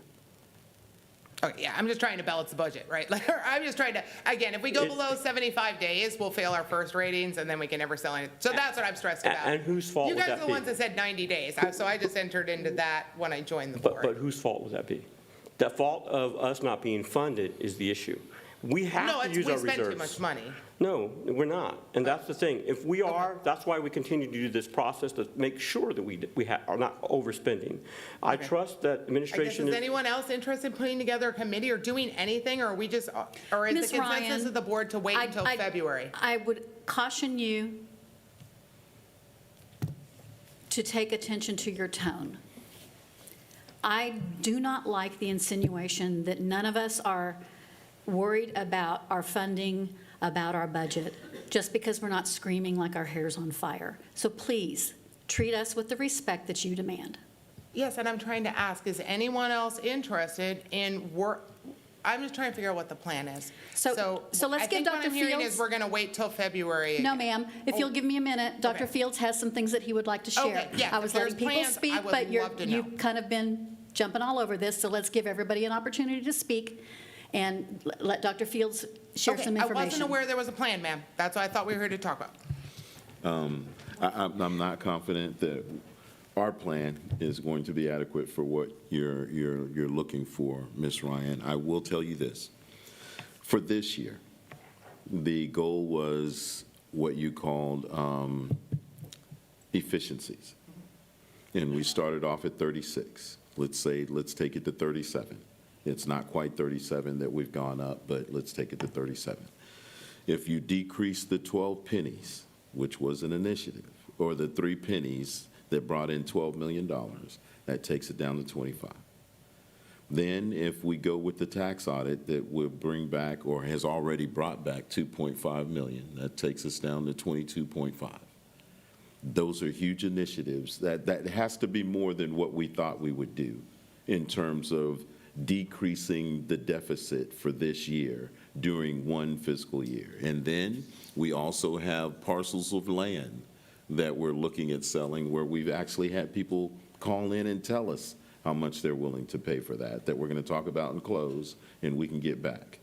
Okay, yeah, I'm just trying to balance the budget, right? Like, I'm just trying to, again, if we go below 75 days, we'll fail our first ratings, and then we can never sell anything. So that's what I'm stressed about. And whose fault You would guys that are the be? ones that said 90 days, so I just entered into that when I joined the board. But whose fault would that be? The fault of us not being funded is the issue. We have No, to use our we spend too reserves. much money. No, we're not. And that's the thing. If we are, that's why we continue to do this process to make sure that we are not overspending. I trust that I guess, administration is is. anyone else interested in putting together a committee or doing anything, or are we just, or is Ms. the consensus Ryan, of the board to wait until February? I would caution you to take attention to your tone. I do not like the insinuation that none of us are worried about our funding, about our budget, just because we're not screaming like our hair's on fire. So please, treat us with the respect that you demand. Yes, and I'm trying to ask, is anyone else interested in work? I'm just trying to figure out what the plan is. So let's I give think Dr. what I'm hearing Fields- is we're going to wait till February. No, ma'am. If you'll give me a minute, Dr. Okay. Fields has some things that he would like to share. Okay, yeah, I if was there's letting people plans, speak, I would but love to know. you've kind of been jumping all over this, so let's give everybody an opportunity to speak and let Dr. Fields share some I information. wasn't aware there was a plan, ma'am. That's what I thought we were here to talk about. I'm not confident that our plan is going to be adequate for what you're looking for, Ms. Ryan. I will tell you this. For this year, the goal was what you called efficiencies. And we started off at 36. Let's take it to 37. It's not quite 37 that we've gone up, but let's take it to 37. If you decrease the 12 pennies, which was an initiative, or the 3 pennies that brought in $12 million, that takes it down to 25. Then if we go with the tax audit that will bring back or has already brought back 2.5 million, that takes us down to 22.5. Those are huge initiatives. That has to be more than what we thought we would do in terms of decreasing the deficit for this year during one fiscal year. And then we also have parcels of land that we're looking at selling where we've actually had people call in and tell us how much they're willing to pay for that we're going to talk about and close, and we can get back.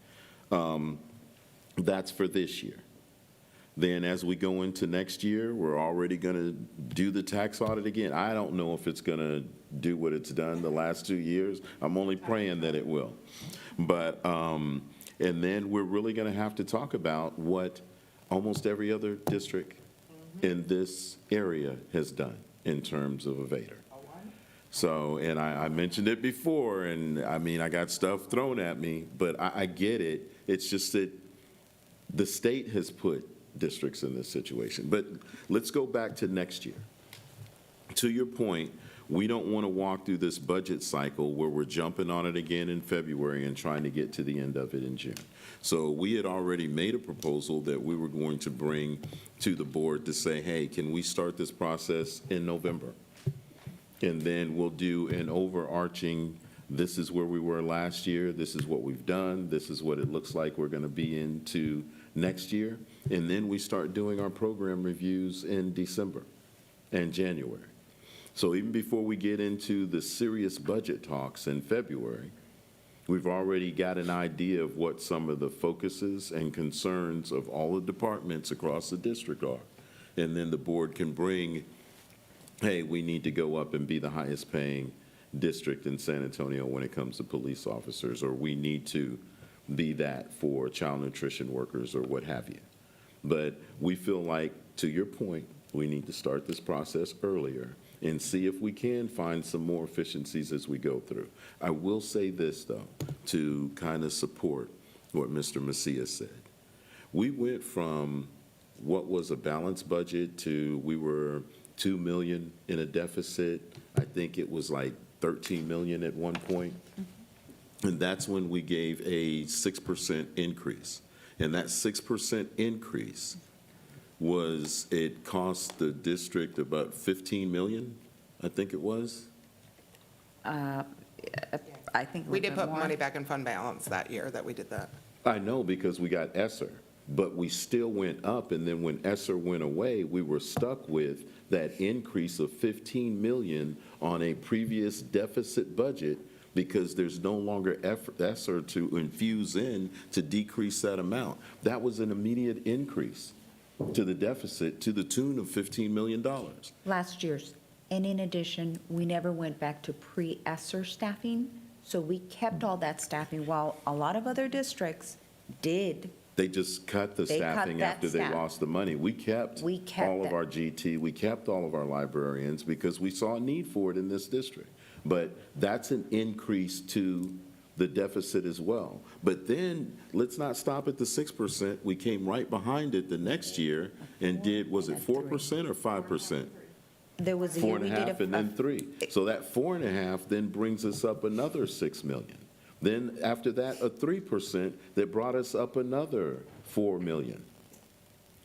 That's for this year. Then as we go into next year, we're already going to do the tax audit again. I don't know if it's going to do what it's done the last 2 years. I'm only praying that it will. But, and then we're really going to have to talk about what almost every other district in this area has done in terms of evader. So, and I mentioned it before, and I mean, I got stuff thrown at me, but I get it. It's just that the state has put districts in this situation. But let's go back to next year. To your point, we don't want to walk through this budget cycle where we're jumping on it again in February and trying to get to the end of it in June. So we had already made a proposal that we were going to bring to the board to say, hey, can we start this process in November? And then we'll do an overarching, this is where we were last year, this is what we've done, this is what it looks like we're going to be into next year. And then we start doing our program reviews in December and January. So even before we get into the serious budget talks in February, We've already got an idea of what some of the focuses and concerns of all the departments across the district are. And then the board can bring, hey, we need to go up and be the highest paying district in San Antonio when it comes to police officers, or we need to be that for child nutrition workers or what have you. But we feel like, to your point, we need to start this process earlier and see if we can find some more efficiencies as we go through. I will say this, though, to kind of support what Mr. Macias said. We went from what was a balanced budget to we were 2 million in a deficit. I think it was like 13 million at one point. And that's when we gave a 6% increase. And that 6% increase was, it cost the district about 15 million, I think it was. I think We did put money back in fund balance that year that we did that. I know, because we got ESSER, but we still went up, and then when ESSER went away, we were stuck with that increase of 15 million on a previous deficit budget, because there's no longer ESSER to infuse in to decrease that amount. That was an immediate increase to the deficit to the tune of $15 million. Last year's. And in addition, we never went back to pre-ESSER staffing, so we kept all that staffing, while a lot of other districts did. They just cut the They cut staffing that after they staff. lost the money. We kept all of that. our GT, we kept all of our librarians because we saw a need for it in this district. But that's an increase to the deficit as well. But then, let's not stop at the 6%. We came right behind it the next year and did, was it 4% or 5%? There was a year we did 4.5 and then 3. So that 4.5 then brings us up another 6 million. Then after that, a 3% that brought us up another 4 million.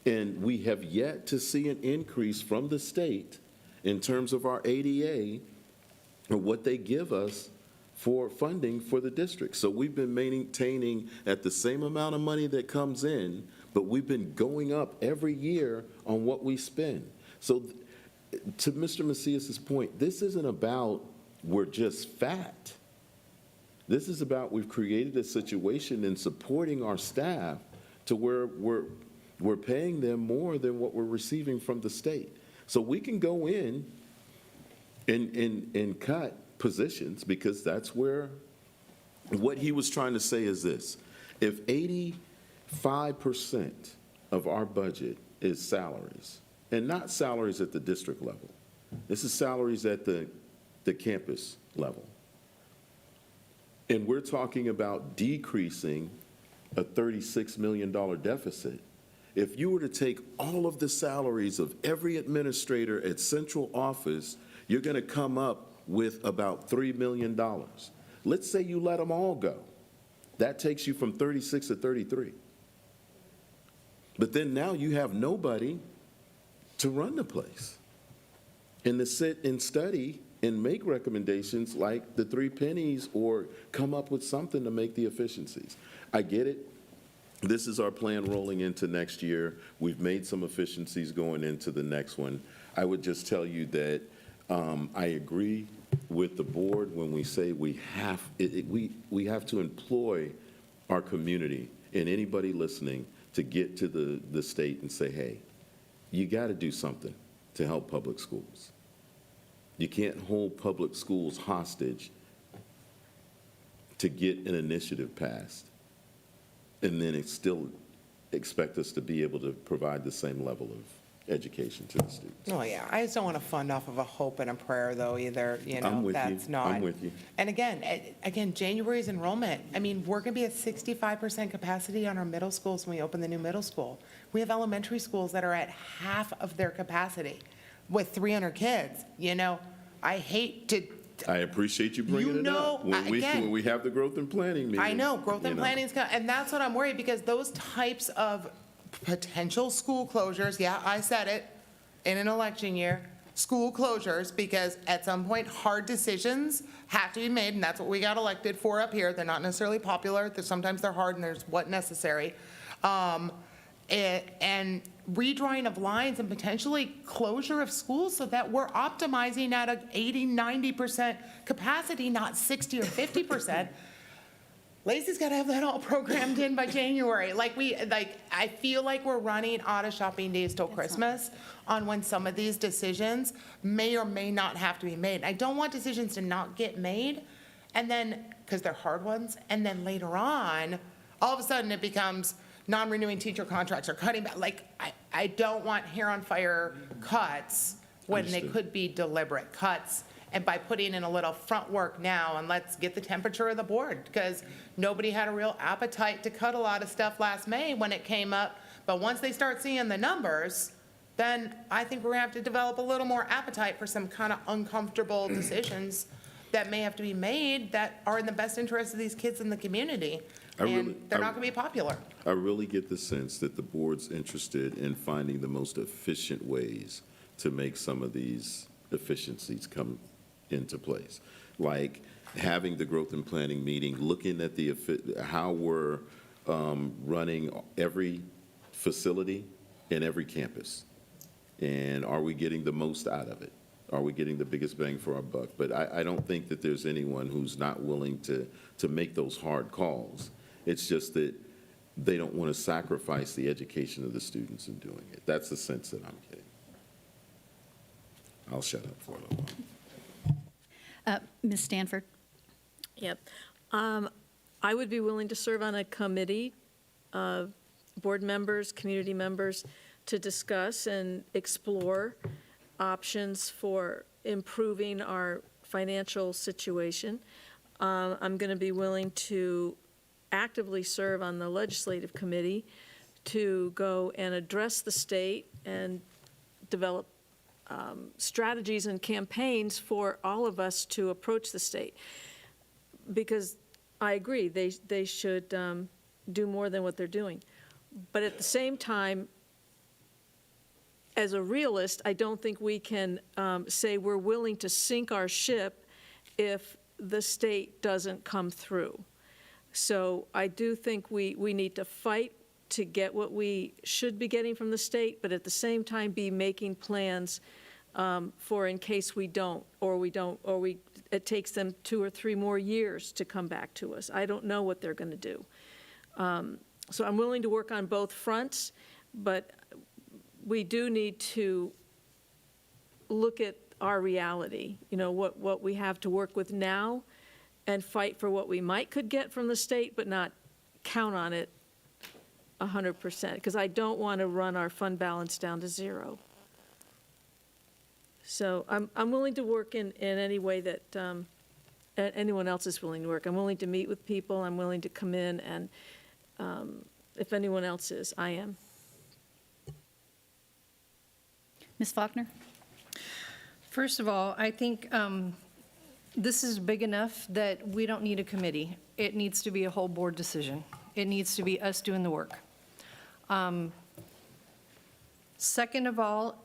And we have yet to see an increase from the state in terms of our ADA or what they give us for funding for the district. So we've been maintaining at the same amount of money that comes in, but we've been going up every year on what we spend. So to Mr. Macias's point, this isn't about we're just fat. This is about we've created a situation in supporting our staff to where we're paying them more than what we're receiving from the state. So we can go in and cut positions, because that's where, what he was trying to say is this: if 85% of our budget is salaries, and not salaries at the district level, this is salaries at the campus level, and we're talking about decreasing a $36 million deficit. If you were to take all of the salaries of every administrator at central office, you're going to come up with about $3 million. Let's say you let them all go. That takes you from 36 to 33. But then now you have nobody to run the place and to sit and study and make recommendations like the 3 pennies or come up with something to make the efficiencies. I get it. This is our plan rolling into next year. We've made some efficiencies going into the next one. I would just tell you that I agree with the board when we say we have to employ our community and anybody listening to get to the state and say, hey, you got to do something to help public schools. You can't hold public schools hostage to get an initiative passed and then still expect us to be able to provide the same level of education to the students. Oh, yeah, I just don't want to fund off of a hope and a prayer, though, either, I'm with you. that's not. I'm with you. And again, January's enrollment, I mean, we're going to be at 65% capacity on our middle schools when we open the new middle school. We have elementary schools that are at half of their capacity with 300 kids, I hate to. I appreciate you bringing it up. When we have the growth and planning meeting. I know, growth and planning is, and that's what I'm worried, because those types of potential school closures, yeah, I said it, in an election year, school closures, because at some point, hard decisions have to be made, and that's what we got elected for up here. They're not necessarily popular, sometimes they're hard, and there's what necessary. And redrawing of lines and potentially closure of schools so that we're optimizing at an 80, 90% capacity, not 60 or 50%. Lacey's got to have that all programmed in by January. I feel like we're running out of shopping days till Christmas on when some of these decisions may or may not have to be made. I don't want decisions to not get made, and then, because they're hard ones, and then later on, all of a sudden it becomes non-renewing teacher contracts or cutting back. I don't want hair on fire cuts when they Understood. could be deliberate cuts. And by putting in a little front work now, and let's get the temperature of the board, because nobody had a real appetite to cut a lot of stuff last May when it came up. But once they start seeing the numbers, then I think we're gonna have to develop a little more appetite for some kind of uncomfortable decisions that may have to be made that are in the best interest of these kids in the community. And they're not gonna be popular. I really get the sense that the board's interested in finding the most efficient ways to make some of these efficiencies come into place. Like having the growth and planning meeting, looking at how we're running every facility in every campus. And are we getting the most out of it? Are we getting the biggest bang for our buck? But I don't think that there's anyone who's not willing to make those hard calls. It's just that they don't want to sacrifice the education of the students in doing it. That's the sense that I'm getting. I'll shut up for a little while. Ms. Stanford? Yep. I would be willing to serve on a committee of board members, community members, to discuss and explore options for improving our financial situation. I'm going to be willing to actively serve on the legislative committee to go and address the state and develop strategies and campaigns for all of us to approach the state. Because I agree, they should do more than what they're doing. But at the same time, as a realist, I don't think we can say we're willing to sink our ship if the state doesn't come through. So I do think we need to fight to get what we should be getting from the state, but at the same time be making plans for in case we don't, or it takes them 2 or 3 more years to come back to us. I don't know what they're going to do. So I'm willing to work on both fronts, but we do need to look at our reality, what we have to work with now, and fight for what we could get from the state, but not count on it 100%, because I don't want to run our fund balance down to 0. So I'm willing to work in any way that anyone else is willing to work. I'm willing to meet with people. I'm willing to come in, and if anyone else is, I am. Ms. Faulkner? First of all, I think this is big enough that we don't need a committee. It needs to be a whole board decision. It needs to be us doing the work. Second of all,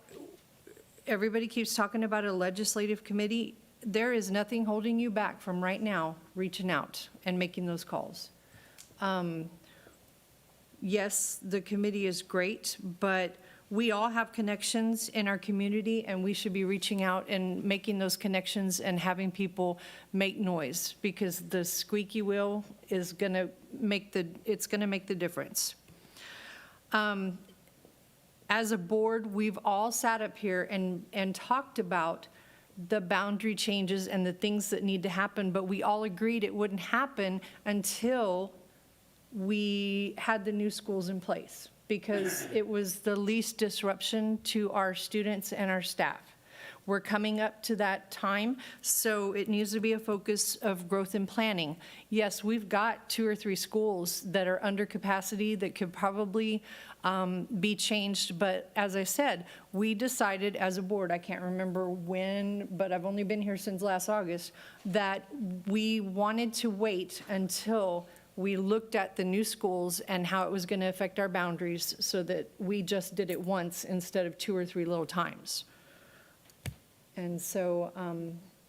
everybody keeps talking about a legislative committee. There is nothing holding you back from right now reaching out and making those calls. Yes, the committee is great, but we all have connections in our community, and we should be reaching out and making those connections and having people make noise, because the squeaky wheel is going to make the difference. As a board, we've all sat up here and talked about the boundary changes and the things that need to happen, but we all agreed it wouldn't happen until we had the new schools in place, because it was the least disruption to our students and our staff. We're coming up to that time, so it needs to be a focus of growth and planning. Yes, we've got 2 or 3 schools that are under capacity that could probably be changed, but as I said, we decided as a board, I can't remember when, but I've only been here since last August, that we wanted to wait until we looked at the new schools and how it was going to affect our boundaries, so that we just did it once instead of 2 or 3 little times. And so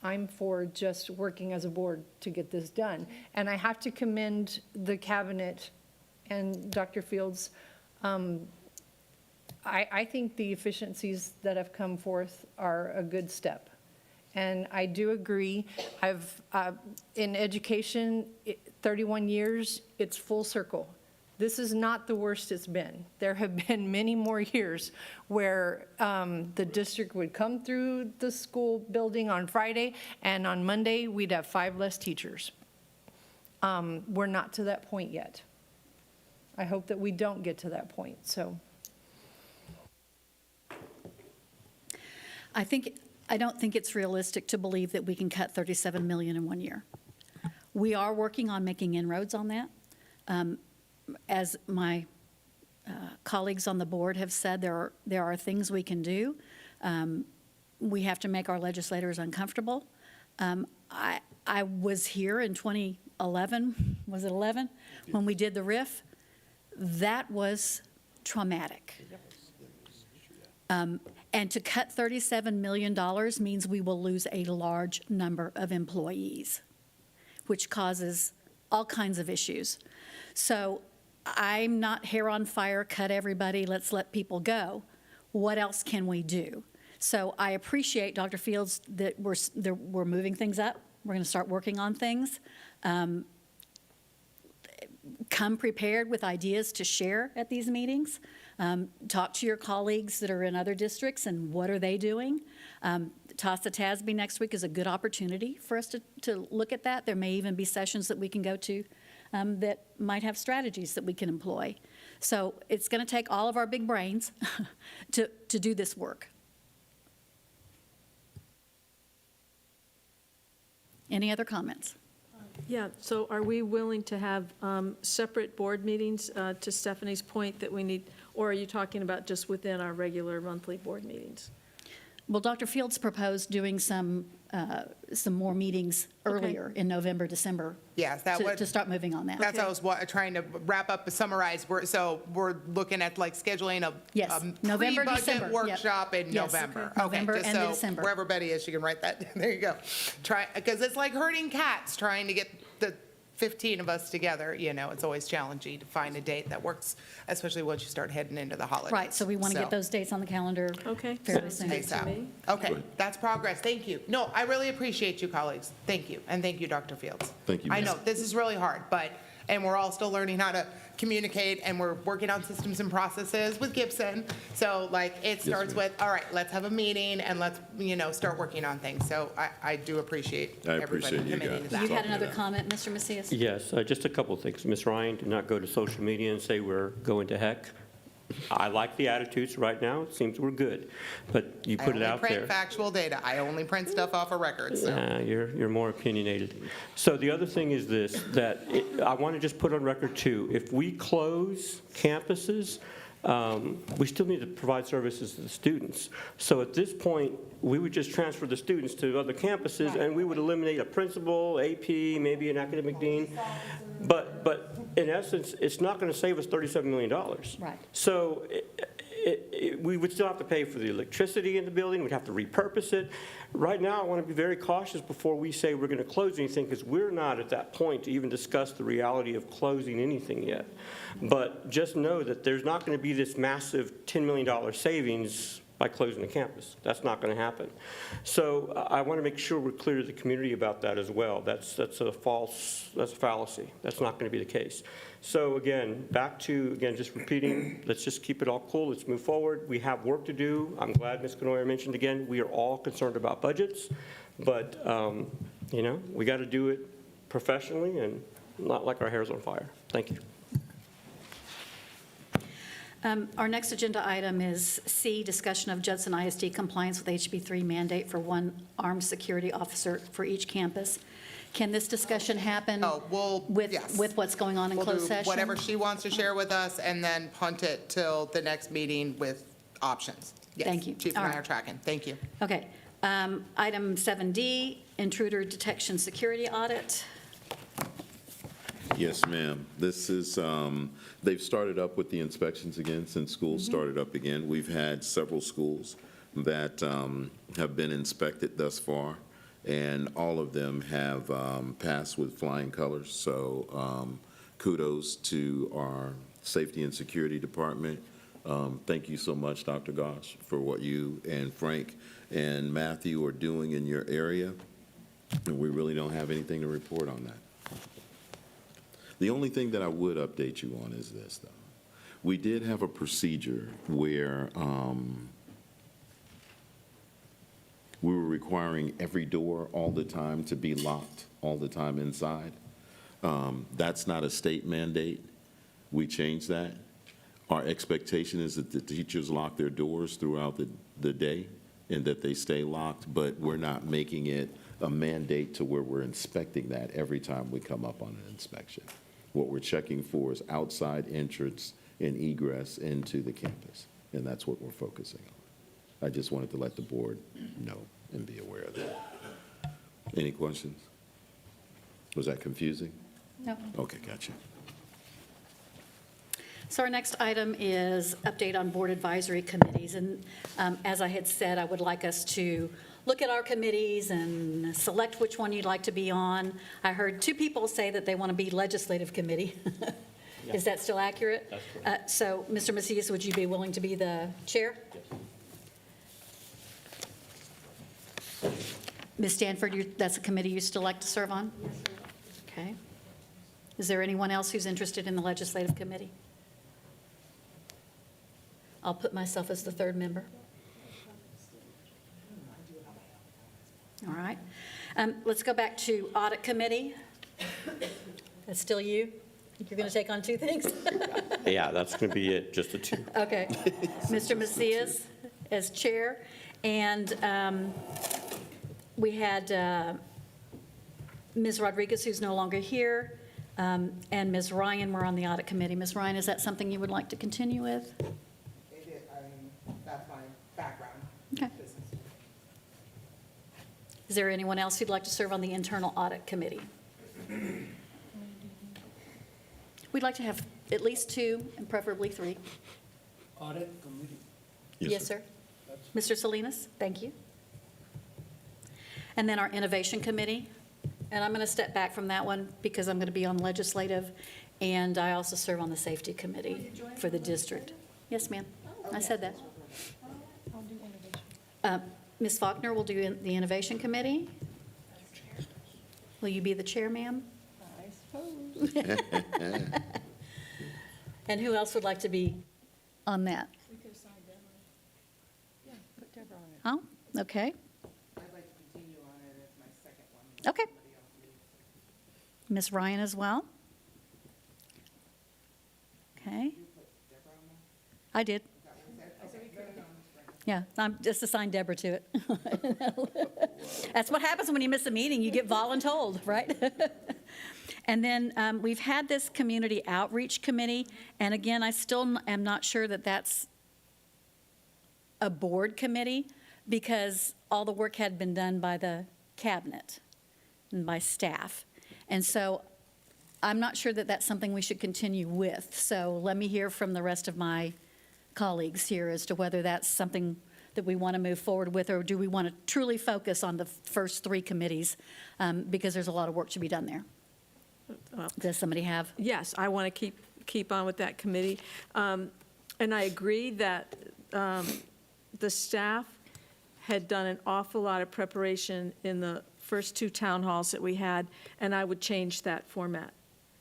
I'm for just working as a board to get this done. And I have to commend the cabinet and Dr. Fields. I think the efficiencies that have come forth are a good step. And I do agree. In education, 31 years, it's full circle. This is not the worst it's been. There have been many more years where the district would come through the school building on Friday, and on Monday, we'd have 5 less teachers. We're not to that point yet. I hope that we don't get to that point, so. I don't think it's realistic to believe that we can cut 37 million in 1 year. We are working on making inroads on that. As my colleagues on the board have said, there are things we can do. We have to make our legislators uncomfortable. I was here in 2011, was it 11? When we did the RIF. That was traumatic. And to cut $37 million means we will lose a large number of employees, which causes all kinds of issues. So I'm not hair on fire, cut everybody, let's let people go. What else can we do? So I appreciate, Dr. Fields, that we're moving things up. We're going to start working on things. Come prepared with ideas to share at these meetings. Talk to your colleagues that are in other districts and what are they doing. TASA TASB next week is a good opportunity for us to look at that. There may even be sessions that we can go to that might have strategies that we can employ. So it's going to take all of our big brains to do this work. Any other comments? Yeah, so are we willing to have separate board meetings, to Stephanie's point, that we need, or are you talking about just within our regular monthly board meetings? Well, Dr. Fields proposed doing some more meetings earlier in November, December. Yes, to start moving on that. That's what I was trying to wrap up, summarize. So we're looking at like scheduling a November, pre-budget December. workshop in Yes. November. November just and so December. where everybody is, you can write that. There you go. Because it's like herding cats, trying to get the 15 of us together. You know, it's always challenging to find a date that works, especially once you start heading into the holidays. Right, so we want to get those dates on the calendar fairly soon. ASAP. Okay, that's progress. Thank you. No, I really appreciate you, colleagues. Thank you. And thank you, Dr. Fields. Thank you, I Ms. know, this is really hard, and we're all still learning how to communicate, and we're working on systems and processes with Gibson. So like, it starts with, all right, let's have a meeting and let's, start working on things. So I do appreciate everybody committing to that. You had another comment, Mr. Macias? Yes, just a couple of things. Ms. Ryan did not go to social media and say we're going to heck. I like the attitudes right now. It seems we're good. But you put it out there. I only print factual data. I only print stuff off of records, so. You're more opinionated. So the other thing is this, I want to just put on record too, if we close campuses, we still need to provide services to the students. So at this point, we would just transfer the students to other campuses, and we would eliminate a principal, AP, maybe an academic dean. But in essence, it's not going to save us $37 million. Right. So we would still have to pay for the electricity in the building. We'd have to repurpose it. Right now, I want to be very cautious before we say we're going to close anything, because we're not at that point to even discuss the reality of closing anything yet. But just know that there's not going to be this massive $10 million savings by closing the campus. That's not going to happen. So I want to make sure we're clear to the community about that as well. That's a fallacy. That's not going to be the case. So again, back to, just repeating, let's just keep it all cool. Let's move forward. We have work to do. I'm glad Ms. Canoyer mentioned again, we are all concerned about budgets, but we got to do it professionally and not like our hair's on fire. Thank you. Our next agenda item is C, discussion of Judson ISD compliance with HB3 mandate for one armed security officer for each campus. Can this discussion happen with what's going on in closed session? We'll do whatever she wants to share with us, and then punt it till the next meeting with options. Yes, Thank you. Chief and I are tracking. Thank you. Okay. Item 7D, intruder detection security audit. Yes, ma'am. This is, they've started up with the inspections again since school started up again. We've had several schools that have been inspected thus far, and all of them have passed with flying colors. So kudos to our safety and security department. Thank you so much, Dr. Gosh, for what you and Frank and Matthew are doing in your area. And we really don't have anything to report on that. The only thing that I would update you on is this, though. We did have a procedure where we were requiring every door all the time to be locked all the time inside. That's not a state mandate. We changed that. Our expectation is that the teachers lock their doors throughout the day and that they stay locked, but we're not making it a mandate to where we're inspecting that every time we come up on an inspection. What we're checking for is outside entrance and egress into the campus, and that's what we're focusing on. I just wanted to let the board know and be aware of that. Any questions? Was that confusing? No. Okay, gotcha. So our next item is update on board advisory committees. And as I had said, I would like us to look at our committees and select which one you'd like to be on. I heard 2 people say that they want to be legislative committee. Is that still accurate? That's correct. So, Mr. Macias, would you be willing to be the chair? Ms. Stanford, that's a committee you still like to serve on? Yes, ma'am. Okay. Is there anyone else who's interested in the legislative committee? I'll put myself as the 3rd member. All right. Let's go back to audit committee. That's still you? You're going to take on 2 things? Yeah, that's going to be it, just the 2. Okay. Mr. Macias as chair. And we had Ms. Rodriguez, who's no longer here, and Ms. Ryan were on the audit committee. Ms. Ryan, is that something you would like to continue with? That's my background. Okay. Is there anyone else who'd like to serve on the internal audit committee? We'd like to have at least 2 and preferably 3. Audit committee. Yes, sir. Mr. Salinas, thank you. And then our innovation committee. And I'm going to step back from that one because I'm going to be on legislative, and I also serve on the safety committee for the district. Yes, ma'am. I said that. Ms. Faulkner will do the innovation committee. Will you be the chair, ma'am? I suppose. And who else would like to be on that? We could assign Deborah. Yeah, put Deborah on it. Oh, okay. I'd like to continue on it as my second one. Okay. Ms. Ryan as well? Okay. I did. Yeah, I'm just assigned Deborah to it. That's what happens when you miss a meeting, you get voluntold, right? And then we've had this community outreach committee, and again, I still am not sure that that's a board committee because all the work had been done by the cabinet and by staff. And so I'm not sure that that's something we should continue with. So let me hear from the rest of my colleagues here as to whether that's something that we want to move forward with, or do we want to truly focus on the first 3 committees, because there's a lot of work to be done there. Does somebody have? Yes, I want to keep on with that committee. And I agree that the staff had done an awful lot of preparation in the first 2 town halls that we had, and I would change that format.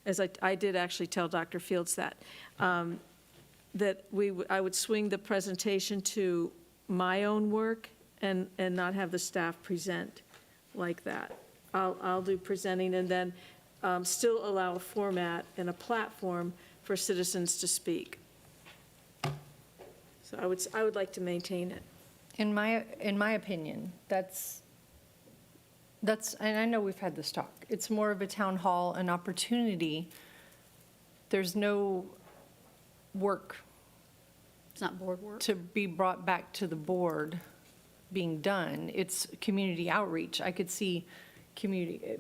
As I did actually tell Dr. Fields that, that I would swing the presentation to my own work and not have the staff present like that. I'll do presenting and then still allow a format and a platform for citizens to speak. So I would like to maintain it. In my opinion, that's, and I know we've had this talk, it's more of a town hall, an opportunity. There's no work. It's not board work. To be brought back to the board being done. It's community outreach. I could see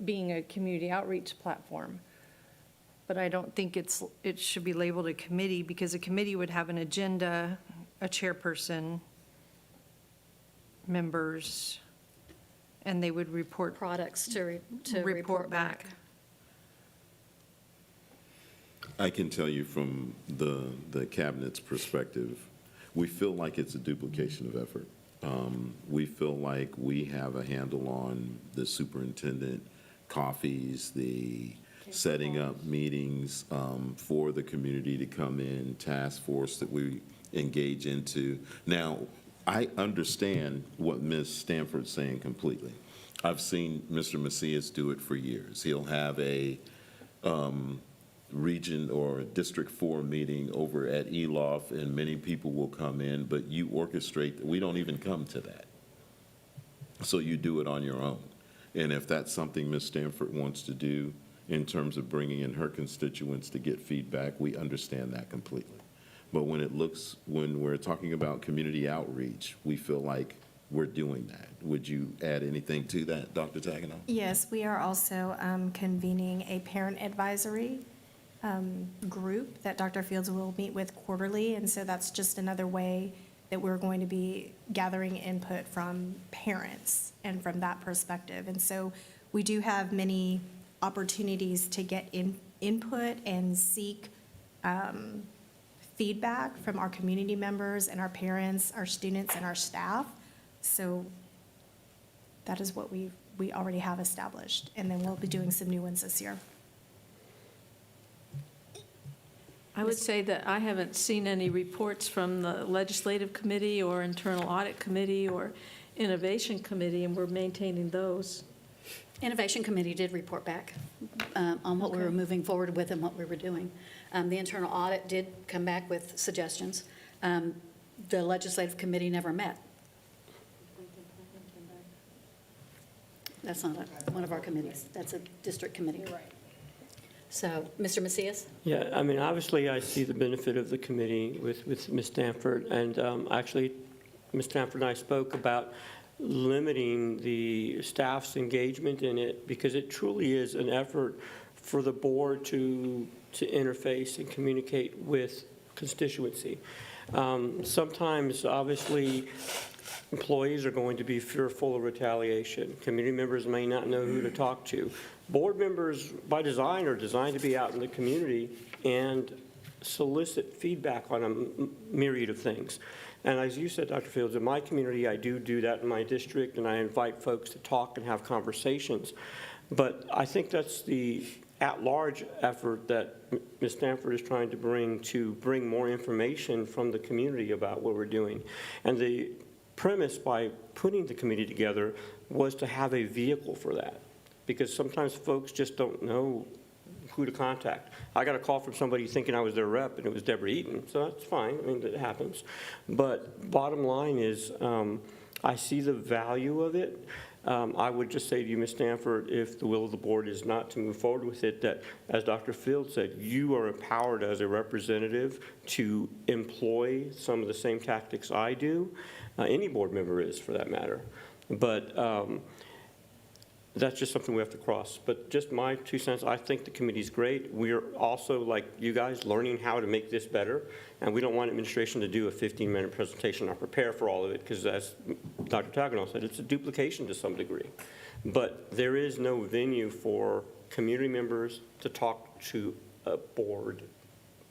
being a community outreach platform. But I don't think it should be labeled a committee, because a committee would have an agenda, a chairperson, members, and they would report. Products to report back. I can tell you from the cabinet's perspective, we feel like it's a duplication of effort. We feel like we have a handle on the superintendent coffees, the setting up meetings for the community to come in, task force that we engage into. Now, I understand what Ms. Stanford's saying completely. I've seen Mr. Macias do it for years. He'll have a region or District 4 meeting over at Elof, and many people will come in, but you orchestrate, we don't even come to that. So you do it on your own. And if that's something Ms. Stanford wants to do in terms of bringing in her constituents to get feedback, we understand that completely. But when we're talking about community outreach, we feel like we're doing that. Would you add anything to that, Dr. Taganow? Yes, we are also convening a parent advisory group that Dr. Fields will meet with quarterly, and so that's just another way that we're going to be gathering input from parents and from that perspective. And so we do have many opportunities to get input and seek feedback from our community members and our parents, our students, and our staff. So that is what we already have established, and then we'll be doing some new ones this year. I would say that I haven't seen any reports from the Legislative Committee or Internal Audit Committee or Innovation Committee, and we're maintaining those. Innovation Committee did report back on what we were moving forward with and what we were doing. The internal audit did come back with suggestions. The Legislative Committee never met. That's not one of our committees. That's a district committee. Right. So, Mr. Macias? Yeah, I mean, obviously, I see the benefit of the committee with Ms. Stanford, and actually, Ms. Stanford and I spoke about limiting the staff's engagement in it, because it truly is an effort for the board to interface and communicate with constituency. Sometimes, obviously, employees are going to be fearful of retaliation. Community members may not know who to talk to. Board members, by design, are designed to be out in the community and solicit feedback on a myriad of things. And as you said, Dr. Fields, in my community, I do that in my district, and I invite folks to talk and have conversations. But I think that's the at-large effort that Ms. Stanford is trying to bring more information from the community about what we're doing. And the premise by putting the committee together was to have a vehicle for that, because sometimes folks just don't know who to contact. I got a call from somebody thinking I was their rep, and it was Deborah Eaton, so that's fine. I mean, that happens. But bottom line is, I see the value of it. I would just say to you, Ms. Stanford, if the will of the board is not to move forward with it, that, as Dr. Fields said, you are empowered as a representative to employ some of the same tactics I do. Any board member is, for that matter. But that's just something we have to cross. But just my 2 cents, I think the committee's great. We're also, like you guys, learning how to make this better. And we don't want administration to do a 15-minute presentation or prepare for all of it, because as Dr. Taganow said, it's a duplication to some degree. But there is no venue for community members to talk to a board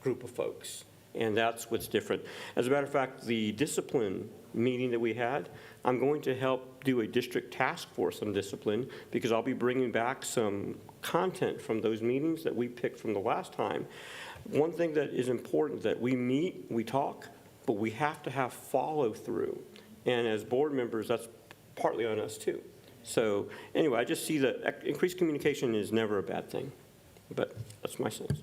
group of folks. And that's what's different. As a matter of fact, the discipline meeting that we had, I'm going to help do a district task force on discipline, because I'll be bringing back some content from those meetings that we picked from the last time. One thing that is important, that we meet, we talk, but we have to have follow through. And as board members, that's partly on us too. So anyway, I just see that increased communication is never a bad thing, but that's my sense.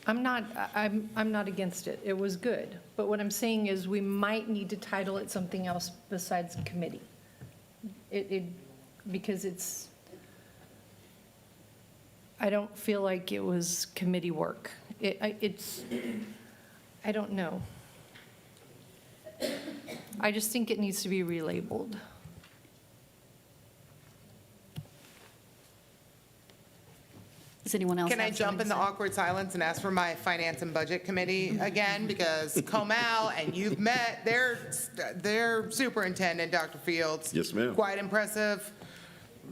I'm not against it. It was good. But what I'm saying is we might need to title it something else besides committee. Because it's, I don't feel like it was committee work. I don't know. I just think it needs to be relabeled. Does anyone else Can I have jump in something the to say? awkward silence and ask for my Finance and Budget Committee again? Because Comal, and you've met their superintendent, Dr. Fields. Yes, ma'am. Quite impressive.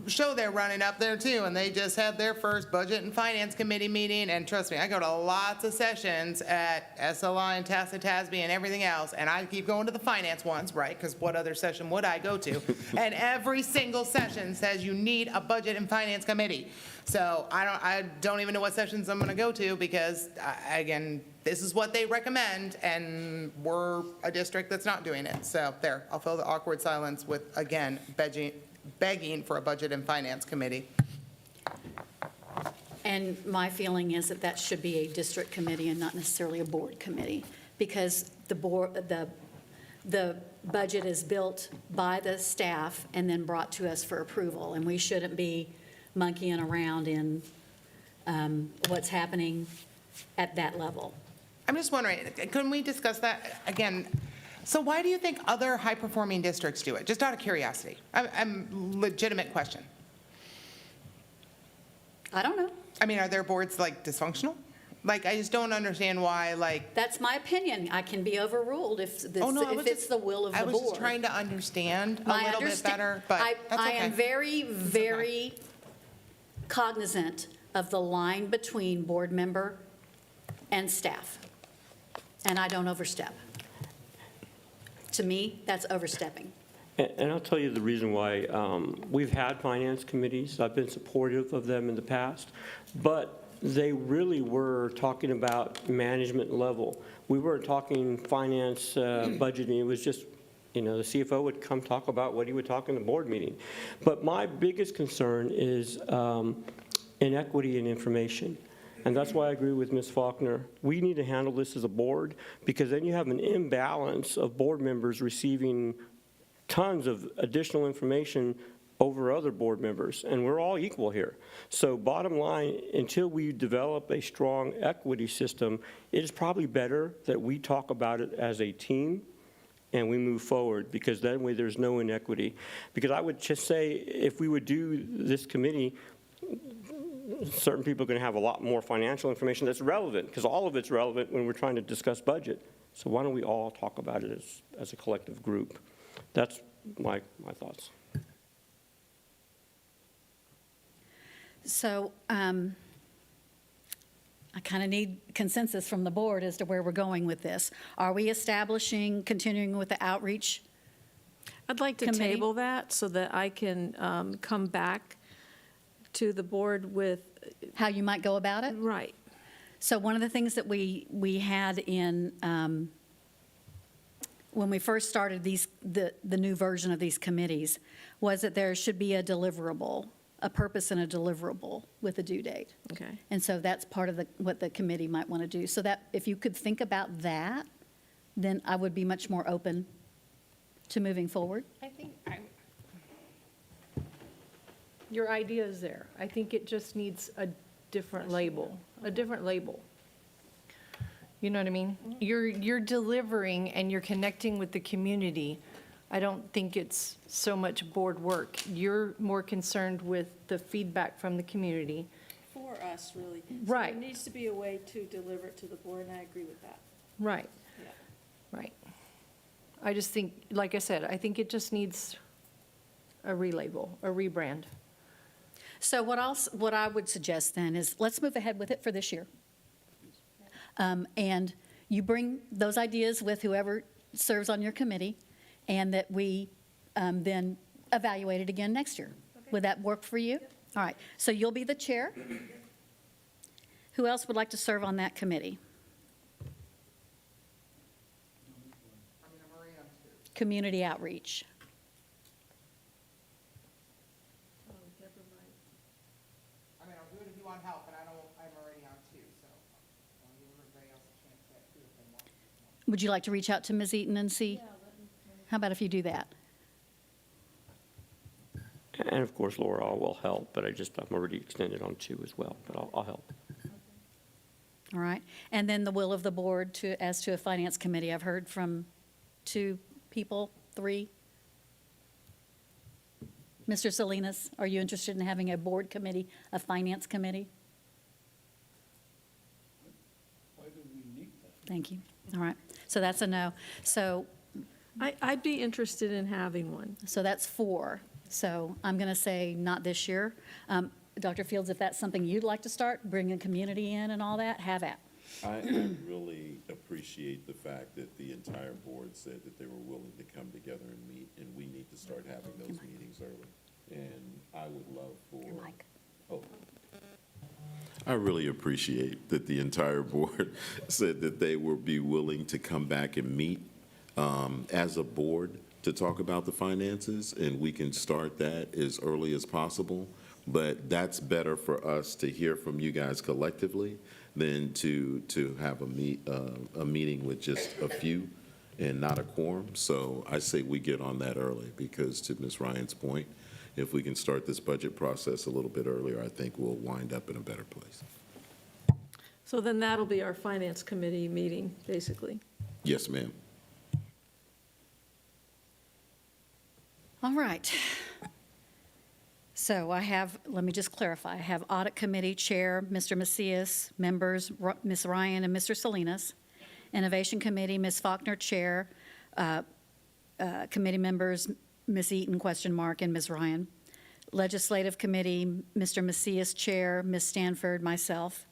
show they're running up there too, and they just had their first Budget and Finance Committee meeting, and trust me, I go to lots of sessions at SLI and TASB and everything else, and I keep going to the finance ones, right, because what other session would I go to? And every single session says you need a Budget and Finance Committee. So I don't even know what sessions I'm gonna go to, because, again, this is what they recommend, and we're a district that's not doing it. So there, I'll fill the awkward silence with, again, begging for a Budget and Finance Committee. And my feeling is that that should be a district committee and not necessarily a board committee, because the budget is built by the staff and then brought to us for approval, and we shouldn't be monkeying around in what's happening at that level. I'm just wondering, can we discuss that again? So why do you think other high-performing districts do it? Just out of curiosity. I'm legitimate question. I don't know. I mean, are their boards like dysfunctional? Like, I just don't understand why, like. That's my opinion. I can be overruled if Oh, it's the will of the I board. was just trying to understand a little bit better, but that's I okay. am very, very cognizant of the line between board member and staff, and I don't overstep. To me, that's overstepping. And I'll tell you the reason why. We've had finance committees. I've been supportive of them in the past, but they really were talking about management level. We weren't talking finance budgeting. It was just, the CFO would come talk about what he would talk in the board meeting. But my biggest concern is inequity in information. And that's why I agree with Ms. Faulkner. We need to handle this as a board, because then you have an imbalance of board members receiving tons of additional information over other board members, and we're all equal here. So bottom line, until we develop a strong equity system, it is probably better that we talk about it as a team and we move forward, because that way there's no inequity. Because I would just say, if we would do this committee, certain people are going to have a lot more financial information that's relevant, because all of it's relevant when we're trying to discuss budget. So why don't we all talk about it as a collective group? That's my thoughts. So I kind of need consensus from the board as to where we're going with this. Are we continuing with the outreach? I'd like to Committee? table that so that I can come back to the board with. How you might go about it? Right. So one of the things that we had in, when we first started the new version of these committees, was that there should be a deliverable, a purpose and a deliverable with a due date. Okay. And so that's part of what the committee might want to do. So that, if you could think about that, then I would be much more open to moving forward. I think your idea is there. I think it just needs a different label, You know what I mean? You're delivering and you're connecting with the community. I don't think it's so much board work. You're more concerned with the feedback from the community. For us, really. Right. So there needs to be a way to deliver it to the board, and I agree with that. Right. Yeah. Right. I just think, like I said, I think it just needs a relabel, a rebrand. So what I would suggest then is, let's move ahead with it for this year. And you bring those ideas with whoever serves on your committee, and that we then evaluate it again next year. Would that work for you? All right, so you'll be the chair. Who else would like to serve on that committee? Community outreach. I mean, I'll do it if you want help, but I'm already on two, so I'll give everybody else a chance to do if they want. Would you like to reach out to Ms. Eaton and see? How about if you do that? And of course, Laura will help, but I'm already extended on 2 as well, but I'll help. All right, and then the will of the board as to a finance committee. I've heard from 2 people, 3. Mr. Salinas, are you interested in having a board committee, a finance committee? Why do we need that? Thank you. All right, so that's a no. So I'd be interested in having one. that's 4. So I'm going to say not this year. Dr. Fields, if that's something you'd like to start, bringing community in and all that, have at. I really appreciate the fact that the entire board said that they were willing to come together and meet, and we need to start having those meetings early. And I would love for. Oh. I really appreciate that the entire board said that they would be willing to come back and meet as a board to talk about the finances, and we can start that as early as possible. But that's better for us to hear from you guys collectively than to have a meeting with just a few and not a quorum. So I say we get on that early, because to Ms. Ryan's point, if we can start this budget process a little bit earlier, I think we'll wind up in a better place. So then that'll be our finance committee meeting, basically. Yes, ma'am. All right. So I have, let me just clarify, I have Audit Committee Chair, Mr. Macias, members, Ms. Ryan and Mr. Salinas. Innovation Committee, Ms. Faulkner, Chair, committee members, Ms. Eaton, question mark, and Ms. Ryan. Legislative Committee, Mr. Macias, Chair, Ms. Stanford, myself.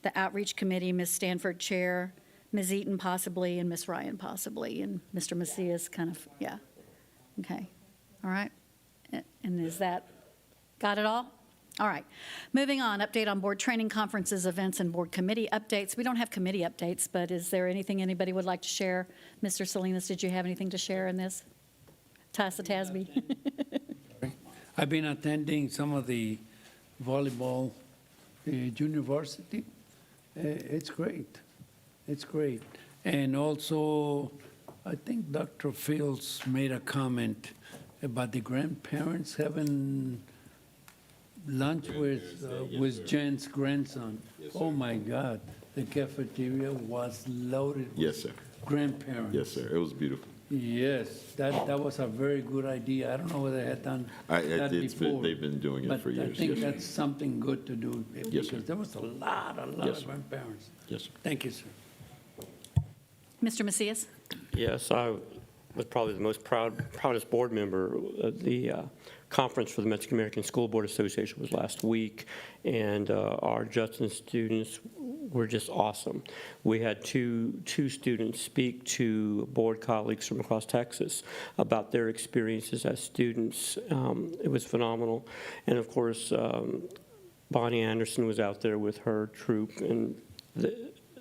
The Outreach Committee, Ms. Stanford, Chair, Ms. Eaton possibly, and Ms. Ryan possibly, and Mr. Macias kind of, yeah. Okay, all right. And is that, got it all? All right. Moving on, update on board training, conferences, events, and board committee updates. We don't have committee updates, but is there anything anybody would like to share? Mr. Salinas, did you have anything to share in this? Tassa Tasby? I've been attending some of the volleyball junior varsity. It's great. It's great. And also, I think Dr. Fields made a comment about the grandparents having lunch with Jen's grandson. Yes, sir. Oh, my God. The cafeteria was loaded with Yes, sir. grandparents. Yes, sir. It was beautiful. Yes, that was a very good idea. I don't know whether they had done that before. They've been doing it for But I years. think Yes, sir. that's something good to do, Yes, sir. because there was a lot Yes, of sir. grandparents. Yes, sir. Thank you, sir. Mr. Macias? Yes, I was probably the most proudest board member. The conference for the Mexican American School Board Association was last week, and our Judson students were just awesome. We had two students speak to board colleagues from across Texas about their experiences as students. It was phenomenal. And of course, Bonnie Anderson was out there with her troupe, and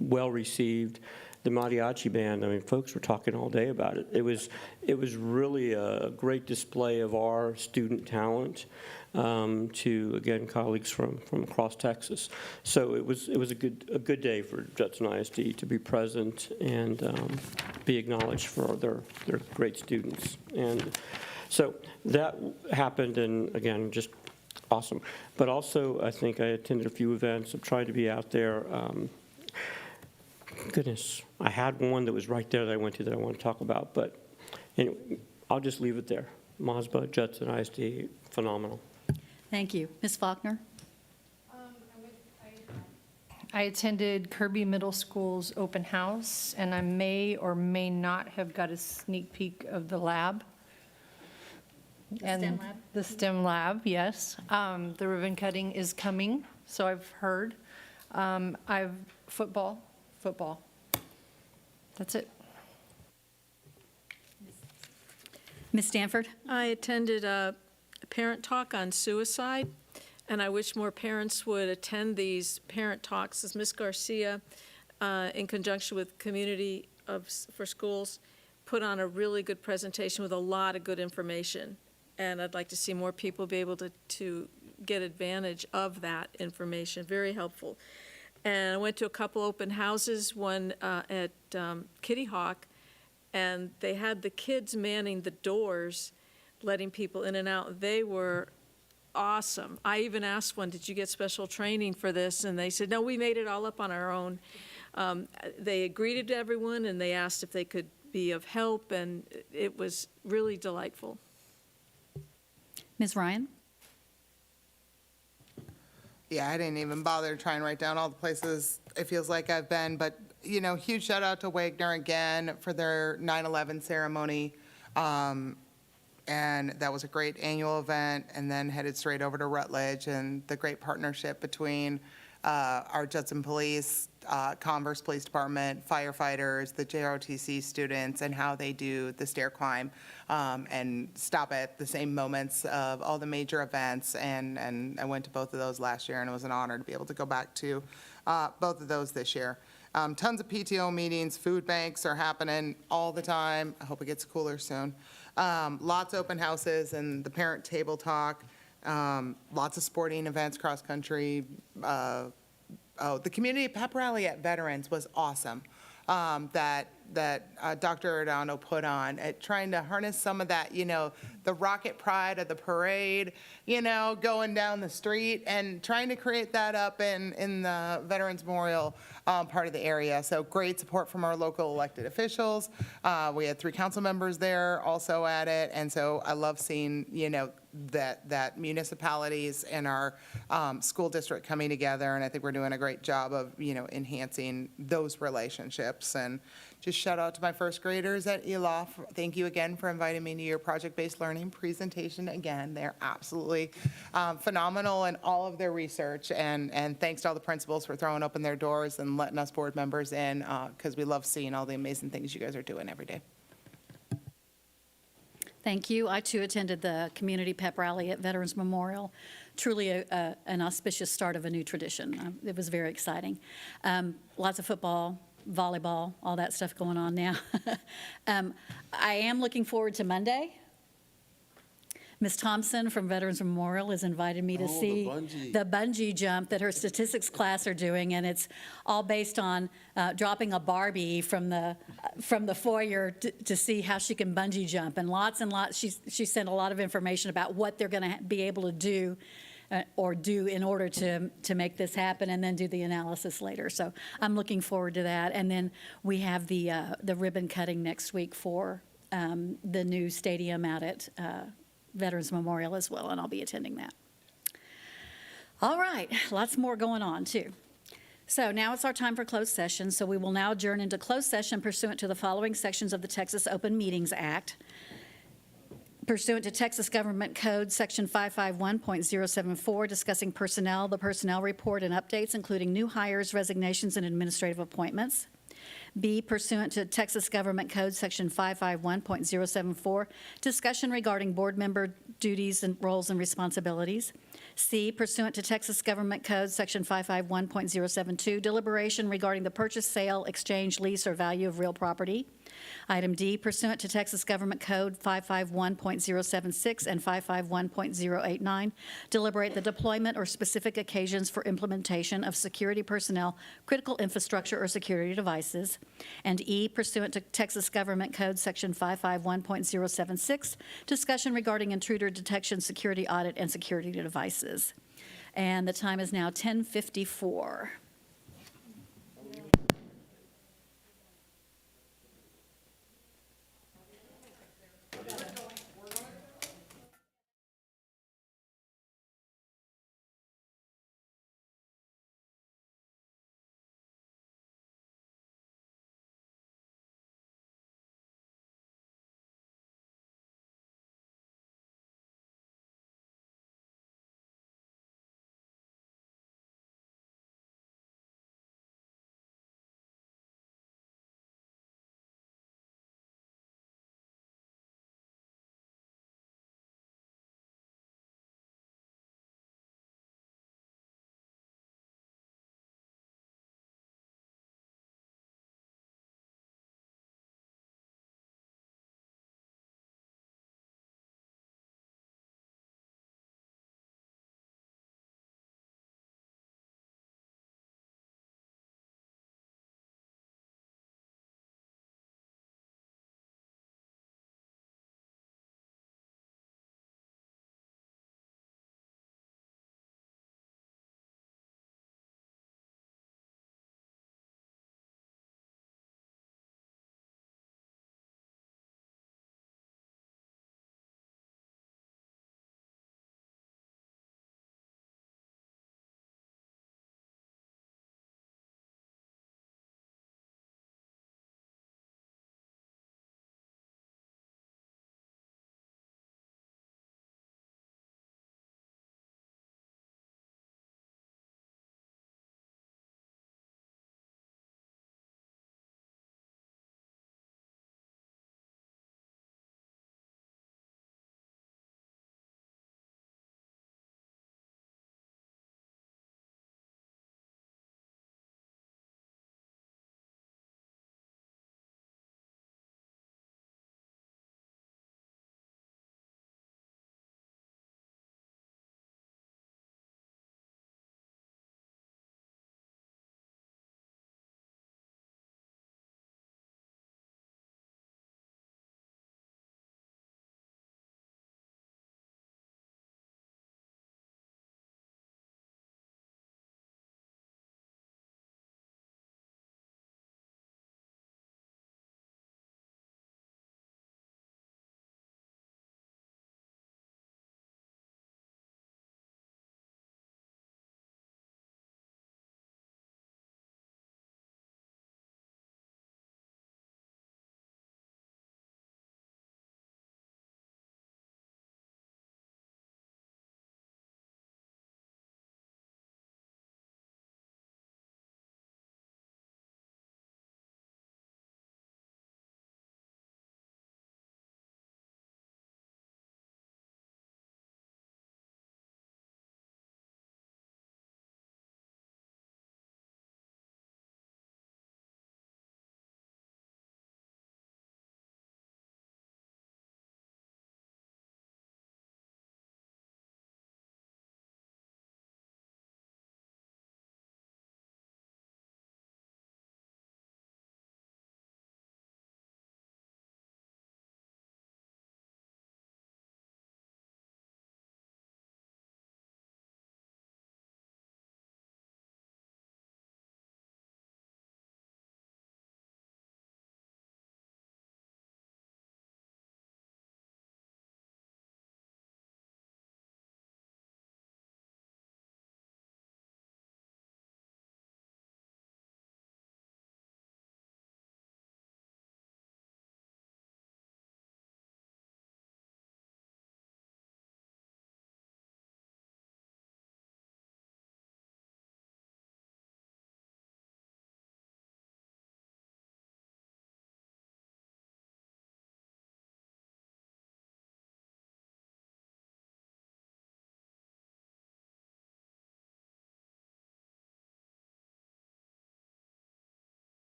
well-received. The mariachi band, I mean, folks were talking all day about it. It was really a great display of our student talent to, again, colleagues from across Texas. So it was a good day for Judson ISD to be present and be acknowledged for their great students. And so that happened, and again, just awesome. But also, I think I attended a few events. I'm trying to be out there. Goodness, I had one that was right there that I went to that I want to talk about, but anyway, I'll just leave it there. MASBA, Judson ISD, phenomenal. Thank you. Ms. Faulkner? I attended Kirby Middle School's open house, and I may or may not have got a sneak peek of the lab. STEM lab? The STEM lab, yes. The ribbon cutting is coming, so I've heard. Football. That's it. Ms. Stanford? I attended a parent talk on suicide, and I wish more parents would attend these parent talks. As Ms. Garcia, in conjunction with Community for Schools, put on a really good presentation with a lot of good information. And I'd like to see more people be able to get advantage of that information. Very helpful. And I went to a couple open houses, one at Kitty Hawk, and they had the kids manning the doors, letting people in and out. They were awesome. I even asked one, did you get special training for this? And they said, no, we made it all up on our own. They greeted everyone, and they asked if they could be of help, and it was really delightful. Ms. Ryan? Yeah, I didn't even bother to try and write down all the places it feels like I've been, but, you know, huge shout out to Wagner again for their 9/11 ceremony. and that was a great annual event, and then headed straight over to Rutledge, and the great partnership between our Judson Police, Converse Police Department, firefighters, the JROTC students, and how they do the stair climb and stop at the same moments of all the major events. And I went to both of those last year, and it was an honor to be able to go back to both of those this year. Tons of PTO meetings, food banks are happening all the time. I hope it gets cooler soon. Lots of open houses and the parent table talk. Lots of sporting events, cross-country. The community pep rally at Veterans was awesome, that Dr. Ardano put on, at trying to harness some of that, the rocket pride of the parade, going down the street, and trying to create that up in the Veterans Memorial part of the area. So great support from our local elected officials. We had 3 council members there also at it, and so I love seeing, that municipalities and our school district coming together, and I think we're doing a great job of, enhancing those relationships. And just shout out to my first graders at ELOF. Thank you again for inviting me to your project-based learning presentation again. They're absolutely phenomenal in all of their research, and thanks to all the principals for throwing open their doors and letting us board members in, because we love seeing all the amazing things you guys are doing every day. Thank you. I, too, attended the community pep rally at Veterans Memorial. Truly an auspicious start of a new tradition. It was very exciting. Lots of football, volleyball, all that stuff going on now. I am looking forward to Monday. Ms. Thompson from Veterans Memorial has invited me to see the bungee jump that her statistics class are doing, and it's all based on dropping a Barbie from the foyer to see how she can bungee jump. And lots, she sent a lot of information about what they're going to be able to do or do in order to make this happen, and then do the analysis later. So I'm looking forward to that. And then we have the ribbon cutting next week for the new stadium out at Veterans Memorial as well, and I'll be attending that. All right, lots more going on, too. So now it's our time for closed session, so we will now adjourn into closed session pursuant to the following sections of the Texas Open Meetings Act. Pursuant to Texas Government Code, Section 551.074, discussing personnel, the personnel report and updates, including new hires, resignations, and administrative appointments. B, pursuant to Texas Government Code, Section 551.074, discussion regarding board member duties and roles and responsibilities. C, pursuant to Texas Government Code, Section 551.072, deliberation regarding the purchase, sale, exchange, lease, or value of real property. Item D, pursuant to Texas Government Code 551.076 and 551.089, deliberate the deployment or specific occasions for implementation of security personnel, critical infrastructure, or security devices. And E, pursuant to Texas Government Code Section 551.076, discussion regarding intruder detection, security audit, and security devices. And the time is now 10:54.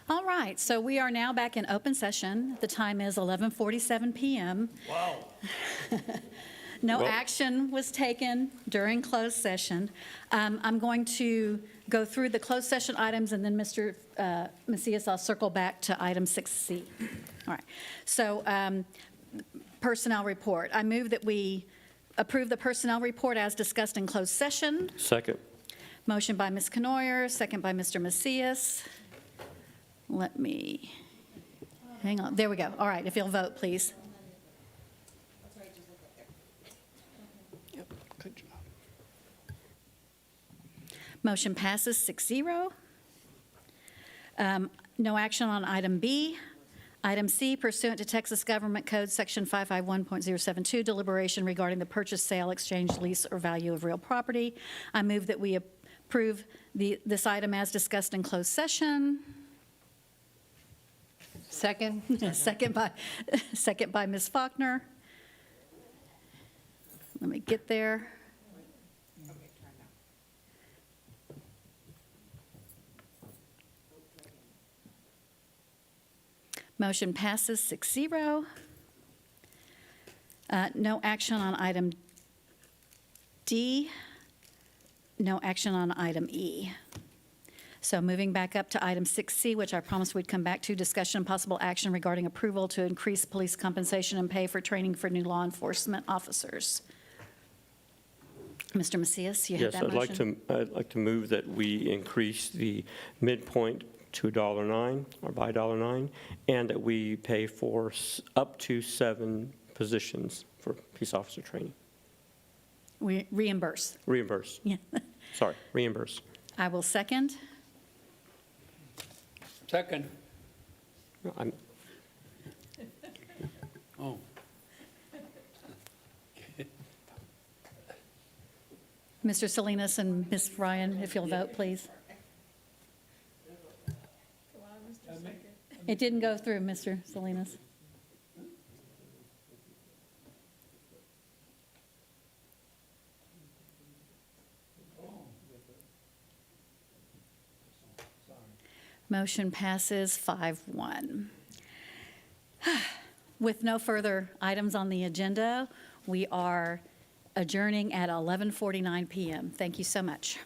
All right, so we are now back in open session. The time is 11:47 PM. Wow. No Well- action was taken during closed session. I'm going to go through the closed session items, and then Mr. Macias, I'll circle back to item 6C. All right, so personnel report. I move that we approve the personnel report as discussed in closed session. Second. Motion by Ms. Canoyer, second by Mr. Macias. Let me, hang on, there we go. All right, if you'll vote, please. Good job. Motion passes 6-0. No action on item B. Item C, pursuant to Texas Government Code, Section 551.072, deliberation regarding the purchase, sale, exchange, lease, or value of real property. I move that we approve this item as discussed in closed session. Second? Second by Ms. Faulkner. Let me get there. Motion passes 6-0. No action on item D. No action on item E. So moving back up to item 6C, which I promised we'd come back to, discussion and possible action regarding approval to increase police compensation and pay for training for new law enforcement officers. Mr. Macias, you have that motion? Yes, I'd like to move that we increase the midpoint to $1.09, or by $1.09, and that we pay for up to 7 positions for peace officer training. We reimburse. Reimburse. Yeah. Sorry, reimburse. I will second. Second. I'm- Oh. Mr. Salinas and Ms. Ryan, if you'll vote, please. It didn't go through, Mr. Salinas. Motion passes 5-1. With no further items on the agenda, we are adjourning at 11:49 PM. Thank you so much.